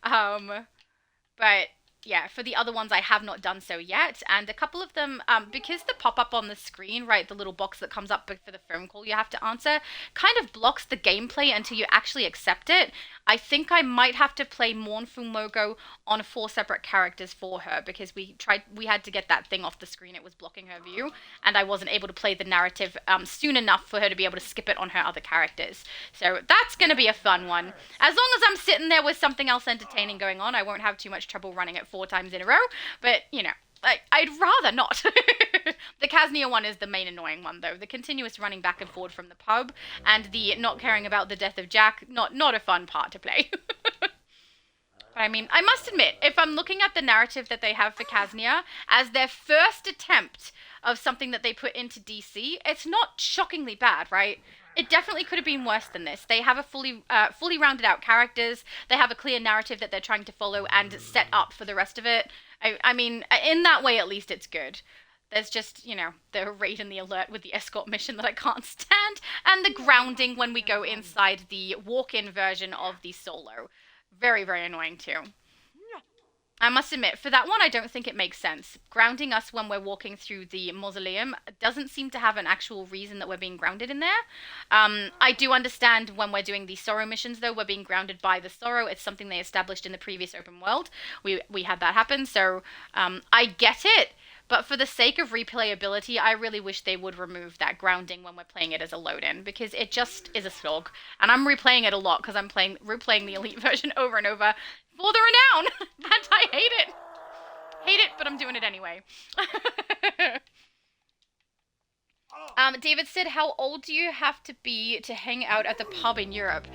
But yeah, for the other ones, I have not done so yet. And a couple of them, because the pop-up on the screen, right, the little box that comes up for the phone call you have to answer, kind of blocks the gameplay until you actually accept it. I think I might have to play Mournful Mogo on 4 separate characters for her, because we had to get that thing off the screen. It was blocking her view, and I wasn't able to play the narrative soon enough for her to be able to skip it on her other characters. So that's going to be a fun one. As long as I'm sitting there with something else entertaining going on, I won't have too much trouble running it 4 times in a row, but, you know, I'd rather not. The Kaznia one is the main annoying one, though. The continuous running back and forward from the pub, and the not caring about the death of Jack, not a fun part to play. But I mean, I must admit, if I'm looking at the narrative that they have for Kaznia, as their first attempt of something that they put into DC, it's not shockingly bad, right? It definitely could have been worse than this. They have a fully rounded out characters. They have a clear narrative that they're trying to follow and set up for the rest of it. I mean, in that way, at least it's good. There's just, you know, the raid and the alert with the escort mission that I can't stand, and the grounding when we go inside the walk-in version of the solo. Very, very annoying too. I must admit, for that one, I don't think it makes sense. Grounding us when we're walking through the mausoleum doesn't seem to have an actual reason that we're being grounded in there. I do understand when we're doing the Sorrow missions, though, we're being grounded by the Sorrow. It's something they established in the previous open world. We had that happen, so I get it. But for the sake of replayability, I really wish they would remove that grounding when we're playing it as a load-in, because it just is a slog. And I'm replaying it a lot, because I'm replaying the Elite version over and over for the renown. And I hate it. Hate it, but I'm doing it anyway. David said, how old do you have to be to hang out at the pub in Europe?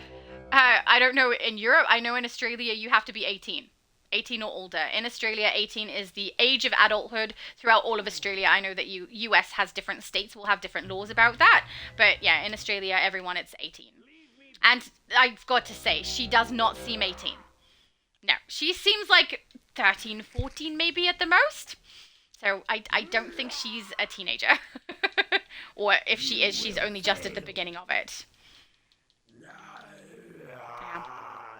I don't know in Europe. I know in Australia you have to be 18. 18 or older. In Australia, 18 is the age of adulthood throughout all of Australia. I know that US has different states will have different laws about that. But yeah, in Australia, everyone, it's 18. And I've got to say, she does not seem 18. No, she seems like 13, 14 maybe at the most. So I don't think she's a teenager. Or if she is, she's only just at the beginning of it. Yeah.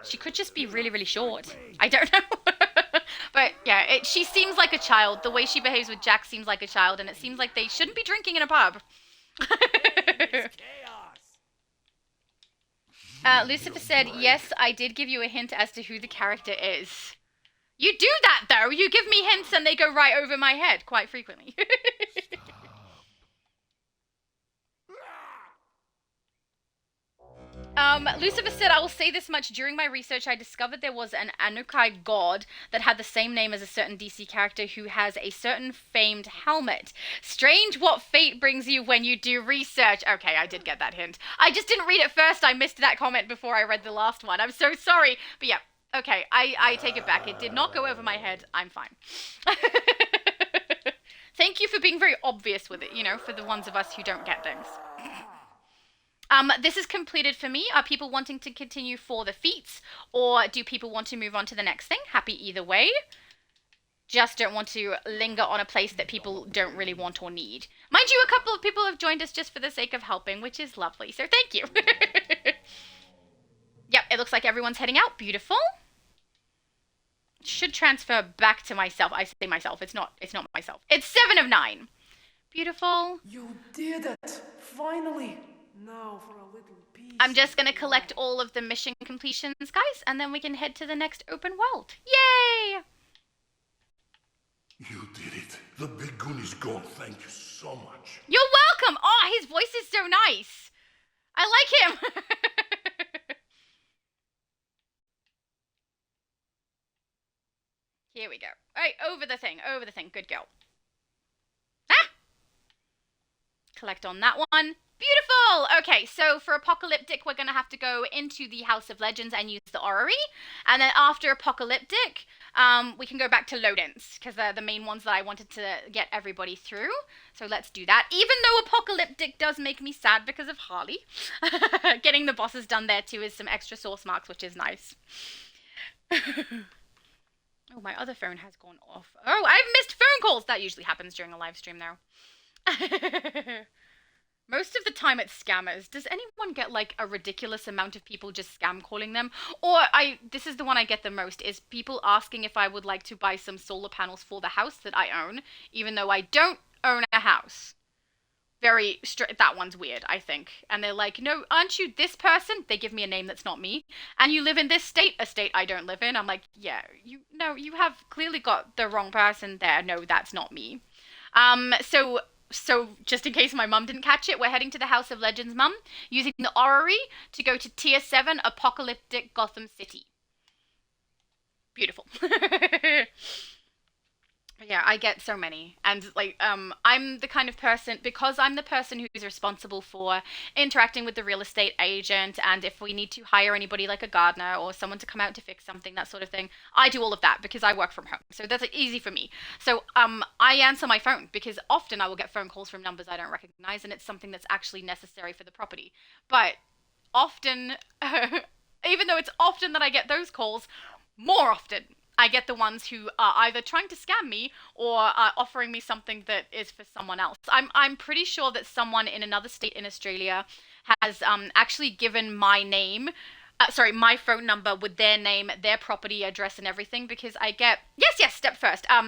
She could just be really, really short. I don't know. But yeah, she seems like a child. The way she behaves with Jack seems like a child, and it seems like they shouldn't be drinking in a pub. Lucifer said, yes, I did give you a hint as to who the character is. You do that, though. You give me hints and they go right over my head quite frequently. Lucifer said, I will say this much. During my research, I discovered there was an Anukai god that had the same name as a certain DC character who has a certain famed helmet. Strange what fate brings you when you do research. Okay, I did get that hint. I just didn't read it first. I missed that comment before I read the last one. I'm so sorry. But yeah, okay, I take it back. It did not go over my head. I'm fine. Thank you for being very obvious with it, you know, for the ones of us who don't get things. This is completed for me. Are people wanting to continue for the feats, or do people want to move on to the next thing? Happy either way. Just don't want to linger on a place that people don't really want or need. Mind you, a couple of people have joined us just for the sake of helping, which is lovely, so thank you. Yep, it looks like everyone's heading out. Beautiful. Should transfer back to myself. I say myself. It's not myself. It's 7 of 9. Beautiful. You did it! Finally! Now for a little peace. I'm just going to collect all of the mission completions, guys, and then we can head to the next open world. Yay! You did it. The big goon is gone. Thank you so much. You're welcome! Oh, his voice is so nice. I like him. Here we go. All right, over the thing. Good girl. Ah! Collect on that one. Beautiful! Okay, so for Apocalyptic, we're going to have to go into the House of Legends and use the Orrery. And then after Apocalyptic, we can go back to load-ins, because they're the main ones that I wanted to get everybody through. So let's do that. Even though Apocalyptic does make me sad because of Harley. Getting the bosses done there, too, is some extra source marks, which is nice. Oh, my other phone has gone off. Oh, I've missed phone calls! That usually happens during a live stream, though. Most of the time it's scammers. Does anyone get like a ridiculous amount of people just scam calling them? Or this is the one I get the most, is people asking if I would like to buy some solar panels for the house that I own, even though I don't own a house. Very straight. That one's weird, I think. And they're like, no, aren't you this person? They give me a name that's not me. And you live in this state, a state I don't live in. I'm like, yeah, you have clearly got the wrong person there. No, that's not me. So just in case my mum didn't catch it, we're heading to the House of Legends, Mum, using the Orrery to go to Tier 7 Apocalyptic Gotham City. Beautiful. Yeah, I get so many. And like I'm the kind of person, because I'm the person who's responsible for interacting with the real estate agent, and if we need to hire anybody like a gardener or someone to come out to fix something, that sort of thing, I do all of that because I work from home. So that's like, easy for me. So I answer my phone because often I will get phone calls from numbers I don't recognize, and it's something that's actually necessary for the property. But often even though it's often that I get those calls, more often I get the ones who are either trying to scam me or are offering me something that is for someone else. I'm pretty sure that someone in another state in Australia has actually given my name, my phone number with their name, their property address, and everything, because I get yes, step first. How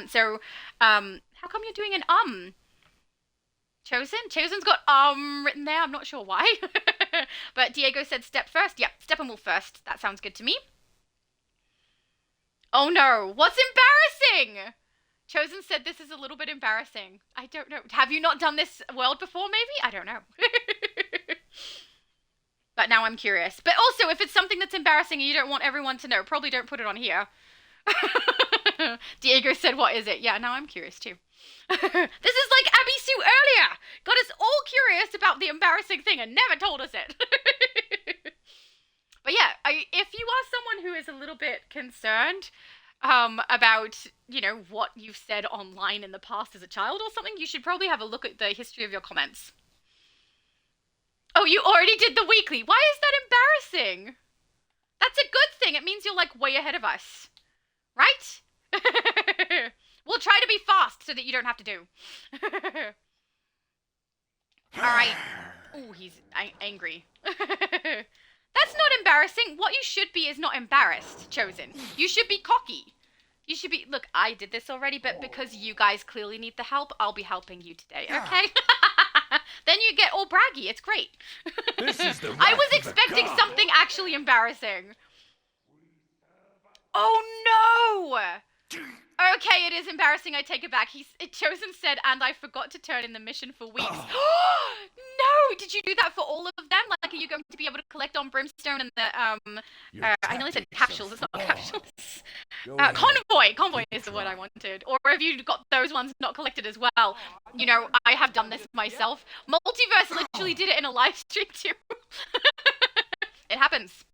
come you're doing an? Chosen's got written there. I'm not sure why. But Diego said step first. Yeah, Steppenwolf first. That sounds good to me. Oh no, what's embarrassing? Chosen said this is a little bit embarrassing. I don't know. Have you not done this world before, maybe? I don't know. But now I'm curious. But also, if it's something that's embarrassing and you don't want everyone to know, probably don't put it on here. Diego said, what is it? Yeah, now I'm curious too. This is like Abby Sue earlier. Got us all curious about the embarrassing thing and never told us it. But yeah, if you are someone who is a little bit concerned about, what you've said online in the past as a child or something, you should probably have a look at the history of your comments. Oh, you already did the weekly. Why is that embarrassing? That's a good thing. It means you're like way ahead of us. Right? We'll try to be fast so that you don't have to do. Alright. Ooh, he's angry. That's not embarrassing. What you should be is not embarrassed, Chosen. You should be cocky. You should be, look, I did this already, but because you guys clearly need the help, I'll be helping you today, okay? Then you get all braggy. It's great. This is the I was expecting something actually embarrassing. Oh no! Okay, it is embarrassing. I take it back. Chosen said, and I forgot to turn in the mission for weeks. No! Did you do that for all of them? Like, are you going to be able to collect on Brimstone and the, I nearly said capsules. It's not capsules. Convoy! Convoy is the word I wanted. Or have you got those ones not collected as well? I have done this myself. Multiverse literally did it in a live stream too. It happens.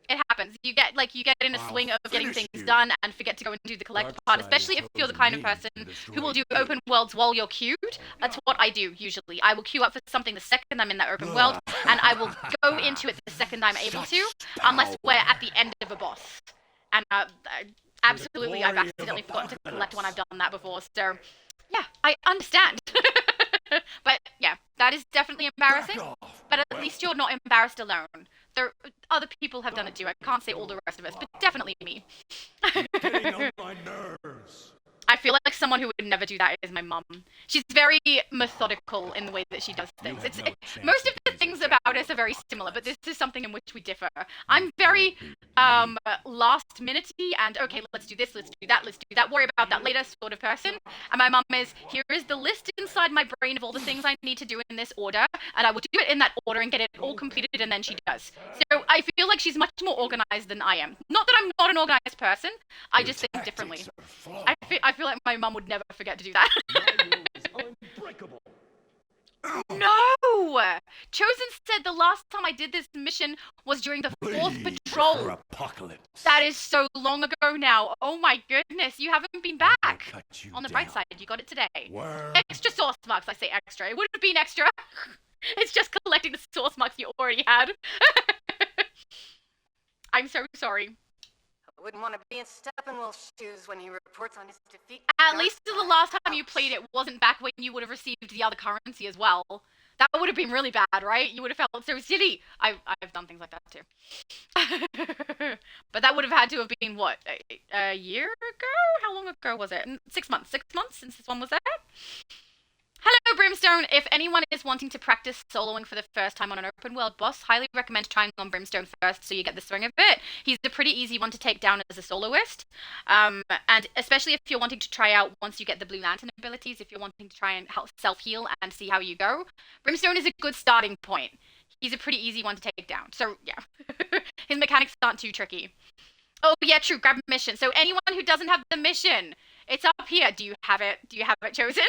It happens. You get in a swing of getting things done and forget to go and do the collect part, especially if you're the kind of person who will do open worlds while you're queued. That's what I do usually. I will queue up for something the second I'm in that open world, and I will go into it the second I'm able to, unless we're at the end of a boss. And absolutely, I've accidentally forgotten to collect when I've done that before, so yeah, I understand. But yeah, that is definitely embarrassing, but at least you're not embarrassed alone. Other people have done it too. I can't say all the rest of us, but definitely me. Getting on my nerves. I feel like someone who would never do that is my mum. She's very methodical in the way that she does things. Most of the things about us are very similar, but this is something in which we differ. I'm very last minute-y and, okay, let's do this, let's do that, worry about that later sort of person. And my mum is, here is the list inside my brain of all the things I need to do in this order, and I will do it in that order and get it all completed, and then she does. So I feel like she's much more organized than I am. Not that I'm not an organized person, I just think differently. I feel like my mum would never forget to do that. No! Chosen said the last time I did this mission was during the 4th patrol. Apocalypse. That is so long ago now. Oh my goodness, you haven't been back. On the bright side, you got it today. Extra source marks. I say extra. It would have been extra. It's just collecting the source marks you already had. I'm so sorry. Wouldn't want to be in Steppenwolf's shoes when he reports on his defeat. At least the last time you played it wasn't back when you would have received the other currency as well. That would have been really bad, right? You would have felt so silly. I've done things like that too. But that would have had to have been, what, a year ago? How long ago was it? 6 months. 6 months since this one was there? Hello, Brimstone! If anyone is wanting to practice soloing for the first time on an open world boss, highly recommend trying on Brimstone first so you get the swing of it. He's a pretty easy one to take down as a soloist. And especially if you're wanting to try out once you get the Blue Lantern abilities, if you're wanting to try and help self-heal and see how you go, Brimstone is a good starting point. He's a pretty easy one to take down. So, yeah. His mechanics aren't too tricky. Oh, yeah, true. Grab mission. So anyone who doesn't have the mission, It's up here. Do you have it? Do you have it chosen?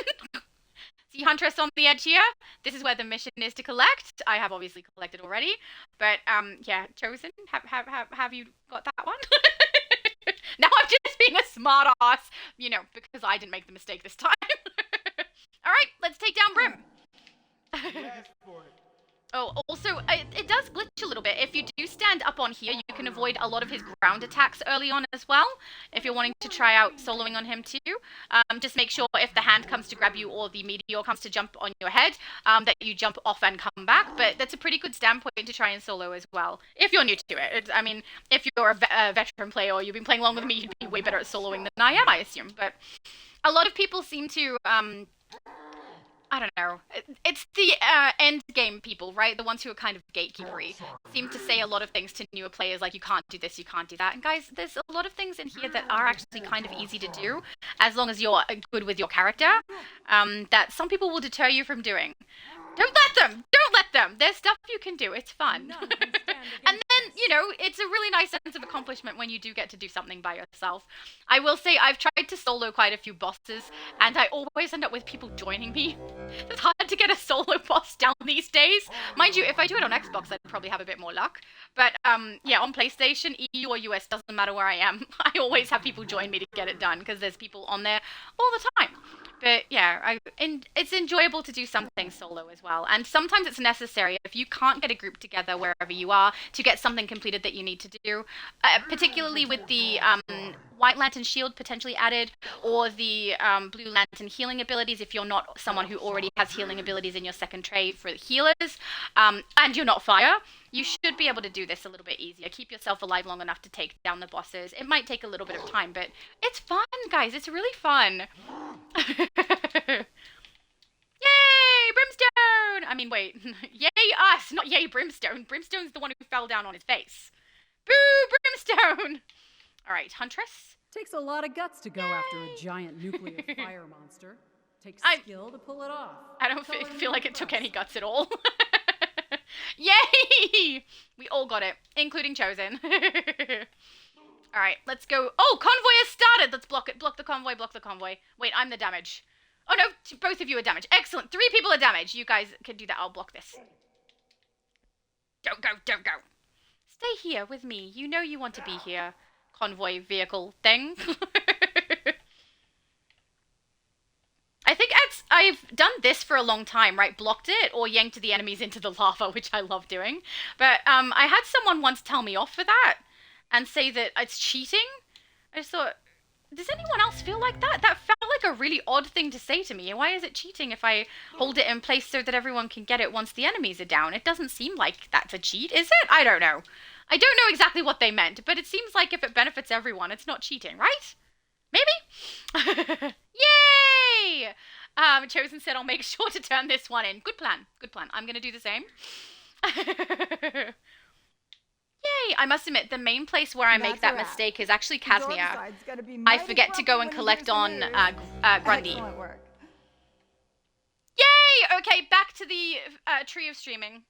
See Huntress on the edge here? This is where the mission is to collect. I have obviously collected already. But, yeah, chosen? Have you got that one? Now I'm just being a smart ass, you know, because I didn't make the mistake this time. Alright, let's take down Brim. Oh, also, it does glitch a little bit. If you do stand up on here, you can avoid a lot of his ground attacks early on as well. If you're wanting to try out soloing on him too. Just make sure if the hand comes to grab you or the meteor comes to jump on your head, that you jump off and come back. But that's a pretty good standpoint to try and solo as well. If you're new to it. I mean, if you're a veteran player or you've been playing longer than me, you'd be way better at soloing than I am, I assume. But a lot of people seem to, I don't know. It's the end game people, right? The ones who are kind of gatekeepery seem to say a lot of things to newer players, like you can't do this, you can't do that. And guys, there's a lot of things in here that are actually kind of easy to do, as long as you're good with your character, that some people will deter you from doing. Don't let them! Don't let them! There's stuff you can do. It's fun. And then, you know, it's a really nice sense of accomplishment when you do get to do something by yourself. I will say I've tried to solo quite a few bosses, and I always end up with people joining me. It's hard to get a solo boss down these days. Mind you, if I do it on Xbox, I'd probably have a bit more luck. But, yeah, on PlayStation, EU or US, doesn't matter where I am. I always have people join me to get it done, because there's people on there all the time. But yeah, it's enjoyable to do something solo as well. And sometimes it's necessary if you can't get a group together wherever you are to get something completed that you need to do. Particularly with the White Lantern Shield potentially added, or the Blue Lantern healing abilities if you're not someone who already has healing abilities in your second tray for the healers, and you're not fire. You should be able to do this a little bit easier. Keep yourself alive long enough to take down the bosses. It might take a little bit of time, but it's fun, guys. It's really fun. Yay, Brimstone! I mean, wait. Yay us, not yay Brimstone. Brimstone's the one who fell down on his face. Boo, Brimstone! Alright, Huntress. Takes a lot of guts to go after a giant nuclear fire monster. Takes skill to pull it off. I don't feel like it took any guts at all. Yay! We all got it, including Chosen. Alright, let's go. Oh, convoy has started! Let's block it. Block the convoy, block the convoy. Wait, I'm the damage. Oh no, both of you are damaged. Excellent, 3 people are damaged. You guys can do that. I'll block this. Don't go, don't go. Stay here with me. You know you want to be here. Convoy vehicle thing. I think I've done this for a long time, right? Blocked it or yanked the enemies into the lava, which I love doing. But I had someone once tell me off for that and say that it's cheating. I just thought, does anyone else feel like that? That felt like a really odd thing to say to me. Why is it cheating if I hold it in place so that everyone can get it once the enemies are down? It doesn't seem like that's a cheat, is it? I don't know. I don't know exactly what they meant, but it seems like if it benefits everyone, it's not cheating, right? Maybe? Yay! Chosen said I'll make sure to turn this one in. Good plan. Good plan. I'm going to do the same. Yay! I must admit, the main place where I make that mistake is actually Casmere. I forget to go and collect on Grundy. Yay! Okay, back to the tree of streaming.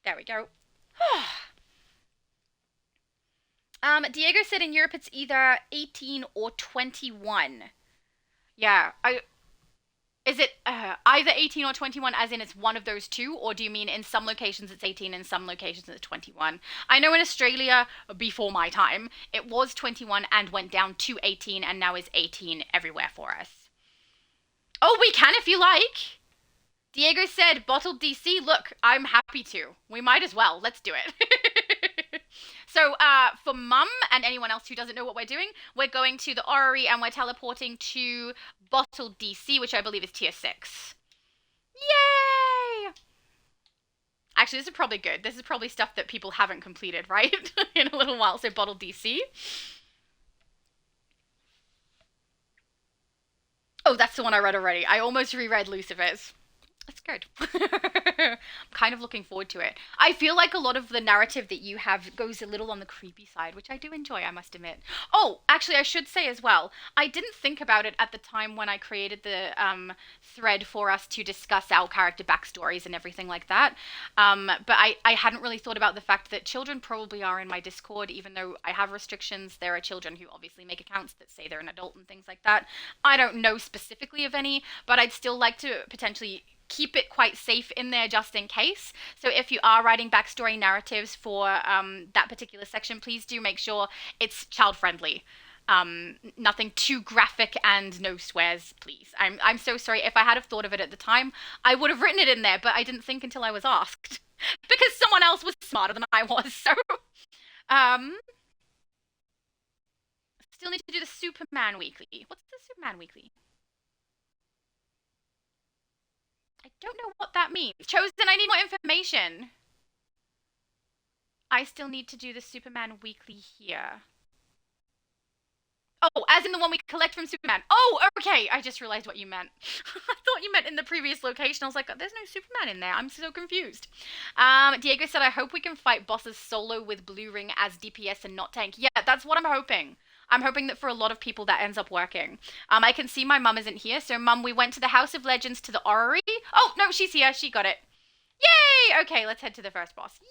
There we go. Diego said in Europe it's either 18 or 21. Yeah, is it either 18 or 21 as in it's one of those two, or do you mean in some locations it's 18 and some locations it's 21? I know in Australia, before my time, it was 21 and went down to 18 and now is 18 everywhere for us. Oh, we can if you like! Diego said, bottled DC, look, I'm happy to. We might as well, let's do it. So, for Mum and anyone else who doesn't know what we're doing, we're going to the Orrery and we're teleporting to bottled DC, which I believe is tier 6. Yay! Actually, this is probably good. This is probably stuff that people haven't completed, right? In a little while, so bottled DC. Oh, that's the one I read already. I almost reread Lucifer's. That's good. I'm kind of looking forward to it. I feel like a lot of the narrative that you have goes a little on the creepy side, which I do enjoy, I must admit. Oh, actually, I should say as well, I didn't think about it at the time when I created the thread for us to discuss our character backstories and everything like that. But I hadn't really thought about the fact that children probably are in my Discord, even though I have restrictions. There are children who obviously make accounts that say they're an adult and things like that. I don't know specifically of any, but I'd still like to potentially keep it quite safe in there just in case. So if you are writing backstory narratives for that particular section, please do make sure it's child friendly. Nothing too graphic and no swears, please. I'm so sorry. If I had have thought of it at the time, I would have written it in there, but I didn't think until I was asked because someone else was smarter than I was. So still need to do the Superman Weekly. What's the Superman Weekly? I don't know what that means. Chosen, I need more information. I still need to do the Superman Weekly here. Oh, as in the one we collect from Superman. Oh, okay. I just realized what you meant. I thought you meant in the previous location. I was like, there's no Superman in there. I'm so confused. Diego said, I hope we can fight bosses solo with Blue Ring as DPS and not tank. Yeah, that's what I'm hoping. I'm hoping that for a lot of people that ends up working. I can see my mum isn't here. So, Mum, we went to the House of Legends to the Orrery. Oh, no, she's here. She got it. Yay! Okay, let's head to the first boss. Yay!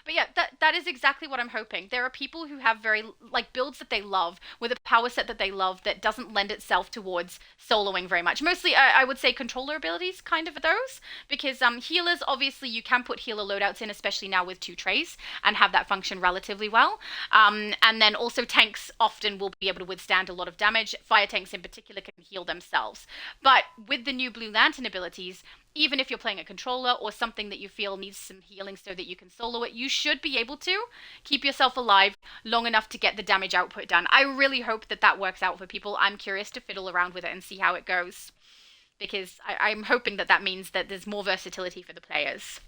But yeah, that is exactly what I'm hoping. There are people who have very, like, builds that they love, with a power set that they love that doesn't lend itself towards soloing very much. Mostly, I would say controller abilities kind of are those, because healers, obviously, you can put healer loadouts in, especially now with 2 trays, and have that function relatively well. And then also tanks often will be able to withstand a lot of damage. Fire tanks in particular can heal themselves. But with the new Blue Lantern abilities, even if you're playing a controller or something that you feel needs some healing so that you can solo it, you should be able to keep yourself alive long enough to get the damage output done. I really hope that that works out for people. I'm curious to fiddle around with it and see how it goes, because I'm hoping that that means that there's more versatility for the players.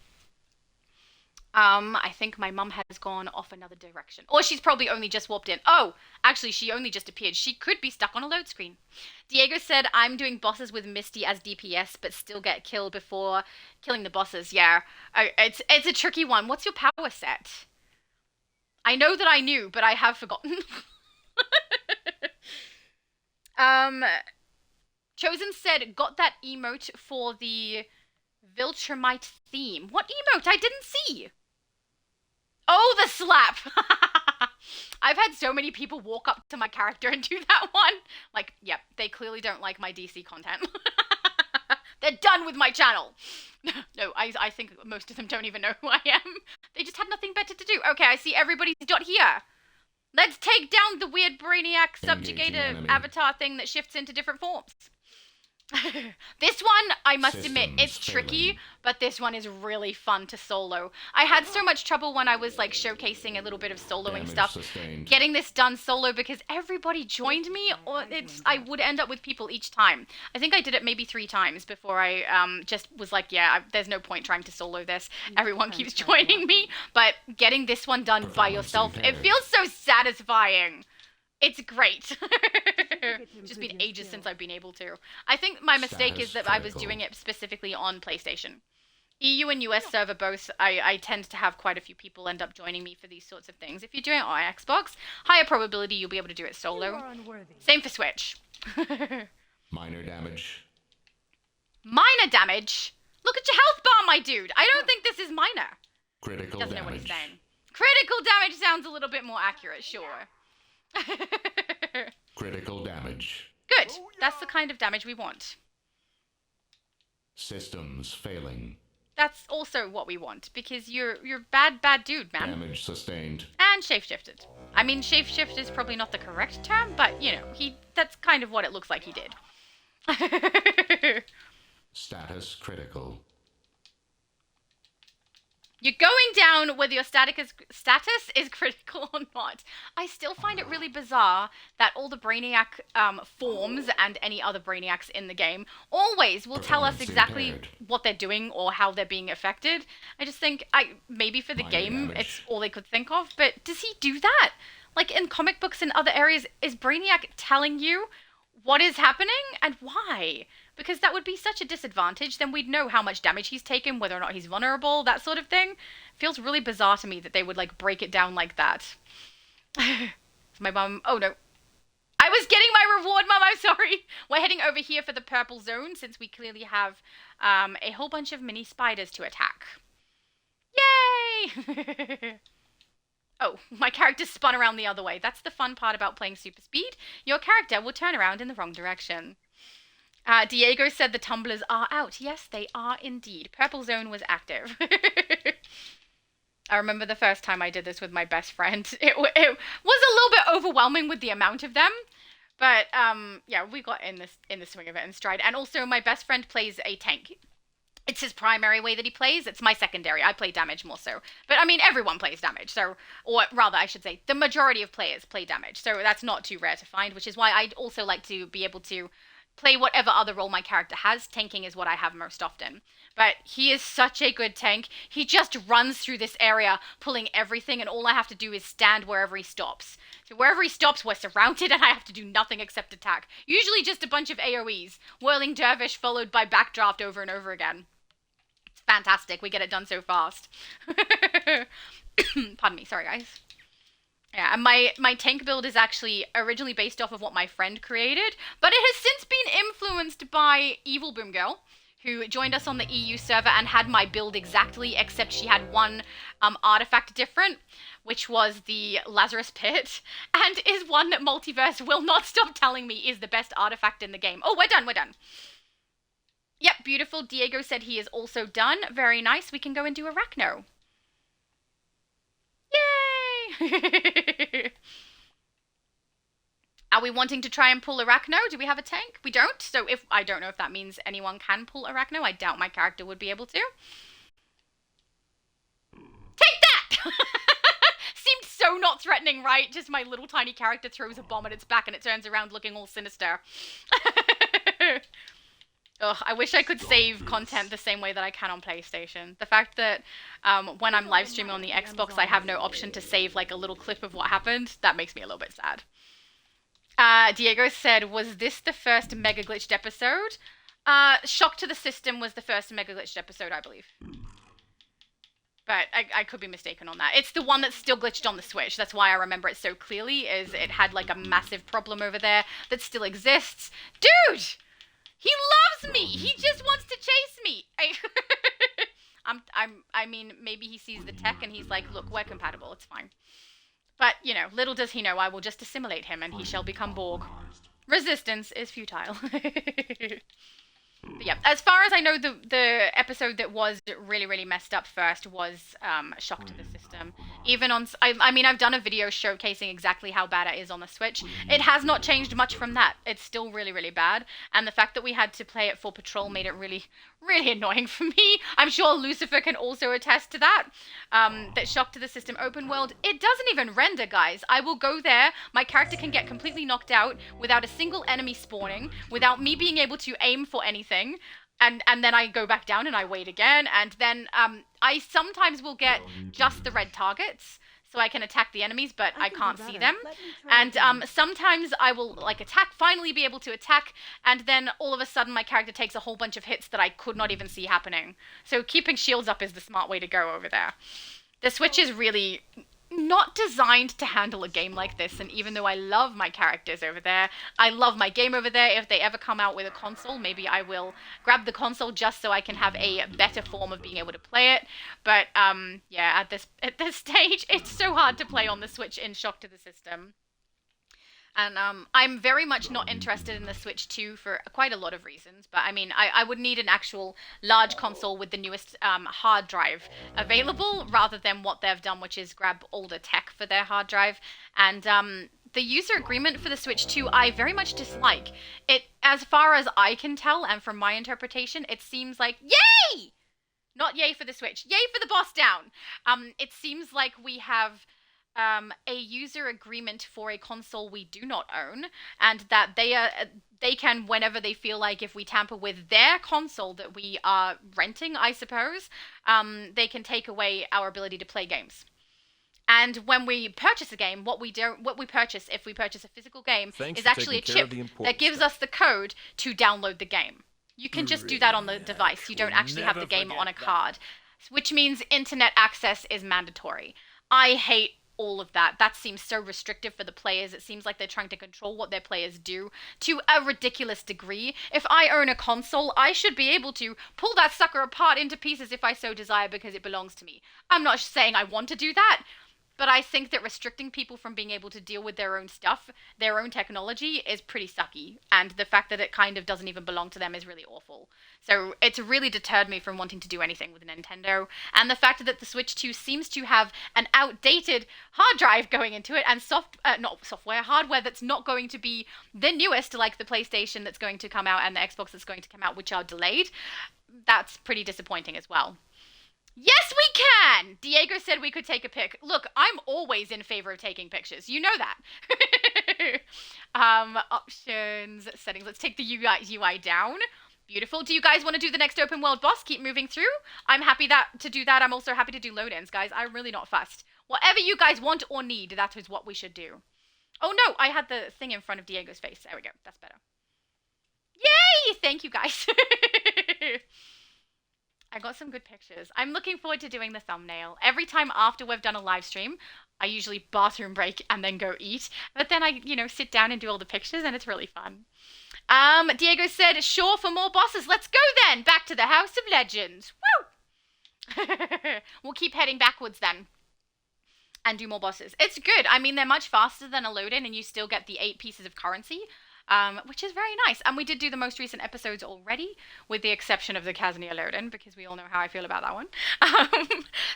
I think my mum has gone off another direction. Or she's probably only just warped in. Oh, actually, she only just appeared. She could be stuck on a load screen. Diego said, I'm doing bosses with Misty as DPS, but still get killed before killing the bosses. Yeah, it's a tricky one. What's your power set? I know that I knew, but I have forgotten. Chosen said, got that emote for the Viltrumite theme. What emote? I didn't see. Oh, the slap! I've had so many people walk up to my character and do that one. Like, yep, they clearly don't like my DC content. They're done with my channel. No, I think most of them don't even know who I am. They just had nothing better to do. Okay, I see everybody's dot here. Let's take down the weird Brainiac subjugator avatar thing that shifts into different forms. This one, I must admit, it's tricky, but this one is really fun to solo. I had so much trouble when I was like showcasing a little bit of soloing stuff, getting this done solo because everybody joined me, or I would end up with people each time. I think I did it maybe 3 times before I just was like, yeah, there's no point trying to solo this. Everyone keeps joining me, but getting this one done by yourself, it feels so satisfying. It's great. It's just been ages since I've been able to. I think my mistake is that I was doing it specifically on PlayStation. EU and US server both, I tend to have quite a few people end up joining me for these sorts of things. If you're doing it on Xbox, higher probability you'll be able to do it solo. Same for Switch. Minor damage. Minor damage? Look at your health bar, my dude. I don't think this is minor. Critical Doesn't know what damage. he's saying. Critical damage sounds a little bit more accurate, sure. Critical damage. Good. That's the kind of damage we want. Systems failing. That's also what we want, because you're bad dude, man. Damage sustained. And shapeshifted. I mean, shapeshift is probably not the correct term, but, you know, that's kind of what it looks like he did. Status critical. You're going down whether your status is critical or not. I still find it really bizarre that all the Brainiac forms and any other Brainiacs in the game always will tell us exactly what they're doing or how they're being affected. I just think, maybe for the game, it's all they could think of, but does he do that? Like in comic books and other areas, is Brainiac telling you what is happening and why? because that would be such a disadvantage. Then we'd know how much damage he's taken, whether or not he's vulnerable, that sort of thing. Feels really bizarre to me that they would like break it down like that. My mum, oh no. I was getting my reward, Mum, I'm sorry. We're heading over here for the purple zone since we clearly have a whole bunch of mini spiders to attack. Yay! Oh, my character spun around the other way. That's the fun part about playing super speed. Your character will turn around in the wrong direction. Diego said the tumblers are out. Yes, they are indeed. Purple zone was active. I remember the first time I did this with my best friend. It was a little bit overwhelming with the amount of them. But, yeah, we got in the swing of it in stride. And also, my best friend plays a tank. It's his primary way that he plays. It's my secondary. I play damage more so. But, I mean, everyone plays damage. So, or rather, I should say, the majority of players play damage. So that's not too rare to find, which is why I'd also like to be able to play whatever other role my character has. Tanking is what I have most often. But he is such a good tank. He just runs through this area, pulling everything, and all I have to do is stand wherever he stops. So wherever he stops, we're surrounded, and I have to do nothing except attack. Usually just a bunch of AoEs. Whirling Dervish followed by Backdraft over and over again. It's fantastic. We get it done so fast. Pardon me. Sorry, guys. Yeah, and my tank build is actually originally based off of what my friend created, but it has since been influenced by Evil Boom Girl, who joined us on the EU server and had my build exactly, except she had one artifact different, which was the Lazarus Pit, and is one that Multiverse will not stop telling me is the best artifact in the game. Oh, we're done. Yep, beautiful. Diego said he is also done. Very nice. We can go and do Arachno. Yay! Are we wanting to try and pull Arachno? Do we have a tank? We don't. So I don't know if that means anyone can pull Arachno. I doubt my character would be able to. Take that! Seemed so not threatening, right? Just my little tiny character throws a bomb at its back and it turns around looking all sinister. Ugh, I wish I could save content the same way that I can on PlayStation. The fact that when I'm live streaming on the Xbox, I have no option to save like a little clip of what happened, that makes me a little bit sad. Diego said, was this the first Mega Glitched episode? Shock to the System was the first Mega Glitched episode, I believe. But I could be mistaken on that. It's the one that's still glitched on the Switch. That's why I remember it so clearly, is it had like a massive problem over there that still exists. Dude! He loves me! He just wants to chase me! I mean, maybe he sees the tech and he's like, look, we're compatible, it's fine. But, you know, little does he know I will just assimilate him and he shall become Borg. Resistance is futile. But yeah, as far as I know, the episode that was really, really messed up first was Shock to the System. Even on, I mean, I've done a video showcasing exactly how bad it is on the Switch. It has not changed much from that. It's still really, really bad. And the fact that we had to play it for Patrol made it really, really annoying for me. I'm sure Lucifer can also attest to that. That Shock to the System open world, it doesn't even render, guys. I will go there, my character can get completely knocked out without a single enemy spawning, without me being able to aim for anything. And then I go back down and I wait again, and then I sometimes will get just the red targets, so I can attack the enemies, but I can't see them. And sometimes I will like finally be able to attack, and then all of a sudden my character takes a whole bunch of hits that I could not even see happening. So keeping shields up is the smart way to go over there. The Switch is really not designed to handle a game like this, and even though I love my characters over there, I love my game over there. If they ever come out with a console, maybe I will grab the console just so I can have a better form of being able to play it. But yeah, at this stage, it's so hard to play on the Switch in Shock to the System. And I'm very much not interested in the Switch 2 for quite a lot of reasons. But I mean, I would need an actual large console with the newest hard drive available, rather than what they've done, which is grab older tech for their hard drive. And the user agreement for the Switch 2, I very much dislike. It, as far as I can tell, and from my interpretation, it seems like, yay! Not yay for the Switch, yay for the boss down! It seems like we have a user agreement for a console we do not own, and that they can, whenever they feel like, if we tamper with their console that we are renting, I suppose, they can take away our ability to play games. And when we purchase a game, what we purchase, if we purchase a physical game, is actually a chip that gives us the code to download the game. You can just do that on the device. You don't actually have the game on a card, which means internet access is mandatory. I hate all of that. That seems so restrictive for the players. It seems like they're trying to control what their players do to a ridiculous degree. If I own a console, I should be able to pull that sucker apart into pieces if I so desire because it belongs to me. I'm not saying I want to do that, but I think that restricting people from being able to deal with their own stuff, their own technology, is pretty sucky. And the fact that it kind of doesn't even belong to them is really awful. So it's really deterred me from wanting to do anything with Nintendo. And the fact that the Switch 2 seems to have an outdated hard drive going into it and hardware that's not going to be the newest, like the PlayStation that's going to come out and the Xbox that's going to come out, which are delayed, that's pretty disappointing as well. Yes, we can! Diego said we could take a pic. Look, I'm always in favor of taking pictures. You know that. Options, settings. Let's take the UI down. Beautiful. Do you guys want to do the next open world boss? Keep moving through. I'm happy to do that. I'm also happy to do load-ins, guys. I'm really not fussed. Whatever you guys want or need, that is what we should do. Oh, no. I had the thing in front of Diego's face. There we go. That's better. Yay! Thank you, guys. I got some good pictures. I'm looking forward to doing the thumbnail. Every time after we've done a live stream, I usually bathroom break and then go eat. But then I, sit down and do all the pictures and it's really fun. Diego said, sure, for more bosses. Let's go then. Back to the House of Legends. Woo! We'll keep heading backwards then. And do more bosses. It's good. I mean, they're much faster than a load-in and you still get the 8 pieces of currency. Which is very nice. And we did do the most recent episodes already, with the exception of the Kaznia load-in, because we all know how I feel about that one.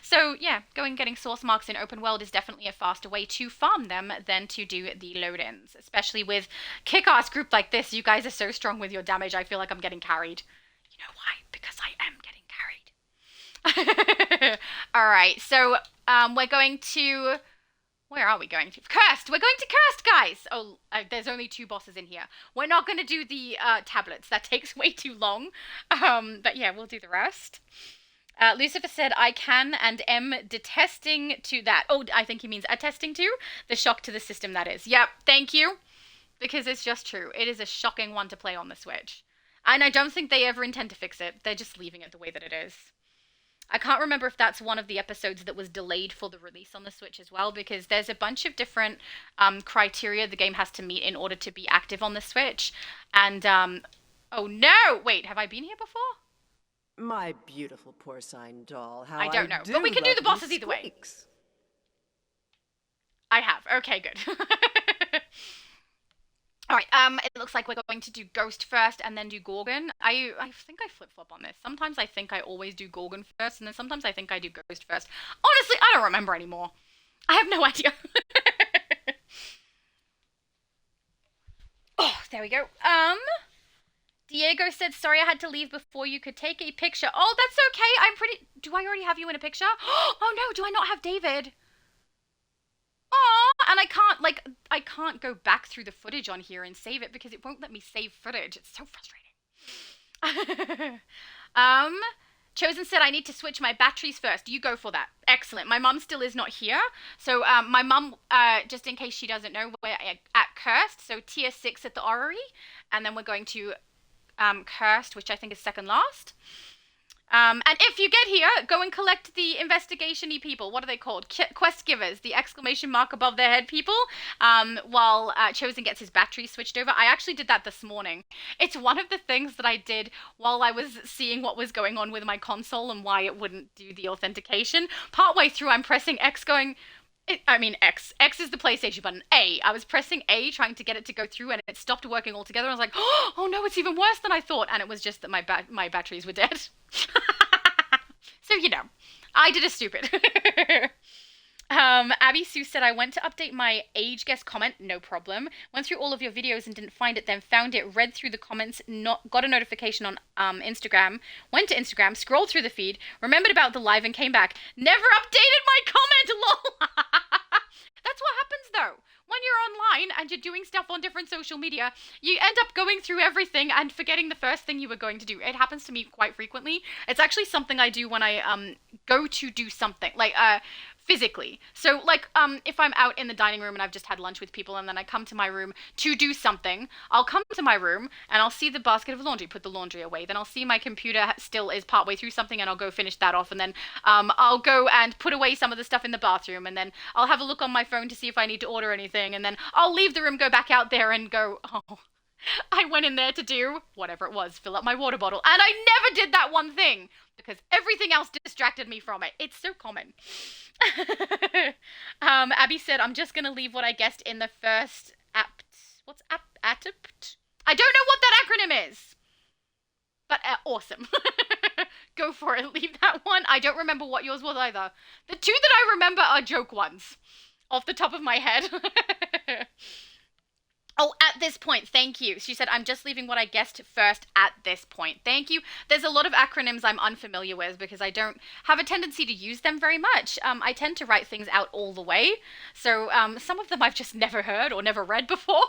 So yeah, getting source marks in open world is definitely a faster way to farm them than to do the load-ins, especially with kick-ass group like this. You guys are so strong with your damage, I feel like I'm getting carried. You know why? Because I am getting carried. Alright, so we're going to... Where are we going to? Cursed! We're going to Cursed, guys! Oh, there's only 2 bosses in here. We're not going to do the tablets. That takes way too long. But yeah, we'll do the rest. Lucifer said, I can and am detesting to that. Oh, I think he means attesting to. The shock to the system, that is. Yep, thank you. Because it's just true. It is a shocking one to play on the Switch. And I don't think they ever intend to fix it. They're just leaving it the way that it is. I can't remember if that's one of the episodes that was delayed for the release on the Switch as well, because there's a bunch of different criteria the game has to meet in order to be active on the Switch. And, oh no! Wait, have I been here before? My beautiful porcine doll, how I don't know, but we can do the bosses either way. I have. Okay, good. Alright, it looks like we're going to do Ghost first and then do Gorgon. I think I flip-flop on this. Sometimes I think I always do Gorgon first, and then sometimes I think I do Ghost first. Honestly, I don't remember anymore. I have no idea. Oh, there we go. Diego said, sorry I had to leave before you could take a picture. Oh, that's okay. Do I already have you in a picture? Oh no, do I not have David? Aww, and I can't go back through the footage on here and save it because it won't let me save footage. It's so frustrating. Chosen said I need to switch my batteries first. You go for that. Excellent. My mum still is not here. So my mum, just in case she doesn't know, we're at Cursed. So tier 6 at the Orrery. And then we're going to Cursed, which I think is second last. And if you get here, go and collect the investigation-y people. What are they called? Quest givers, the exclamation mark above their head people, while Chosen gets his battery switched over. I actually did that this morning. It's one of the things that I did while I was seeing what was going on with my console and why it wouldn't do the authentication. Partway through, I'm pressing X going... X. X is the PlayStation button. A. I was pressing A, trying to get it to go through, and it stopped working altogether. I was like, oh no, it's even worse than I thought. And it was just that my batteries were dead. So, I did a stupid. Abby Sue said, I went to update my age guess comment, no problem. Went through all of your videos and didn't find it, then found it, read through the comments, got a notification on Instagram, went to Instagram, scrolled through the feed, remembered about the live and came back. Never updated my comment, lol! That's what happens though. When you're online and you're doing stuff on different social media, you end up going through everything and forgetting the first thing you were going to do. It happens to me quite frequently. It's actually something I do when I go to do something. Like, physically. So like if I'm out in the dining room and I've just had lunch with people and then I come to my room to do something, I'll come to my room and I'll see the basket of laundry, put the laundry away. Then I'll see my computer still is partway through something and I'll go finish that off, and then I'll go and put away some of the stuff in the bathroom, and then I'll have a look on my phone to see if I need to order anything, and then I'll leave the room, go back out there and go, oh, I went in there to do whatever it was, fill up my water bottle, and I never did that one thing because everything else distracted me from it. It's so common. Abby said, I'm just gonna leave what I guessed in the first apt. What's apt? I don't know what that acronym is. But awesome. Go for it. Leave that one. I don't remember what yours was either. The two that I remember are joke ones. Off the top of my head. Oh, at this point, thank you. She said, I'm just leaving what I guessed first at this point. Thank you. There's a lot of acronyms I'm unfamiliar with because I don't have a tendency to use them very much. I tend to write things out all the way. So some of them I've just never heard or never read before.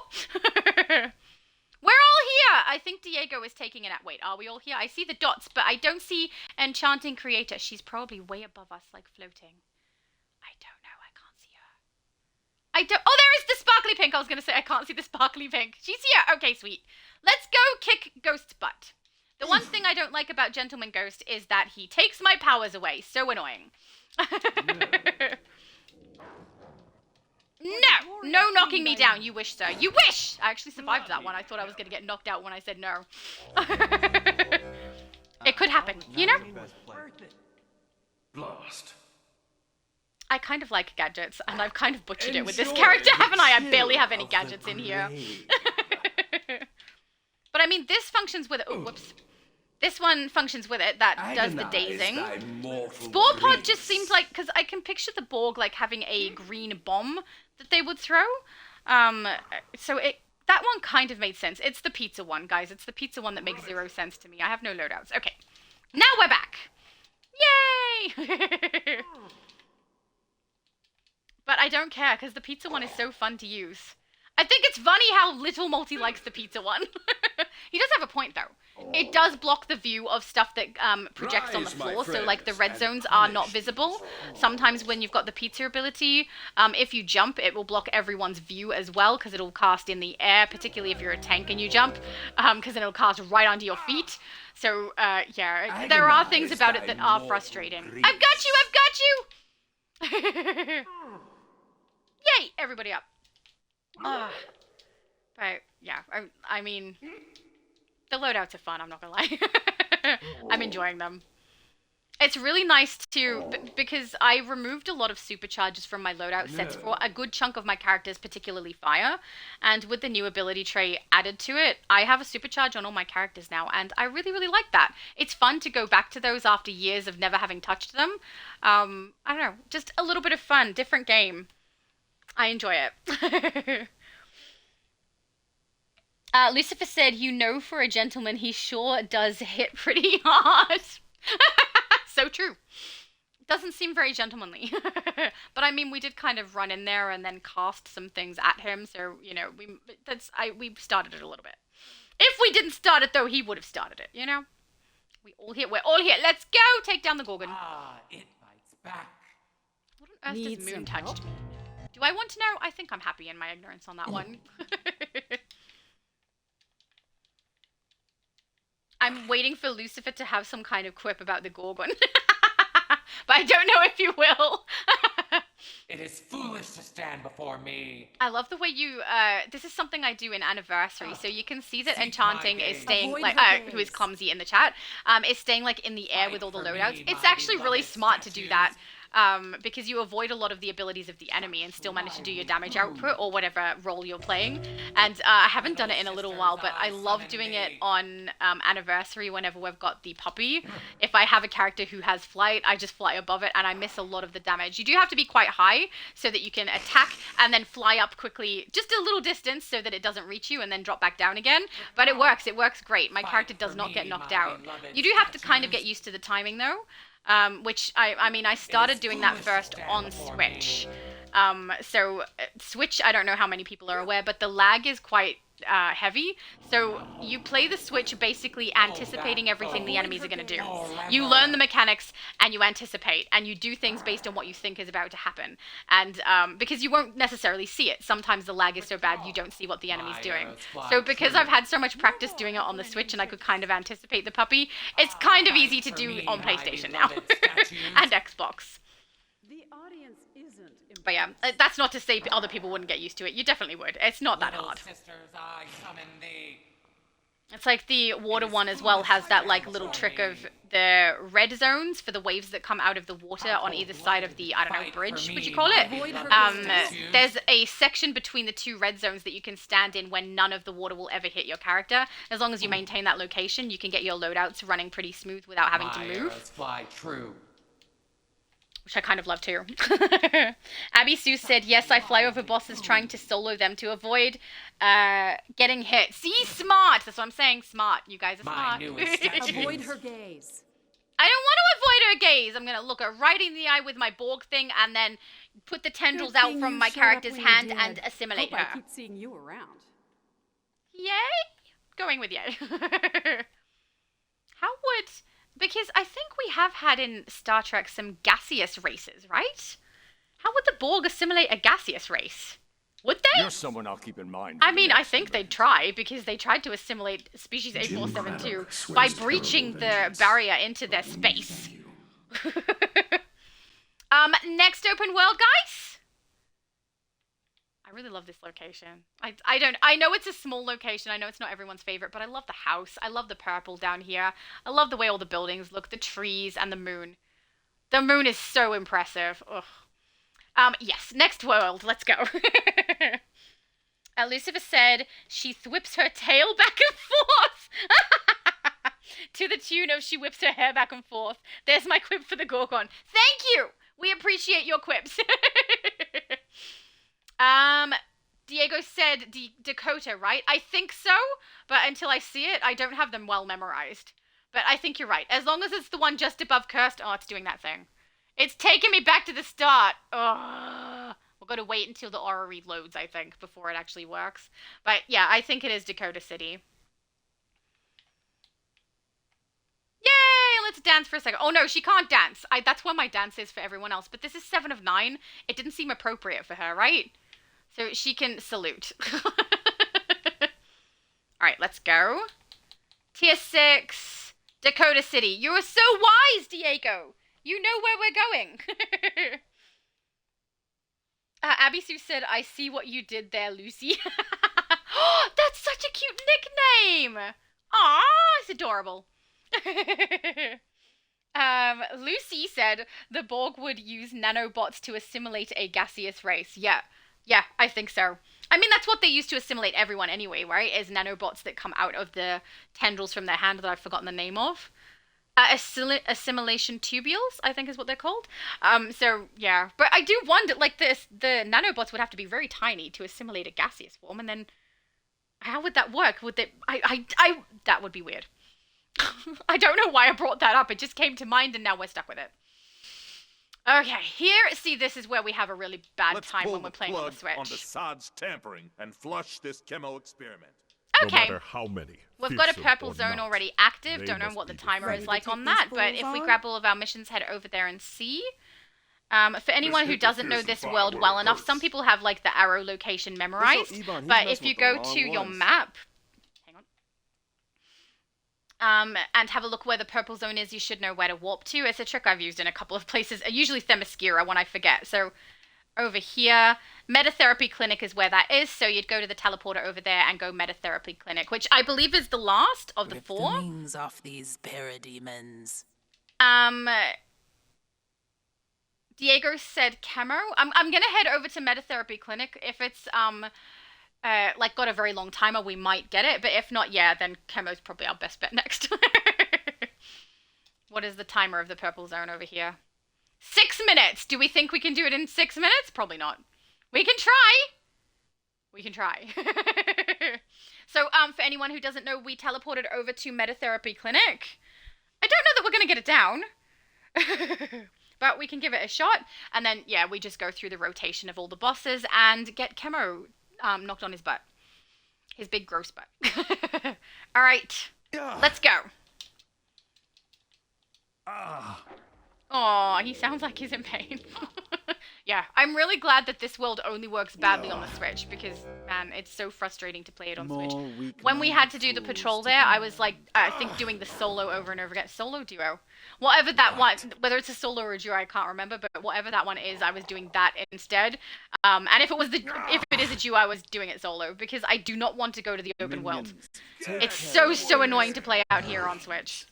We're all here. I think Diego is taking it at. Wait, are we all here? I see the dots, but I don't see Enchanting Creator. She's probably way above us, like floating. I don't know. I can't see her. Oh, there is the sparkly pink. I was going to say I can't see the sparkly pink. She's here. Okay, sweet. Let's go kick Ghost's butt. The one thing I don't like about Gentleman Ghost is that he takes my powers away. So annoying. No knocking me down. You wish, sir. You wish! I actually survived that one. I thought I was going to get knocked out when I said no. It could happen, you know? Blast. I kind of like gadgets, and I've kind of butchered it with this character, haven't I? I barely have any gadgets in here. But I mean, this functions with it. Oh, whoops. This one functions with it. That does the dazing. Spore Pod just seems like, because I can picture the Borg like having a green bomb that they would throw. So that one kind of made sense. It's the pizza one, guys. It's the pizza one that makes zero sense to me. I have no loadouts. Okay, now we're back. Yay! But I don't care because the pizza one is so fun to use. I think it's funny how little Multi likes the pizza one. He does have a point though. It does block the view of stuff that projects on the floor, so like the red zones are not visible. Sometimes when you've got the pizza ability, if you jump, it will block everyone's view as well, because it'll cast in the air, particularly if you're a tank and you jump, because then it'll cast right onto your feet. So, yeah, there are things about it that are frustrating. I've got you! I've got you! Yay! Everybody up. But, yeah, I mean, the loadouts are fun, I'm not gonna lie. I'm enjoying them. It's really nice to, because I removed a lot of supercharges from my loadout sets for a good chunk of my characters, particularly Fire, and with the new ability tray added to it, I have a supercharge on all my characters now, and I really, really like that. It's fun to go back to those after years of never having touched them. I don't know, just a little bit of fun, different game. I enjoy it. Lucifer said, you know, for a gentleman, he sure does hit pretty hard. So true. Doesn't seem very gentlemanly. But I mean, we did kind of run in there and then cast some things at him. So, you know, we started it a little bit. If we didn't start it, though, he would have started it, you know? We're all here. Let's go take down the Gorgon. It bites back. What on earth does Moon touched me? Do I want to know? I think I'm happy in my ignorance on that one. I'm waiting for Lucifer to have some kind of quip about the Gorgon. But I don't know if you will. It is foolish to stand before me. I love the way you, this is something I do in Anniversary, so you can see that Enchanting is staying, like, who is clumsy in the chat, is staying, like, in the air with all the loadouts. It's actually really smart to do that. Because you avoid a lot of the abilities of the enemy and still manage to do your damage output or whatever role you're playing. And I haven't done it in a little while, but I love doing it on Anniversary whenever we've got the puppy. If I have a character who has flight, I just fly above it and I miss a lot of the damage. You do have to be quite high so that you can attack and then fly up quickly, just a little distance so that it doesn't reach you and then drop back down again. But it works great. My character does not get knocked out. You do have to kind of get used to the timing though. Which I mean, I started doing that first on Switch. So Switch, I don't know how many people are aware, but the lag is quite heavy. So you play the Switch basically anticipating everything the enemies are going to do. You learn the mechanics and you anticipate and you do things based on what you think is about to happen. And because you won't necessarily see it. Sometimes the lag is so bad you don't see what the enemy's doing. So because I've had so much practice doing it on the Switch and I could kind of anticipate the puppy, it's kind of easy to do on PlayStation now. And Xbox. The audience isn't. But yeah, that's not to say other people wouldn't get used to it. You definitely would. It's not that hard. It's like the water one as well has that like little trick of the red zones for the waves that come out of the water on either side of the, I don't know, bridge, would you call it? There's a section between the two red zones that you can stand in when none of the water will ever hit your character. As long as you maintain that location, you can get your loadouts running pretty smooth without having to move. Fly true. Which I kind of love too. Abby Sue said, yes, I fly over bosses trying to solo them to avoid getting hit. See, smart. That's what I'm saying. Smart. You guys are smart. Avoid her gaze. I don't want to avoid her gaze. I'm going to look her right in the eye with my Borg thing and then put the tendrils out from my character's hand and assimilate Hope her. I keep seeing you around. Yay? Going with yay. How would... Because I think we have had in Star Trek some gaseous races, right? How would the Borg assimilate a gaseous race? Would they? You're someone I'll keep in mind. I mean, I think they'd try, because they tried to assimilate species A472 by breaching the barrier into their space. Next open world, guys? I really love this location. I know it's a small location. I know it's not everyone's favorite, but I love the house. I love the purple down here. I love the way all the buildings look, the trees and the moon. The moon is so impressive. Ugh. Yes, next world. Let's go. Lucifer said she whips her tail back and forth. To the tune of she whips her hair back and forth. There's my quip for the Gorgon. Thank you. We appreciate your quips. Diego said Dakota, right? I think so, but until I see it, I don't have them well memorized. But I think you're right. As long as it's the one just above Cursed, oh, it's doing that thing. It's taking me back to the start. Ugh. We're going to wait until the orrery loads, I think, before it actually works. But yeah, I think it is Dakota City. Yay! Let's dance for a second. Oh no, she can't dance. That's where my dance is for everyone else. But this is 7 of 9. It didn't seem appropriate for her, right? So she can salute. Alright, let's go. Tier 6, Dakota City. You are so wise, Diego. You know where we're going. Abby Sue said, I see what you did there, Lucy. That's such a cute nickname. Aw, it's adorable. Lucy said the Borg would use nanobots to assimilate a gaseous race. Yeah, I think so. I mean, that's what they use to assimilate everyone anyway, right? Is nanobots that come out of the tendrils from their hand that I've forgotten the name of. Assimilation tubules, I think is what they're called. So, yeah. But I do wonder, like, the nanobots would have to be very tiny to assimilate a gaseous form, and then how would that work? Would they... that would be weird. I don't know why I brought that up. It just came to mind, and now we're stuck with it. Okay, see, this is where we have a really bad time when we're playing on the Switch. On the Sod's tampering and flush this chemo experiment. Okay. No matter how many. We've got a purple zone already active. Don't know what the timer is like on that, but if we grab all of our missions, head over there and see. For anyone who doesn't know this world well enough, some people have like the arrow location memorized, but if you go to your map, and have a look where the purple zone is, you should know where to warp to. It's a trick I've used in a couple of places, usually Themyscira when I forget. So over here, Metatherapy Clinic is where that is, so you'd go to the teleporter over there and go Metatherapy Clinic, which I believe is the last of the 4. The wings off these parademons. Diego said Camo. I'm gonna head over to Metatherapy Clinic. If it's like got a very long timer, we might get it, but if not, yeah, then Chemo's probably our best bet next. What is the timer of the purple zone over here? 6 minutes! Do we think we can do it in 6 minutes? Probably not. We can try! We can try. So, for anyone who doesn't know, we teleported over to Metatherapy Clinic. I don't know that we're gonna get it down. But we can give it a shot, and then, yeah, we just go through the rotation of all the bosses and get Chemo knocked on his butt. His big gross butt. All right, let's go. Oh, he sounds like he's in pain. Yeah, I'm really glad that this world only works badly on the Switch because, man, it's so frustrating to play it on Switch. When we had to do the patrol there, I was like, I think doing the solo over and over again. Solo duo. Whatever that one, whether it's a solo or a duo, I can't remember, but whatever that one is, I was doing that instead. And if it is a duo, I was doing it solo because I do not want to go to the open world. It's so annoying to play out here on Switch.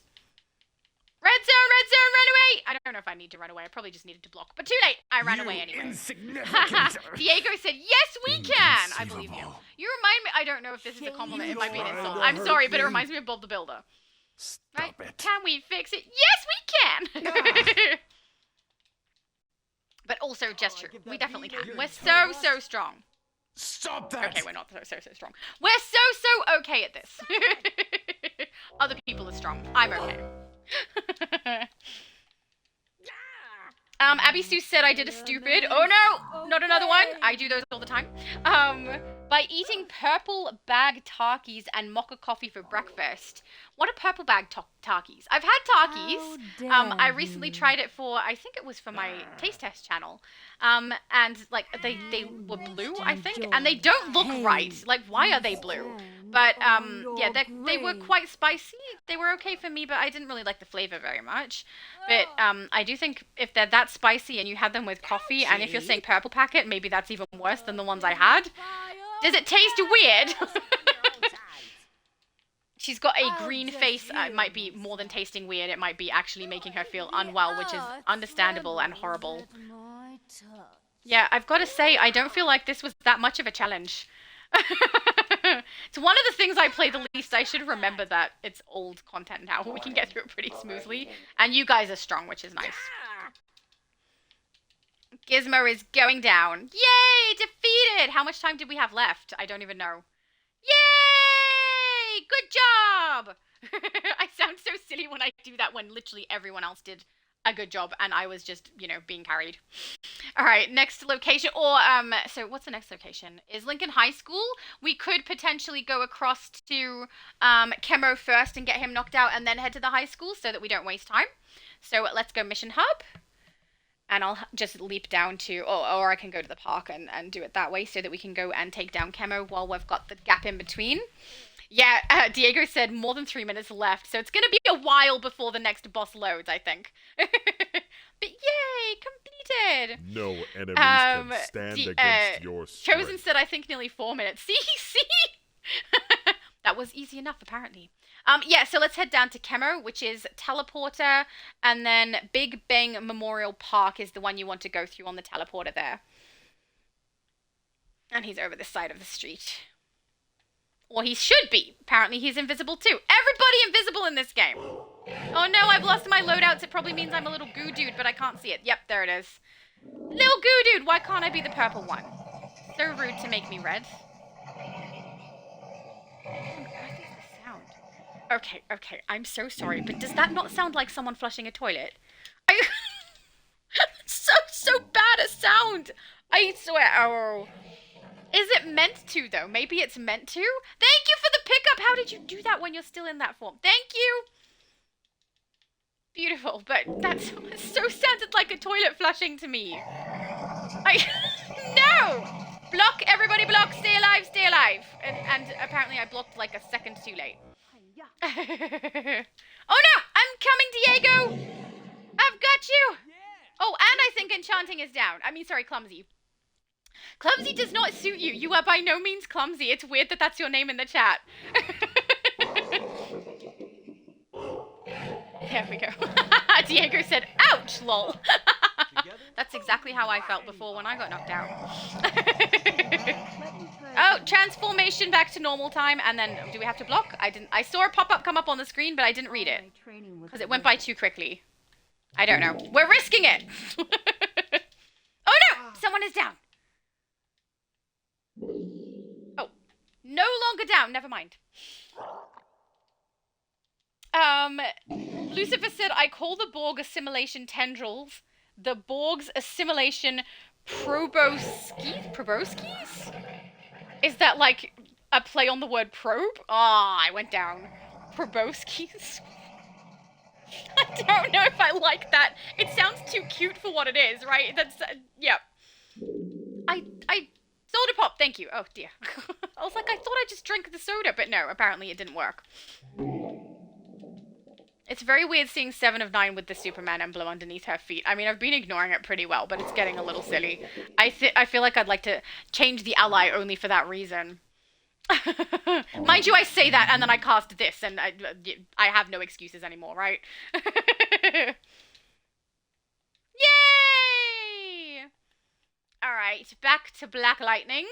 Red zone, run away! I don't know if I need to run away. I probably just needed to block. But too late. I ran away anyway. Diego said, yes, we can! I believe you. You remind me... I don't know if this is a compliment. It might be an insult. I'm sorry, but it reminds me of Bob the Builder. Stop it. Can we fix it? Yes, we can! But also, just true. We definitely can. We're so strong. Stop that! Okay, we're not so strong. We're so okay at this. Other people are strong. I'm okay. Abby Sue said I did a stupid. Oh no, not another one. I do those all the time. By eating purple bag Takis and mocha coffee for breakfast. What are purple bag Takis? I've had Takis. I recently tried it for, I think it was for my taste test channel. And like they were blue, I think, and they don't look right. Like, why are they blue? But yeah, they were quite spicy. They were okay for me, but I didn't really like the flavor very much. But I do think if they're that spicy and you had them with coffee, and if you're saying purple packet, maybe that's even worse than the ones I had. Does it taste weird? She's got a green face. It might be more than tasting weird. It might be actually making her feel unwell, which is understandable and horrible. Yeah, I've got to say, I don't feel like this was that much of a challenge. It's one of the things I play the least. I should remember that it's old content now. We can get through it pretty smoothly. And you guys are strong, which is nice. Gizmo is going down. Yay! Defeated! How much time did we have left? I don't even know. Yay! Good job! I sound so silly when I do that when literally everyone else did a good job and I was just, you know, being carried. All right, next location, or so what's the next location? Is Lincoln High School? We could potentially go across to Chemo first and get him knocked out and then head to the high school so that we don't waste time. So let's go Mission Hub. And I'll just leap down to, or I can go to the park and do it that way so that we can go and take down Chemo while we've got the gap in between. Yeah, Diego said more than 3 minutes left, so it's going to be a while before the next boss loads, I think. But yay, completed! No enemies can stand against your strength. Chosen said, I think nearly 4 minutes. See? That was easy enough, apparently. Yeah, so let's head down to Chemo, which is Teleporter, and then Big Bang Memorial Park is the one you want to go through on the teleporter there. And he's over this side of the street. Or he should be. Apparently he's invisible too. Everybody invisible in this game. Oh no, I've lost my loadouts. It probably means I'm a little goo dude, but I can't see it. Yep, there it is. Little goo dude, why can't I be the purple one? So rude to make me red. Okay, I'm so sorry, but does that not sound like someone flushing a toilet? so bad a sound! I swear, oh. Is it meant to, though? Maybe it's meant to? Thank you for the pickup! How did you do that when you're still in that form? Thank you! Beautiful, but that so sounded like a toilet flushing to me. No! Block, everybody block, stay alive, stay alive! And apparently I blocked like a second too late. Oh no! I'm coming, Diego! I've got you! Oh, and I think enchanting is down. I mean, sorry, clumsy. Clumsy does not suit you. You are by no means clumsy. It's weird that that's your name in the chat. There we go. Diego said, ouch, lol. That's exactly how I felt before when I got knocked out. Oh, transformation back to normal time, and then do we have to block? I saw a pop-up come up on the screen, but I didn't read it because it went by too quickly. I don't know. We're risking it. Oh no, someone is down. Oh, no longer down. Never mind. Lucifer said, I call the Borg assimilation tendrils the Borg's assimilation proboscis? Is that like a play on the word probe? Ah, I went down. Proboscis. I don't know if I like that. It sounds too cute for what it is, right? That's, yeah. I soda pop, thank you. Oh dear. I was like, I thought I just drank the soda, but no, apparently it didn't work. It's very weird seeing 7 of 9 with the Superman emblem underneath her feet. I mean, I've been ignoring it pretty well, but it's getting a little silly. I feel like I'd like to change the ally only for that reason. Mind you, I say that and then I cast this, and I have no excuses anymore, right? Yay! Alright, back to Black Lightning.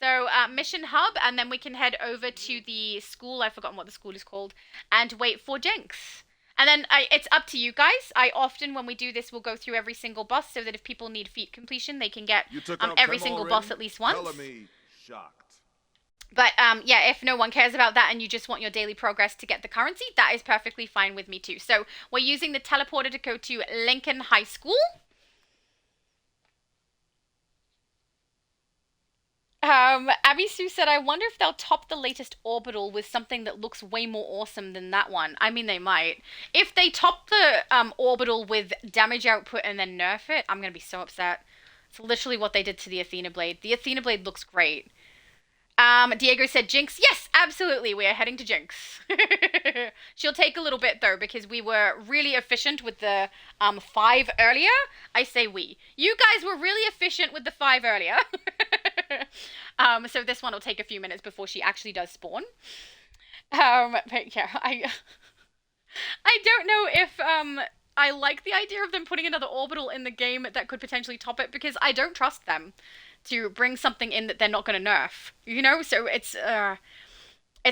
So, mission hub, and then we can head over to the school, I've forgotten what the school is called, and wait for Jinx. And then it's up to you guys. I often, when we do this, will go through every single boss so that if people need feat completion, they can get every single boss at least once. Shocked. But, yeah, if no one cares about that and you just want your daily progress to get the currency, that is perfectly fine with me too. So, we're using the teleporter to go to Lincoln High School. Abby Sue said, I wonder if they'll top the latest orbital with something that looks way more awesome than that one. I mean, they might. If they top the orbital with damage output and then nerf it, I'm going to be so upset. It's literally what they did to the Athena Blade. The Athena Blade looks great. Diego said Jinx. Yes, absolutely. We are heading to Jinx. She'll take a little bit, though, because we were really efficient with the 5 earlier. I say we. You guys were really efficient with the 5 earlier. So this one will take a few minutes before she actually does spawn. But yeah, I don't know if I like the idea of them putting another orbital in the game that could potentially top it, because I don't trust them to bring something in that they're not going to nerf, you know? So it's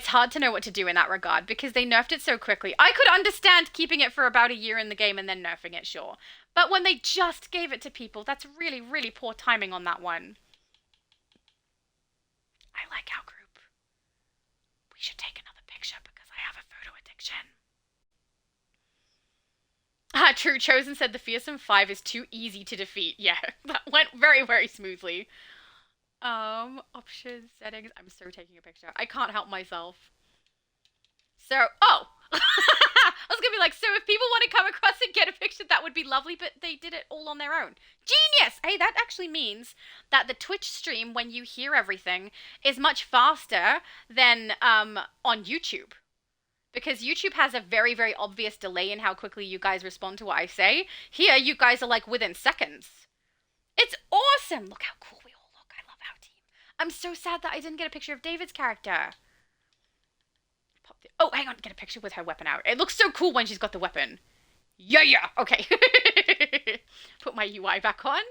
hard to know what to do in that regard, because they nerfed it so quickly. I could understand keeping it for about a year in the game and then nerfing it, sure. But when they just gave it to people, that's really, really poor timing on that one. I like our group. We should take another picture because I have a photo addiction. True. Chosen said the fearsome 5 is too easy to defeat. Yeah, that went very, very smoothly. Options, settings. I'm so taking a picture. I can't help myself. So, oh! I was gonna be like, so if people want to come across and get a picture, that would be lovely, but they did it all on their own. Genius! Hey, that actually means that the Twitch stream, when you hear everything, is much faster than on YouTube. Because YouTube has a very, very obvious delay in how quickly you guys respond to what I say. Here, you guys are like within seconds. It's awesome! Look how cool we all look. I love our team. I'm so sad that I didn't get a picture of David's character. Oh, hang on, get a picture with her weapon out. It looks so cool when she's got the weapon. Yeah, yeah, okay. Put my UI back on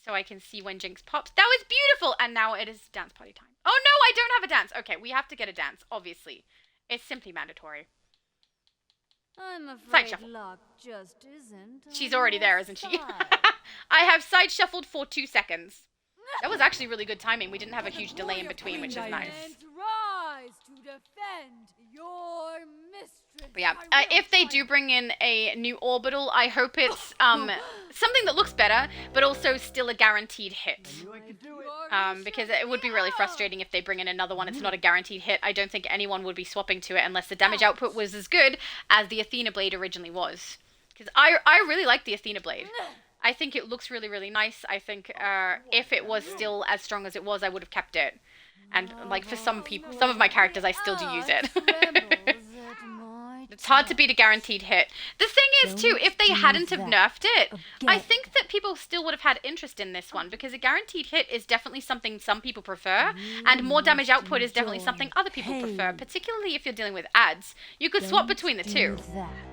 so I can see when Jinx pops. That was beautiful! And now it is dance party time. Oh no, I don't have a dance. Okay, we have to get a dance, obviously. It's simply mandatory. I'm afraid luck just isn't. She's already there, isn't she? I have side shuffled for 2 seconds. That was actually really good timing. We didn't have a huge delay in between, which is nice. Rise to defend your mistress. But yeah, if they do bring in a new orbital, I hope it's something that looks better, but also still a guaranteed hit. Because it would be really frustrating if they bring in another one. It's not a guaranteed hit. I don't think anyone would be swapping to it unless the damage output was as good as the Athena Blade originally was. Because I really like the Athena Blade. I think it looks really, really nice. I think if it was still as strong as it was, I would have kept it. And like for some people, some of my characters, I still do use it. It's hard to beat a guaranteed hit. The thing is too, if they hadn't have nerfed it, I think that people still would have had interest in this one, because a guaranteed hit is definitely something some people prefer, and more damage output is definitely something other people prefer, particularly if you're dealing with ads. You could swap between the two.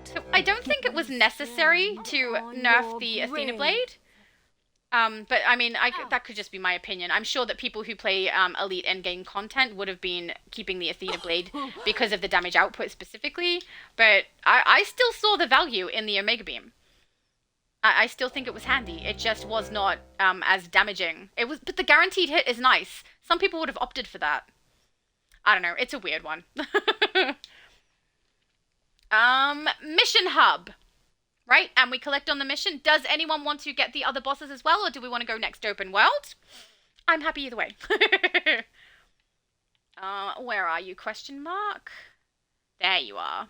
So I don't think it was necessary to nerf the Athena Blade. But I mean, that could just be my opinion. I'm sure that people who play Elite endgame content would have been keeping the Athena Blade because of the damage output specifically. But I still saw the value in the Omega Beam. I still think it was handy. It just was not as damaging. But the guaranteed hit is nice. Some people would have opted for that. I don't know. It's a weird one. Mission Hub. Right, and we collect on the mission. Does anyone want to get the other bosses as well, or do we want to go next open world? I'm happy either way. Where are you? Question mark. There you are.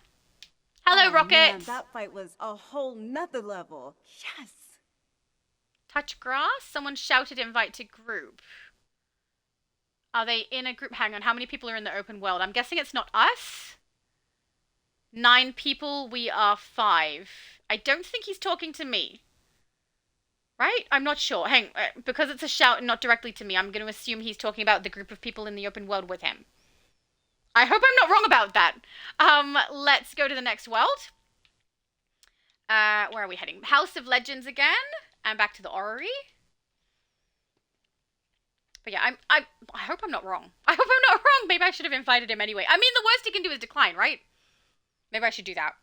Hello, Oh, Rocket. Man, that fight was a whole nother level. Yes. Touch grass. Someone shouted invite to group. Are they in a group? Hang on. How many people are in the open world? I'm guessing it's not us. 9 people. We are 5. I don't think he's talking to me. Right? I'm not sure. Because it's a shout and not directly to me, I'm going to assume he's talking about the group of people in the open world with him. I hope I'm not wrong about that. Let's go to the next world. Where are we heading? House of Legends again. And back to the orrery. But yeah, I hope I'm not wrong. I hope I'm not wrong. Maybe I should have invited him anyway. I mean, the worst he can do is decline, right? Maybe I should do that.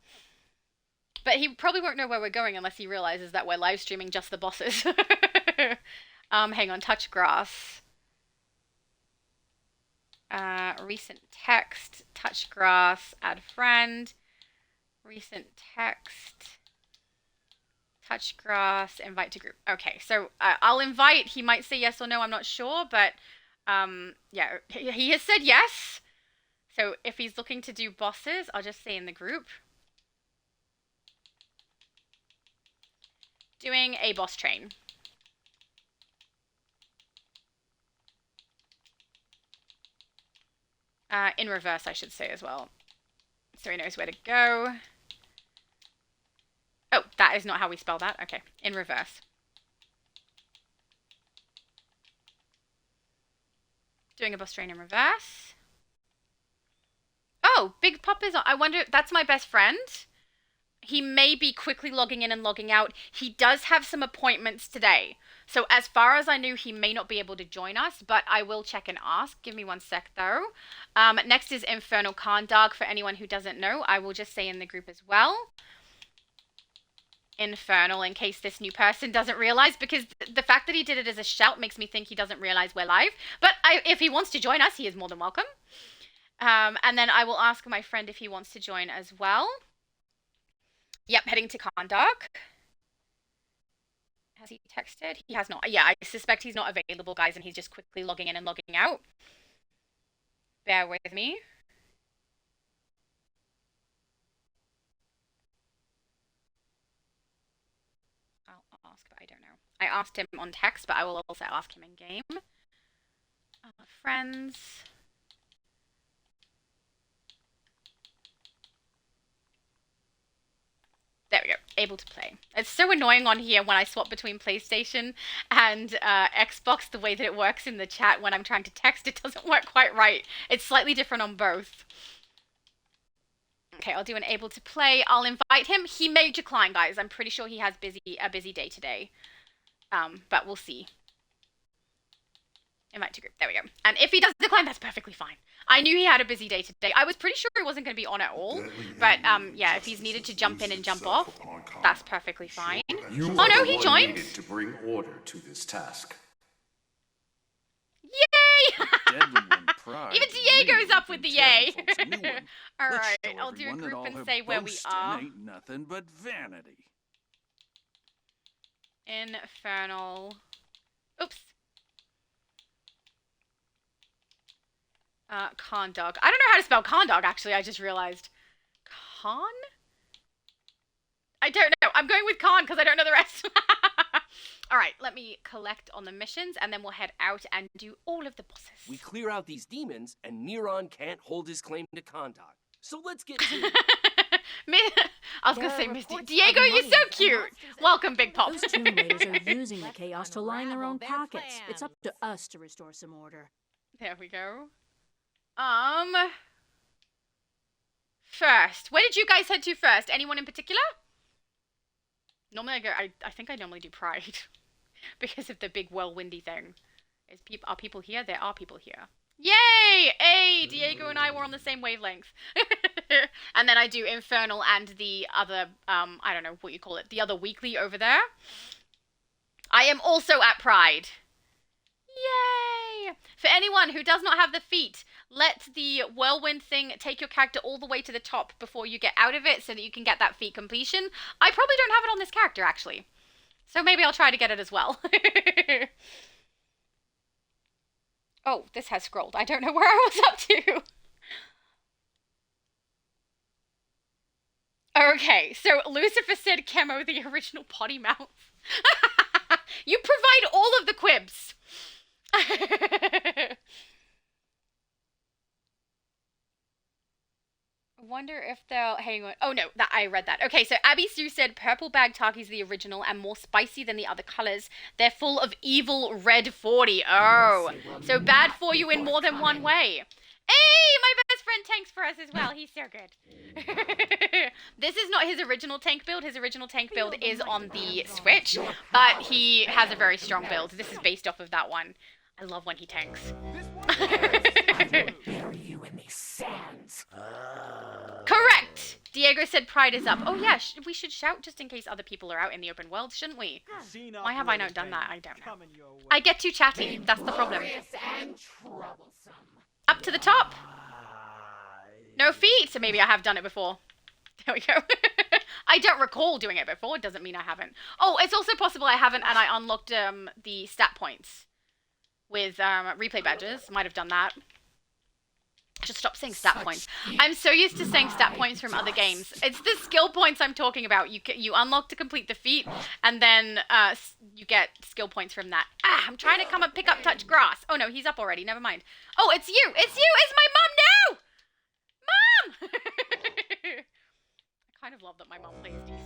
But he probably won't know where we're going unless he realizes that we're live streaming just the bosses. Hang on, touch grass. Recent text, touch grass, add friend. Recent text, touch grass, invite to group. Okay, so I'll invite. He might say yes or no, I'm not sure, but yeah, he has said yes. So if he's looking to do bosses, I'll just say in the group. Doing a boss train. In reverse, I should say as well. So he knows where to go. Oh, that is not how we spell that. Okay, in reverse. Doing a boss train in reverse. Oh, Big Pop is on. I wonder, that's my best friend. He may be quickly logging in and logging out. He does have some appointments today. So as far as I knew, he may not be able to join us, but I will check and ask. Give me one sec, though. Next is Infernal Khandark. For anyone who doesn't know, I will just say in the group as well. Infernal, in case this new person doesn't realize, because the fact that he did it as a shout makes me think he doesn't realize we're live. But if he wants to join us, he is more than welcome. And then I will ask my friend if he wants to join as well. Yep, heading to Khandark. Has he texted? He has not. Yeah, I suspect he's not available, guys, and he's just quickly logging in and logging out. Bear with me. I'll ask, but I don't know. I asked him on text, but I will also ask him in game. Friends. There we go. Able to play. It's so annoying on here when I swap between PlayStation and Xbox, the way that it works in the chat when I'm trying to text. It doesn't work quite right. It's slightly different on both. Okay, I'll do an able to play. I'll invite him. He may decline, guys. I'm pretty sure he has a busy day today. But we'll see. Invite to group. There we go. And if he does decline, that's perfectly fine. I knew he had a busy day today. I was pretty sure he wasn't going to be on at all. But, yeah, if he's needed to jump in and jump off, that's perfectly fine. Oh, no, he joined. To bring order to this task. Yay! Even Diego's up with the yay. All right, I'll do a group and say where we are. Ain't nothing but vanity. Infernal. Oops. Khandark. I don't know how to spell Khandark, actually. I just realized. Khan? I don't know. I'm going with Khan because I don't know the rest. All right, let me collect on the missions, and then we'll head out and do all of the bosses. We clear out these demons, and Neron can't hold his claim to Khandark. So let's get to it. I was going to say Misty. Diego, you're so cute. Welcome, Big Pop. Those Tomb Raiders are using the chaos to line their own pockets. It's up to us to restore some order. There we go. First. Where did you guys head to first? Anyone in particular? Normally I think I normally do Pride. Because of the big whirlwindy thing. Are people here? There are people here. Yay! Hey, Diego and I were on the same wavelength. And then I do Infernal and the other, I don't know what you call it, the other weekly over there. I am also at Pride. Yay! For anyone who does not have the feat, let the whirlwind thing take your character all the way to the top before you get out of it so that you can get that feat completion. I probably don't have it on this character, actually. So maybe I'll try to get it as well. Oh, this has scrolled. I don't know where I was up to. Okay, so Lucifer said Chemo, the original potty mouth. You provide all of the quibs. Wonder if they'll hang on. Oh no, that I read that. Okay, so Abby Sue said purple bag Takis the original and more spicy than the other colors. They're full of evil red 40. Oh, so bad for you in more than one way. Hey, my best friend tanks for us as well. He's so good. This is not his original tank build. His original tank build is on the Switch, but he has a very strong build. This is based off of that one. I love when he tanks. Bury you in these sands. Correct! Diego said pride is up. Oh yeah, we should shout just in case other people are out in the open world, shouldn't we? Why have I not done that? I don't know. I get too chatty. That's the problem. Up to the top. No feet. So maybe I have done it before. There we go. I don't recall doing it before. It doesn't mean I haven't. Oh, it's also possible I haven't and I unlocked the stat points with replay badges. Might have done that. Just stop saying stat points. I'm so used to saying stat points from other games. It's the skill points I'm talking about. You unlock to complete the feat, and then you get skill points from that. Ah, I'm trying to come and pick up touch grass. Oh no, he's up already. Never mind. Oh, it's you. It's you. It's my mum now. Mom. I kind of love that my mom plays DC.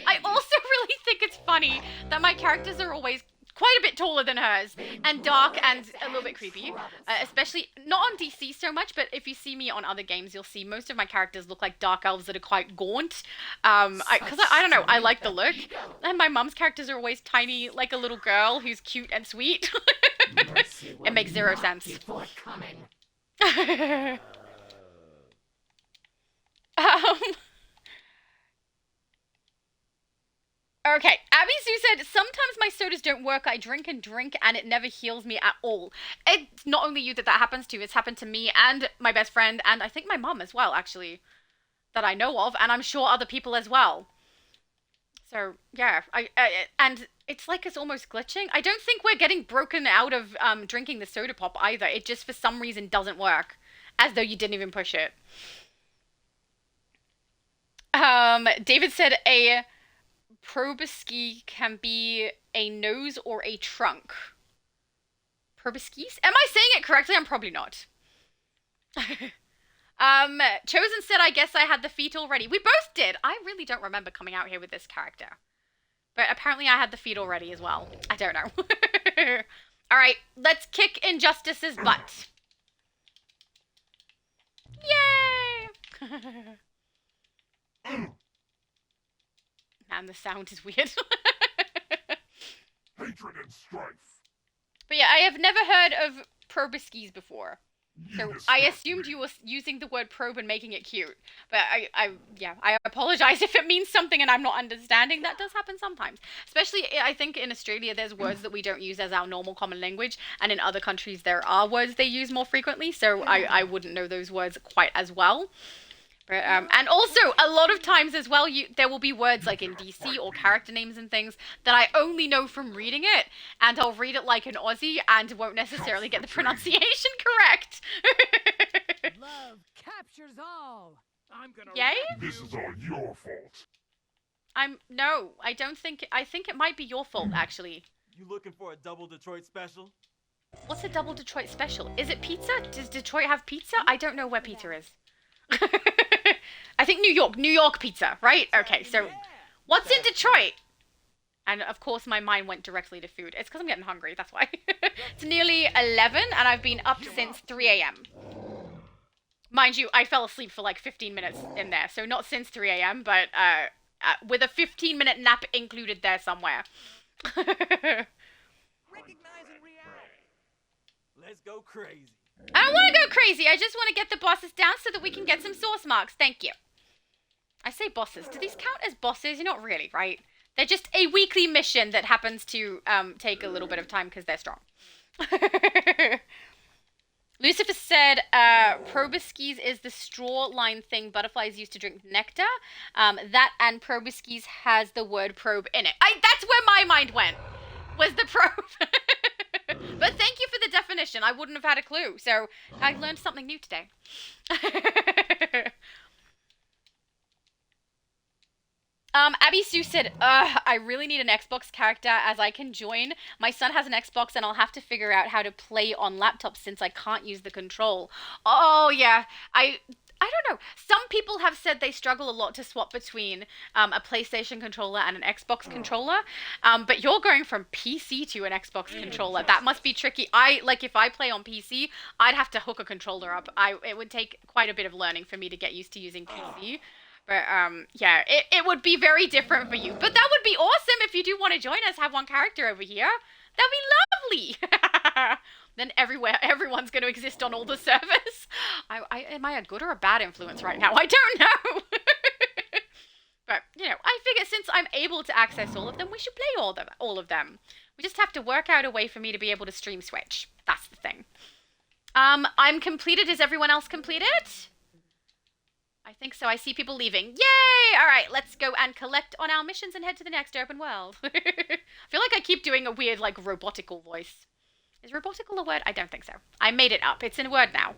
I also really think it's funny that my characters are always quite a bit taller than hers, and dark and a little bit creepy, especially not on DC so much, but if you see me on other games, you'll see most of my characters look like dark elves that are quite gaunt, because I don't know, I like the look, and my mum's characters are always tiny, like a little girl who's cute and sweet. It makes zero sense. Okay, Abby Sue said, sometimes my sodas don't work, I drink and drink and it never heals me at all. It's not only you that happens to, it's happened to me and my best friend and I think my mum as well, actually, that I know of, and I'm sure other people as well. So, yeah, and it's like it's almost glitching. I don't think we're getting broken out of drinking the soda pop either, it just for some reason doesn't work, as though you didn't even push it. David said a proboscis can be a nose or a trunk. Proboscis? Am I saying it correctly? I'm probably not. Chosen said, I guess I had the feet already. We both did. I really don't remember coming out here with this character. But apparently I had the feet already as well. I don't know. Alright, let's kick Injustice's butt. Yay! Man, the sound is weird. Hatred and strife. But yeah, I have never heard of proboscis before. So I assumed you were using the word probe and making it cute. But I apologize if it means something and I'm not understanding. That does happen sometimes. Especially, I think in Australia, there's words that we don't use as our normal common language. And in other countries, there are words they use more frequently. So I wouldn't know those words quite as well. But, and also, a lot of times as well, there will be words like in DC or character names and things that I only know from reading it, and I'll read it like an Aussie and won't necessarily get the pronunciation correct. Love captures all. I'm gonna. Yay? This is all your fault. No, I don't think, I think it might be your fault, actually. You looking for a double Detroit special? What's a double Detroit special? Is it pizza? Does Detroit have pizza? I don't know where pizza is. I think New York pizza, right? Okay, so what's in Detroit? And of course my mind went directly to food. It's because I'm getting hungry, that's why. It's nearly 11 and I've been up since 3 a.m. Mind you, I fell asleep for like 15 minutes in there, so not since 3 a.m., but with a 15-minute nap included there somewhere. Recognize and react. Let's go crazy. I don't want to go crazy. I just want to get the bosses down so that we can get some source marks. Thank you. I say bosses. Do these count as bosses? You're not really, right? They're just a weekly mission that happens to take a little bit of time because they're strong. Lucifer said, proboscis is the straw line thing butterflies used to drink nectar. That and proboscis has the word probe in it. That's where my mind went, was the probe. But thank you for the definition. I wouldn't have had a clue. So I learned something new today. Abby Sue said, I really need an Xbox character as I can join. My son has an Xbox and I'll have to figure out how to play on laptops since I can't use the control. Oh, yeah. I don't know. Some people have said they struggle a lot to swap between a PlayStation controller and an Xbox controller. But you're going from PC to an Xbox controller. That must be tricky. If I play on PC, I'd have to hook a controller up. It would take quite a bit of learning for me to get used to using PC. But, yeah, it would be very different for you. But that would be awesome if you do want to join us, have one character over here. That'd be lovely. Then everyone's going to exist on all the servers. Am I a good or a bad influence right now? I don't know. But, you know, I figure since I'm able to access all of them, we should play all of them. We just have to work out a way for me to be able to stream Switch. That's the thing. I'm completed. Is everyone else completed? I think so. I see people leaving. Yay! All right, let's go and collect on our missions and head to the next open world. I feel like I keep doing a weird, like, robotical voice. Is robotical a word? I don't think so. I made it up. It's in a word now.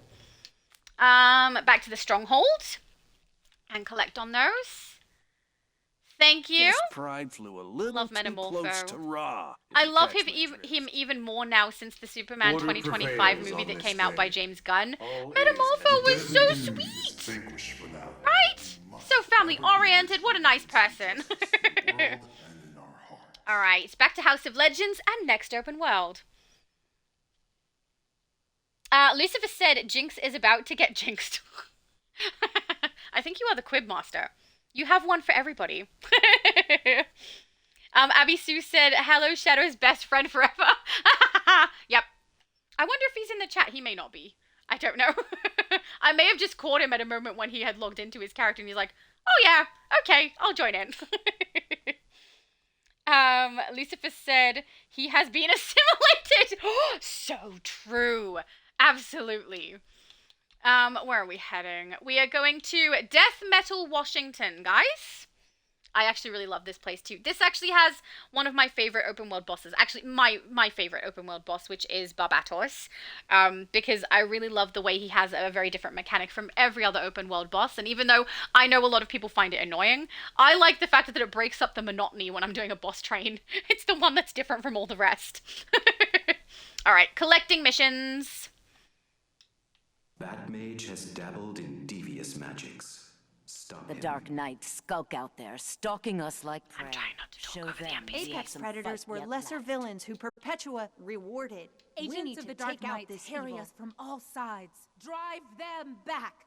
Back to the stronghold. And collect on those. Thank you. His pride flew a little too close to raw. I love him even more now since the Superman 2025 movie that came out by James Gunn. Metamorpho was so sweet. Right? So family-oriented. What a nice person. All right, back to House of Legends and next open world. Lucifer said Jinx is about to get jinxed. I think you are the Quib Master. You have one for everybody. Abby Sue said, hello, Shadow's best friend forever. Yep. I wonder if he's in the chat. He may not be. I don't know. I may have just caught him at a moment when he had logged into his character and he's like, oh yeah, okay, I'll join in. Lucifer said, he has been assimilated. So true. Absolutely. Where are we heading? We are going to Death Metal, Washington, guys. I actually really love this place too. This actually has one of my favorite open world bosses. Actually, my favorite open world boss, which is Barbatos. Because I really love the way he has a very different mechanic from every other open world boss. And even though I know a lot of people find it annoying, I like the fact that it breaks up the monotony when I'm doing a boss train. It's the one that's different from all the rest. Alright, collecting missions. That mage has dabbled in devious magics. Stop The him. Dark Knights skulk out there, stalking us like prey. I'm trying not to talk Show over the them NPCs. Apex predators were lesser villains who Perpetua rewarded. Agents of the Dark Knight harry us from all sides. Drive them back.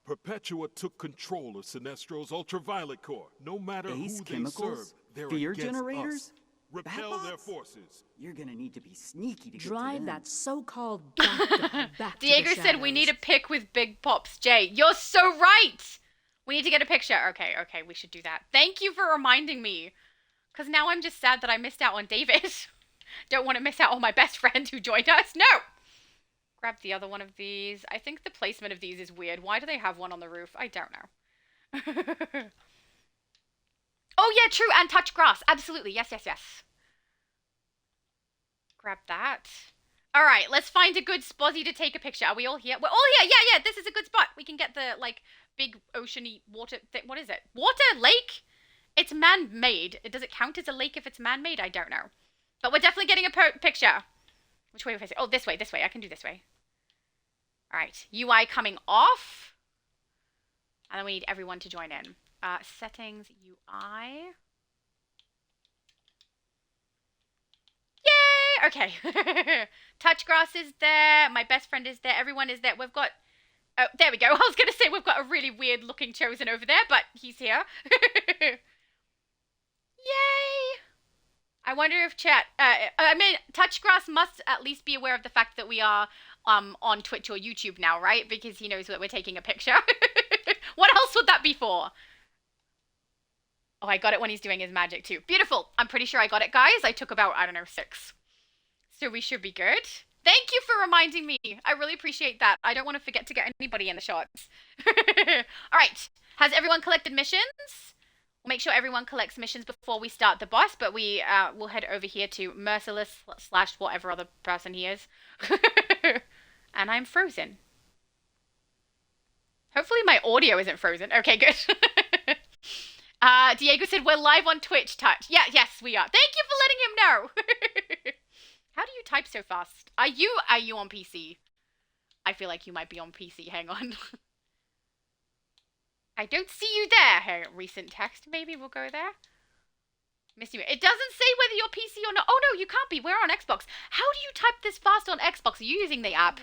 Perpetua took control of Sinestro's ultraviolet core. No matter Ace who chemicals? they serve, they're Fear against generators? us. Repel their forces. You're gonna need to be sneaky to Drive get that so-called doctor back to the Diego said we need a pic with Big Pops Jay. You're so right! We need to get a picture. Okay, we should do that. Thank you for reminding me. Because now I'm just sad that I missed out on David. Don't want to miss out on my best friend who joined us. No! Grab the other one of these. I think the placement of these is weird. Why do they have one on the roof? I don't know. Oh, yeah, true. And touch grass. Absolutely. Yes. Grab that. All right, let's find a good spotty to take a picture. Are we all here? We're all here. Yeah. This is a good spot. We can get the, like, big oceany water thing. What is it? Water? Lake? It's man-made. Does it count as a lake if it's man-made? I don't know. But we're definitely getting a picture. Which way was it? Oh, this way. I can do this way. All right. UI coming off. And then we need everyone to join in. Settings, UI. Yay! Okay. Touchgrass is there. My best friend is there. Everyone is there. We've got... Oh, there we go. I was going to say we've got a really weird looking chosen over there, but he's here. Yay! I wonder if chat... Touchgrass must at least be aware of the fact that we are on Twitch or YouTube now, right? Because he knows that we're taking a picture. What else would that be for? Oh, I got it when he's doing his magic too. Beautiful. I'm pretty sure I got it, guys. I took about, I don't know, 6. So we should be good. Thank you for reminding me. I really appreciate that. I don't want to forget to get anybody in the shots. All right. Has everyone collected missions? make sure everyone collects missions before we start the boss, but we will head over here to Merciless / whatever other person he is. And I'm frozen. Hopefully my audio isn't frozen. Okay, good. Diego said, we're live on Twitch, Touch. Yeah, yes, we are. Thank you for letting him know. How do you type so fast? Are you on PC? I feel like you might be on PC. Hang on. I don't see you there. Hey, recent text, maybe we'll go there. Miss you. It doesn't say whether you're PC or not. Oh, no, you can't be. We're on Xbox. How do you type this fast on Xbox? Are you using the app?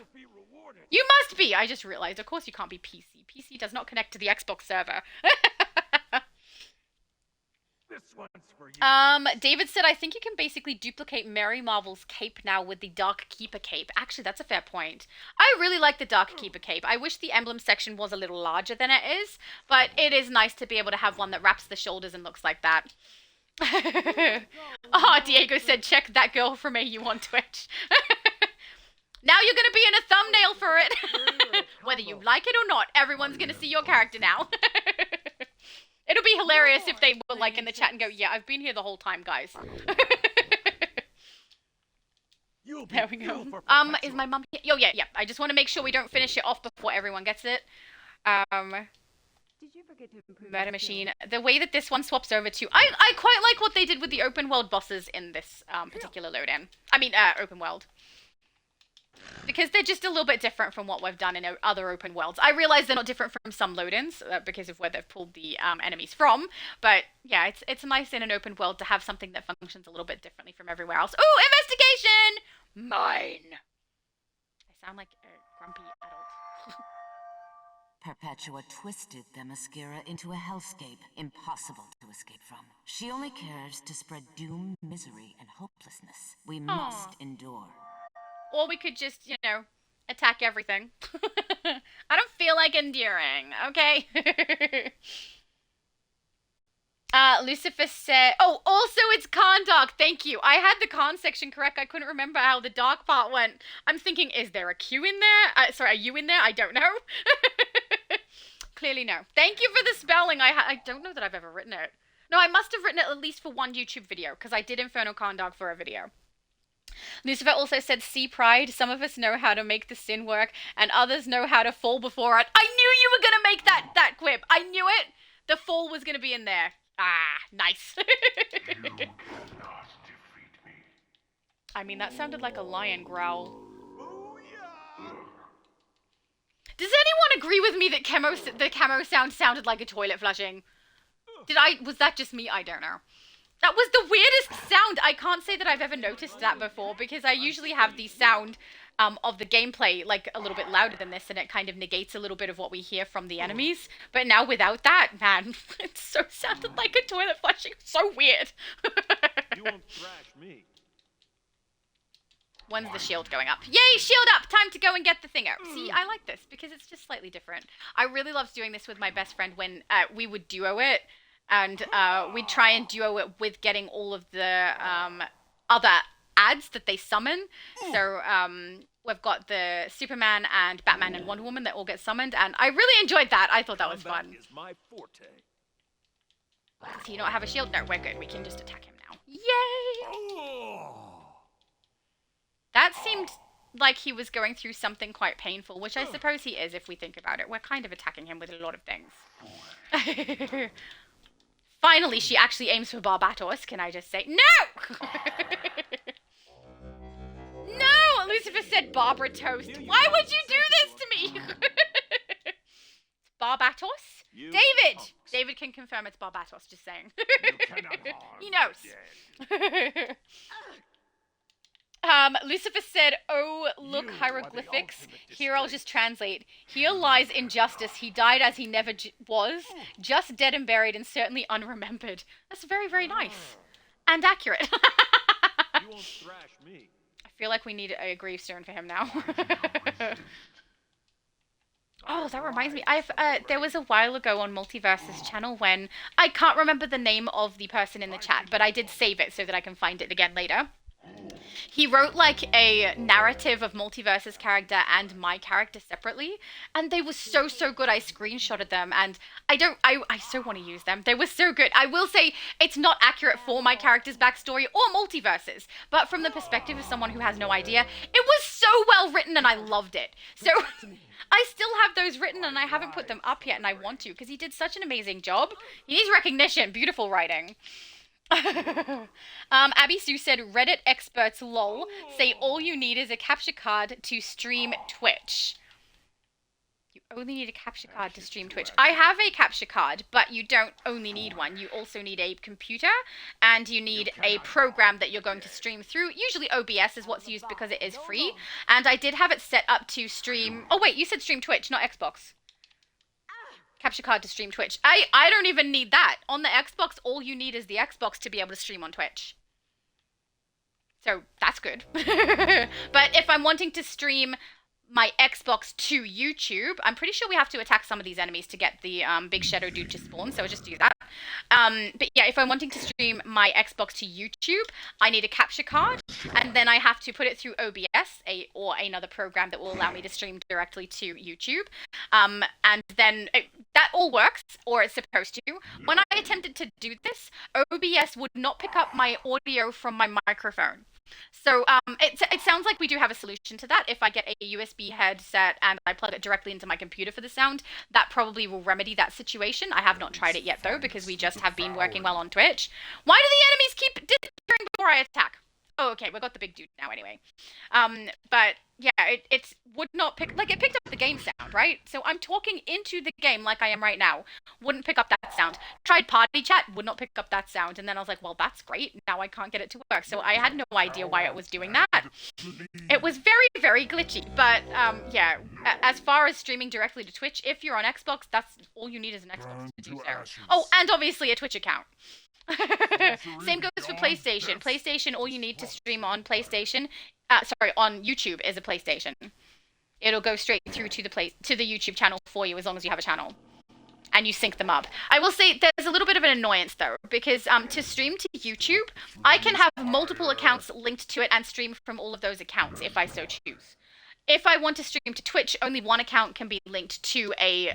You must be. I just realized. Of course you can't be PC. PC does not connect to the Xbox server. This one's for you. David said, I think you can basically duplicate Mary Marvel's cape now with the Dark Keeper cape. Actually, that's a fair point. I really like the Dark Keeper cape. I wish the emblem section was a little larger than it is, but it is nice to be able to have one that wraps the shoulders and looks like that. Oh, Diego said, check that girl from AU on Twitch. Now you're going to be in a thumbnail for it. Whether you like it or not, everyone's going to see your character now. It'll be hilarious if they were like in the chat and go, yeah, I've been here the whole time, guys. There we go. Is my mum here? Oh, yeah. I just want to make sure we don't finish it off before everyone gets it. Did you forget to improve Murder Machine. The way that this one swaps over to... I quite like what they did with the open world bosses in this particular load-in. I mean, open world. Because they're just a little bit different from what we've done in other open worlds. I realize they're not different from some load-ins because of where they've pulled the enemies from. But yeah, it's nice in an open world to have something that functions a little bit differently from everywhere else. Ooh, investigation! Mine! I sound like a grumpy adult. Perpetua twisted Themyscira into a hellscape impossible to escape from. She only cares to spread doom, misery, and hopelessness. We must endure. Or we could just, you know, attack everything. I don't feel like enduring, okay? Lucifer said... Oh, also it's Khan Dark, thank you. I had the Khan section correct. I couldn't remember how the dark part went. I'm thinking, is there a Q in there? Sorry, a U in there? I don't know. Clearly no. Thank you for the spelling. I don't know that I've ever written it. No, I must have written it at least for one YouTube video, because I did Infernal Khan Dark for a video. Lucifer also said, see pride, some of us know how to make the sin work, and others know how to fall before it. I knew you were going to make that quip. I knew it. The fall was going to be in there. Ah, nice. I mean, that sounded like a lion growl. Does anyone agree with me that the camo sound sounded like a toilet flushing? Was that just me? I don't know. That was the weirdest sound. I can't say that I've ever noticed that before, because I usually have the sound of the gameplay like a little bit louder than this, and it kind of negates a little bit of what we hear from the enemies. But now without that, man, it so sounded like a toilet flushing. So weird. You won't thrash me. When's the shield going up? Yay, shield up! Time to go and get the thing out. See, I like this because it's just slightly different. I really loved doing this with my best friend when we would duo it. And we'd try and duo it with getting all of the other ads that they summon. So we've got the Superman and Batman and Wonder Woman that all get summoned. And I really enjoyed that. I thought that was fun. Is my forte. Does he not have a shield? No, we're good. We can just attack him now. Yay! That seemed like he was going through something quite painful, which I suppose he is if we think about it. We're kind of attacking him with a lot of things. Finally, she actually aims for Barbatos, can I just say? No! No! Lucifer said Barbara Toast. Why would you do this to me? Barbatos? David! David can confirm it's Barbatos, just saying. He knows. Lucifer said, oh, look, hieroglyphics. Here, I'll just translate. Here lies injustice. He died as he never was, just dead and buried and certainly unremembered. That's very, very nice. And accurate. You won't thrash me. I feel like we need a gravestone for him now. Oh, that reminds me. There was a while ago on Multiverse's channel when... I can't remember the name of the person in the chat, but I did save it so that I can find it again later. He wrote like a narrative of Multiverse's character and my character separately, and they were so good. I screenshotted them, and I so want to use them. They were so good. I will say it's not accurate for my character's backstory or Multiverse's, but from the perspective of someone who has no idea, it was so well written and I loved it. So I still have those written and I haven't put them up yet, and I want to because he did such an amazing job. He needs recognition. Beautiful writing. Abby Sue said, Reddit experts lol say all you need is a capture card to stream Twitch. You only need a capture card to stream Twitch. I have a capture card, but you don't only need one. You also need a computer, and you need a program that you're going to stream through. Usually OBS is what's used because it is free, and I did have it set up to stream... Oh wait, you said stream Twitch, not Xbox. Capture card to stream Twitch. I don't even need that. On the Xbox, all you need is the Xbox to be able to stream on Twitch. So, that's good. But if I'm wanting to stream my Xbox to YouTube, I'm pretty sure we have to attack some of these enemies to get the big shadow dude to spawn, so I'll just do that. But yeah, if I'm wanting to stream my Xbox to YouTube, I need a capture card, and then I have to put it through OBS, or another program that will allow me to stream directly to YouTube. And then that all works, or it's supposed to. When I attempted to do this, OBS would not pick up my audio from my microphone. So it sounds like we do have a solution to that. If I get a USB headset and I plug it directly into my computer for the sound, that probably will remedy that situation. I have not tried it yet, though, because we just have been working well on Twitch. Why do the enemies keep disappearing before I attack? Oh, okay, we got the big dude now anyway. But yeah, it would not pick, like, it picked up the game sound, right? So I'm talking into the game like I am right now. Wouldn't pick up that sound. Tried party chat, would not pick up that sound. And then I was like, well, that's great. Now I can't get it to work. So I had no idea why it was doing that. It was very glitchy. But yeah, as far as streaming directly to Twitch, if you're on Xbox, that's all you need is an Xbox to do so. Oh, and obviously a Twitch account. Same goes for PlayStation. PlayStation, all you need to stream on PlayStation, on YouTube is a PlayStation. It'll go straight through to the YouTube channel for you as long as you have a channel. And you sync them up. I will say there's a little bit of an annoyance though, because to stream to YouTube, I can have multiple accounts linked to it and stream from all of those accounts if I so choose. If I want to stream to Twitch, only one account can be linked to a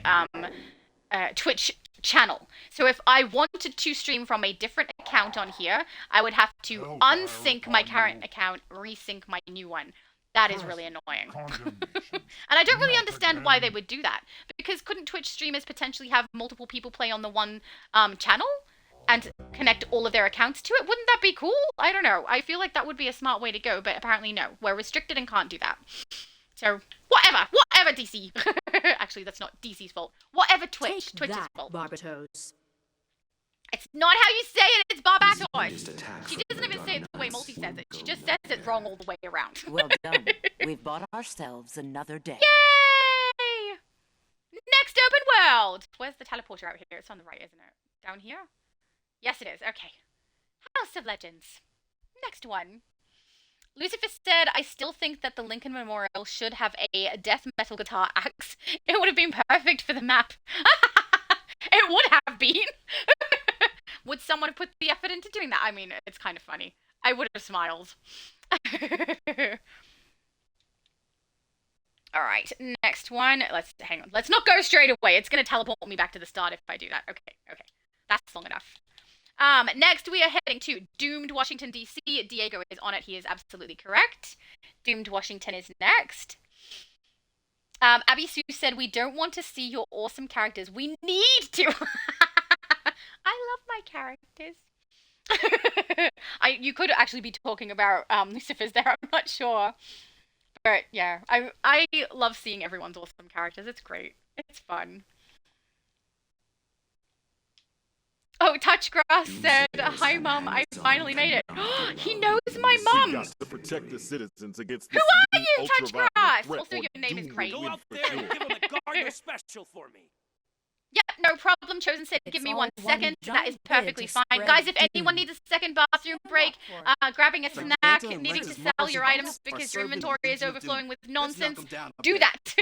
Twitch channel. So if I wanted to stream from a different account on here, I would have to unsync my current account, resync my new one. That is really annoying. And I don't really understand why they would do that. Because couldn't Twitch streamers potentially have multiple people play on the one channel and connect all of their accounts to it? Wouldn't that be cool? I don't know. I feel like that would be a smart way to go, but apparently no. We're restricted and can't do that. So, whatever, DC. Actually, that's not DC's fault. Whatever Twitch's fault. Barbatos. It's not how you say it, it's Barbatos. She doesn't even say it the way Multi says it. She just says it wrong all the way around. Well done. We've bought ourselves another day. Yay! Next open world! Where's the teleporter out here? It's on the right, isn't it? Down here? Yes, it is. Okay. House of Legends. Next one. Lucifer said, I still think that the Lincoln Memorial should have a death metal guitar axe. It would have been perfect for the map. It would have been. Would someone have put the effort into doing that? I mean, it's kind of funny. I would have smiled. Alright, next one. Hang on. Let's not go straight away. It's going to teleport me back to the start if I do that. Okay. That's long enough. Next, we are heading to Doomed, Washington, D.C. Diego is on it. He is absolutely correct. Doomed, Washington is next. Abby Sue said, we don't want to see your awesome characters. We need to. I love my characters. You could actually be talking about Lucifer's there. I'm not sure. But yeah, I love seeing everyone's awesome characters. It's great. It's fun. Oh, Touchgrass said, hi, Mum, I finally made it. He knows my mum! Got to protect the citizens against Who are you, Touchgrass? Also, your name is great. Go out there and give him a Gardner special for me. Yeah, no problem. Chosen said, give me 1 second. That is perfectly fine. Guys, if anyone needs a second bathroom break, grabbing a snack, needing to sell your items because your inventory is overflowing with nonsense, do that.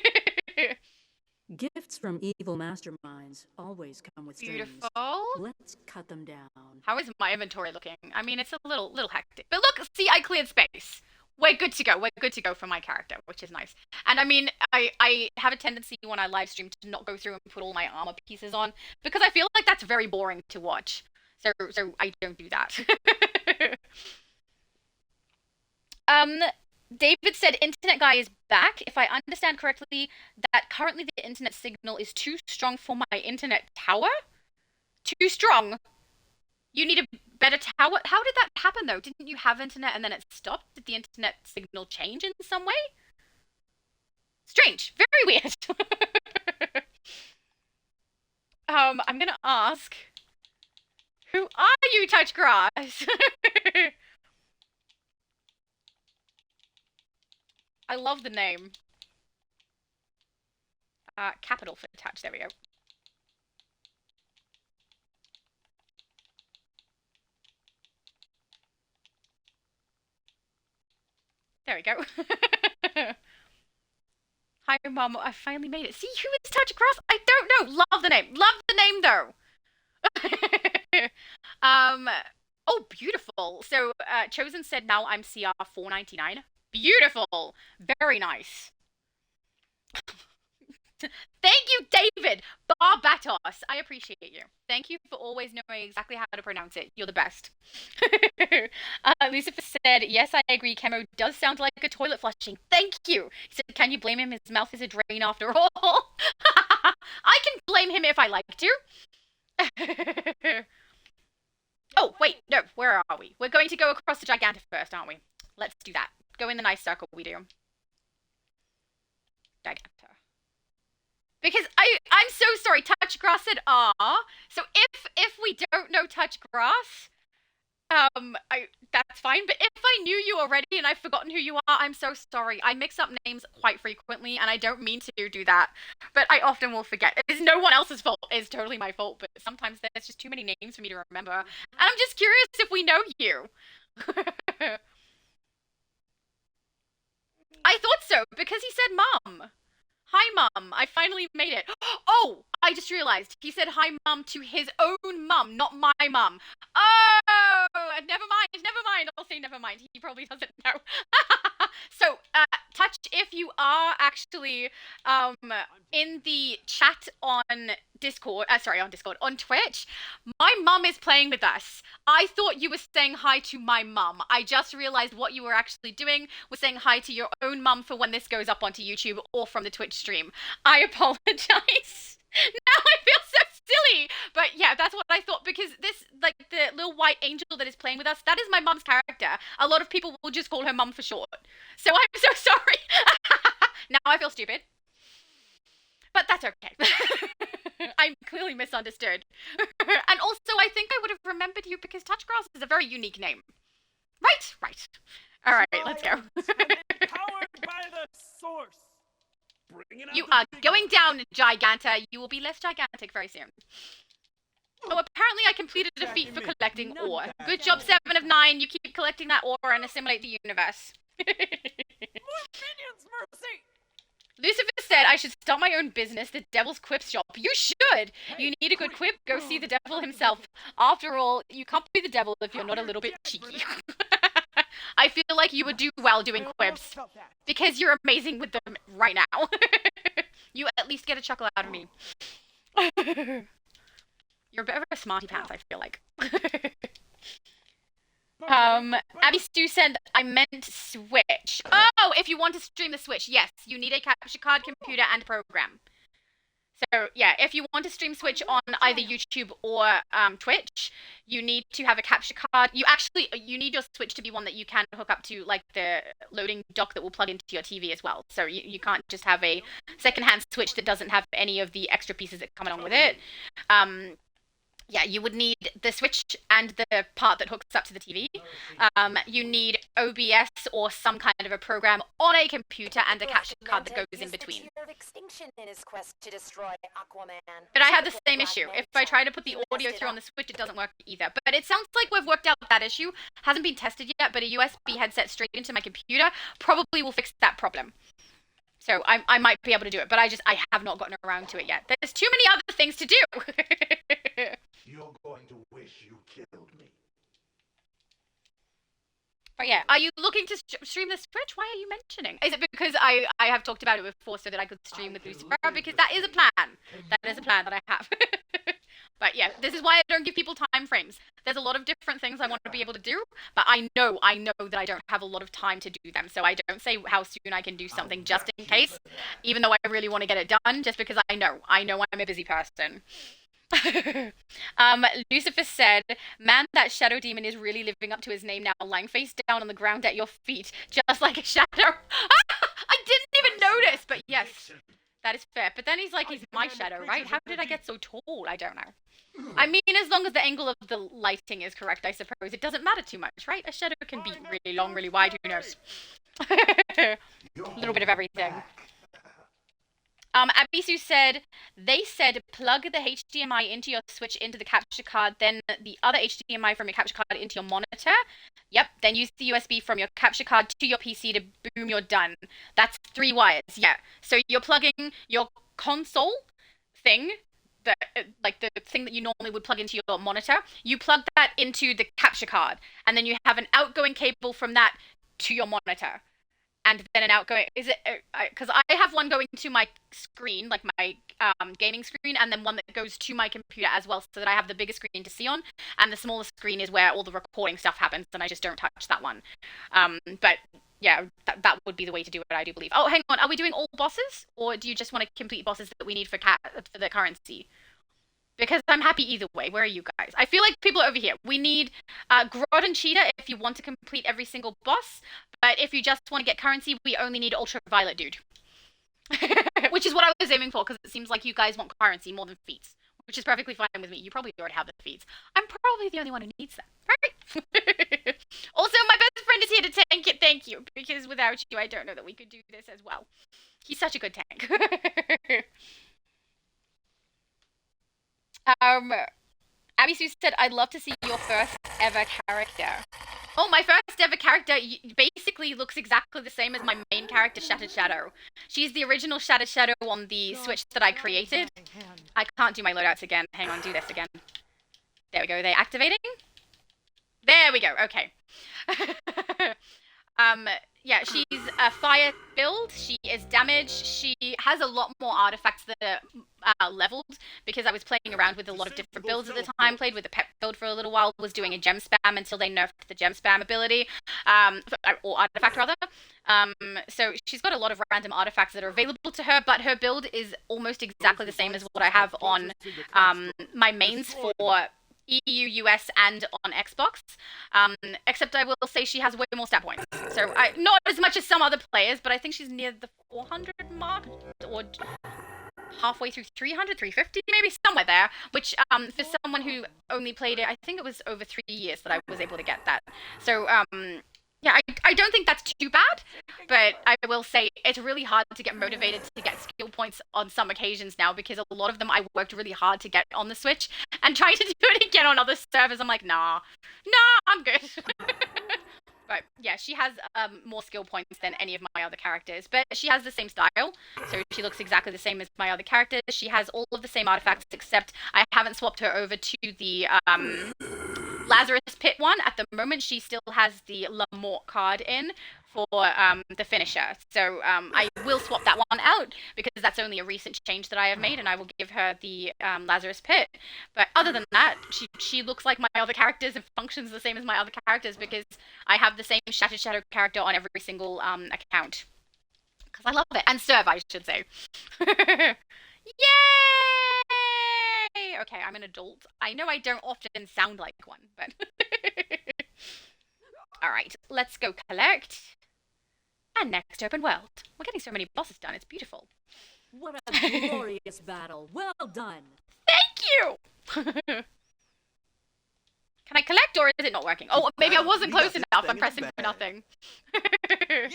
Gifts from evil masterminds always come with strings. Beautiful. Let's cut them down. How is my inventory looking? I mean, it's a little hectic. But look, see, I cleared space. we're good to go. We're good to go for my character, which is nice. And I mean, I have a tendency when I live stream to not go through and put all my armor pieces on because I feel like that's very boring to watch. So I don't do that. David said internet guy is back. If I understand correctly, that currently the internet signal is too strong for my internet tower? Too strong? You need a better tower? How did that happen though? Didn't you have internet and then it stopped? Did the internet signal change in some way? Strange. Very weird. I'm gonna ask, who are you, Touch Grass? I love the name. Capital for touch, there we go. There we go. Hi, Mom. I finally made it. See, who is Touch Grass? I don't know. Love the name. Love the name, though. Oh, beautiful. So, Chosen said now I'm CR 499. Beautiful. Very nice. Thank you, David Barbatos. I appreciate you. Thank you for always knowing exactly how to pronounce it. You're the best. Lucifer said, yes, I agree. Chemo does sound like a toilet flushing. Thank you. He said, can you blame him? His mouth is a drain after all. I can blame him if I like to. Oh, wait. No, where are we? We're going to go across the Giganta first, aren't we? Let's do that. Go in the nice circle we do. Giganta. Because I'm so sorry, Touch Grass said so if we don't know Touch Grass, that's fine. But if I knew you already and I've forgotten who you are, I'm so sorry. I mix up names quite frequently and I don't mean to do that. But I often will forget. It's no one else's fault. It's totally my fault. But sometimes there's just too many names for me to remember. And I'm just curious if we know you. I thought so, because he said mom. Hi, Mum. I finally made it. Oh, I just realized. He said hi, Mum, to his own mum, not my mum. Oh, never mind. Never mind. I'll say never mind. He probably doesn't know. So, Touch, if you are actually in the chat on Discord, on Twitch, my mum is playing with us. I thought you were saying hi to my mum. I just realized what you were actually doing was saying hi to your own mum for when this goes up onto YouTube or from the Twitch stream. I apologize. Now I feel so silly. But yeah, that's what I thought, because this, like, the little white angel that is playing with us, that is my mum's character. A lot of people will just call her mum for short. So I'm so sorry. Now I feel stupid. But that's okay. I'm clearly misunderstood. And also, I think I would have remembered you because Touchgrass is a very unique name. Right. All right, let's go. Powered by the source. You are going down, Giganta. You will be less gigantic very soon. Oh, apparently I completed a feat for collecting ore. Good job, 7 of 9. You keep collecting that ore and assimilate the universe. More minions, Mercy! Lucifer said I should start my own business, the Devil's Quip Shop. You should! You need a good quip? Go see the devil himself. After all, you can't be the devil if you're not a little bit cheeky. I feel like you would do well doing quips, because you're amazing with them right now. You at least get a chuckle out of me. You're a bit of a smarty pants, I feel like. Abby Stu said I meant Switch. Oh, if you want to stream the Switch, yes, you need a capture card, computer, and program. So, yeah, if you want to stream Switch on either YouTube or Twitch, you need to have a capture card. You need your Switch to be one that you can hook up to, like, the loading dock that will plug into your TV as well. So you can't just have a secondhand Switch that doesn't have any of the extra pieces that come along with it. Yeah, you would need the Switch and the part that hooks up to the TV. You need OBS or some kind of a program on a computer and a capture card that goes in between. In his quest to destroy Aquaman. But I had the same issue. If I try to put the audio through on the Switch, it doesn't work either. But it sounds like we've worked out that issue. Hasn't been tested yet, but a USB headset straight into my computer probably will fix that problem. So I might be able to do it, but I have not gotten around to it yet. There's too many other things to do. You're going to wish you killed me. But yeah, are you looking to stream the Switch? Why are you mentioning? Is it because I have talked about it before so that I could stream with Lucifer? Because that is a plan. That is a plan that I have. But yeah, this is why I don't give people time frames. There's a lot of different things I want to be able to do, but I know that I don't have a lot of time to do them. So I don't say how soon I can do something just in case, even though I really want to get it done, just because I know I'm a busy person. Lucifer said, "Man, that shadow demon is really living up to his name now, lying face down on the ground at your feet, just like a shadow." I didn't even notice, but yes, that is fair. But then he's my shadow, right? How did I get so tall? I don't know. I mean, as long as the angle of the lighting is correct, I suppose it doesn't matter too much, right? A shadow can be really long, really wide, who knows? A little bit of everything. Abisu said, they said plug the HDMI into your Switch into the capture card, then the other HDMI from your capture card into your monitor. Yep, then use the USB from your capture card to your PC to boom, you're done. That's 3 wires, yeah. So you're plugging your console thing, the thing that you normally would plug into your monitor, you plug that into the capture card, and then you have an outgoing cable from that to your monitor. And then an outgoing, is it, because I have one going to my screen, like my gaming screen, and then one that goes to my computer as well, so that I have the bigger screen to see on, and the smaller screen is where all the recording stuff happens, and I just don't touch that one. But yeah, that would be the way to do it, I do believe. Oh, hang on, are we doing all bosses, or do you just want to complete bosses that we need for the currency? Because I'm happy either way. Where are you guys? I feel like people are over here. We need Grodd and Cheetah if you want to complete every single boss. But if you just want to get currency, we only need Ultraviolet Dude. Which is what I was aiming for, because it seems like you guys want currency more than feats. Which is perfectly fine with me. You probably already have the feats. I'm probably the only one who needs them. Right? Also, my best friend is here to tank it. Thank you. Because without you, I don't know that we could do this as well. He's such a good tank. Abisu said, "I'd love to see your first ever character." Oh, my first ever character basically looks exactly the same as my main character, Shattered Shadow. She's the original Shattered Shadow on the Switch that I created. I can't do my loadouts again. Hang on, do this again. There we go. They're activating. There we go. Okay. Yeah, she's a fire build. She is damaged. She has a lot more artifacts that are leveled, because I was playing around with a lot of different builds at the time. Played with a pet build for a little while. Was doing a gem spam until they nerfed the gem spam ability, or artifact rather. So she's got a lot of random artifacts that are available to her, but her build is almost exactly the same as what I have on my mains for EU, US, and on Xbox. Except I will say she has way more stat points. So not as much as some other players, but I think she's near the 400 mark, or halfway through 300, 350, maybe somewhere there. Which for someone who only played it, I think it was over 3 years that I was able to get that. So yeah, I don't think that's too bad, but I will say it's really hard to get motivated to get skill points on some occasions now, because a lot of them I worked really hard to get on the Switch, and trying to do it again on other servers, I'm like, nah, I'm good. But yeah, she has more skill points than any of my other characters, but she has the same style, so she looks exactly the same as my other characters. She has all of the same artifacts, except I haven't swapped her over to the Lazarus Pit one. At the moment, she still has the La Mort card in for the finisher. So I will swap that one out, because that's only a recent change that I have made, and I will give her the Lazarus Pit. But other than that, she looks like my other characters and functions the same as my other characters, because I have the same Shattered Shadow character on every single account. Because I love it. And serve, I should say. Yay! Okay, I'm an adult. I know I don't often sound like one, but... Alright, let's go collect. And next, open world. We're getting so many bosses done, it's beautiful. What a glorious battle. Well done. Thank you! Can I collect, or is it not working? Oh, maybe I wasn't close enough. I'm pressing for nothing. Yeah!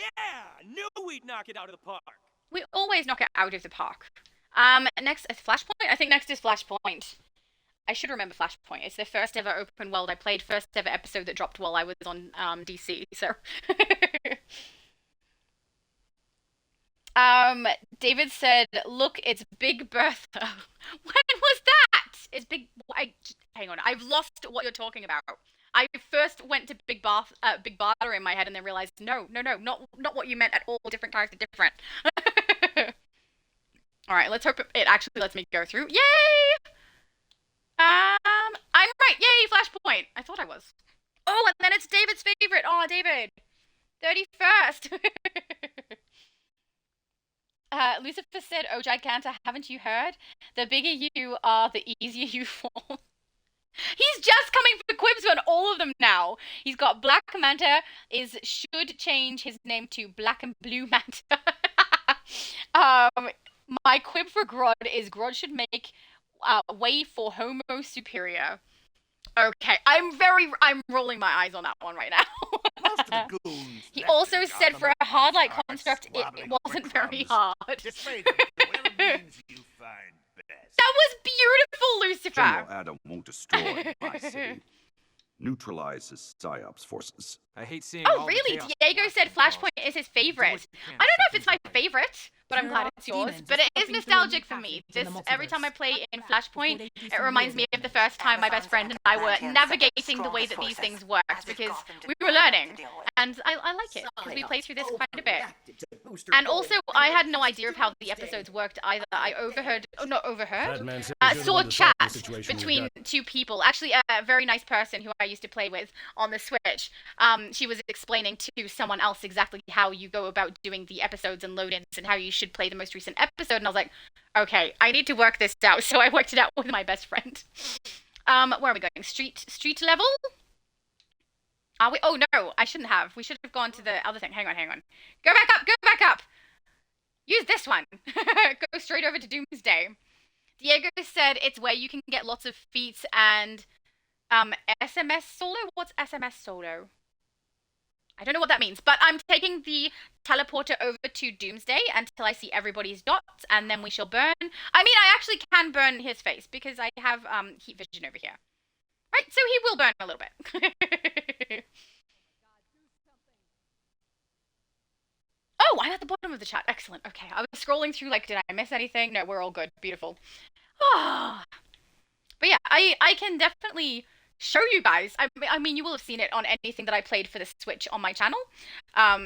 Knew we'd knock it out of the park. We always knock it out of the park. Next is Flashpoint? I think next is Flashpoint. I should remember Flashpoint. It's the first ever open world I played, first ever episode that dropped while I was on DC, so... David said, "Look, it's Big Bertha." When was that? It's Big... hang on, I've lost what you're talking about. I first went to Big Barter in my head, and then realized, no, not what you meant at all. Different character, different. All right, let's hope it actually lets me go through. Yay! I'm right. Yay, Flashpoint. I thought I was. Oh, and then it's David's favorite. Oh, David. 31st. Lucifer said, "Oh, Giganta, haven't you heard? The bigger you are, the easier you fall." He's just coming for quibs on all of them now. He's got Black Manta should change his name to Black and Blue Manta. My quib for Grodd is Grodd should make way for Homo Superior. Okay, I'm rolling my eyes on that one right now. He also said for a hard light construct, it wasn't very hard. That was beautiful, Lucifer! General Adam won't destroy my city. Neutralizes PSYOP's forces. I hate seeing Oh, really? Diego said Flashpoint is his favorite. I don't know if it's my favorite, but I'm glad it's yours. But it is nostalgic for me. Every time I play in Flashpoint, it reminds me of the first time my best friend and I were navigating the way that these things worked, because we were learning. And I like it, because we played through this quite a bit. And also, I had no idea of how the episodes worked either. I saw chat between two people. Actually, a very nice person who I used to play with on the Switch. She was explaining to someone else exactly how you go about doing the episodes and load-ins and how you should play the most recent episode, and I was like, okay, I need to work this out, so I worked it out with my best friend. Where are we going? Street level? Are we? Oh no, I shouldn't have. We should have gone to the other thing. Hang on. Go back up! Use this one! Go straight over to Doomsday. Diego said it's where you can get lots of feats and SMS solo? What's SMS solo? I don't know what that means, but I'm taking the teleporter over to Doomsday until I see everybody's dots, and then we shall burn. I mean, I actually can burn his face because I have heat vision over here. Right, so he will burn a little bit. Oh, I'm at the bottom of the chat. Excellent. Okay, I was scrolling through like, did I miss anything? No, we're all good. Beautiful. Ah. But yeah, I can definitely show you guys. I mean, you will have seen it on anything that I played for the Switch on my channel,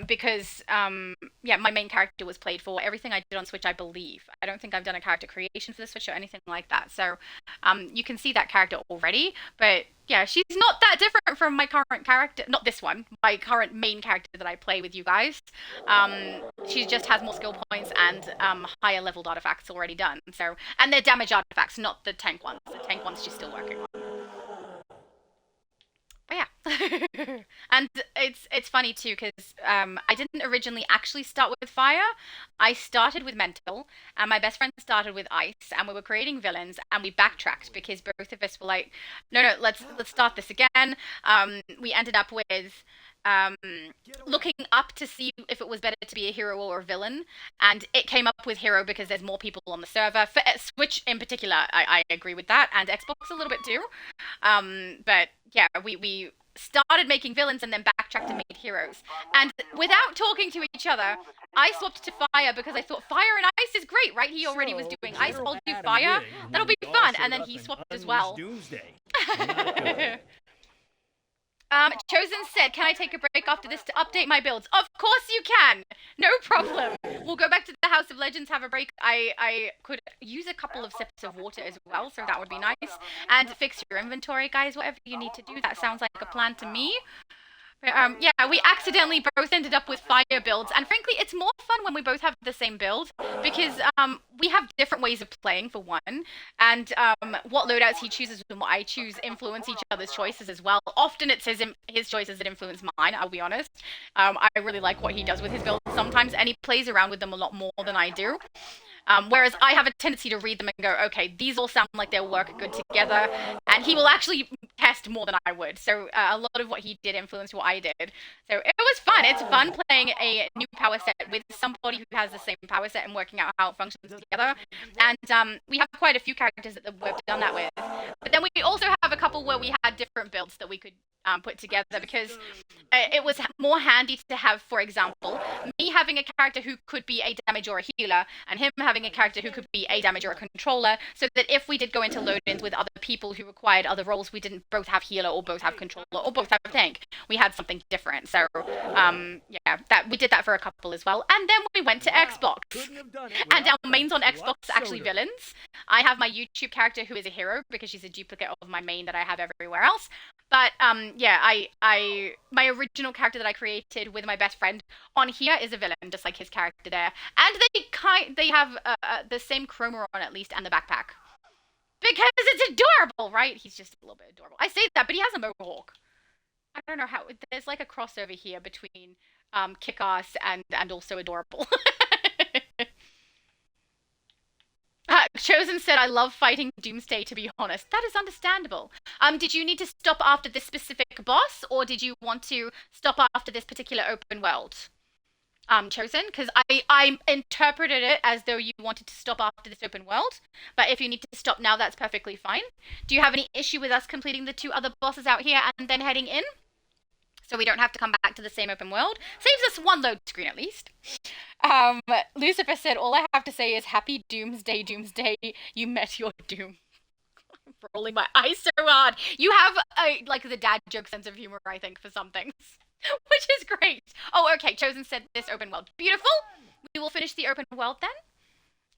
because yeah, my main character was played for everything I did on Switch, I believe. I don't think I've done a character creation for the Switch or anything like that, so you can see that character already. But yeah, she's not that different from my current character, not this one, my current main character that I play with you guys. She just has more skill points and higher leveled artifacts already done. So, and they're damage artifacts, not the tank ones. The tank ones she's still working on. But yeah, and it's funny too, because I didn't originally actually start with fire. I started with mental, and my best friend started with ice, and we were creating villains, and we backtracked because both of us were like, no, let's start this again. We ended up with looking up to see if it was better to be a hero or a villain, and it came up with hero because there's more people on the server. For Switch in particular, I agree with that, and Xbox a little bit too. But yeah, we started making villains and then backtracked and made heroes. And without talking to each other, I swapped to fire because I thought fire and ice is great, right? He already was doing ice, I'll do fire. That'll be fun. And then he swapped as well. Chosen said, can I take a break after this to update my builds? Of course you can! No problem! We'll go back to the House of Legends, have a break. I could use a couple of sips of water as well, so that would be nice. And fix your inventory, guys, whatever you need to do. That sounds like a plan to me. But, yeah, we accidentally both ended up with fire builds, and frankly, it's more fun when we both have the same build, because we have different ways of playing, for one, and what loadouts he chooses and what I choose influence each other's choices as well. Often it's his choices that influence mine, I'll be honest. I really like what he does with his builds sometimes, and he plays around with them a lot more than I do. Whereas I have a tendency to read them and go, okay, these all sound like they'll work good together, and he will actually test more than I would. So a lot of what he did influenced what I did. So it was fun. It's fun playing a new power set with somebody who has the same power set and working out how it functions together. And we have quite a few characters that we've done that with. But then we also have a couple where we had different builds that we could put together because it was more handy to have, for example, me having a character who could be a damage or a healer, and him having a character who could be a damage or a controller, so that if we did go into load-ins with other people who required other roles, we didn't both have healer or both have controller or both have tank. We had something different. So, yeah, that we did that for a couple as well. And then we went to Xbox. And our mains on Xbox are actually villains. I have my YouTube character who is a hero because she's a duplicate of my main that I have everywhere else. But yeah, my original character that I created with my best friend on here is a villain, just like his character there. And they have the same chroma on at least and the backpack. Because it's adorable, right? He's just a little bit adorable. I say that, but he has a mohawk. I don't know how. There's like a crossover here between kick-ass and also adorable. Chosen said, I love fighting Doomsday, to be honest. That is understandable. Did you need to stop after this specific boss, or did you want to stop after this particular open world? Chosen, because I interpreted it as though you wanted to stop after this open world, but if you need to stop now, that's perfectly fine. Do you have any issue with us completing the 2 other bosses out here and then heading in? So we don't have to come back to the same open world. Saves us 1 load screen at least. Lucifer said, all I have to say is happy Doomsday, Doomsday, you met your doom. I'm rolling my eyes so hard. You have like the dad joke sense of humor, I think, for some things. Which is great. Oh, okay, Chosen said this open world. Beautiful. We will finish the open world then.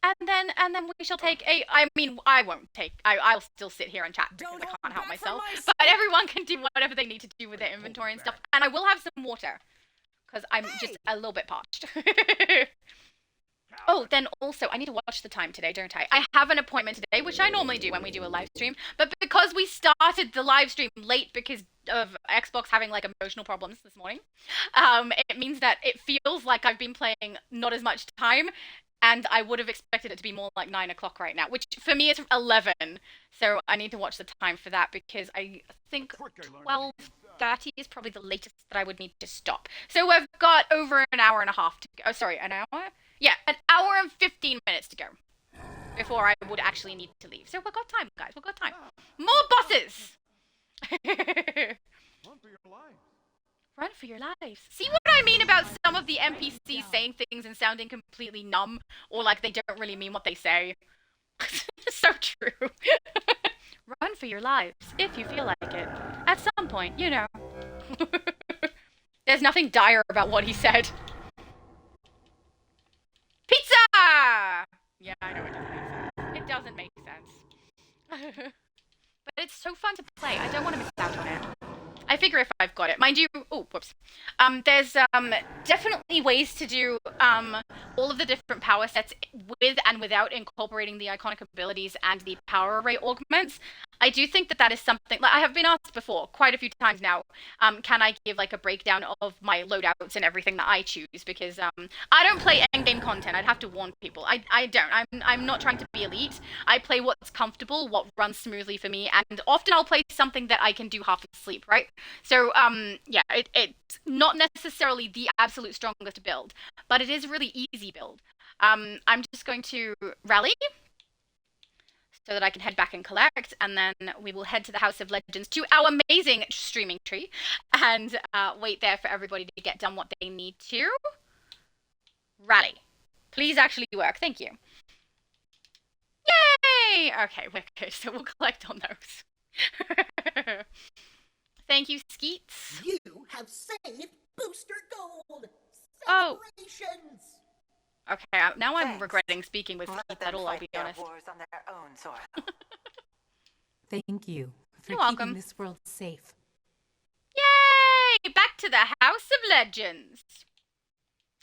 And then we shall take a, I mean, I won't take, I'll still sit here and chat because I can't help myself. But everyone can do whatever they need to do with their inventory and stuff. And I will have some water because I'm just a little bit parched. Oh, then also, I need to watch the time today, don't I? I have an appointment today, which I normally do when we do a live stream. But because we started the live stream late because of Xbox having, like, emotional problems this morning, it means that it feels like I've been playing not as much time. And I would have expected it to be more like 9 o'clock right now, which for me is 11. So I need to watch the time for that because I think 12:30 is probably the latest that I would need to stop. So we've got over an hour and a half to go. Oh, sorry, an hour? Yeah, an hour and 15 minutes to go before I would actually need to leave. So we've got time, guys. We've got time. More bosses! Run for your life. Run for your lives. See what I mean about some of the NPCs saying things and sounding completely numb, or like they don't really mean what they say? So true. Run for your lives, if you feel like it. At some point, you know. There's nothing dire about what he said. Pizza! Yeah, I know it doesn't make sense. It doesn't make sense. But it's so fun to play. I don't want to miss out on it. I figure if I've got it. Mind you, oh, whoops. There's definitely ways to do all of the different power sets with and without incorporating the iconic abilities and the power array augments. I do think that is something, like I have been asked before, quite a few times now, can I give like a breakdown of my loadouts and everything that I choose, because I don't play endgame content. I'd have to warn people. I don't. I'm not trying to be elite. I play what's comfortable, what runs smoothly for me, and often I'll play something that I can do half asleep, right? So, yeah, it's not necessarily the absolute strongest build, but it is a really easy build. I'm just going to rally so that I can head back and collect, and then we will head to the House of Legends to our amazing streaming tree and wait there for everybody to get done what they need to. Rally. Please actually work. Thank you. Yay! Okay, we're good, so we'll collect on those. Thank you, Skeets. You have saved Booster Gold! Celebrations! Okay, now I'm regretting speaking with Skeets at all, I'll be honest. Wars on their own soil. Thank you for You're keeping welcome. this world safe. Yay! Back to the House of Legends!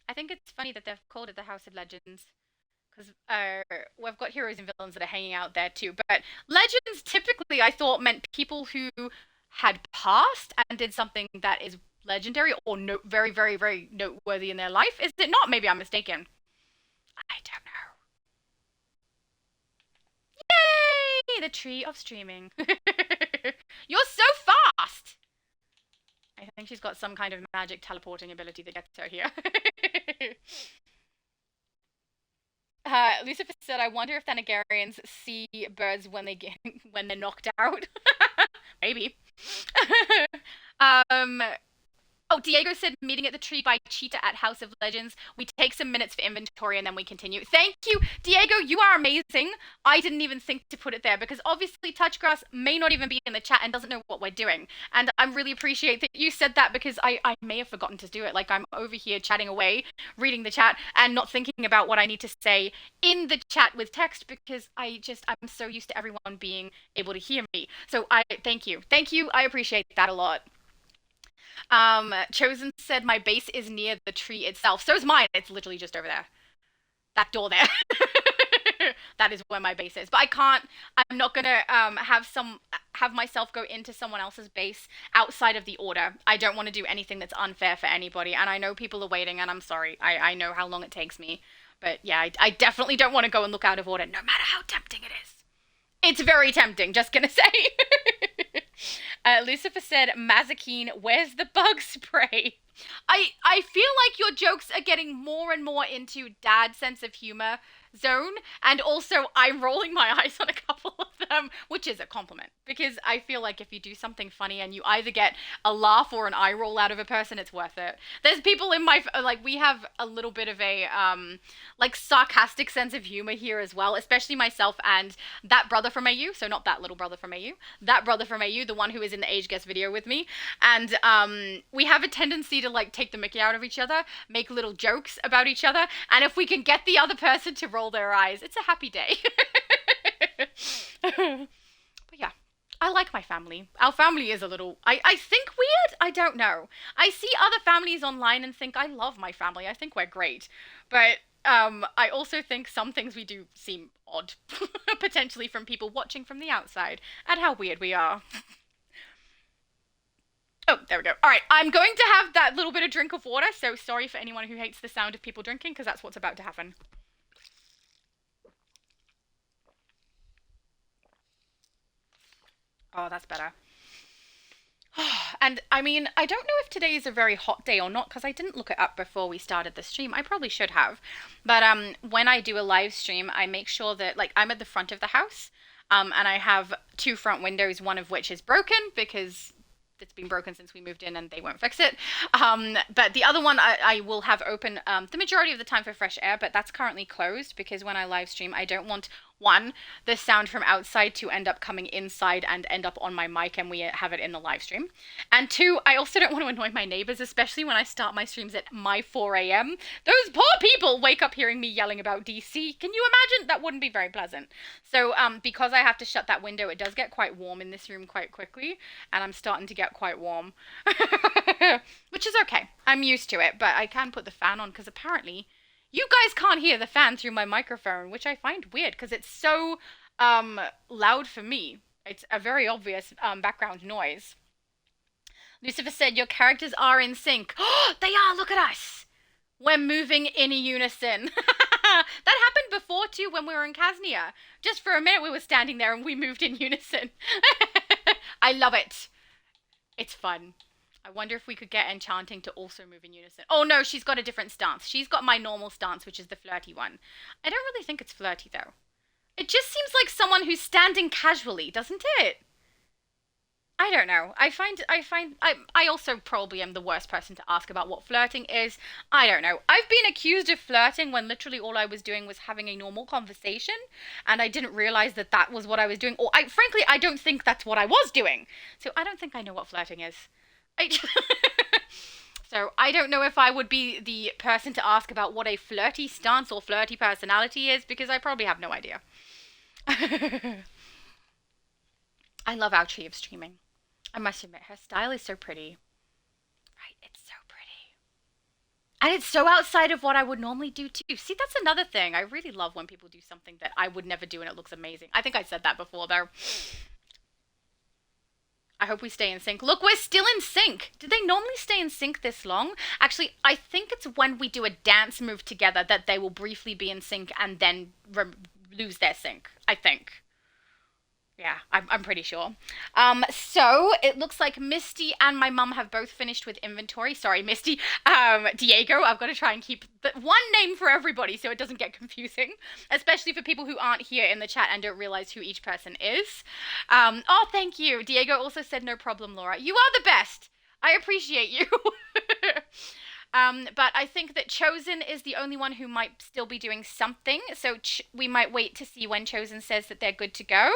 I think it's funny that they've called it the House of Legends, because we've got heroes and villains that are hanging out there too, but Legends typically I thought meant people who had passed and did something that is legendary or very, very, very noteworthy in their life. Is it not? Maybe I'm mistaken. I don't know. Yay! The tree of streaming. You're so fast! I think she's got some kind of magic teleporting ability that gets her here. Lucifer said, I wonder if Thanagarians see birds when they're knocked out. Maybe. um, Oh, Diego said meeting at the tree by Cheetah at House of Legends. We take some minutes for inventory and then we continue. Thank you, Diego. You are amazing. I didn't even think to put it there because obviously Touchgrass may not even be in the chat and doesn't know what we're doing. And I really appreciate that you said that because I may have forgotten to do it. Like I'm over here chatting away, reading the chat and not thinking about what I need to say in the chat with text because I'm so used to everyone being able to hear me. So I thank you. Thank you. I appreciate that a lot. Chosen said my base is near the tree itself. So is mine. It's literally just over there. That door there. That is where my base is. But I'm not gonna have myself go into someone else's base outside of the order. I don't want to do anything that's unfair for anybody. And I know people are waiting and I'm sorry. I know how long it takes me. But yeah, I definitely don't want to go and look out of order no matter how tempting it is. It's very tempting, just gonna say. Lucifer said, Mazakine, where's the bug spray? I feel like your jokes are getting more and more into dad sense of humor zone, and also I'm rolling my eyes on a couple of them, which is a compliment, because I feel like if you do something funny and you either get a laugh or an eye roll out of a person, it's worth it. There's people in my, like, we have a little bit of a, like, sarcastic sense of humor here as well, especially myself and that brother from AU, so not that little brother from AU, that brother from AU, the one who is in the age guest video with me, and we have a tendency to, like, take the mickey out of each other, make little jokes about each other, and if we can get the other person to roll their eyes, it's a happy day. But yeah, I like my family. Our family is a little, I think weird? I don't know. I see other families online and think I love my family. I think we're great. But I also think some things we do seem odd, potentially from people watching from the outside, at how weird we are. Oh, there we go. All right, I'm going to have that little bit of drink of water, so sorry for anyone who hates the sound of people drinking, because that's what's about to happen. Oh, that's better. And, I mean, I don't know if today is a very hot day or not, because I didn't look it up before we started the stream. I probably should have. But when I do a live stream, I make sure that, like, I'm at the front of the house, and I have 2 front windows, one of which is broken, because it's been broken since we moved in and they won't fix it. But the other one I will have open the majority of the time for fresh air, but that's currently closed because when I live stream, I don't want, one, the sound from outside to end up coming inside and end up on my mic and we have it in the live stream. And 2, I also don't want to annoy my neighbors, especially when I start my streams at my 4 a.m. Those poor people wake up hearing me yelling about DC. Can you imagine? That wouldn't be very pleasant. So because I have to shut that window, it does get quite warm in this room quite quickly, and I'm starting to get quite warm. Which is okay. I'm used to it, but I can put the fan on because apparently you guys can't hear the fan through my microphone, which I find weird because it's so loud for me. It's a very obvious background noise. Lucifer said, your characters are in sync. Oh, they are! Look at us! We're moving in unison. That happened before, too, when we were in Kaznia. Just for a minute, we were standing there and we moved in unison. I love it. It's fun. I wonder if we could get Enchanting to also move in unison. Oh no, she's got a different stance. She's got my normal stance, which is the flirty one. I don't really think it's flirty, though. It just seems like someone who's standing casually, doesn't it? I don't know. I also probably am the worst person to ask about what flirting is. I don't know. I've been accused of flirting when literally all I was doing was having a normal conversation, and I didn't realize that that was what I was doing. Or frankly, I don't think that's what I was doing. So I don't think I know what flirting is. So I don't know if I would be the person to ask about what a flirty stance or flirty personality is, because I probably have no idea. I love our tree of streaming. I must admit, her style is so pretty. Right, it's so pretty. And it's so outside of what I would normally do too. See, that's another thing. I really love when people do something that I would never do and it looks amazing. I think I said that before though. I hope we stay in sync. Look, we're still in sync. Did they normally stay in sync this long? Actually, I think it's when we do a dance move together that they will briefly be in sync and then lose their sync. I think. Yeah, I'm pretty sure. So it looks like Misty and my mum have both finished with inventory. Sorry, Misty. Diego, I've got to try and keep the one name for everybody so it doesn't get confusing, especially for people who aren't here in the chat and don't realize who each person is. Oh, thank you. Diego also said no problem, Laura. You are the best. I appreciate you. But I think that Chosen is the only one who might still be doing something. So we might wait to see when Chosen says that they're good to go.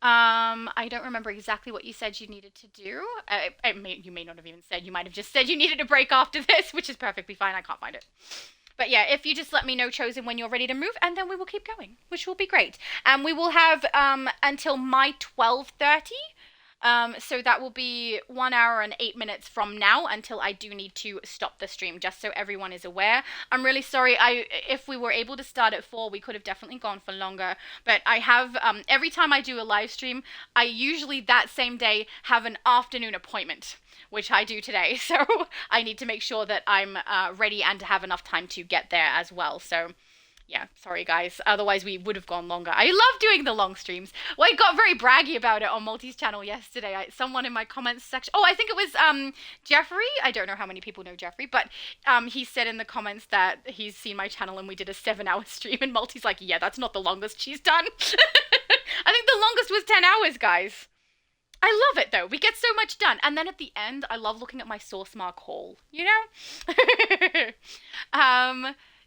I don't remember exactly what you said you needed to do. You may not have even said. You might have just said you needed a break after this, which is perfectly fine. I can't find it. But yeah, if you just let me know, Chosen, when you're ready to move, and then we will keep going, which will be great. And we will have until my 12:30. So that will be 1 hour and 8 minutes from now until I do need to stop the stream, just so everyone is aware. I'm really sorry. If we were able to start at 4, we could have definitely gone for longer. But I have, every time I do a live stream, I usually that same day have an afternoon appointment, which I do today. So I need to make sure that I'm ready and to have enough time to get there as well. So yeah, sorry guys. Otherwise we would have gone longer. I love doing the long streams. Well, I got very braggy about it on Multi's channel yesterday. Someone in my comments section, I think it was Jeffrey. I don't know how many people know Jeffrey, but he said in the comments that he's seen my channel and we did a 7-hour stream, and Multi's like, yeah, that's not the longest she's done. I think the longest was 10 hours, guys. I love it though. We get so much done. And then at the end, I love looking at my source mark haul, you know?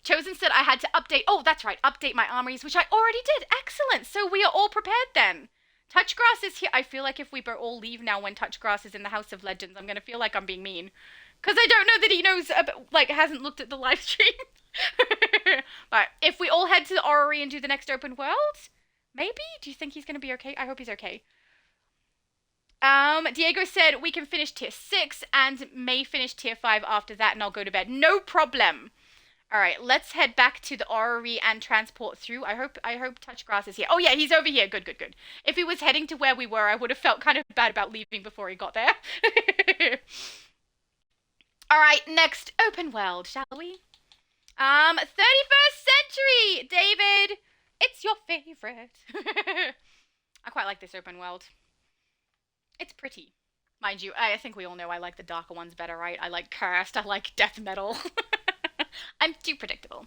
Chosen said I had to update. Oh, that's right. Update my armories, which I already did. Excellent. So we are all prepared then. Touchgrass is here. I feel like if we all leave now when Touchgrass is in the House of Legends, I'm going to feel like I'm being mean. Because I don't know that he knows, hasn't looked at the live stream. But if we all head to the Orrery and do the next open world, maybe? Do you think he's going to be okay? I hope he's okay. Diego said we can finish tier 6 and may finish tier 5 after that, and I'll go to bed. No problem. All right, let's head back to the orrery and transport through. I hope Touchgrass is here. Oh yeah, he's over here. Good, good, good. If he was heading to where we were, I would have felt kind of bad about leaving before he got there. All right, next open world, shall we? 31st century, David. It's your favorite. I quite like this open world. It's pretty. Mind you, I think we all know I like the darker ones better, right? I like Cursed, I like Death Metal. I'm too predictable.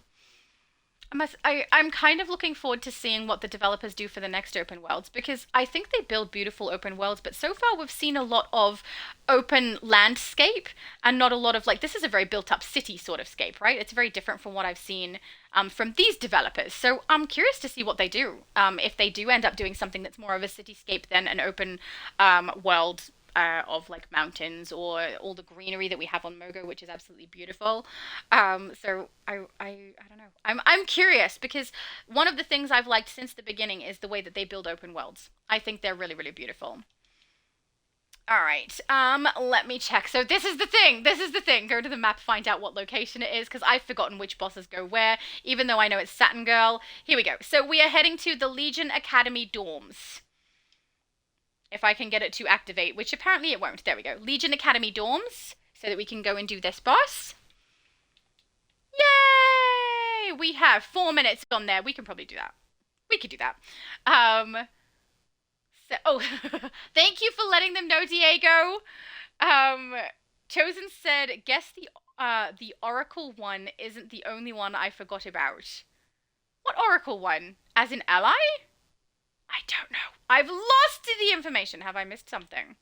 I'm kind of looking forward to seeing what the developers do for the next open worlds, because I think they build beautiful open worlds, but so far we've seen a lot of open landscape and not a lot of, this is a very built-up city sort of scape, right? It's very different from what I've seen from these developers. So I'm curious to see what they do. If they do end up doing something that's more of a cityscape than an open world of mountains or all the greenery that we have on Mogo, which is absolutely beautiful. So I don't know. I'm curious, because one of the things I've liked since the beginning is the way that they build open worlds. I think they're really, really beautiful. All right, let me check. So this is the thing. Go to the map, find out what location it is, because I've forgotten which bosses go where, even though I know it's Satin Girl. Here we go. So we are heading to the Legion Academy dorms. If I can get it to activate, which apparently it won't. There we go. Legion Academy dorms, so that we can go and do this boss. Yay! We have 4 minutes on there. We can probably do that. We could do that. Thank you for letting them know, Diego. Chosen said, guess the Oracle one isn't the only one I forgot about. What Oracle one? As in ally? I don't know. I've lost the information. Have I missed something?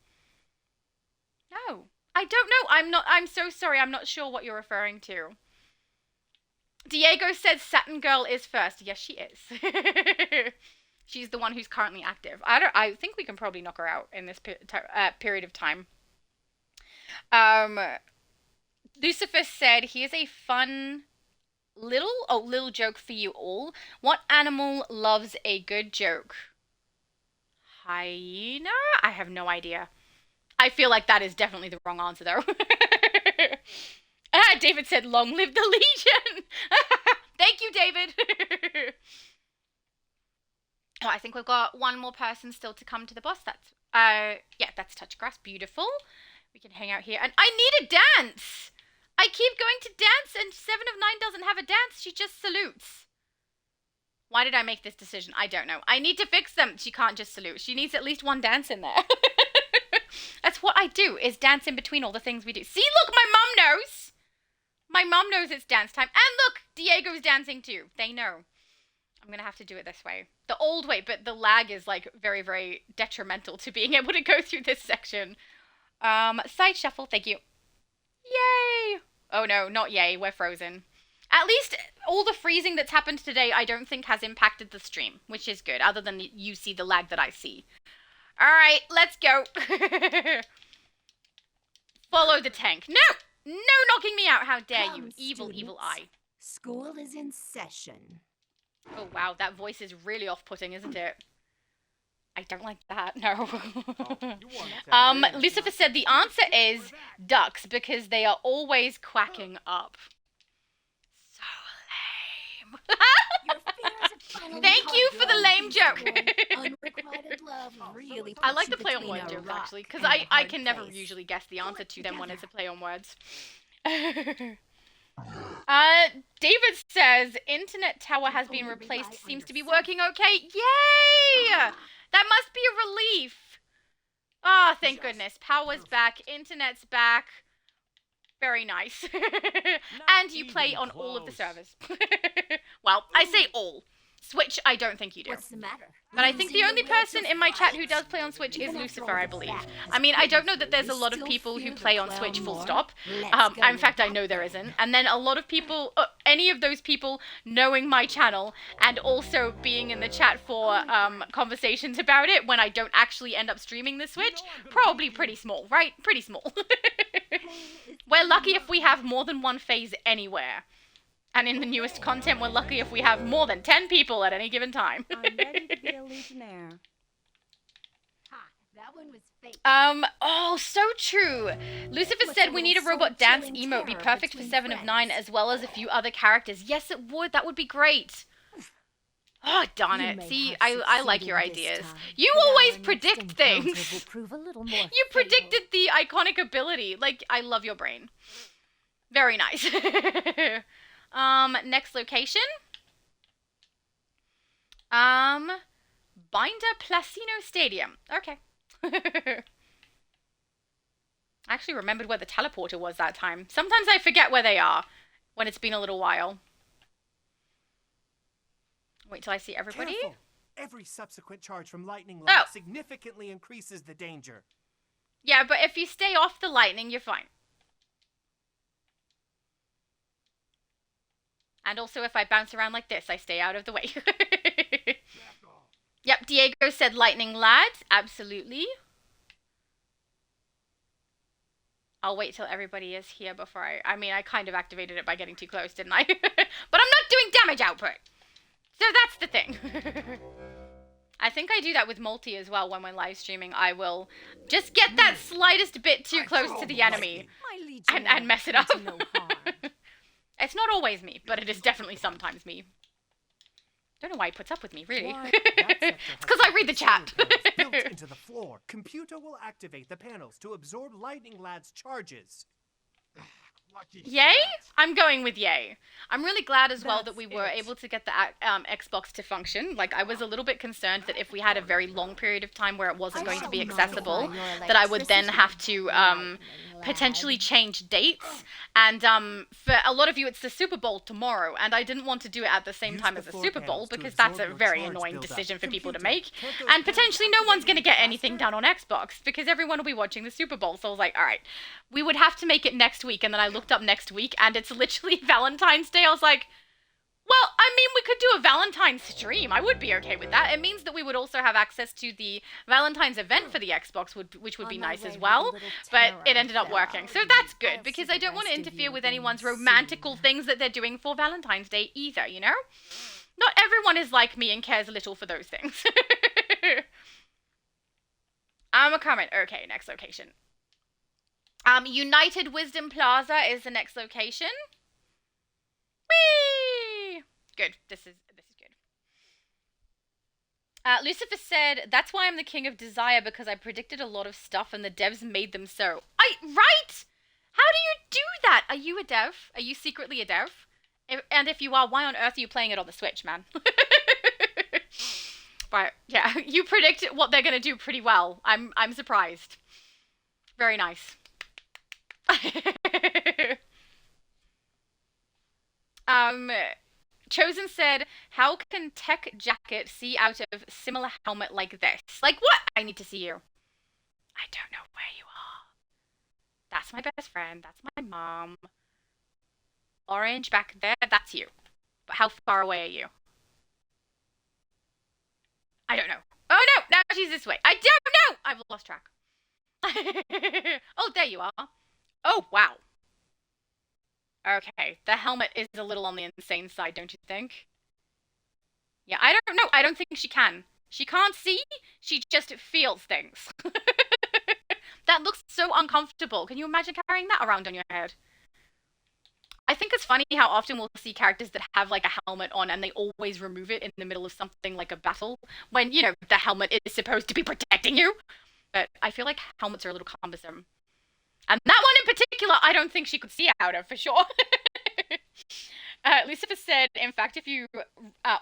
No. I don't know. I'm so sorry. I'm not sure what you're referring to. Diego said Satin Girl is first. Yes, she is. She's the one who's currently active. I think we can probably knock her out in this period of time. Lucifer said, here's a fun little joke for you all. What animal loves a good joke? Hyena? I have no idea. I feel like that is definitely the wrong answer, though. David said, long live the Legion. Thank you, David. Oh, I think we've got one more person still to come to the boss. That's Touchgrass. Beautiful. We can hang out here. And I need a dance. I keep going to dance and 7 of 9 doesn't have a dance. She just salutes. Why did I make this decision? I don't know. I need to fix them. She can't just salute. She needs at least one dance in there. That's what I do, is dance in between all the things we do. See, look, my mum knows. My mum knows it's dance time. And look, Diego's dancing too. They know. I'm going to have to do it this way. The old way, but the lag is like very, very detrimental to being able to go through this section. Side shuffle, thank you. Yay! Oh no, not yay, we're frozen. At least all the freezing that's happened today I don't think has impacted the stream, which is good, other than you see the lag that I see. Alright, let's go. Follow the tank. No! No knocking me out, how dare you, evil, evil eye. School is in session. Oh wow, that voice is really off-putting, isn't it? I don't like that, no. Lucifer said the answer is ducks, because they are always quacking up. So lame. Thank you for the lame joke. Unrequited love really I like the play on word jokes, actually, because I can never usually guess the answer to them when it's a play on words. David says, internet tower has been replaced, seems to be working okay. Yay! That must be a relief. Ah, oh, thank goodness. Power's back, internet's back. Very nice. And you play on all of the servers. Well, I say all. Switch, I don't think you do. What's the matter? But I think the only person in my chat who does play on Switch is Lucifer, I believe. I mean, I don't know that there's a lot of people who play on Switch full stop. In fact, I know there isn't. And then a lot of people, any of those people knowing my channel and also being in the chat for conversations about it when I don't actually end up streaming the Switch, probably pretty small, right? Pretty small. We're lucky if we have more than one phase anywhere. And in the newest content, we're lucky if we have more than 10 people at any given time. I'm ready to be a legionnaire. Ha, that one was fake. Oh, so true. Lucifer said we need a robot dance emote, be perfect for 7 of 9, as well as a few other characters. Yes, it would. That would be great. Oh, darn it. See, I like your ideas. You always predict things. You predicted the iconic ability. Like, I love your brain. Very nice. Next location. Binder Placino Stadium. Okay. I actually remembered where the teleporter was that time. Sometimes I forget where they are when it's been a little while. Wait till I see everybody. Careful. Every subsequent charge from lightning lag significantly increases the danger. Yeah, but if you stay off the lightning, you're fine. And also, if I bounce around like this, I stay out of the way. Yep, Diego said lightning lads. Absolutely. I'll wait till everybody is here before I mean, I kind of activated it by getting too close, didn't I? But I'm not doing damage output. So that's the thing. I think I do that with multi as well when we're live streaming. I will just get that slightest bit too close to the enemy and mess it up. It's not always me, but it is definitely sometimes me. Don't know why he puts up with me, really. It's because I read the chat. Built into the floor, computer will activate the panels to absorb lightning lad's charges. Yay? I'm going with yay. I'm really glad as well that we were able to get the Xbox to function. Like, I was a little bit concerned that if we had a very long period of time where it wasn't going to be accessible, that I would then have to potentially change dates. And for a lot of you, it's the Super Bowl tomorrow, and I didn't want to do it at the same time as the Super Bowl because that's a very annoying decision for people to make. And potentially no one's going to get anything done on Xbox because everyone will be watching the Super Bowl. So I was like, all right, we would have to make it next week. And then I looked up next week, and it's literally Valentine's Day. I was like, well, I mean, we could do a Valentine's stream. I would be okay with that. It means that we would also have access to the Valentine's event for the Xbox, which would be nice as well. But it ended up working. So that's good, because I don't want to interfere with anyone's romantical things that they're doing for Valentine's Day either, you know? Not everyone is like me and cares little for those things. A comment. Okay, next location. United Wisdom Plaza is the next location. Whee! Good. This is good. Lucifer said, that's why I'm the king of desire, because I predicted a lot of stuff and the devs made them so. Right? How do you do that? Are you a dev? Are you secretly a dev? And if you are, why on earth are you playing it on the Switch, man? But yeah, you predict what they're gonna do pretty well. I'm surprised. Very nice. Chosen said, how can Tech Jacket see out of similar helmet like this? Like what? I need to see you. I don't know where you are. That's my best friend. That's my mom. Orange back there, that's you. But how far away are you? I don't know. Oh no, now she's this way. I don't know! I've lost track. Oh, there you are. Oh, wow. Okay, the helmet is a little on the insane side, don't you think? Yeah, I don't know. I don't think she can. She can't see, she just feels things. That looks so uncomfortable. Can you imagine carrying that around on your head? I think it's funny how often we'll see characters that have like a helmet on and they always remove it in the middle of something like a battle when, you know, the helmet is supposed to be protecting you. But I feel like helmets are a little cumbersome. And that one in particular, I don't think she could see out of, for sure. Lucifer said, in fact, if you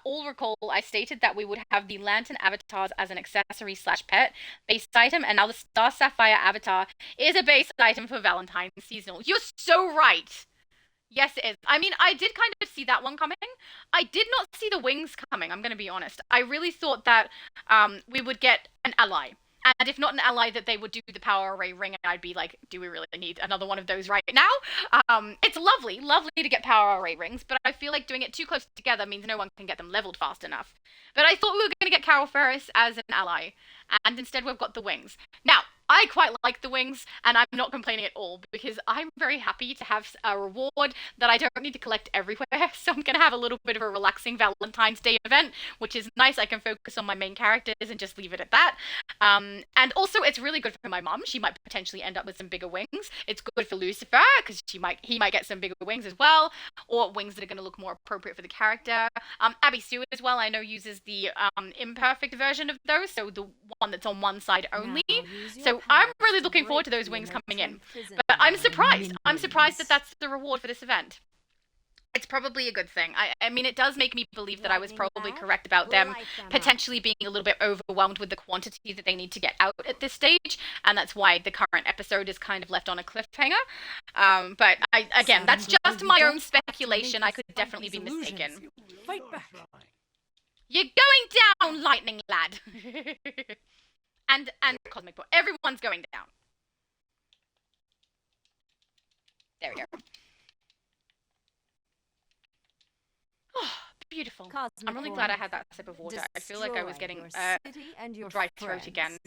all recall, I stated that we would have the Lantern avatars as an accessory / pet base item, and now the Star Sapphire avatar is a base item for Valentine's seasonal. You're so right! Yes, it is. I mean, I did kind of see that one coming. I did not see the wings coming, I'm going to be honest. I really thought that we would get an ally. And if not an ally, that they would do the power array ring, and I'd be like, do we really need another one of those right now? It's lovely to get power array rings, but I feel like doing it too close together means no one can get them leveled fast enough. But I thought we were going to get Carol Ferris as an ally, and instead we've got the wings. Now, I quite like the wings, and I'm not complaining at all, because I'm very happy to have a reward that I don't need to collect everywhere, so I'm going to have a little bit of a relaxing Valentine's Day event, which is nice. I can focus on my main characters and just leave it at that. And also, it's really good for my mom. She might potentially end up with some bigger wings. It's good for Lucifer, because he might get some bigger wings as well, or wings that are going to look more appropriate for the character. Abby Sue as well, I know, uses the imperfect version of those, so the one that's on one side only. So I'm really looking forward to those wings coming in. But I'm surprised. I'm surprised that that's the reward for this event. It's probably a good thing. I mean, it does make me believe that I was probably correct about them potentially being a little bit overwhelmed with the quantity that they need to get out at this stage, and that's why the current episode is kind of left on a cliffhanger. But again, that's just my own speculation. I could definitely be mistaken. Fight back. You're going down, lightning lad. and Cosmic Boy. Everyone's going down. There we go. Oh, beautiful. I'm really glad I had that sip of water. I feel like I was getting dry throat again.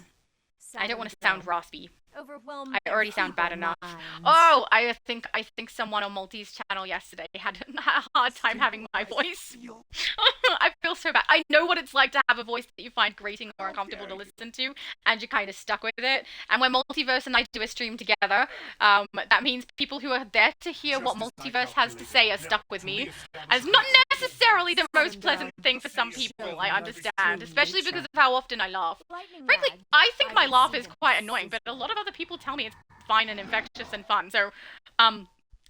I don't want to sound raspy. I already sound bad enough. Oh, I think someone on Multi's channel yesterday had a hard time having my voice. I feel so bad. I know what it's like to have a voice that you find grating or uncomfortable to listen to, and you're kind of stuck with it. And when Multiverse and I do a stream together, that means people who are there to hear what Multiverse has to say are stuck with me. And it's not necessarily the most pleasant thing for some people, I understand, especially because of how often I laugh. Frankly, I think my laugh is quite annoying, but a lot of other people tell me it's fine and infectious and fun. So,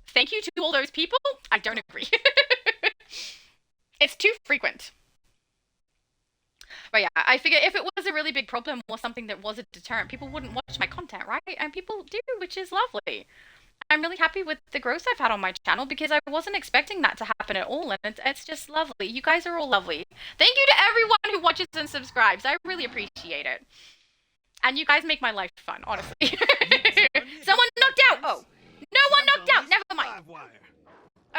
thank you to all those people. I don't agree. It's too frequent. But yeah, I figure if it was a really big problem or something that was a deterrent, people wouldn't watch my content, right? And people do, which is lovely. I'm really happy with the growth I've had on my channel because I wasn't expecting that to happen at all, and it's just lovely. You guys are all lovely. Thank you to everyone who watches and subscribes. I really appreciate it. And you guys make my life fun, honestly. Someone knocked out! Oh, no one knocked out! Never mind.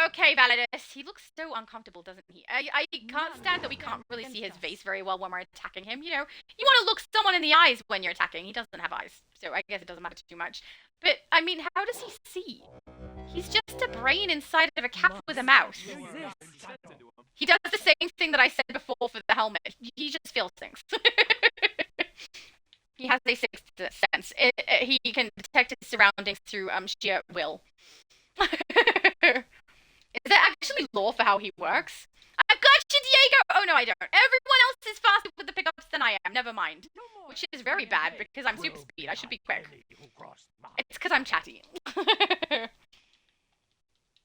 Okay, Validus. He looks so uncomfortable, doesn't he? I can't stand that we can't really see his face very well when we're attacking him. You know, you want to look someone in the eyes when you're attacking. He doesn't have eyes, so I guess it doesn't matter too much. But, I mean, how does he see? He's just a brain inside of a cap with a mouth. He does the same thing that I said before for the helmet. He just feels things. He has a sixth sense. He can detect his surroundings through sheer will. Is there actually law for how he works? I've got you, Diego! Oh, no, I don't. Everyone else is faster with the pickups than I am. Never mind. Which is very bad, because I'm super speed. I should be quick. It's because I'm chatty.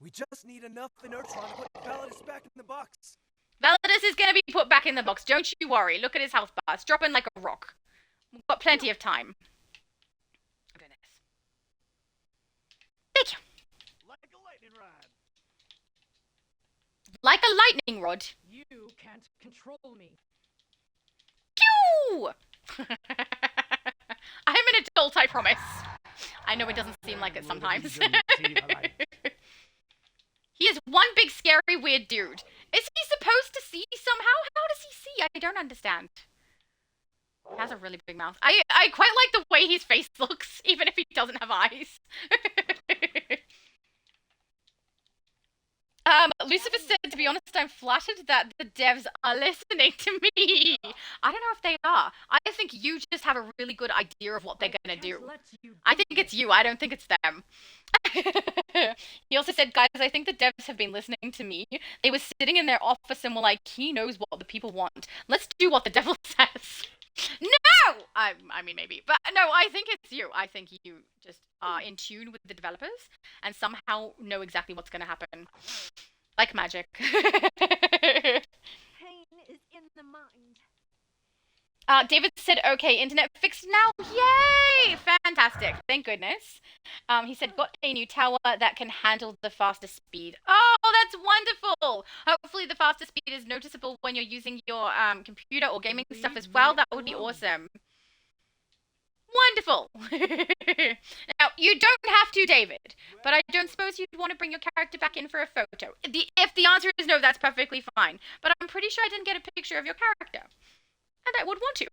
We just need enough inertron to put Validus back in the box. Validus is gonna be put back in the box. Don't you worry. Look at his health bar. It's dropping like a rock. We've got plenty of time. Oh, goodness. Thank you. Like a lightning rod. Like a lightning rod. You can't control me. Pew! I'm an adult, I promise. I know it doesn't seem like it sometimes. He is one big, scary, weird dude. Is he supposed to see somehow? How does he see? I don't understand. He has a really big mouth. I quite like the way his face looks, even if he doesn't have eyes. Lucifer said, to be honest, I'm flattered that the devs are listening to me. I don't know if they are. I think you just have a really good idea of what they're gonna do. I think it's you. I don't think it's them. He also said, guys, I think the devs have been listening to me. They were sitting in their office and were like, he knows what the people want. Let's do what the devil says. No! I mean, maybe. But no, I think it's you. I think you just are in tune with the developers and somehow know exactly what's going to happen. Like magic. Pain is in the mind. David said, okay, internet fixed now. Yay! Fantastic. Thank goodness. He said, got a new tower that can handle the faster speed. Oh, that's wonderful. Hopefully the faster speed is noticeable when you're using your computer or gaming stuff as well. That would be awesome. Wonderful. Now, you don't have to, David, but I don't suppose you'd want to bring your character back in for a photo. If the answer is no, that's perfectly fine. But I'm pretty sure I didn't get a picture of your character. And I would want to.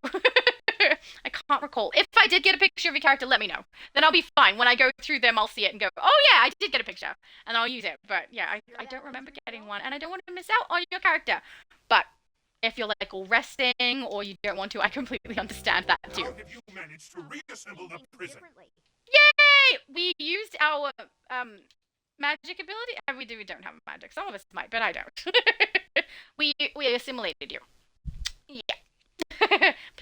I can't recall. If I did get a picture of your character, let me know. Then I'll be fine. When I go through them, I'll see it and go, oh yeah, I did get a picture. And I'll use it. But yeah, I don't remember getting one. And I don't want to miss out on your character. But if you're like all resting or you don't want to, I completely understand that too. How have you managed to reassemble the prison? Yay! We used our magic ability. We don't have magic. Some of us might, but I don't. we assimilated you. Yeah.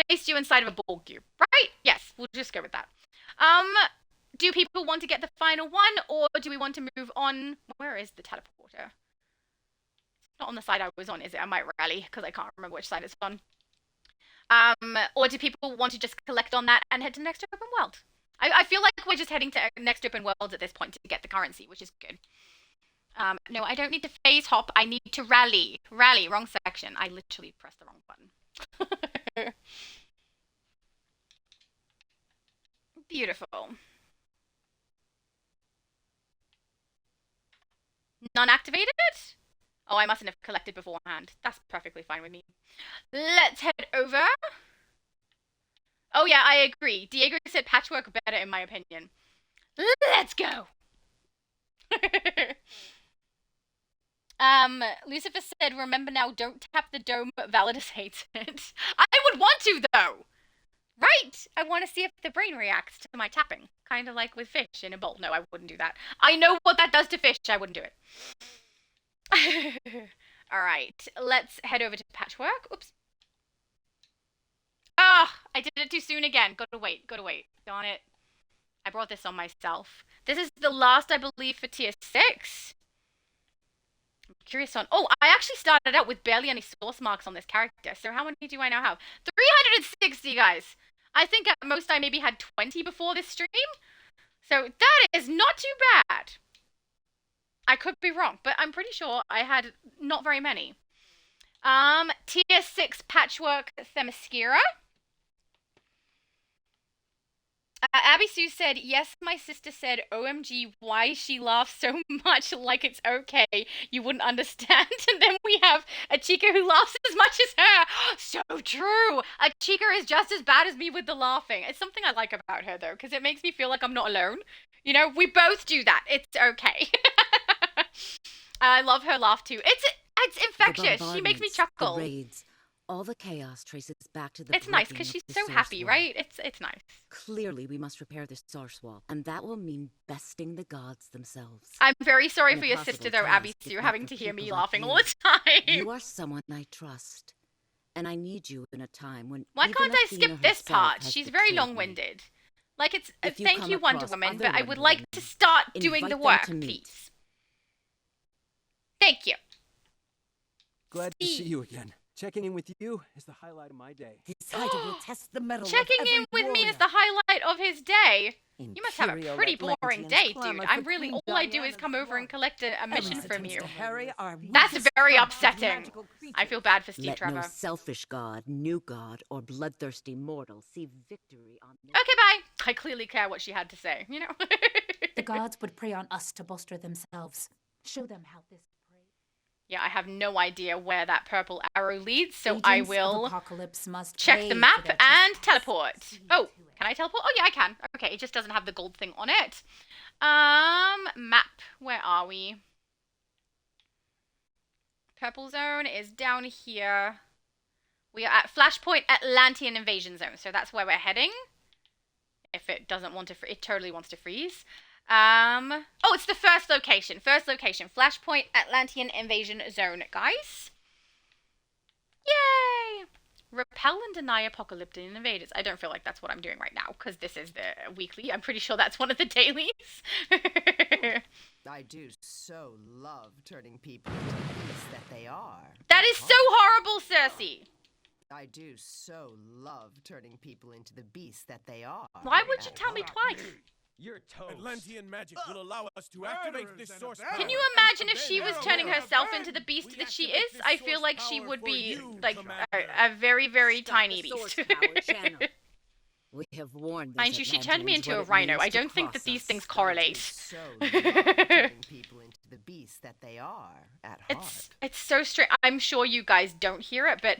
Placed you inside of a ball cube, right? Yes, we'll just go with that. Do people want to get the final one, or do we want to move on? Where is the teleporter? It's not on the side I was on, is it? I might rally, because I can't remember which side it's on. Or do people want to just collect on that and head to next open world? I feel like we're just heading to next open world at this point to get the currency, which is good. No, I don't need to phase hop. I need to rally. Rally, wrong section. I literally pressed the wrong button. Beautiful. Non-activated? Oh, I mustn't have collected beforehand. That's perfectly fine with me. Let's head over. Oh yeah, I agree. Diego said patchwork better in my opinion. Let's go. Lucifer said, remember now, don't tap the dome, but Validus hates it. I would want to, though! Right! I want to see if the brain reacts to my tapping. Kind of like with fish in a bowl. No, I wouldn't do that. I know what that does to fish. I wouldn't do it. Alright, let's head over to Patchwork. Oops. Ah! I did it too soon again. Gotta wait. Darn it. I brought this on myself. This is the last, I believe, for tier 6. I'm curious on... Oh, I actually started out with barely any source marks on this character. So how many do I now have? 360, guys. I think at most I maybe had 20 before this stream. So that is not too bad. I could be wrong, but I'm pretty sure I had not very many. Tier 6 Patchwork Themyscira. Abby Sue said, yes, my sister said, OMG, why she laughs so much like it's okay. You wouldn't understand. And then we have a Chica who laughs as much as her. So true. A Chica is just as bad as me with the laughing. It's something I like about her, though, because it makes me feel like I'm not alone. You know, we both do that. It's okay. I love her laugh, too. It's infectious. She makes me chuckle. The raids. All the chaos traces back to the It's nice because she's so happy, right? It's nice. Clearly, we must repair the source wall, and that will mean besting the gods themselves. I'm very sorry for your sister, though, Abby Sue, having to hear me laughing all the time. You are someone I trust, and I need you in a time when. Why can't I skip this part? She's very long-winded. Like, it's thank you, Wonder Woman, but I would like to start doing the work, please. Thank you. Glad to see you again. Checking in with you is the highlight of my day. Decided to test the metal Checking of in every with me warrior. is the highlight of his day. You must have a Imperial pretty boring Atlanteans day, clamor dude. for I'm really, Queen all I do is Diana's come over and collect a mission from you. Harry, our That's weakest very fronts of upsetting. magical I feel bad for Steve Let Trevor. no selfish god, new god, or bloodthirsty mortal see victory on this. Okay, bye. I clearly care what she had to say, you know? The gods would prey on us to bolster themselves. Show them how this. Yeah, I have no idea where that purple arrow leads, so I Agents of will Apocalypse must check pay the for map their and teleport. Oh, can I teleport? Oh, yeah, I can. Okay, it just doesn't have the gold thing on it. Map. Where are we? Purple zone is down here. We are at Flashpoint Atlantean Invasion Zone, so that's where we're heading. If it doesn't want to, it totally wants to freeze. Oh, it's the first location. First location. Flashpoint Atlantean Invasion Zone, guys. Yay! Repel and deny apocalyptic invaders. I don't feel like that's what I'm doing right now, because this is the weekly. I'm pretty sure that's one of the dailies. I do so love turning people into the beasts that they are. That is so horrible, Cersei! I do so love turning people into the beasts that they are. Why would you tell me twice? You're toast. Atlantean magic will allow us to activate this source power. Can you imagine if she was turning herself into the beast that she is? I feel like she would be, like, a very, very tiny beast. We have warned Mind you, she turned me into a rhino. I don't think that these things correlate. So love turning people into the beasts that they are at heart. It's so strange. I'm sure you guys don't hear it, but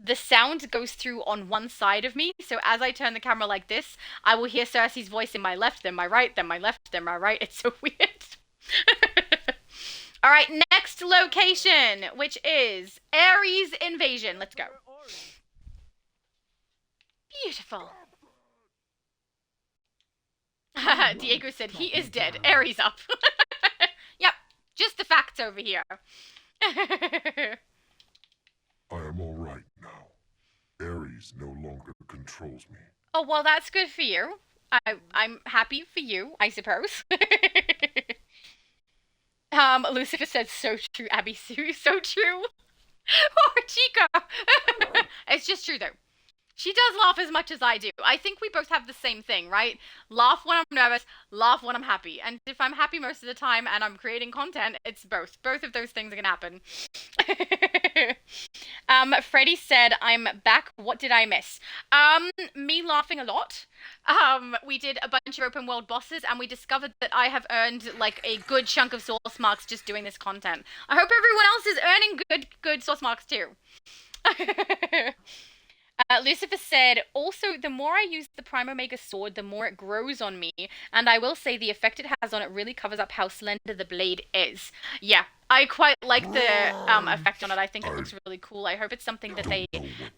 the sound goes through on one side of me. So as I turn the camera like this, I will hear Cersei's voice in my left, then my right, then my left, then my right. It's so weird. All right, next location, which is Ares Invasion. Let's go. Beautiful. Diego said he is dead. Ares up. Yep, just the facts over here. I am all right now. Ares no longer controls me. Oh, well, that's good for you. I'm happy for you, I suppose. Lucifer said, so true, Abby Sue, so true. Poor Chica. It's just true, though. She does laugh as much as I do. I think we both have the same thing, right? Laugh when I'm nervous, laugh when I'm happy. And if I'm happy most of the time and I'm creating content, it's both. Both of those things are gonna happen. Freddie said, I'm back. What did I miss? Me laughing a lot. We did a bunch of open world bosses and we discovered that I have earned like a good chunk of source marks just doing this content. I hope everyone else is earning good source marks too. Lucifer said, also, the more I use the Prime Omega sword, the more it grows on me. And I will say the effect it has on it really covers up how slender the blade is. Yeah, I quite like the effect on it. I think it looks really cool. I hope it's something that they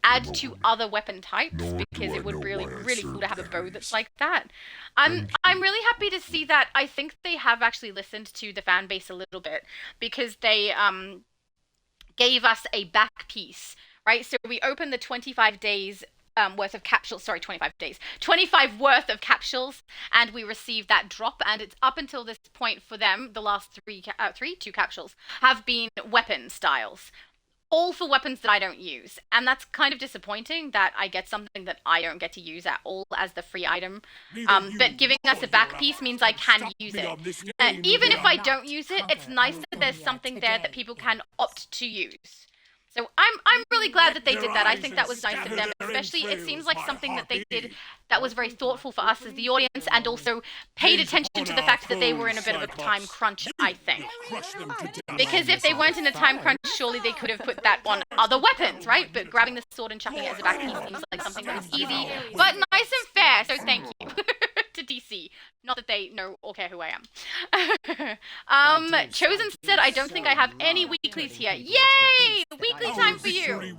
add to other weapon types, because it would be really cool to have a bow that's like that. I'm really happy to see that. I think they have actually listened to the fan base a little bit, because they gave us a back piece. Right, so we opened the 25 days worth of capsules, 25 worth of capsules, and we received that drop, and it's up until this point for them, the last two capsules, have been weapon styles. All for weapons that I don't use, and that's kind of disappointing that I get something that I don't get to use at all as the free item, but giving us a back piece means I can use it. Even if I don't use it, it's nice that there's something there that people can opt to use. So I'm really glad that they did that. I think that was nice of them, especially it seems like something that they did that was very thoughtful for us as the audience, and also paid attention to the fact that they were in a bit of a time crunch, I think. Because if they weren't in a time crunch, surely they could have put that on other weapons, right? But grabbing the sword and chucking it as a back piece seems like something that was easy, but nice and fair, so thank you. To DC. Not that they know or care who I am. Chosen said, I don't think I have any weeklies here. Yay! Weekly time for you!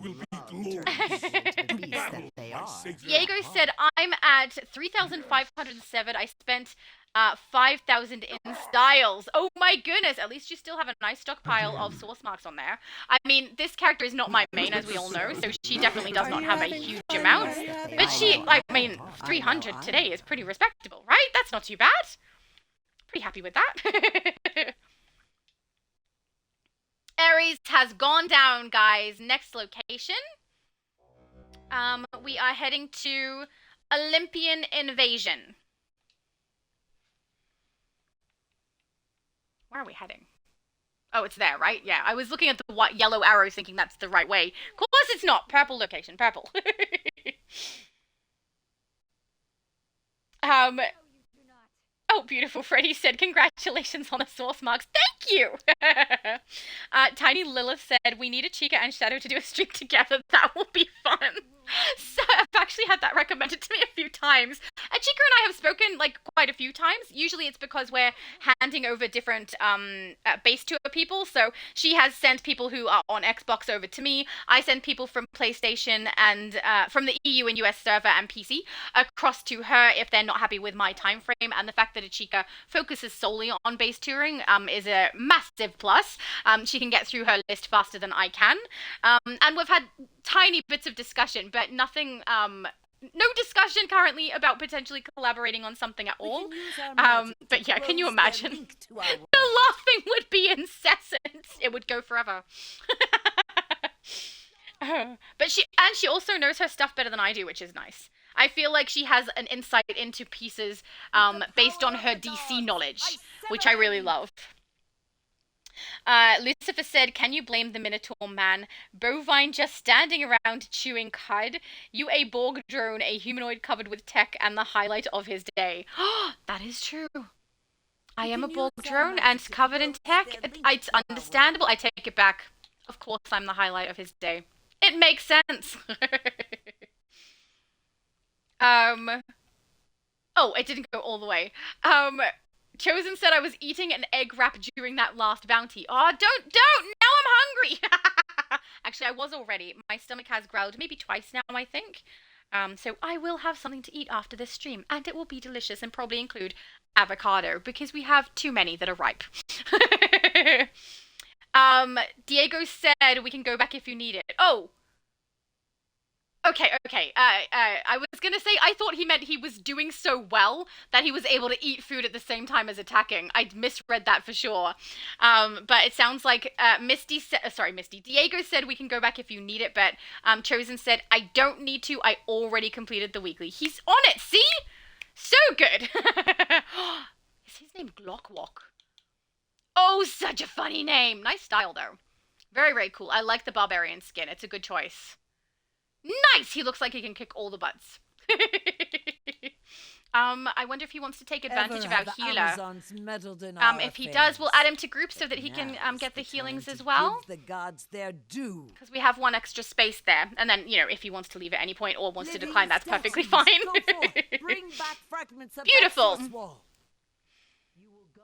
Diego said, I'm at 3,507. I spent 5,000 in styles. Oh my goodness, at least you still have a nice stockpile of source marks on there. I mean, this character is not my main, as we all know, so she definitely does not have a huge amount. But she, I mean, 300 today is pretty respectable, right? That's not too bad. Pretty happy with that. Ares has gone down, guys. Next location. We are heading to Olympian Invasion. Where are we heading? Oh, it's there, right? Yeah, I was looking at the white, yellow arrows thinking that's the right way. Of course it's not. Purple location, purple. Oh, beautiful. Freddie said, congratulations on the source marks. Thank you! Tiny Lilith said, we need a Chica and Shadow to do a stream together. That will be fun. So I've actually had that recommended to me a few times. Chica and I have spoken, like, quite a few times. Usually it's because we're handing over different base tour people. So she has sent people who are on Xbox over to me. I send people from PlayStation and from the EU and US server and PC across to her if they're not happy with my time frame. And the fact that Chica focuses solely on base touring is a massive plus. She can get through her list faster than I can. And we've had tiny bits of discussion, but nothing, no discussion currently about potentially collaborating on something at all. But yeah, can you imagine? The laughing would be incessant. It would go forever. But she also knows her stuff better than I do, which is nice. I feel like she has an insight into pieces based on her DC knowledge, which I really love. Lucifer said, can you blame the Minotaur man? Bovine just standing around chewing cud. You a Borg drone, a humanoid covered with tech, and the highlight of his day. That is true. I am a Borg drone and covered in tech. It's understandable. I take it back. Of course I'm the highlight of his day. It makes sense. Oh, it didn't go all the way. Chosen said I was eating an egg wrap during that last bounty. Oh, don't! Now I'm hungry! Actually, I was already. My stomach has growled maybe twice now, I think. So I will have something to eat after this stream, and it will be delicious and probably include avocado, because we have too many that are ripe. Diego said we can go back if you need it. Oh! Okay. I was gonna say, I thought he meant he was doing so well that he was able to eat food at the same time as attacking. I'd misread that for sure. But it sounds like, Diego said we can go back if you need it, but, Chosen said, I don't need to, I already completed the weekly. He's on it, see? So good! Is his name Glockwalk? Oh, such a funny name! Nice style, though. Very, very cool. I like the barbarian skin. It's a good choice. Nice! He looks like he can kick all the butts. I wonder if he wants to take advantage of our healer. If he does, we'll add him to groups so that he can get the healings as well. Give the gods their due. Because we have one extra space there. And then, you know, if he wants to leave at any point or wants to decline, that's perfectly fine. Bring back fragments of beautiful!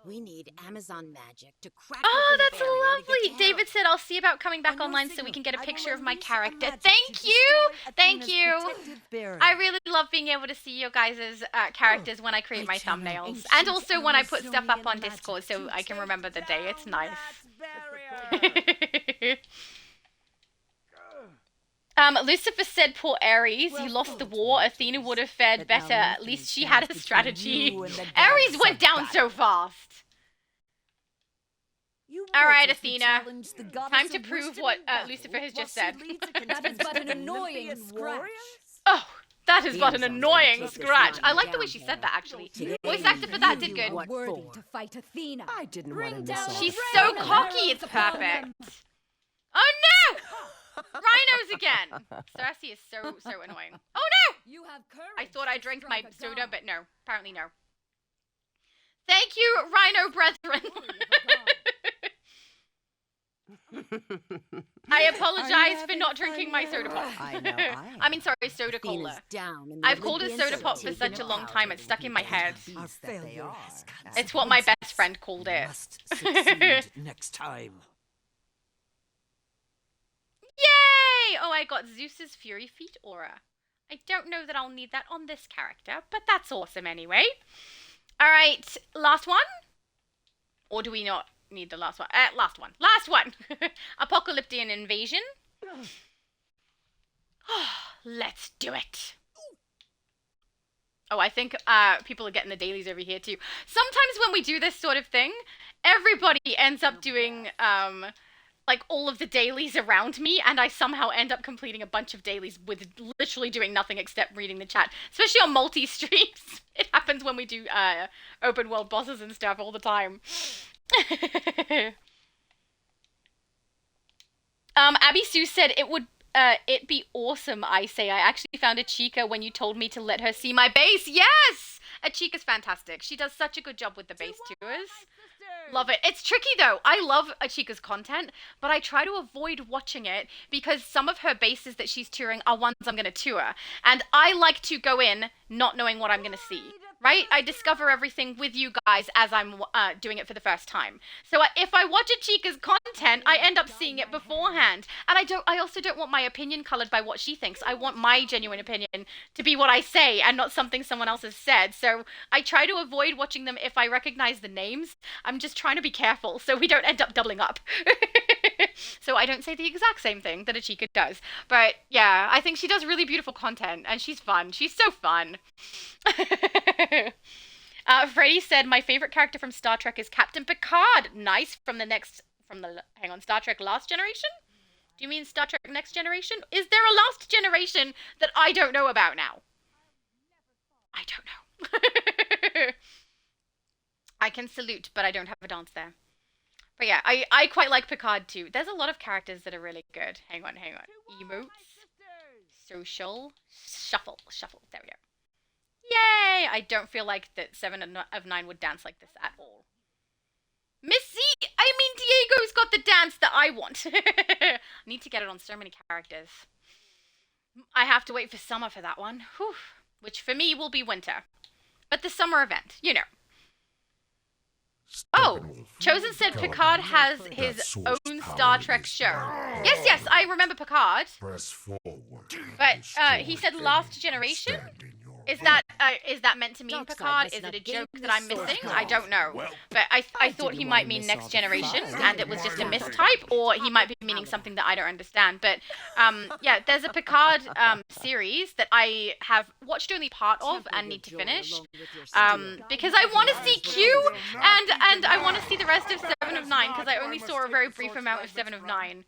We need Amazon magic to crack. Oh, that's lovely. David said, I'll see about coming back online so we can get a picture of my character. Thank you. Thank you. I really love being able to see your guys' characters when I create my thumbnails. And also when I put stuff up on Discord so I can remember the day. It's nice. Lucifer said, poor Ares, you lost the war. Athena would have fared better. At least she had a strategy. Ares went down so fast. Alright, Athena. Time to prove what Lucifer has just said. That is but an annoying scratch. Oh, that is but an annoying scratch. I like the way she said that, actually. Voice actor for that did good. Worthy to fight Athena. I didn't want to miss She's so cocky, it's perfect. Oh no! Rhinos again! Cersei is so annoying. Oh no! You have courage. I thought I drank my soda, but no. Apparently no. Thank you, Rhino brethren! I apologize for not drinking my soda pop. I mean, sorry, soda cola. I've called it soda pop for such a long time, it's stuck in my head. It's what my best friend called it. Next time. Yay! Oh, I got Zeus's Fury Feet aura. I don't know that I'll need that on this character, but that's awesome anyway. Alright, last one? Or do we not need the last one? Last one. Last one! Apocalyptian Invasion. Let's do it. Oh, I think people are getting the dailies over here too. Sometimes when we do this sort of thing, everybody ends up doing like all of the dailies around me, and I somehow end up completing a bunch of dailies with literally doing nothing except reading the chat. Especially on multi-streams. It happens when we do open world bosses and stuff all the time. Abby Sue said it would it be awesome, I say. I actually found a Chica when you told me to let her see my base. Yes! A Chica's fantastic. She does such a good job with the base tours. Love it. It's tricky though. I love a Chica's content, but I try to avoid watching it because some of her bases that she's touring are ones I'm going to tour. And I like to go in not knowing what I'm going to see. Right? I discover everything with you guys as I'm doing it for the first time. So if I watch a Chica's content, I end up seeing it beforehand. And I also don't want my opinion colored by what she thinks. I want my genuine opinion to be what I say and not something someone else has said. So I try to avoid watching them if I recognize the names. I'm just trying to be careful so we don't end up doubling up. So I don't say the exact same thing that a Chica does. But yeah, I think she does really beautiful content and she's fun. She's so fun. Freddie said, my favorite character from Star Trek is Captain Picard. Nice. Hang on, Star Trek Last Generation? Do you mean Star Trek Next Generation? Is there a Last Generation that I don't know about now? I don't know. I can salute, but I don't have a dance there. But yeah, I quite like Picard too. There's a lot of characters that are really good. Hang on. Emotes. Social. Shuffle. There we go. Yay! I don't feel like that 7 of 9 would dance like this at all. Missy! I mean, Diego's got the dance that I want. I need to get it on so many characters. I have to wait for summer for that one. Whew. Which for me will be winter. But the summer event, you know. Oh, Chosen said Picard has his own Star Trek show. Yes, I remember Picard. Press forward. But he said Last Generation? Is that meant to mean Picard? Is it a joke that I'm missing? I don't know. But I thought he might mean Next Generation, and it was just a mistype, or he might be meaning something that I don't understand. But yeah, there's a Picard series that I have watched only part of and need to finish because I want to see Q and I want to see the rest of 7 of 9 because I only saw a very brief amount of 7 of 9.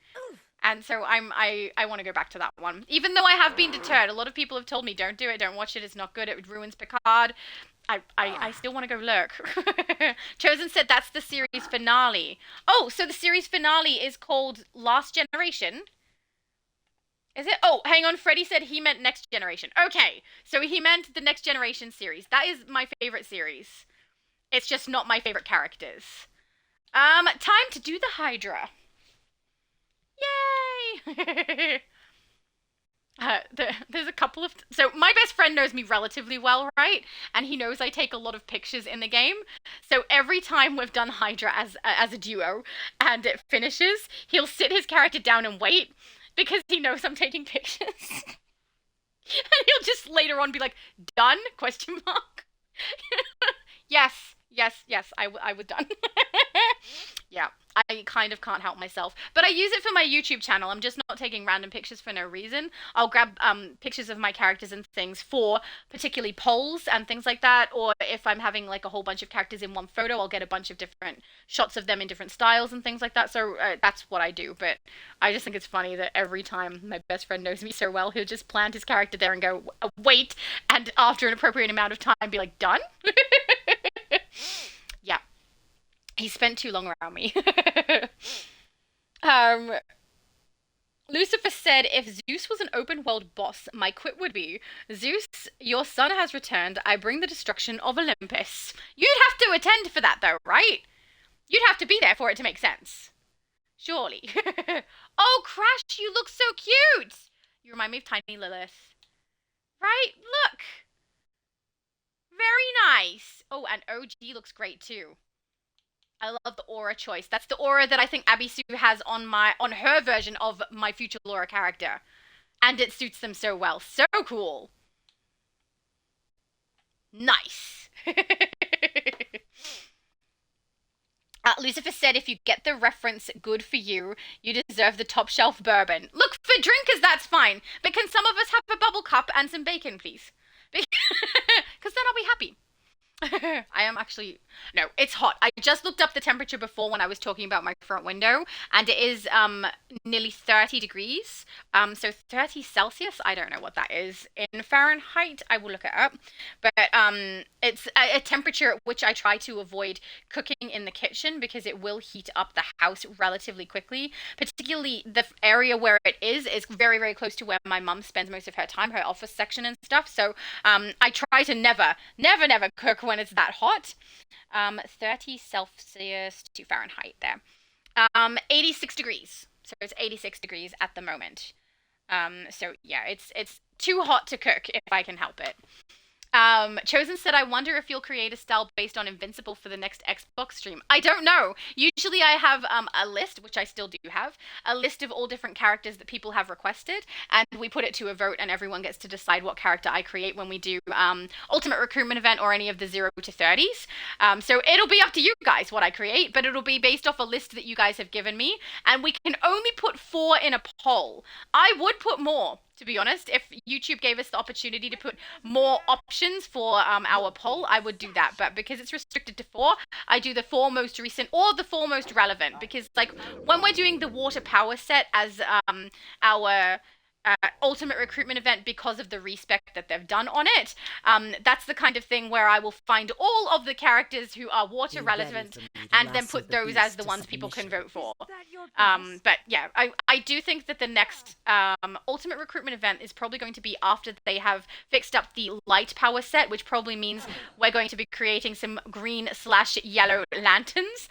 And so I want to go back to that one. Even though I have been deterred. A lot of people have told me, don't do it, don't watch it, it's not good, it ruins Picard. I still want to go look. Chosen said that's the series finale. Oh, so the series finale is called Last Generation? Is it? Oh, hang on, Freddie said he meant Next Generation. Okay, so he meant the Next Generation series. That is my favorite series. It's just not my favorite characters. Time to do the Hydra. Yay! There's a couple of... So my best friend knows me relatively well, right? And he knows I take a lot of pictures in the game. So every time we've done Hydra as a duo and it finishes, he'll sit his character down and wait because he knows I'm taking pictures. And he'll just later on be like, done? Question mark. Yes, I was done. Yeah, I kind of can't help myself. But I use it for my YouTube channel. I'm just not taking random pictures for no reason. I'll grab pictures of my characters and things for particularly polls and things like that. Or if I'm having like a whole bunch of characters in one photo, I'll get a bunch of different shots of them in different styles and things like that. So that's what I do. But I just think it's funny that every time my best friend knows me so well, he'll just plant his character there and go, wait. And after an appropriate amount of time, be like, done? Yeah. He spent too long around me. Lucifer said, if Zeus was an open world boss, my quit would be, Zeus, your son has returned. I bring the destruction of Olympus. You'd have to attend for that though, right? You'd have to be there for it to make sense. Surely. Oh, Crash, you look so cute. You remind me of Tiny Lilith. Right? Look. Very nice. Oh, and OG looks great too. I love the aura choice. That's the aura that I think Abby Sue has on her version of my future Laura character. And it suits them so well. So cool. Nice. Lucifer said, if you get the reference, good for you. You deserve the top shelf bourbon. Look, for drinkers, that's fine. But can some of us have a bubble cup and some bacon, please? Because then I'll be happy. I am actually no, it's hot. I just looked up the temperature before when I was talking about my front window, and it is nearly 30 degrees. So 30 Celsius, I don't know what that is in Fahrenheit. I will look it up. But it's a temperature at which I try to avoid cooking in the kitchen because it will heat up the house relatively quickly. Particularly the area where it is very, very close to where my mum spends most of her time, her office section and stuff. So I try to never cook when it's that hot. 30 Celsius to Fahrenheit there. 86 degrees. So it's 86 degrees at the moment. So yeah, it's too hot to cook if I can help it. Chosen said, I wonder if you'll create a style based on Invincible for the next Xbox stream. I don't know. Usually I have a list, which I still do have, a list of all different characters that people have requested, and we put it to a vote, and everyone gets to decide what character I create when we do Ultimate Recruitment Event or any of the 0 to 30s. So it'll be up to you guys what I create, but it'll be based off a list that you guys have given me, and we can only put 4 in a poll. I would put more, to be honest. If YouTube gave us the opportunity to put more options for our poll, I would do that. But because it's restricted to 4, I do the 4 most recent or the 4 most relevant. Because like when we're doing the water power set as our Ultimate Recruitment Event, because of the respec that they've done on it, that's the kind of thing where I will find all of the characters who are water relevant and then put those as the ones people can vote for. But yeah, I do think that the next Ultimate Recruitment Event is probably going to be after they have fixed up the light power set, which probably means we're going to be creating some green/yellow lanterns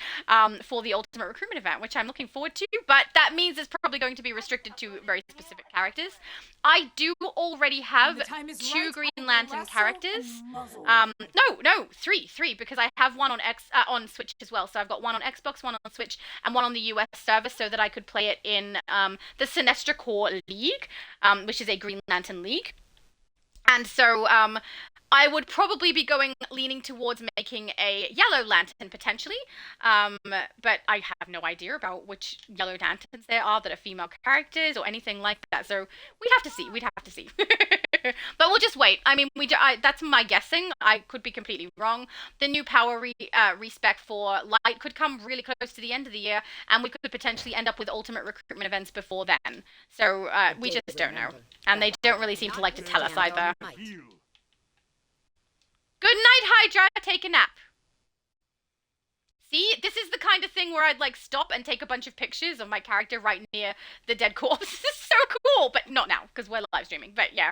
for the Ultimate Recruitment Event, which I'm looking forward to. But that means it's probably going to be restricted to very specific characters. I do already have 2 Green Lantern characters. No, three, because I have one on Switch as well. So I've got one on Xbox, one on Switch, and one on the US server, so that I could play it in the Sinestro Corps League, which is a Green Lantern league. And so I would probably be leaning towards making a Yellow Lantern potentially, but I have no idea about which Yellow Lanterns there are that are female characters or anything like that. So we'd have to see. But we'll just wait. I mean, that's my guessing. I could be completely wrong. The new power respec for Light could come really close to the end of the year, and we could potentially end up with Ultimate Recruitment Events before then. So we just don't know, and they don't really seem to like to tell us either. Good night, Hydra. Take a nap. See, this is the kind of thing where I'd like stop and take a bunch of pictures of my character right near the dead corpse. This is so cool, but not now because we're live streaming. But yeah,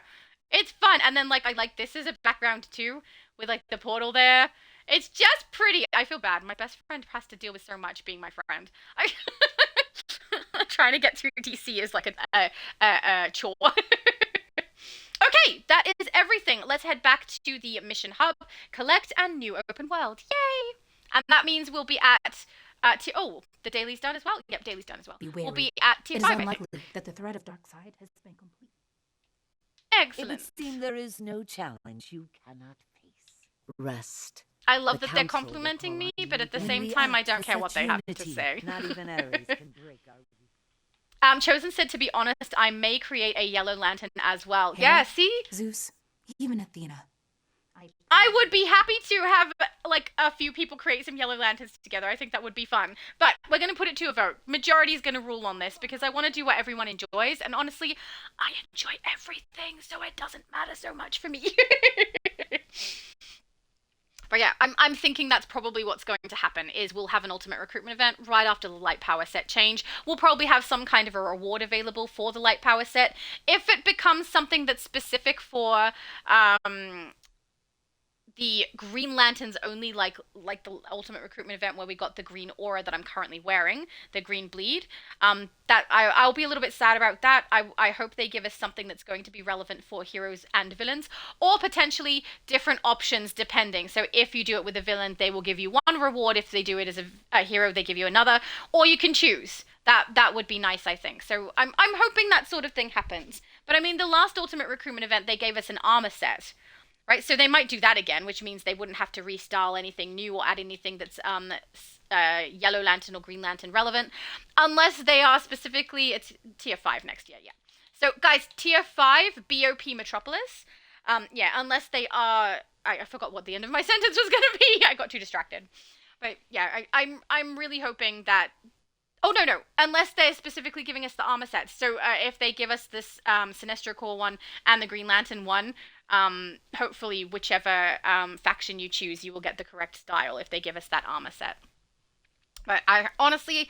it's fun. And then like I like this as a background too, with like the portal there. It's just pretty. I feel bad. My best friend has to deal with so much being my friend. Trying to get through DC is like a chore. Okay, that is everything. Let's head back to the mission hub, collect, and new open world. Yay! And that means we'll be at the daily's done as well. Yep, daily's done as well. We'll be at tier 5. It is unlikely that the threat of Darkseid has been complete. Excellent. It would seem there is no challenge you cannot face. Rest. I love that they're complimenting me, but at the same time, I don't care what they have to say. Not even Ares can break our... Chosen said, to be honest, I may create a Yellow Lantern as well. Hey, yeah, see? Zeus, even Athena. I would be happy to have, like, a few people create some Yellow Lanterns together. I think that would be fun. But we're going to put it to a vote. Majority is going to rule on this because I want to do what everyone enjoys. And honestly, I enjoy everything, so it doesn't matter so much for me. But yeah, I'm thinking that's probably what's going to happen, is we'll have an Ultimate Recruitment Event right after the Light Power set change. We'll probably have some kind of a reward available for the Light Power set. If it becomes something that's specific for the Green Lanterns only, like the Ultimate Recruitment Event where we got the green aura that I'm currently wearing, the green bleed, that I'll be a little bit sad about that. I hope they give us something that's going to be relevant for heroes and villains, or potentially different options depending. So if you do it with a villain, they will give you one reward. If they do it as a hero, they give you another, or you can choose. That would be nice, I think. So I'm hoping that sort of thing happens. But I mean, the last Ultimate Recruitment Event, they gave us an armor set. Right, so they might do that again, which means they wouldn't have to restyle anything new or add anything that's Yellow Lantern or Green Lantern relevant, unless they are specifically, it's tier 5 next year, yeah. So guys, tier 5, BOP Metropolis. Yeah, unless they are. I forgot what the end of my sentence was gonna be. I got too distracted. But yeah, I'm really hoping that. Oh no! Unless they're specifically giving us the armor sets. So if they give us this Sinestro Corps one and the Green Lantern one, hopefully whichever faction you choose, you will get the correct style if they give us that armor set. But I honestly,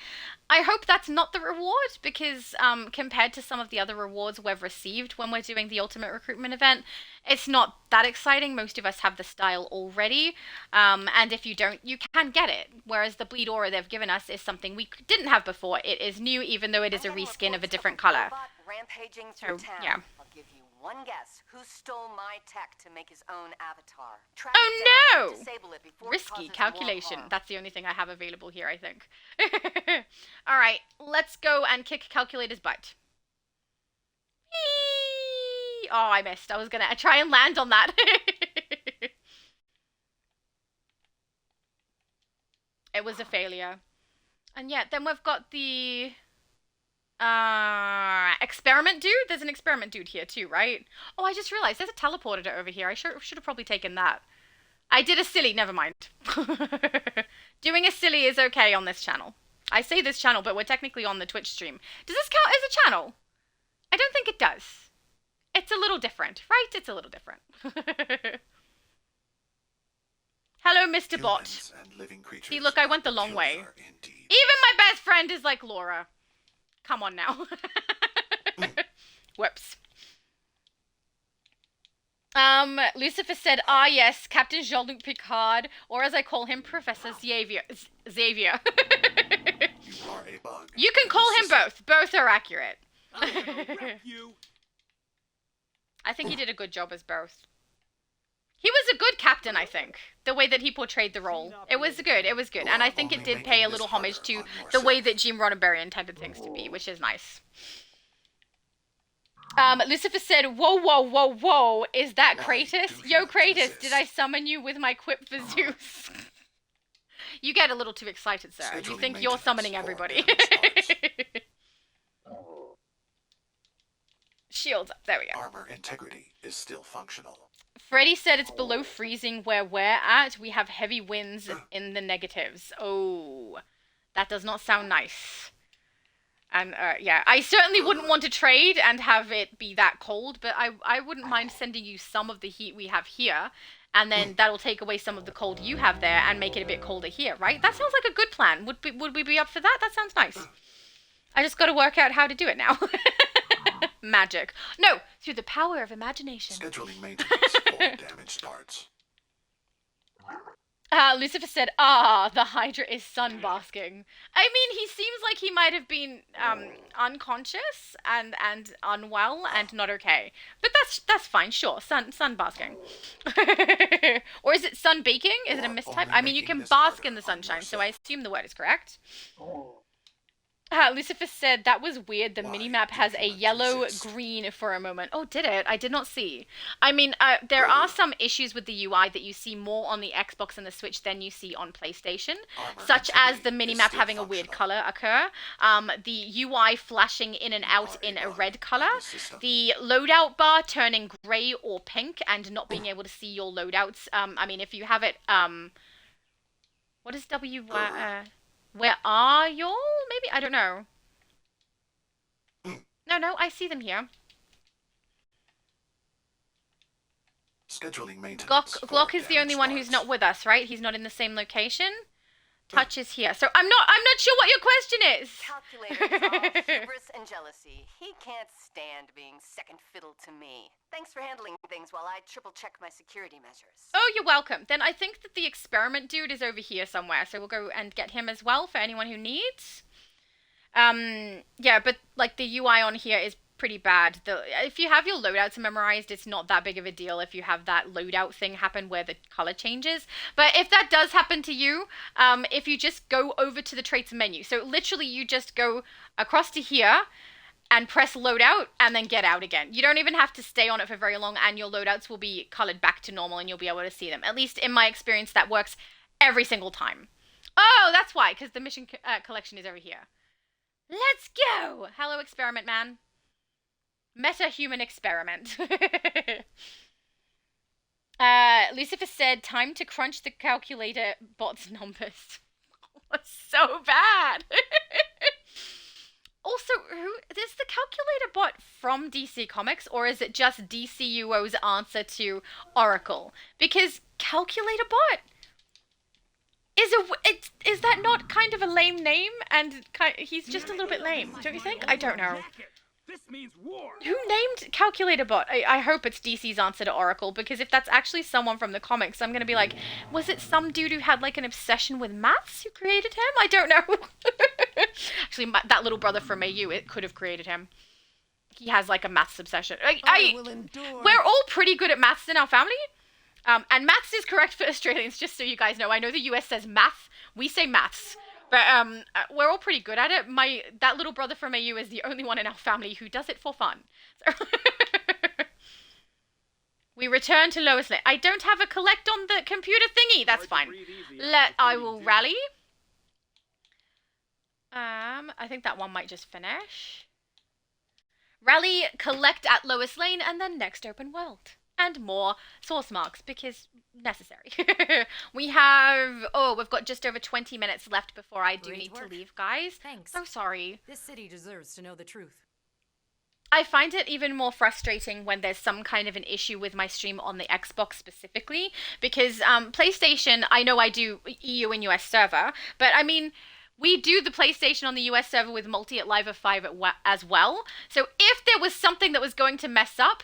I hope that's not the reward, because compared to some of the other rewards we've received when we're doing the Ultimate Recruitment event, it's not that exciting. Most of us have the style already, and if you don't, you can get it. Whereas the Bleed Aura they've given us is something we didn't have before. It is new, even though it is a reskin of a different color. Rampaging So, through town. yeah. I'll give you one guess. Who stole my tech to make his own avatar? Track Oh it down and no! disable it before it Risky causes more calculation. harm. That's the only thing I have available here, I think. Alright, let's go and kick Calculator's butt. Whee! Oh, I missed. I was gonna try and land on that. It was a failure. And yeah, then we've got the experiment dude. There's an experiment dude here too, right? Oh, I just realized there's a teleporter over here. I should have probably taken that. I did a silly, never mind. Doing a silly is okay on this channel. I say this channel, but we're technically on the Twitch stream. Does this count as a channel? I don't think it does. It's a little different, right? It's a little different. Hello, Mr. Bot. See, look, I went the long way. Even my best friend is like Laura. Come on now. Whoops. Lucifer said, ah yes, Captain Jean-Luc Picard, or as I call him, Professor Xavier. Xavier. You can call him both. Both are accurate. I think he did a good job as both. He was a good captain, I think. The way that he portrayed the role. It was good, it was good. And I think it did pay a little homage to the way that Gene Roddenberry intended things to be, which is nice. Lucifer said, whoa, is that Kratos? Yo, Kratos, did I summon you with my quip for Zeus? You get a little too excited, sir. You think you're summoning everybody. Shields up, there we go. Armor integrity is still functional. Freddy said it's below freezing where we're at. We have heavy winds in the negatives. Oh, that does not sound nice. And, yeah, I certainly wouldn't want to trade and have it be that cold, but I wouldn't mind sending you some of the heat we have here, and then that'll take away some of the cold you have there and make it a bit colder here, right? That sounds like a good plan. Would we be up for that? That sounds nice. I just gotta work out how to do it now. Magic. No, through the power of imagination. Scheduling maintenance for damaged parts. Lucifer said, ah, the Hydra is sunbasking. I mean, he seems like he might have been unconscious and unwell and not okay. But that's fine, sure, sunbasking. Or is it sunbaking? Is it a mistype? I mean, you can bask in the sunshine, so I assume the word is correct. Lucifer said, that was weird. The minimap has a yellow-green for a moment. Oh, did it? I did not see. I mean, there are some issues with the UI that you see more on the Xbox and the Switch than you see on PlayStation, such as the minimap having a weird color occur, the UI flashing in and out in a red color, the loadout bar turning gray or pink and not being able to see your loadouts. I mean, if you have it, what is where are y'all? Maybe? I don't know. No, I see them here. Scheduling maintenance. Glock is the only one who's not with us, right? He's not in the same location. Touch is here. So I'm not sure what your question is. Calculator is all hubris and jealousy. He can't stand being second fiddle to me. Thanks for handling things while I triple check my security measures. Oh, you're welcome. Then I think that the experiment dude is over here somewhere, so we'll go and get him as well for anyone who needs. Yeah, but like the UI on here is pretty bad. If you have your loadouts memorized, it's not that big of a deal if you have that loadout thing happen where the color changes. But if that does happen to you, if you just go over to the traits menu, so literally you just go across to here and press loadout and then get out again. You don't even have to stay on it for very long, and your loadouts will be colored back to normal and you'll be able to see them. At least in my experience, that works every single time. Oh, that's why, because the mission collection is over here. Let's go! Hello, experiment man. Meta-human experiment. Lucifer said, time to crunch the calculator bot's numbers. Was so bad. Also, is the calculator bot from DC Comics, or is it just DCUO's answer to Oracle? Because calculator bot is that not kind of a lame name? And he's just a little bit lame, don't you think? I don't know. This means war. Who named Calculator Bot? I hope it's DC's answer to Oracle, because if that's actually someone from the comics, I'm going to be like, was it some dude who had like an obsession with maths who created him? I don't know. Actually, that little brother from AU, it could have created him. He has like a maths obsession. We're all pretty good at maths in our family. And maths is correct for Australians, just so you guys know. I know the US says math. We say maths. But we're all pretty good at it. That little brother from AU is the only one in our family who does it for fun. So we return to Lois Lane. I don't have a collect on the computer thingy. That's fine. I will rally. I think that one might just finish. Rally, collect at Lois Lane, and then next open world. And more source marks, because necessary. We've got just over 20 minutes left before I do need to leave, guys. Thanks. So sorry. This city deserves to know the truth. I find it even more frustrating when there's some kind of an issue with my stream on the Xbox specifically, because PlayStation, I know I do EU and US server, but I mean, we do the PlayStation on the US server with multi at Live of 5 as well. So if there was something that was going to mess up,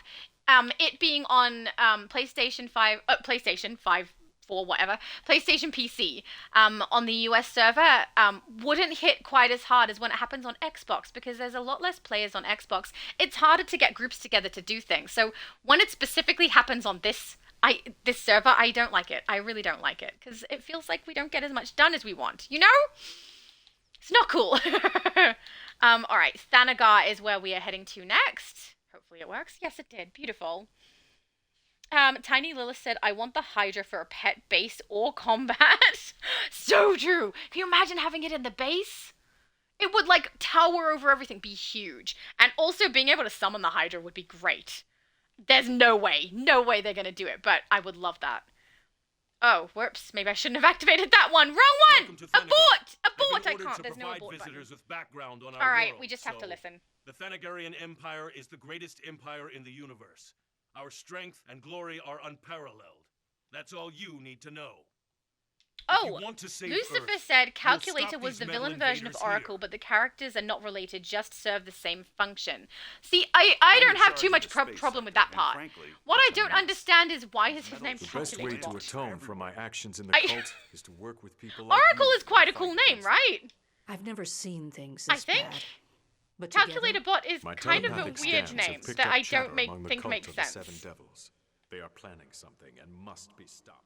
it being on PlayStation 5, PlayStation 5, 4, whatever, PlayStation PC on the US server wouldn't hit quite as hard as when it happens on Xbox, because there's a lot less players on Xbox. It's harder to get groups together to do things. So when it specifically happens on this server, I don't like it. I really don't like it, because it feels like we don't get as much done as we want, you know? It's not cool. All right, Thanagar is where we are heading to next. Hopefully it works. Yes, it did. Beautiful. Tiny Lilith said, I want the Hydra for a pet base or combat. So true. Can you imagine having it in the base? It would, like, tower over everything, be huge. And also being able to summon the Hydra would be great. There's no way they're going to do it, but I would love that. Oh, whoops. Maybe I shouldn't have activated that one. Wrong one! Abort! Abort! I can't. There's no abort button. With background on our Alright, world, we just have to listen. The Thanagarian Empire is the greatest empire in the universe. Our strength and glory are unparalleled. That's all you need to know. Oh, Lucifer Earth, said Calculator was the villain version of Oracle, but the characters are not related, just serve the same function. See, I don't have too much problem with that part. What I don't understand is why is his name Calculator? The best way to atone for my actions in the cult is to work with people like Oracle you is quite a cool name, right? I've never seen things I this think. bad. But Calculator together, Bot is kind of a weird name that I don't think makes sense. Seven Devils. They are planning something and must be stopped.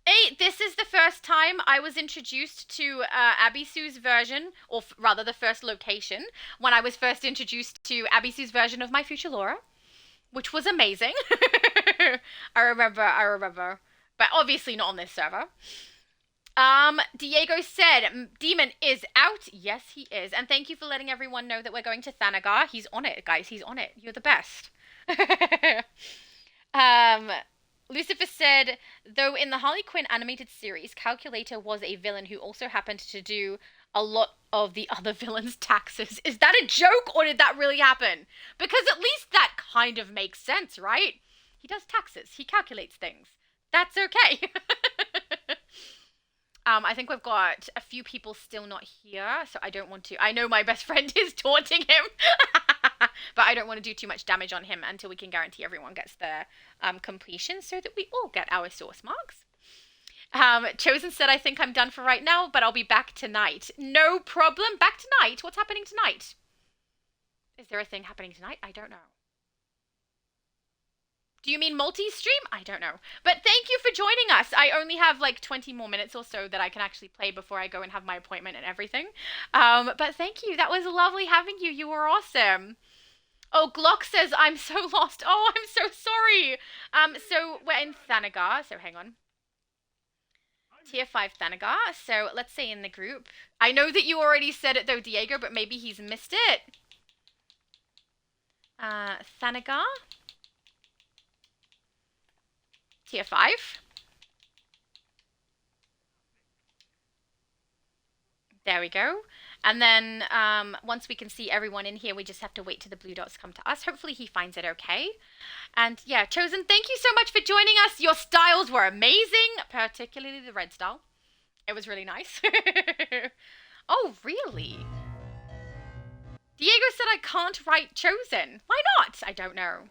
Hey, this is the first time I was introduced to Abisu's version, or rather the first location, when I was first introduced to Abisu's version of My Future Laura, which was amazing. I remember. But obviously not on this server. Diego said, Demon is out. Yes, he is. And thank you for letting everyone know that we're going to Thanagar. He's on it, guys. He's on it. You're the best. Lucifer said, though in the Harley Quinn animated series, Calculator was a villain who also happened to do a lot of the other villains' taxes. Is that a joke, or did that really happen? Because at least that kind of makes sense, right? He does taxes. He calculates things. That's okay. I think we've got a few people still not here, so I don't want to. I know my best friend is taunting him, but I don't want to do too much damage on him until we can guarantee everyone gets their completion so that we all get our source marks. Chosen said, I think I'm done for right now, but I'll be back tonight. No problem. Back tonight? What's happening tonight? Is there a thing happening tonight? I don't know. Do you mean multi-stream? I don't know. But thank you for joining us. I only have like 20 more minutes or so that I can actually play before I go and have my appointment and everything. But thank you. That was lovely having you. You were awesome. Oh, Glock says, I'm so lost. Oh, I'm so sorry. So we're in Thanagar. So hang on. Tier 5 Thanagar. So let's say in the group. I know that you already said it though, Diego, but maybe he's missed it. Thanagar. Tier 5. There we go. And then once we can see everyone in here, we just have to wait till the blue dots come to us. Hopefully he finds it okay. And yeah, Chosen, thank you so much for joining us. Your styles were amazing, particularly the red style. It was really nice. Oh, really? Diego said I can't write Chosen. Why not? I don't know.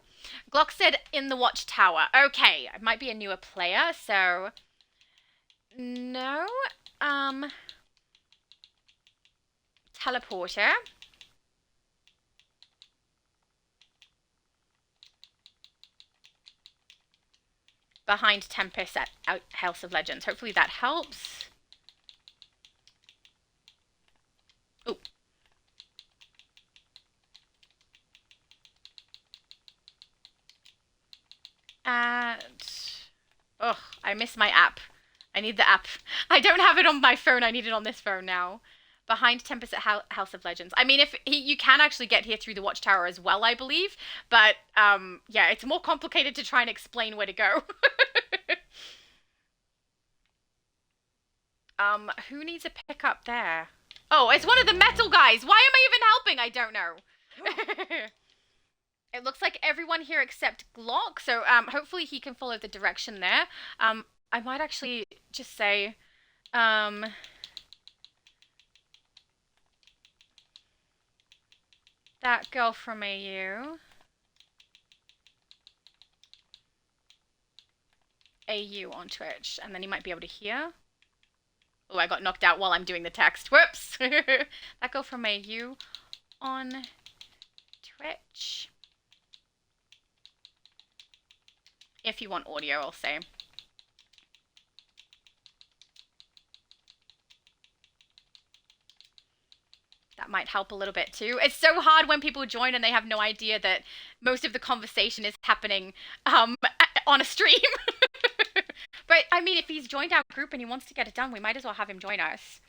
Glock said in the watchtower. Okay, I might be a newer player, so... No. Teleporter. Behind Tempest at House of Legends. Hopefully that helps. Oh. Oh, I miss my app. I need the app. I don't have it on my phone. I need it on this phone now. Behind Tempest at House of Legends. I mean, you can actually get here through the watchtower as well, I believe. But, yeah, it's more complicated to try and explain where to go. Who needs a pickup there? Oh, it's one of the metal guys. Why am I even helping? I don't know. It looks like everyone here except Glock. So, hopefully he can follow the direction there. I might actually just say, that girl from AU. AU on Twitch. And then you might be able to hear. Oh, I got knocked out while I'm doing the text. Whoops. That girl from AU on Twitch. If you want audio, I'll say. That might help a little bit too. It's so hard when people join and they have no idea that most of the conversation is happening on a stream. But, I mean, if he's joined our group and he wants to get it done, we might as well have him join us.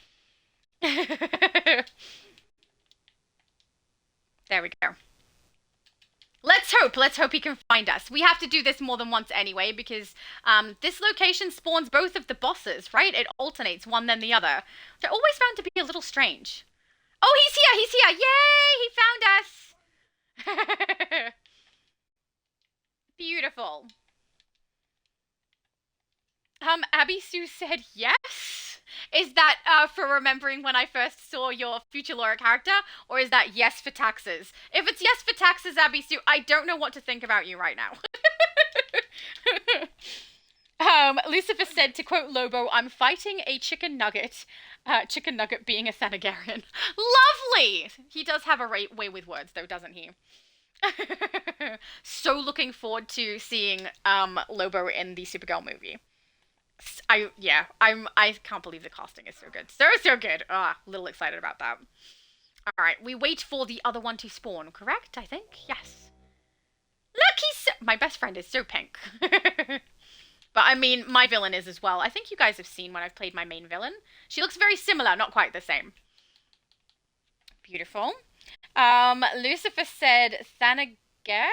There we go. Let's hope he can find us. We have to do this more than once anyway, because this location spawns both of the bosses, right? It alternates one then the other. Which I always found to be a little strange. Oh, he's here! Yay! He found us! Beautiful. Abby Sue said yes? Is that for remembering when I first saw your future Laura character? Or is that yes for taxes? If it's yes for taxes, Abby Sue, I don't know what to think about you right now. Lucifer said, to quote Lobo, I'm fighting a chicken nugget. Chicken nugget being a Thanagarian. Lovely! He does have a way with words, though, doesn't he? So looking forward to seeing Lobo in the Supergirl movie. I can't believe the casting is so good. So good. Ah, a little excited about that. Alright, we wait for the other one to spawn, correct? I think? Yes. Look, my best friend is so pink. But I mean, my villain is as well. I think you guys have seen when I've played my main villain. She looks very similar, not quite the same. Beautiful. Lucifer said, Thanagar?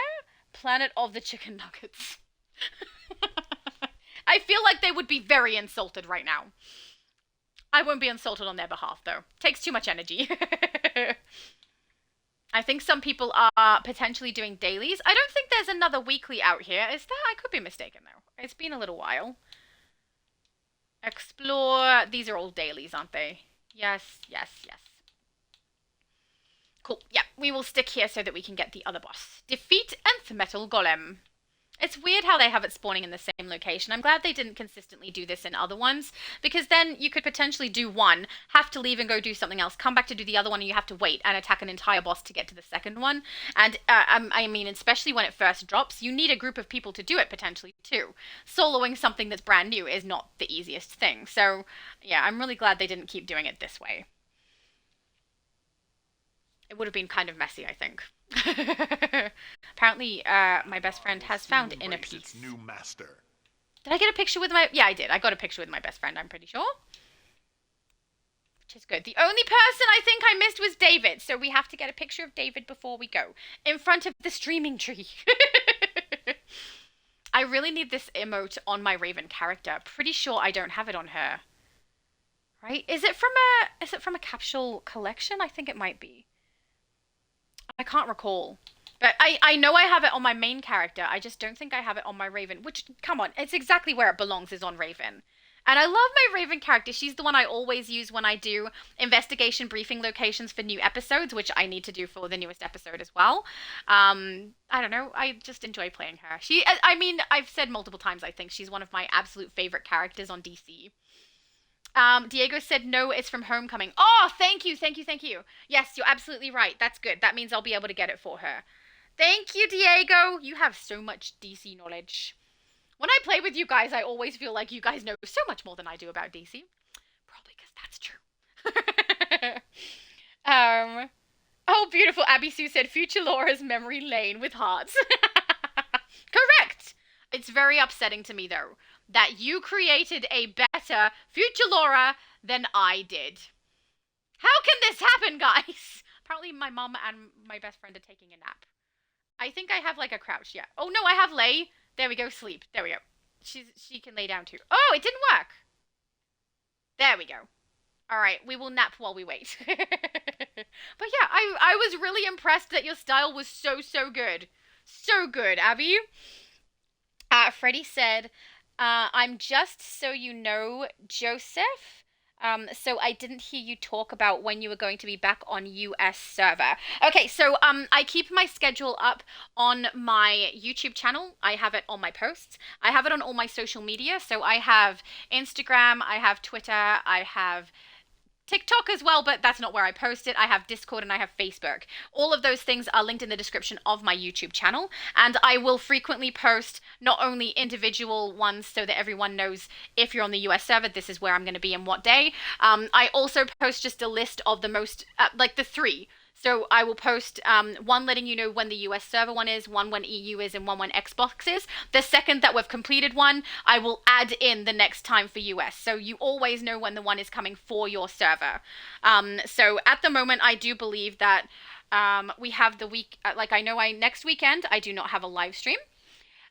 Planet of the Chicken Nuggets. I feel like they would be very insulted right now. I won't be insulted on their behalf, though. Takes too much energy. I think some people are potentially doing dailies. I don't think there's another weekly out here. Is there? I could be mistaken, though. It's been a little while. Explore. These are all dailies, aren't they? Yes. Cool. Yeah, we will stick here so that we can get the other boss. Defeat Nth Metal Golem. It's weird how they have it spawning in the same location. I'm glad they didn't consistently do this in other ones, because then you could potentially do one, have to leave and go do something else, come back to do the other one, and you have to wait and attack an entire boss to get to the second one. And, I mean, especially when it first drops, you need a group of people to do it, potentially, too. Soloing something that's brand new is not the easiest thing. So, yeah, I'm really glad they didn't keep doing it this way. It would have been kind of messy, I think. Apparently, my best friend has found inner peace. Its new master. Did I get a picture with my... Yeah, I did. I got a picture with my best friend, I'm pretty sure. Which is good. The only person I think I missed was David, so we have to get a picture of David before we go. In front of the streaming tree. I really need this emote on my Raven character. Pretty sure I don't have it on her. Right? Is it from a capsule collection? I think it might be. I can't recall. But I know I have it on my main character. I just don't think I have it on my Raven. Which, come on, it's exactly where it belongs, is on Raven. And I love my Raven character. She's the one I always use when I do investigation briefing locations for new episodes, which I need to do for the newest episode as well. I don't know. I just enjoy playing her. I mean, I've said multiple times, I think she's one of my absolute favorite characters on DC. Diego said, no, it's from Homecoming. Oh, thank you. Yes, you're absolutely right. That's good. That means I'll be able to get it for her. Thank you, Diego. You have so much DC knowledge. When I play with you guys, I always feel like you guys know so much more than I do about DC. Probably because that's true. Oh, beautiful. Abby Sue said, future Laura's memory lane with hearts. Correct. It's very upsetting to me, though, that you created a better future Laura than I did. How can this happen, guys? Apparently my mum and my best friend are taking a nap. I think I have like a crouch, yeah. Oh no, I have lay. There we go, sleep. There we go. She can lay down too. Oh, it didn't work. There we go. All right, we will nap while we wait. But yeah, I was really impressed that your style was so good. So good, Abby. Freddie said, I'm just so you know, Joseph. So I didn't hear you talk about when you were going to be back on US server. Okay, so I keep my schedule up on my YouTube channel. I have it on my posts. I have it on all my social media. So I have Instagram, I have Twitter, I have TikTok as well, but that's not where I post it. I have Discord and I have Facebook. All of those things are linked in the description of my YouTube channel, and I will frequently post not only individual ones so that everyone knows if you're on the US server, this is where I'm going to be and what day. I also post just a list of the most, like the 3. So I will post one letting you know when the US server one is, one when EU is, and one when Xbox is. The second that we've completed one, I will add in the next time for US. So you always know when the one is coming for your server. So at the moment, I do believe that we have the week, like I know next weekend, I do not have a live stream.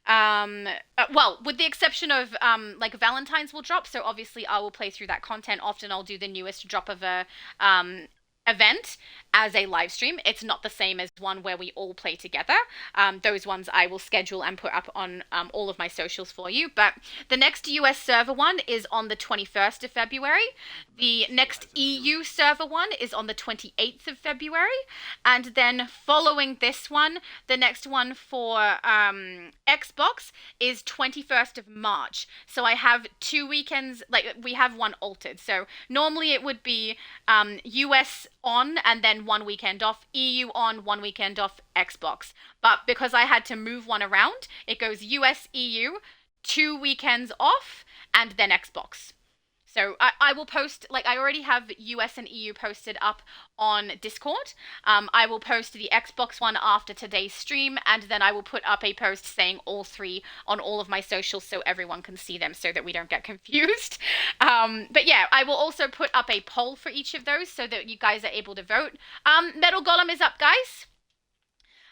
Well, with the exception of like Valentine's will drop. So obviously I will play through that content. Often I'll do the newest drop of a event as a live stream. It's not the same as one where we all play together. Those ones I will schedule and put up on all of my socials for you. But the next US server one is on the 21st of February. The next EU server one is on the 28th of February. And then following this one, the next one for Xbox is 21st of March. So I have 2 weekends, like we have one altered. So normally it would be US on and then 1 weekend off, EU on, 1 weekend off, Xbox. But because I had to move one around, it goes US, EU, 2 weekends off, and then Xbox. So I will post, like I already have US and EU posted up on Discord. I will post the Xbox one after today's stream, and then I will put up a post saying all 3 on all of my socials so everyone can see them so that we don't get confused. But yeah, I will also put up a poll for each of those so that you guys are able to vote. Metal Golem is up, guys.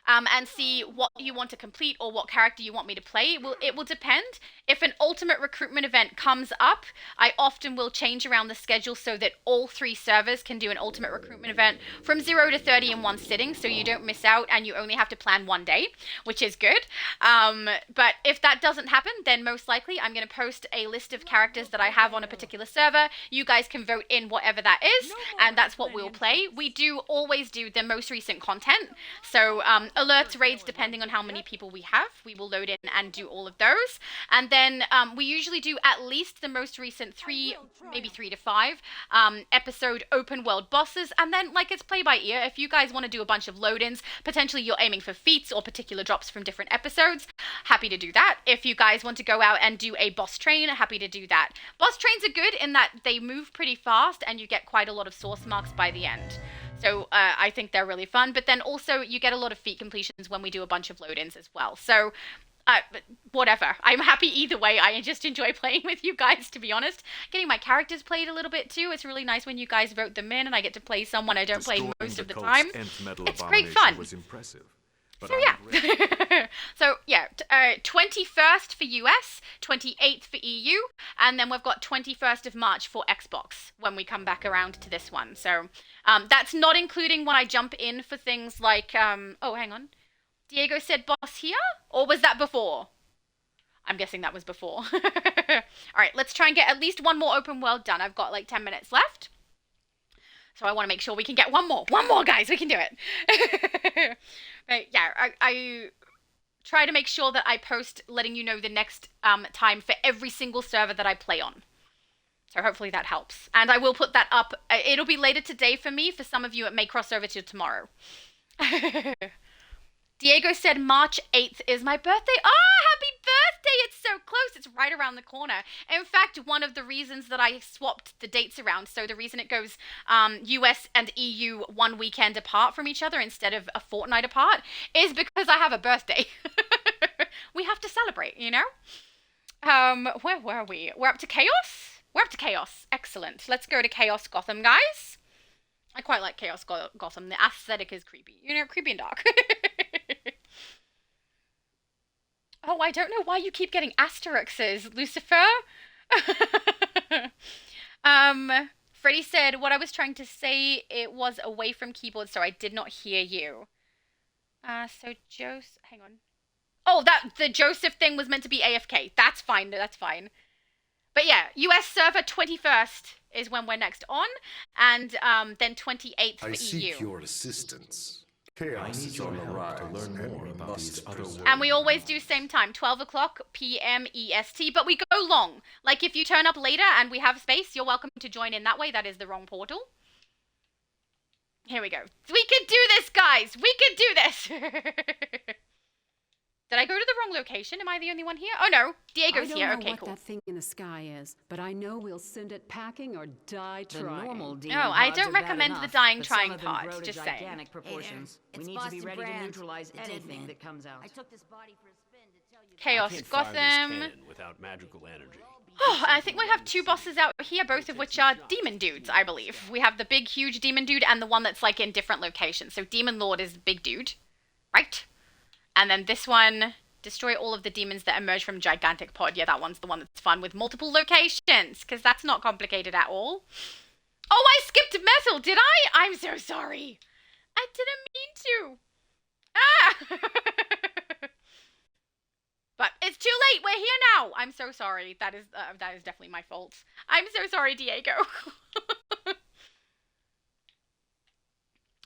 And see what you want to complete or what character you want me to play. It will depend. If an ultimate recruitment event comes up, I often will change around the schedule so that all 3 servers can do an ultimate recruitment event from 0 to 30 in one sitting, so you don't miss out and you only have to plan 1 day, which is good. But if that doesn't happen, then most likely I'm going to post a list of characters that I have on a particular server. You guys can vote in whatever that is, and that's what we'll play. We do always do the most recent content, so alerts, raids, depending on how many people we have, we will load in and do all of those. And then we usually do at least the most recent 3, maybe 3 to 5 episode open world bosses. And then like it's play by ear. If you guys want to do a bunch of load-ins, potentially you're aiming for feats or particular drops from different episodes, happy to do that. If you guys want to go out and do a boss train, happy to do that. Boss trains are good in that they move pretty fast and you get quite a lot of source marks by the end. So I think they're really fun. But then also you get a lot of feat completions when we do a bunch of load-ins as well. So whatever. I'm happy either way. I just enjoy playing with you guys, to be honest. Getting my characters played a little bit too. It's really nice when you guys vote them in and I get to play someone I don't play most of the time. It's great fun. Was impressive, so yeah. So yeah, 21st for US, 28th for EU, and then we've got 21st of March for Xbox when we come back around to this one. So that's not including when I jump in for things like, oh, hang on. Diego said boss here? Or was that before? I'm guessing that was before. All right, let's try and get at least one more open world done. I've got like 10 minutes left. So I want to make sure we can get one more. One more, guys. We can do it. But yeah, I try to make sure that I post letting you know the next time for every single server that I play on. So hopefully that helps. And I will put that up. It'll be later today for me. For some of you, it may cross over to tomorrow. Diego said March 8th is my birthday. Oh, happy birthday! It's so close. It's right around the corner. In fact, one of the reasons that I swapped the dates around, so the reason it goes US and EU one weekend apart from each other instead of a fortnight apart, is because I have a birthday. We have to celebrate, you know? Where were we? We're up to Chaos? We're up to Chaos. Excellent. Let's go to Chaos Gotham, guys. I quite like Chaos Gotham. The aesthetic is creepy. You know, creepy and dark. Oh, I don't know why you keep getting asterisks, Lucifer. Freddie said, what I was trying to say, it was away from keyboard, so I did not hear you. So hang on. Oh, the Joseph thing was meant to be AFK. That's fine, that's fine. But yeah, US server 21st is when we're next on, and then 28th for EU. I seek your assistance. Chaos is on the rise, and must preserve. And we always do same time, 12 o'clock p.m. EST, but we go long. Like, if you turn up later and we have space, you're welcome to join in that way. That is the wrong portal. Here we go. We could do this, guys! We could do this! Did I go to the wrong location? Am I the only one here? Oh, no. Diego's here. Okay, cool. I don't know what that thing in the sky is, but I know we'll send it packing or die trying. No, I don't recommend the dying trying part. Just saying. Proportions. We need to be ready to neutralize anything that comes out. I took this body for a spin to tell you. Chaos Gotham. Without magical energy. Oh, I think we have two bosses out here, both of which are demon dudes, I believe. We have the big, huge demon dude and the one that's like in different locations. So Demon Lord is the big dude, right? And then this one, destroy all of the demons that emerge from gigantic pod. Yeah, that one's the one that's fun with multiple locations, because that's not complicated at all. Oh, I skipped metal, did I? I'm so sorry. I didn't mean to. Ah! But it's too late. We're here now. I'm so sorry. That is definitely my fault. I'm so sorry, Diego.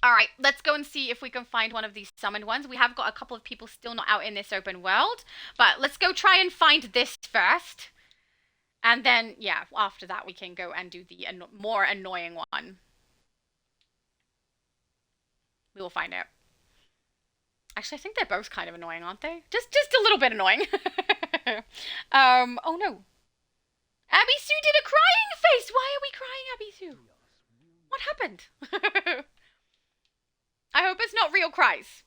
All right, let's go and see if we can find one of these summoned ones. We have got a couple of people still not out in this open world, but let's go try and find this first. And then, yeah, after that we can go and do the more annoying one. We will find out. Actually, I think they're both kind of annoying, aren't they? Just a little bit annoying. Oh no. Abby Sue did a crying face! Why are we crying, Abby Sue? What happened? I hope it's not real cries,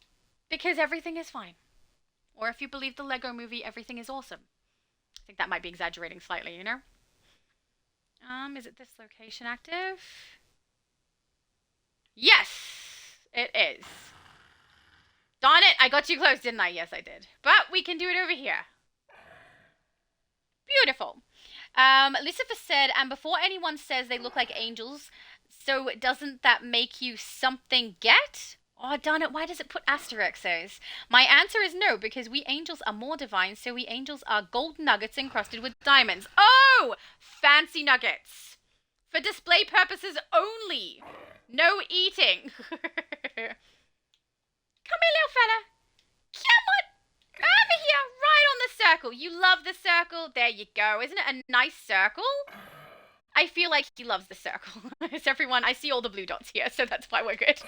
because everything is fine. Or if you believe the Lego movie, everything is awesome. I think that might be exaggerating slightly, you know? Is it this location active? Yes, it is. Darn it, I got too close, didn't I? Yes, I did. But we can do it over here. Beautiful. Lucifer said, and before anyone says they look like angels, so doesn't that make you something get? Oh, darn it, why does it put asterisks? My answer is no, because we angels are more divine, so we angels are gold nuggets encrusted with diamonds. Oh, fancy nuggets. For display purposes only. No eating. Come here, little fella. Come on. Over here, right on the circle. You love the circle. There you go. Isn't it a nice circle? I feel like he loves the circle. It's everyone. I see all the blue dots here, so that's why we're good.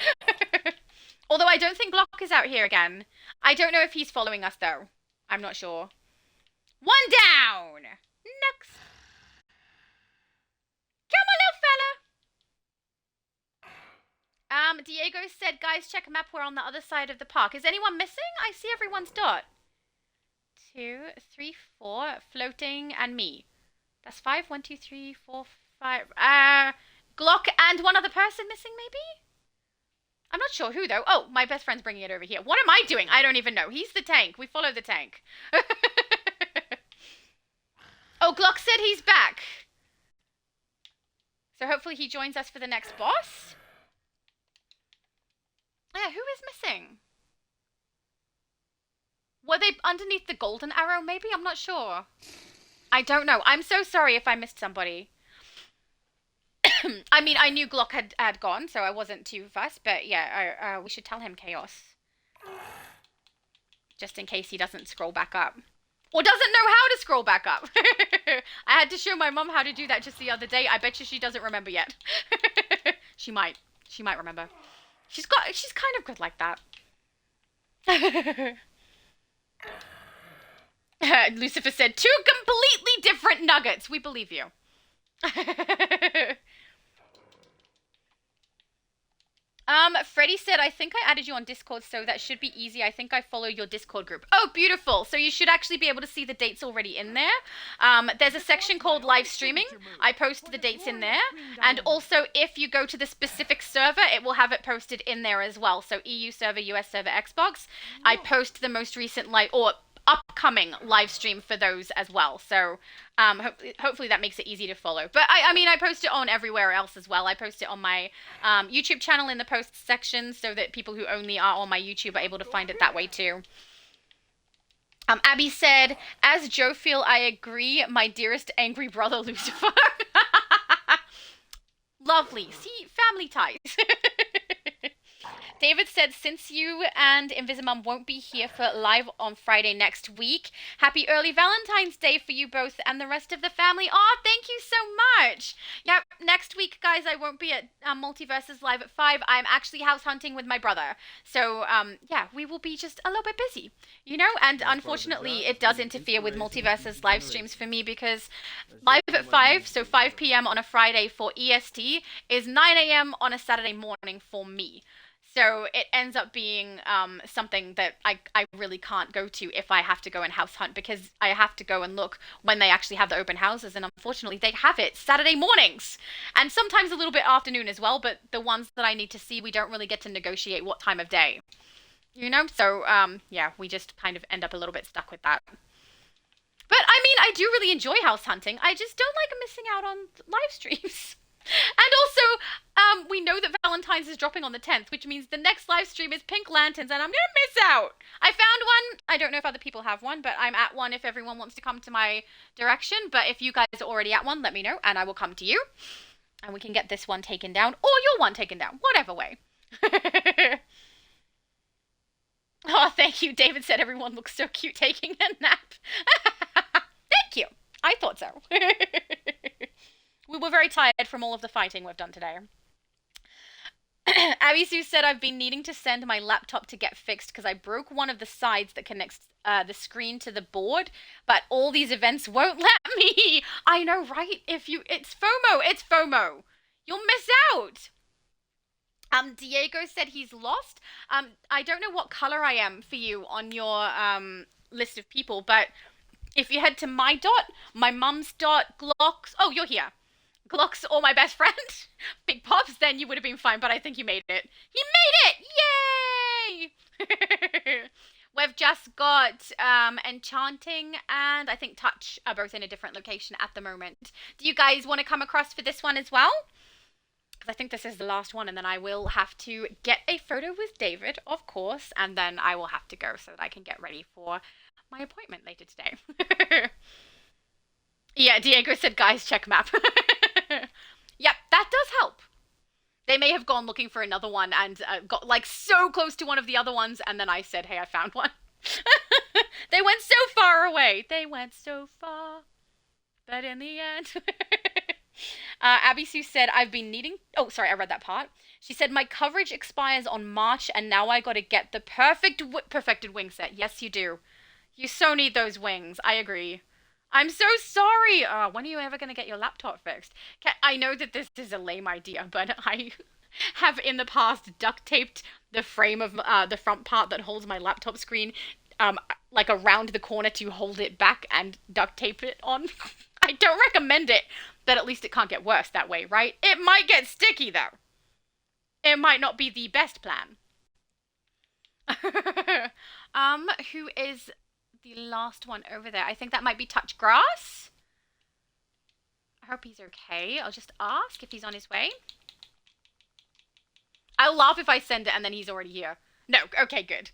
Although I don't think Glock is out here again. I don't know if he's following us, though. I'm not sure. One down. Next. Come on, little fella. Diego said, guys, check a map. We're on the other side of the park. Is anyone missing? I see everyone's dot. 2, 3, 4, floating, and me. That's 5. 1, 2, 3, 4, 5. Glock and one other person missing, maybe? I'm not sure who, though. Oh, my best friend's bringing it over here. What am I doing? I don't even know. He's the tank. We follow the tank. Oh, Glock said he's back. So hopefully he joins us for the next boss. Yeah, who is missing? Were they underneath the golden arrow, maybe? I'm not sure. I don't know. I'm so sorry if I missed somebody. I mean, I knew Glock had gone, so I wasn't too fussed. But yeah, we should tell him Chaos. Just in case he doesn't scroll back up. Or doesn't know how to scroll back up. I had to show my mum how to do that just the other day. I bet you she doesn't remember yet. She might. She might remember. She's kind of good like that. Lucifer said, 2 completely different nuggets. We believe you. Freddie said, I think I added you on Discord, so that should be easy. I think I follow your Discord group. Oh, beautiful. So you should actually be able to see the dates already in there. There's a section called live streaming. I post the dates in there. And also, if you go to the specific server, it will have it posted in there as well. So EU server, US server, Xbox. I post the most recent upcoming live stream for those as well. So hopefully that makes it easy to follow. But I mean, I post it on everywhere else as well. I post it on my YouTube channel in the posts section so that people who only are on my YouTube are able to find it that way too. Abby said, as Joe feel, I agree, my dearest angry brother Lucifer. Lovely. See, family ties. David said, since you and Invisimum won't be here for live on Friday next week, happy early Valentine's Day for you both and the rest of the family. Oh, thank you so much. Yeah, next week, guys, I won't be at Multiverses Live at 5. I'm actually house hunting with my brother. So, yeah, we will be just a little bit busy, you know? And unfortunately, it does interfere with Multiverses live streams for me because live at 5, so 5 p.m. on a Friday for EST, is 9 a.m. on a Saturday morning for me. So it ends up being something that I really can't go to if I have to go and house hunt because I have to go and look when they actually have the open houses. And unfortunately, they have it Saturday mornings and sometimes a little bit afternoon as well. But the ones that I need to see, we don't really get to negotiate what time of day, you know? So, yeah, we just kind of end up a little bit stuck with that. But I mean, I do really enjoy house hunting. I just don't like missing out on live streams. And also, we know that Valentine's is dropping on the 10th, which means the next live stream is Pink Lanterns, and I'm gonna miss out. I found one. I don't know if other people have one, but I'm at one if everyone wants to come to my direction. But if you guys are already at one, let me know, and I will come to you. And we can get this one taken down, or your one taken down, whatever way. Oh, thank you. David said everyone looks so cute taking a nap. Thank you. I thought so. We were very tired from all of the fighting we've done today. Abby Sue said, I've been needing to send my laptop to get fixed because I broke one of the sides that connects the screen to the board, but all these events won't let me. I know, right? It's FOMO. It's FOMO. You'll miss out. Diego said he's lost. I don't know what color I am for you on your list of people, but if you head to my dot, my mum's dot, Glocks. Oh, you're here. Glocks or my best friend, Big Pops, then you would have been fine, but I think you made it. You made it! Yay! We've just got Enchanting and I think Touch are both in a different location at the moment. Do you guys want to come across for this one as well? Because I think this is the last one, and then I will have to get a photo with David, of course, and then I will have to go so that I can get ready for my appointment later today. Yeah, Diego said, guys, check map. Yep, that does help. They may have gone looking for another one and got like so close to one of the other ones, and then I said, hey, I found one. They went so far away. They went so far, but in the end. Abby Sue said, I've been needing... Oh, sorry, I read that part. She said, my coverage expires on March, and now I got to get the perfected wing set. Yes, you do. You so need those wings. I agree. I'm so sorry. When are you ever going to get your laptop fixed? I know that this is a lame idea, but I have in the past duct taped the frame of the front part that holds my laptop screen like around the corner to hold it back and duct tape it on. I don't recommend it, but at least it can't get worse that way, right? It might get sticky though. it might not be the best plan. Who is the last one over there? I think that might be Touch Grass. I hope he's okay. I'll just ask if he's on his way. I'll laugh if I send it and then he's already here. No, okay, good.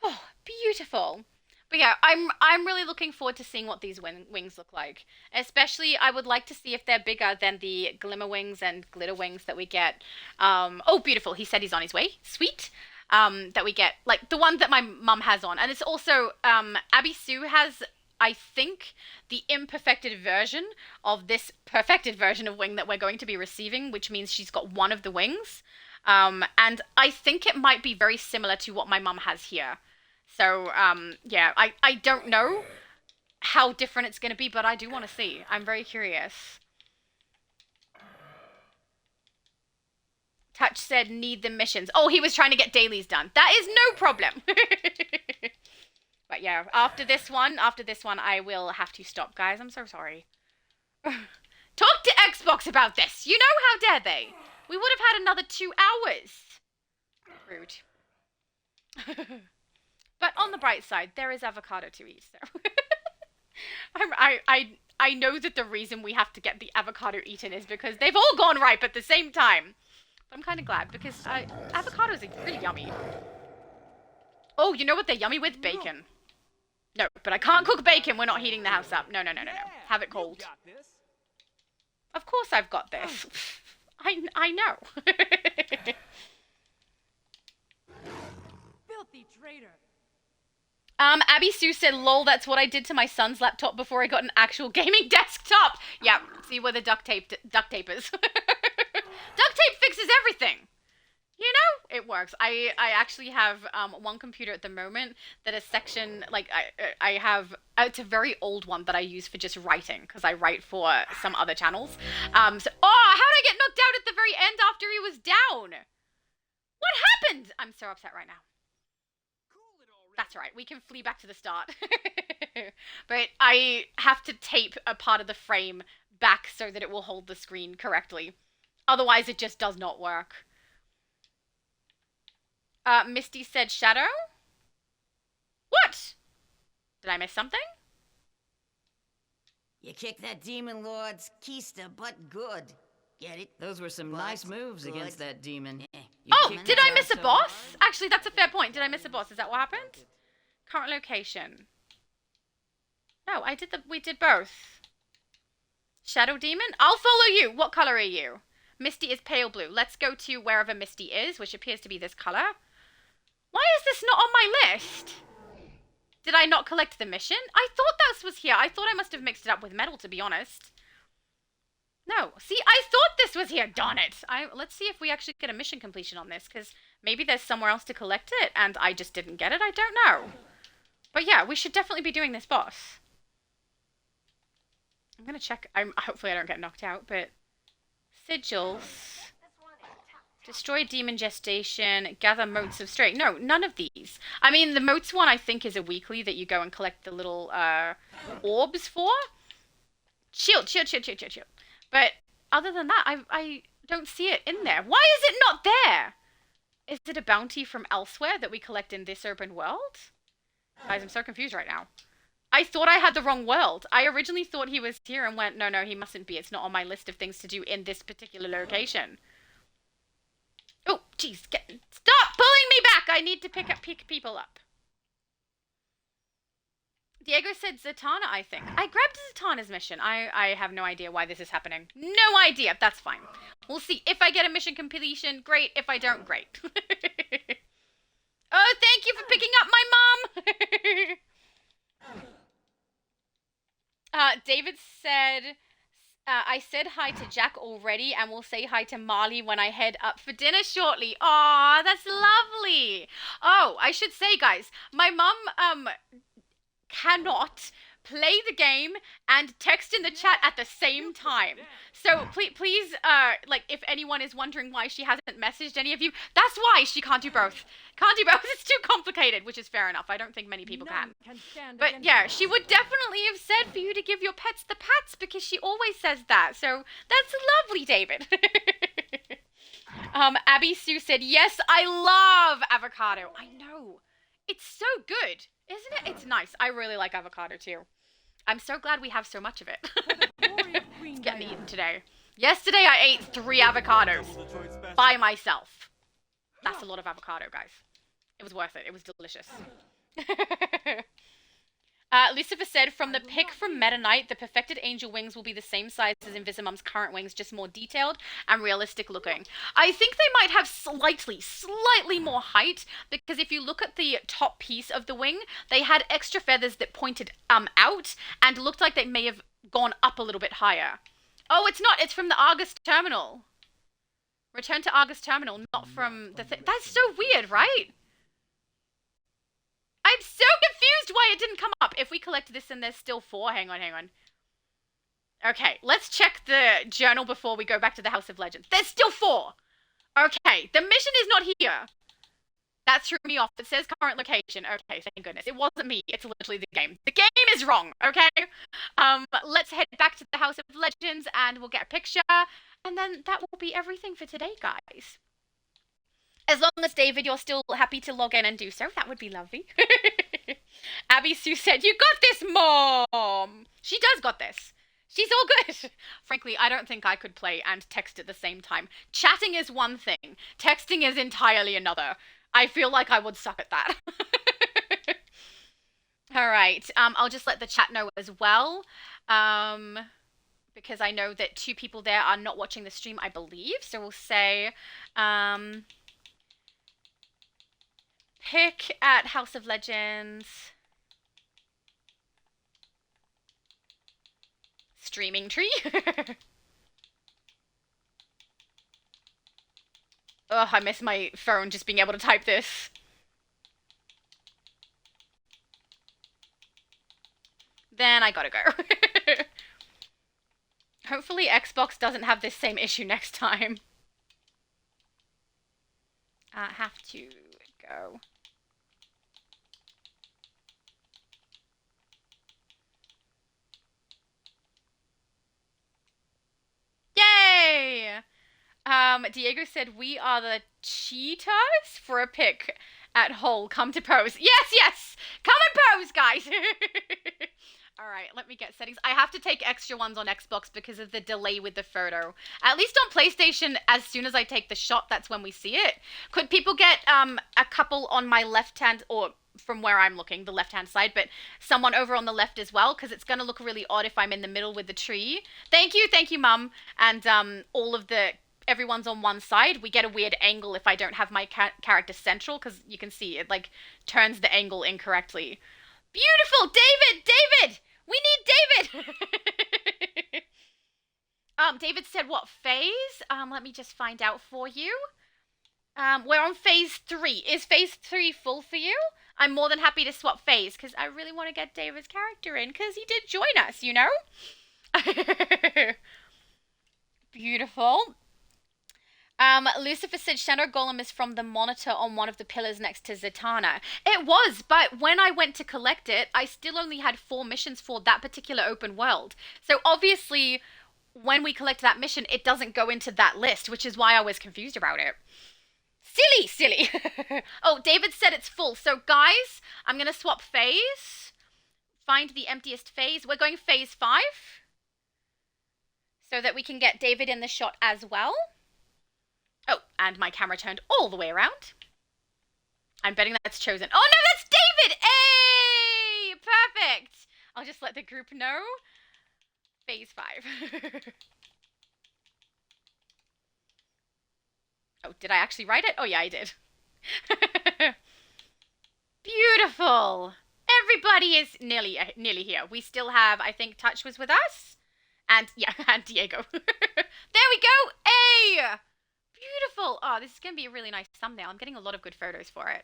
Oh, beautiful. But yeah, I'm really looking forward to seeing what these wings look like. Especially, I would like to see if they're bigger than the glimmer wings and glitter wings that we get. Oh, beautiful. He said he's on his way. Sweet. That we get, like the one that my mum has on. And it's also, Abby Sue has, I think, the imperfected version of this perfected version of wing that we're going to be receiving, which means she's got one of the wings. And I think it might be very similar to what my mum has here. So, yeah, I don't know how different it's going to be, but I do want to see. I'm very curious. Touch said, need the missions. Oh, he was trying to get dailies done. That is no problem. But yeah, after this one, I will have to stop, guys. I'm so sorry. Talk to Xbox about this. You know, how dare they? We would have had another 2 hours. Rude. But on the bright side, there is avocado to eat, so. I know that the reason we have to get the avocado eaten is because they've all gone ripe at the same time. But I'm kind of glad because avocados are really yummy. Oh, you know what they're yummy with? Bacon. No, but I can't cook bacon. We're not heating the house up. No. Have it cold. Of course I've got this. I know. Filthy traitor. Abby Sue said, lol, that's what I did to my son's laptop before I got an actual gaming desktop. Yeah, see where the duct tape is. Duct tape fixes everything. You know, it works. I actually have one computer at the moment that is section, like, I have, it's a very old one that I use for just writing, because I write for some other channels. So, oh, how did I get knocked out at the very end after he was down? What happened? I'm so upset right now. That's right, we can flee back to the start. But I have to tape a part of the frame back so that it will hold the screen correctly. Otherwise, it just does not work. Misty said shadow? What? Did I miss something? You kicked that demon lord's keister butt good. Get it? Those were some nice moves against that demon. Oh, did I miss a boss? Actually, that's a fair point. Did I miss a boss? Is that what happened? Current location. No, we did both. Shadow demon? I'll follow you. What color are you? Misty is pale blue. Let's go to wherever Misty is, which appears to be this color. Why is this not on my list? Did I not collect the mission? I thought this was here. I thought I must have mixed it up with metal, to be honest. No. See, I thought this was here. Darn it. Let's see if we actually get a mission completion on this, because maybe there's somewhere else to collect it, and I just didn't get it. I don't know. But yeah, we should definitely be doing this boss. I'm going to check. Hopefully I don't get knocked out, but... Sigils. Destroy demon gestation. Gather motes of stray. No, none of these. I mean, the motes one I think is a weekly that you go and collect the little orbs for. Shield. But other than that, I don't see it in there. Why is it not there? Is it a bounty from elsewhere that we collect in this open world? Guys, I'm so confused right now. I thought I had the wrong world. I originally thought he was here and went, no, he mustn't be. It's not on my list of things to do in this particular location. Oh, jeez. Stop pulling me back! I need to pick people up. Diego said Zatanna, I think. I grabbed Zatanna's mission. I have no idea why this is happening. No idea. That's fine. We'll see. If I get a mission completion, great. If I don't, great. Oh, thank you for picking up my mom! David said... I said hi to Jack already, and we'll say hi to Marley when I head up for dinner shortly. Aw, that's lovely. Oh, I should say, guys, my mum, cannot play the game and text in the chat at the same time. So please, like, if anyone is wondering why she hasn't messaged any of you, that's why she can't do both. Can't do both. It's too complicated, which is fair enough. I don't think many people can. But yeah, she would definitely have said for you to give your pets the pats because she always says that. So that's lovely, David. Abby Sue said, yes, I love avocado. I know. It's so good, isn't it? It's nice. I really like avocado too. I'm so glad we have so much of it. It's getting eaten today. Yesterday I ate 3 avocados by myself. That's a lot of avocado, guys. It was worth it. It was delicious. Lucifer said, from the pic from Meta Knight, the perfected angel wings will be the same size as Invisimum's current wings, just more detailed and realistic looking. I think they might have slightly more height, because if you look at the top piece of the wing, they had extra feathers that pointed out and looked like they may have gone up a little bit higher. Oh, it's not. It's from the Argus terminal. Return to Argus terminal, not from the thing. That's so weird, right? I'm so confused why it didn't come up. If we collect this and there's still 4, hang on. Okay, let's check the journal before we go back to the House of Legends. There's still 4. Okay, the mission is not here. That threw me off. It says current location. Okay, thank goodness. It wasn't me. It's literally the game. The game is wrong, okay? Let's head back to the House of Legends and we'll get a picture. And then that will be everything for today, guys. As long as, David, you're still happy to log in and do so, that would be lovely. Abby Sue said, you got this, Mom! She does got this. She's all good. Frankly, I don't think I could play and text at the same time. Chatting is one thing. Texting is entirely another. I feel like I would suck at that. All right. I'll just let the chat know as well. Because I know that 2 people there are not watching the stream, I believe. So we'll say... pick at House of Legends. Streaming tree. Ugh, I miss my phone just being able to type this. Then I gotta go. Hopefully Xbox doesn't have this same issue next time. Have to go. Yay! Diego said, we are the cheetahs for a pic at Hull. Come to pose. Yes! Come and pose, guys! Alright, let me get settings. I have to take extra ones on Xbox because of the delay with the photo. At least on PlayStation, as soon as I take the shot, that's when we see it. Could people get a couple on my left hand, or from where I'm looking, the left-hand side, but someone over on the left as well, because it's going to look really odd if I'm in the middle with the tree. Thank you, Mum. And everyone's on one side. We get a weird angle if I don't have my character central, because you can see it, like, turns the angle incorrectly. Beautiful! David! We need David! David said what phase? Let me just find out for you. We're on phase 3. Is phase 3 full for you? I'm more than happy to swap phase, because I really want to get David's character in, because he did join us, you know? Beautiful. Lucifer said Shadow Golem is from the monitor on one of the pillars next to Zatanna. It was, but when I went to collect it, I still only had 4 missions for that particular open world. So obviously, when we collect that mission, it doesn't go into that list, which is why I was confused about it. Silly. Oh, David said it's full. So guys, I'm going to swap phase. Find the emptiest phase. We're going phase 5. So that we can get David in the shot as well. Oh, and my camera turned all the way around. I'm betting that's chosen. Oh no, that's David! Hey! Perfect! I'll just let the group know. Phase 5. Oh, did I actually write it? Oh yeah, I did. Beautiful! Everybody is nearly here. We still have, I think Touch was with us. And, yeah, and Diego. There we go! Hey! Beautiful! Oh, this is going to be a really nice thumbnail. I'm getting a lot of good photos for it.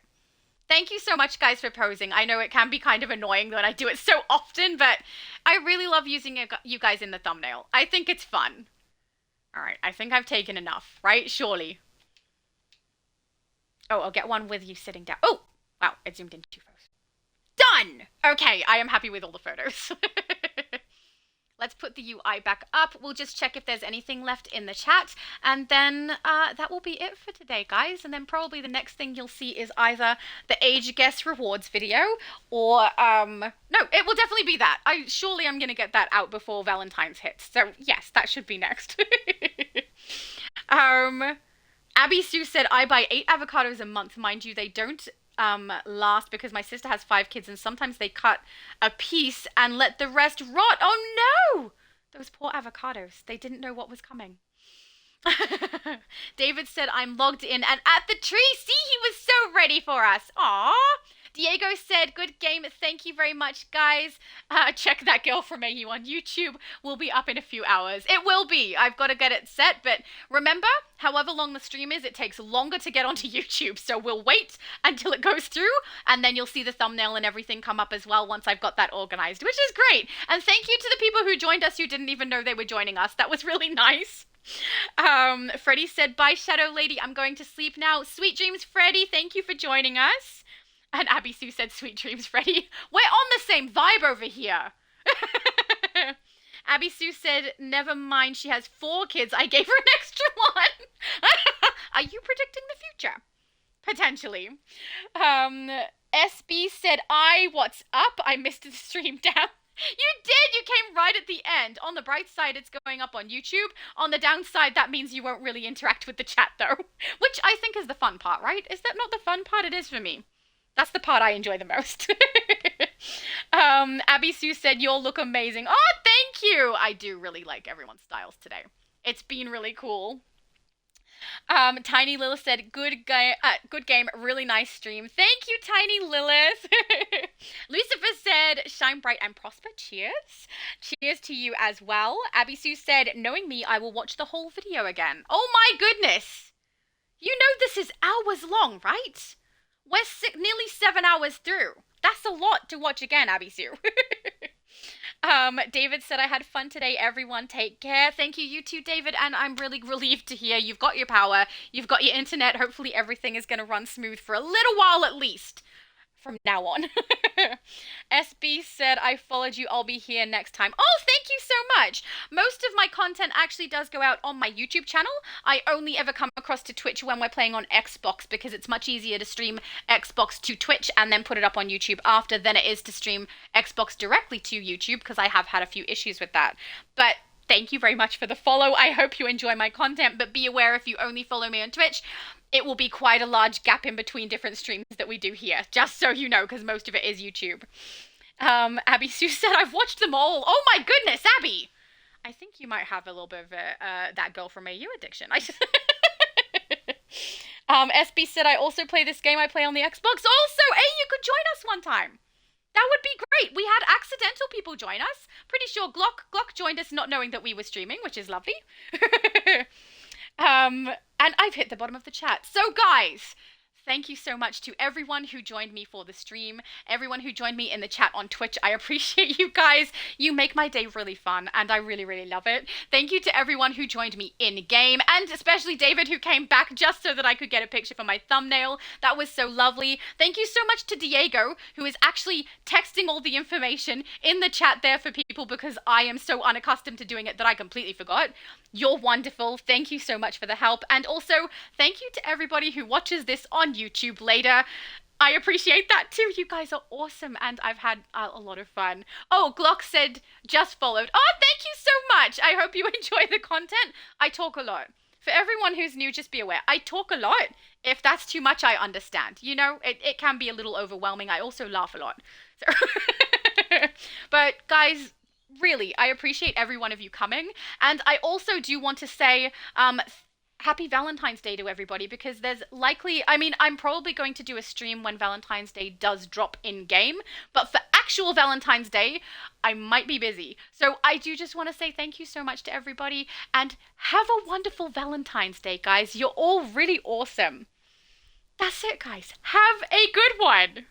Thank you so much, guys, for posing. I know it can be kind of annoying that I do it so often, but I really love using you guys in the thumbnail. I think it's fun. All right, I think I've taken enough, right? Surely. Oh, I'll get one with you sitting down. Oh, wow, it zoomed in too fast. Done! Okay, I am happy with all the photos. Let's put the UI back up. We'll just check if there's anything left in the chat. And then that will be it for today, guys. And then probably the next thing you'll see is either the Age Guess Rewards video or, no, it will definitely be that. Surely I'm going to get that out before Valentine's hits. So yes, that should be next. Abby Sue said, I buy 8 avocados a month. Mind you, they don't last because my sister has 5 kids and sometimes they cut a piece and let the rest rot. Oh no! Those poor avocados. They didn't know what was coming. David said, I'm logged in and at the tree. See, he was so ready for us. Aww. Diego said, good game. Thank you very much, guys. Check that girl from AU on YouTube. Will be up in a few hours. It will be. I've got to get it set. But remember, however long the stream is, it takes longer to get onto YouTube. So we'll wait until it goes through. And then you'll see the thumbnail and everything come up as well once I've got that organized, which is great. And thank you to the people who joined us who didn't even know they were joining us. That was really nice. Freddie said, bye, Shadow Lady. I'm going to sleep now. Sweet dreams, Freddie. Thank you for joining us. And Abby Sue said, sweet dreams, Freddie. We're on the same vibe over here. Abby Sue said, never mind, she has 4 kids. I gave her an extra one. Are you predicting the future? Potentially. SB said, what's up? I missed the stream down. You did! You came right at the end. On the bright side, it's going up on YouTube. On the downside, that means you won't really interact with the chat, though. Which I think is the fun part, right? Is that not the fun part? It is for me. That's the part I enjoy the most. Abby Sue said, you'll look amazing. Oh, thank you! I do really like everyone's styles today. It's been really cool. Tiny Lilith said, good game, really nice stream. Thank you, Tiny Lilith. Lucifer said, shine bright and prosper. Cheers. Cheers to you as well. Abby Sue said, knowing me, I will watch the whole video again. Oh my goodness. You know this is hours long, right? We're nearly 7 hours through. That's a lot to watch again, Abby Sue. David said, I had fun today. Everyone take care. Thank you, you too, David. And I'm really relieved to hear you've got your power. You've got your internet. Hopefully everything is going to run smooth for a little while at least. From now on. SB said, I followed you. I'll be here next time. Oh, thank you so much. Most of my content actually does go out on my YouTube channel. I only ever come across to Twitch when we're playing on Xbox because it's much easier to stream Xbox to Twitch and then put it up on YouTube after than it is to stream Xbox directly to YouTube because I have had a few issues with that. But thank you very much for the follow. I hope you enjoy my content, but be aware if you only follow me on Twitch, it will be quite a large gap in between different streams that we do here, just so you know, because most of it is YouTube. Abby Sue said, I've watched them all. Oh my goodness, Abby! I think you might have a little bit of that girl from AU addiction. SB said, I also play this game I play on the Xbox. Also, you could join us one time. That would be great. We had accidental people join us. Pretty sure Glock joined us not knowing that we were streaming, which is lovely. And I've hit the bottom of the chat. So guys, thank you so much to everyone who joined me for the stream, everyone who joined me in the chat on Twitch. I appreciate you guys. You make my day really fun, and I really, really love it. Thank you to everyone who joined me in-game, and especially David, who came back just so that I could get a picture for my thumbnail. That was so lovely. Thank you so much to Diego, who is actually texting all the information in the chat there for people because I am so unaccustomed to doing it that I completely forgot. You're wonderful. Thank you so much for the help. And also, thank you to everybody who watches this on YouTube later. I appreciate that too. You guys are awesome and I've had a lot of fun. Oh, Glock said, just followed. Oh, thank you so much. I hope you enjoy the content. I talk a lot. For everyone who's new, just be aware. I talk a lot. If that's too much, I understand. You know, it can be a little overwhelming. I also laugh a lot. So but guys, really, I appreciate every one of you coming. And I also do want to say happy Valentine's Day to everybody because there's likely, I mean, I'm probably going to do a stream when Valentine's Day does drop in game, but for actual Valentine's Day, I might be busy. So I do just want to say thank you so much to everybody and have a wonderful Valentine's Day, guys. You're all really awesome. That's it, guys. Have a good one.